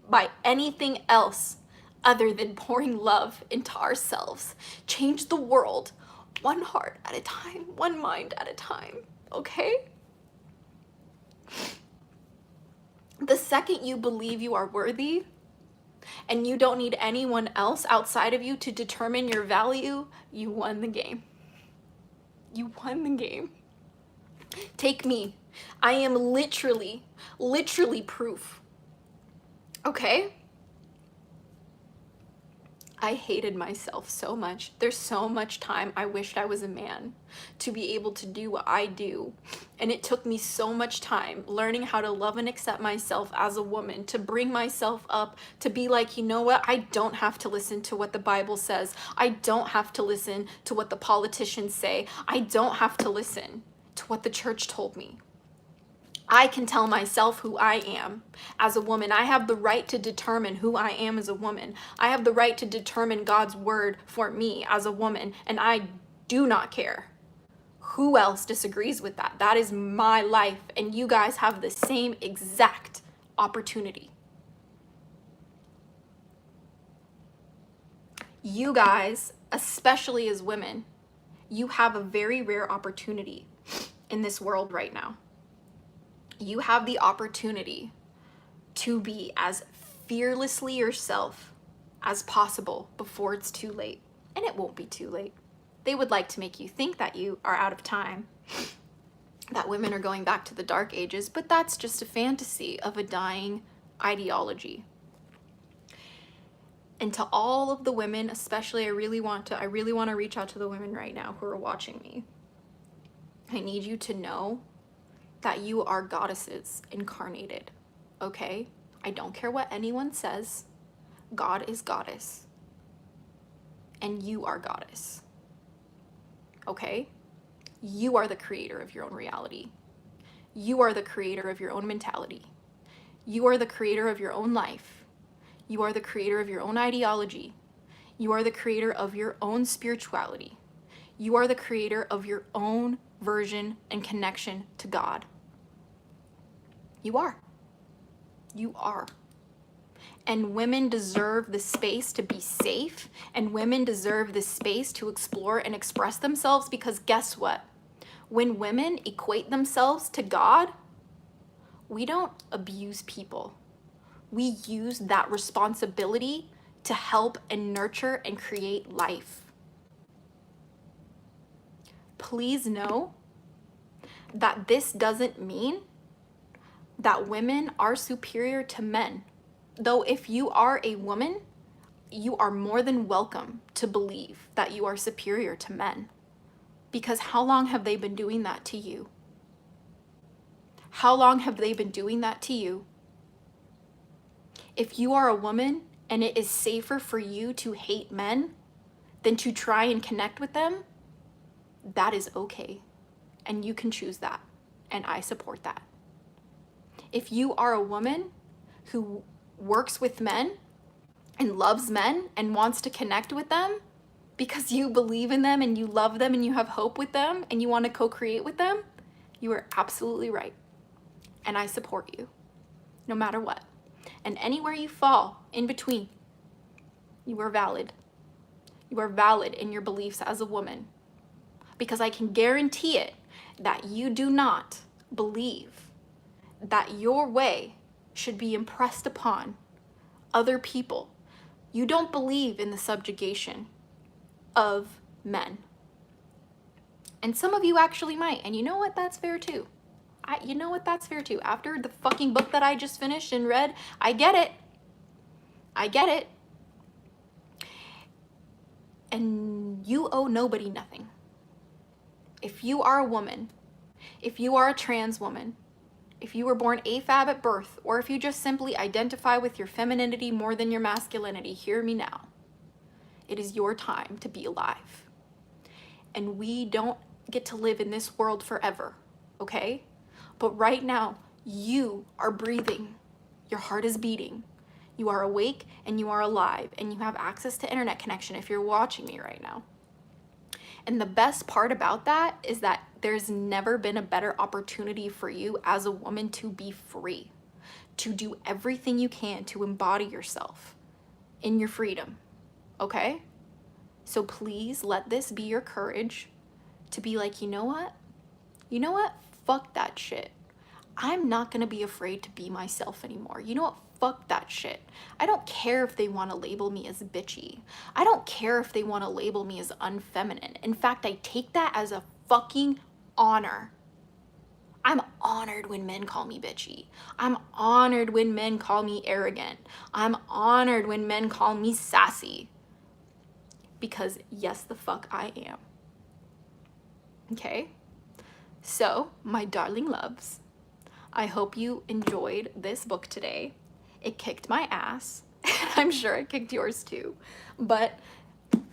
by anything else other than pouring love into ourselves. Change the world one heart at a time, one mind at a time, okay? The second you believe you are worthy and you don't need anyone else outside of you to determine your value, you won the game. You won the game. Take me. I am literally proof. Okay? I hated myself so much. There's so much time I wished I was a man to be able to do what I do. And it took me so much time learning how to love and accept myself as a woman, to bring myself up, to be like, you know what? I don't have to listen to what the Bible says. I don't have to listen to what the politicians say. I don't have to listen to what the church told me. I can tell myself who I am as a woman. I have the right to determine who I am as a woman. I have the right to determine God's word for me as a woman, and I do not care who else disagrees with that. That is my life, and you guys have the same exact opportunity. You guys, especially as women, you have a very rare opportunity in this world right now. You have the opportunity to be as fearlessly yourself as possible before it's too late. And it won't be too late. They would like to make you think that you are out of time, that women are going back to the dark ages, but that's just a fantasy of a dying ideology. And to all of the women, especially, I really want to reach out to the women right now who are watching me. I need you to know that you are goddesses incarnated, okay? I don't care what anyone says. God is goddess. And you are goddess, okay? You are the creator of your own reality. You are the creator of your own mentality. You are the creator of your own life. You are the creator of your own ideology. You are the creator of your own spirituality. You are the creator of your own version and connection to God. You are. You are. And women deserve the space to be safe, and women deserve the space to explore and express themselves, because guess what? When women equate themselves to God, we don't abuse people. We use that responsibility to help and nurture and create life. Please know that this doesn't mean that women are superior to men. Though if you are a woman, you are more than welcome to believe that you are superior to men. Because how long have they been doing that to you? How long have they been doing that to you? If you are a woman and it is safer for you to hate men than to try and connect with them, that is okay. And you can choose that. And I support that. If you are a woman who works with men and loves men and wants to connect with them because you believe in them and you love them and you have hope with them and you want to co-create with them, you are absolutely right. And I support you, no matter what. And anywhere you fall in between, you are valid. You are valid in your beliefs as a woman. Because I can guarantee it that you do not believe that your way should be impressed upon other people. You don't believe in the subjugation of men. And some of you actually might. And you know what? That's fair too. You know what? That's fair too. After the fucking book that I just finished and read, I get it. I get it. And you owe nobody nothing. If you are a woman, if you are a trans woman, if you were born AFAB at birth, or if you just simply identify with your femininity more than your masculinity, hear me now. It is your time to be alive. And we don't get to live in this world forever, okay? But right now, you are breathing. Your heart is beating. You are awake and you are alive and you have access to internet connection if you're watching me right now. And the best part about that is that there's never been a better opportunity for you as a woman to be free, to do everything you can to embody yourself in your freedom, okay? So please let this be your courage to be like, you know what? You know what? Fuck that shit. I'm not gonna be afraid to be myself anymore. You know what? Fuck that shit. I don't care if they want to label me as bitchy. I don't care if they want to label me as unfeminine. In fact, I take that as a fucking honor. I'm honored when men call me bitchy. I'm honored when men call me arrogant. I'm honored when men call me sassy. Because yes, the fuck I am. Okay? So, my darling loves, I hope you enjoyed this book today. It kicked my ass. I'm sure it kicked yours too. But,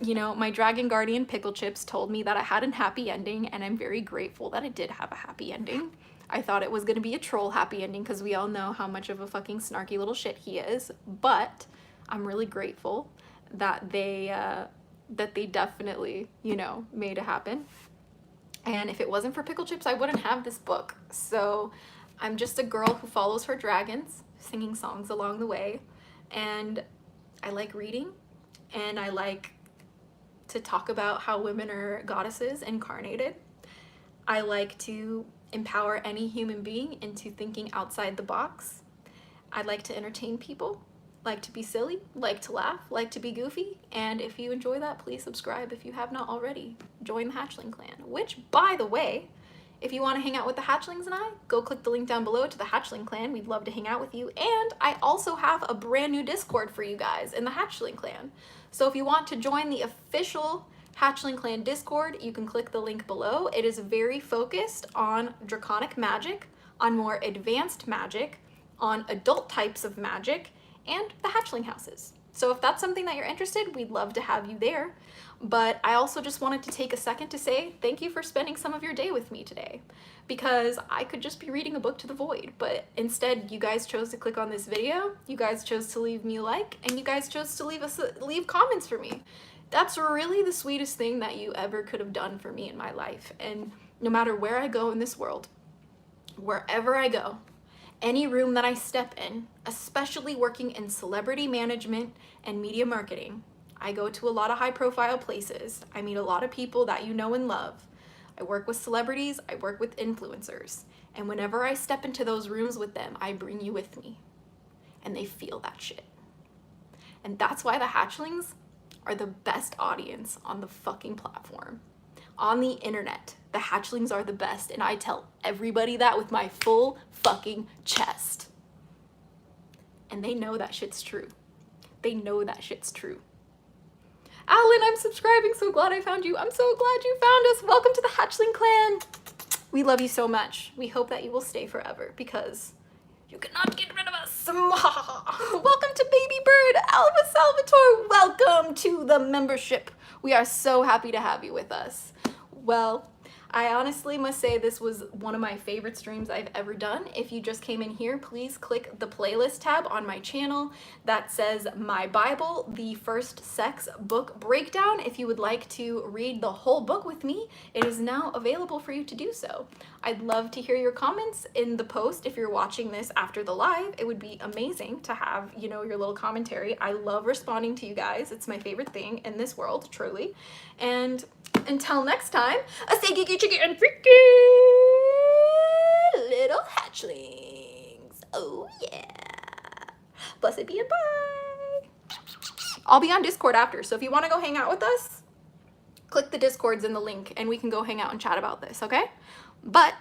you know, my Dragon Guardian Pickle Chips told me that I had a happy ending, and I'm very grateful that it did have a happy ending. I thought it was going to be a troll happy ending because we all know how much of a fucking snarky little shit he is. But I'm really grateful that they definitely, you know, made it happen. And if it wasn't for Pickle Chips, I wouldn't have this book. So I'm just a girl who follows her dragons, singing songs along the way. And I like reading, and I like to talk about how women are goddesses incarnated. I like to empower any human being into thinking outside the box. I like to entertain people, like to be silly, like to laugh, like to be goofy. And if you enjoy that, please subscribe if you have not already. Join the Hatchling Clan, which, by the way, if you want to hang out with the Hatchlings and I, go click the link down below to the Hatchling Clan. We'd love to hang out with you. And I also have a brand new Discord for you guys in the Hatchling Clan. So if you want to join the official Hatchling Clan Discord, you can click the link below. It is very focused on draconic magic, on more advanced magic, on adult types of magic, and the hatchling houses. So if that's something that you're interested, we'd love to have you there. But I also just wanted to take a second to say thank you for spending some of your day with me today, because I could just be reading a book to the void, but instead you guys chose to click on this video, you guys chose to leave me a like, and you guys chose to leave comments for me. That's really the sweetest thing that you ever could have done for me in my life. And no matter where I go in this world, wherever I go, any room that I step in, especially working in celebrity management and media marketing, I go to a lot of high profile places. I meet a lot of people that you know and love. I work with celebrities, I work with influencers. And whenever I step into those rooms with them, I bring you with me. And they feel that shit. And that's why the hatchlings are the best audience on the fucking platform. On the internet, the hatchlings are the best. And I tell everybody that with my full fucking chest. And they know that shit's true. They know that shit's true. Alan, I'm subscribing. So glad I found you. I'm so glad you found us. Welcome to the Hatchling clan. We love you so much. We hope that you will stay forever because you cannot get rid of us. Welcome to Baby Bird, Alva Salvatore. Welcome to the membership. We are so happy to have you with us. Well, I honestly must say this was one of my favorite streams I've ever done. If you just came in here, please click the playlist tab on my channel that says My Bible, the First Sex Book Breakdown. If you would like to read the whole book with me, it is now available for you to do so. I'd love to hear your comments in the post if you're watching this after the live. It would be amazing to have, you know, your little commentary. I love responding to you guys. It's my favorite thing in this world, truly. And until next time, stay geeky, cheeky, and freaky, little hatchlings. Oh yeah. Blessed be and bye. I'll be on Discord after, so if you want to go hang out with us, click the Discords in the link and we can go hang out and chat about this, okay? But,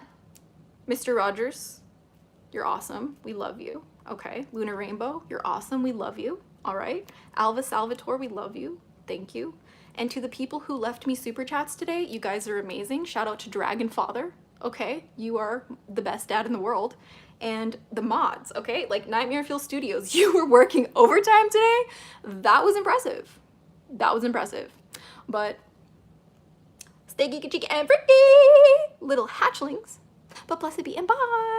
Mr. Rogers, you're awesome. We love you. Okay. Lunar Rainbow, you're awesome. We love you. All right. Alva Salvatore, we love you. Thank you. And to the people who left me super chats today, you guys are amazing. Shout out to Dragon Father. Okay. You are the best dad in the world. And the mods, okay? Like Nightmare Fuel Studios, you were working overtime today. That was impressive. That was impressive. But stay geeky, cheeky, and freaky, little hatchlings. But blessed be and bye.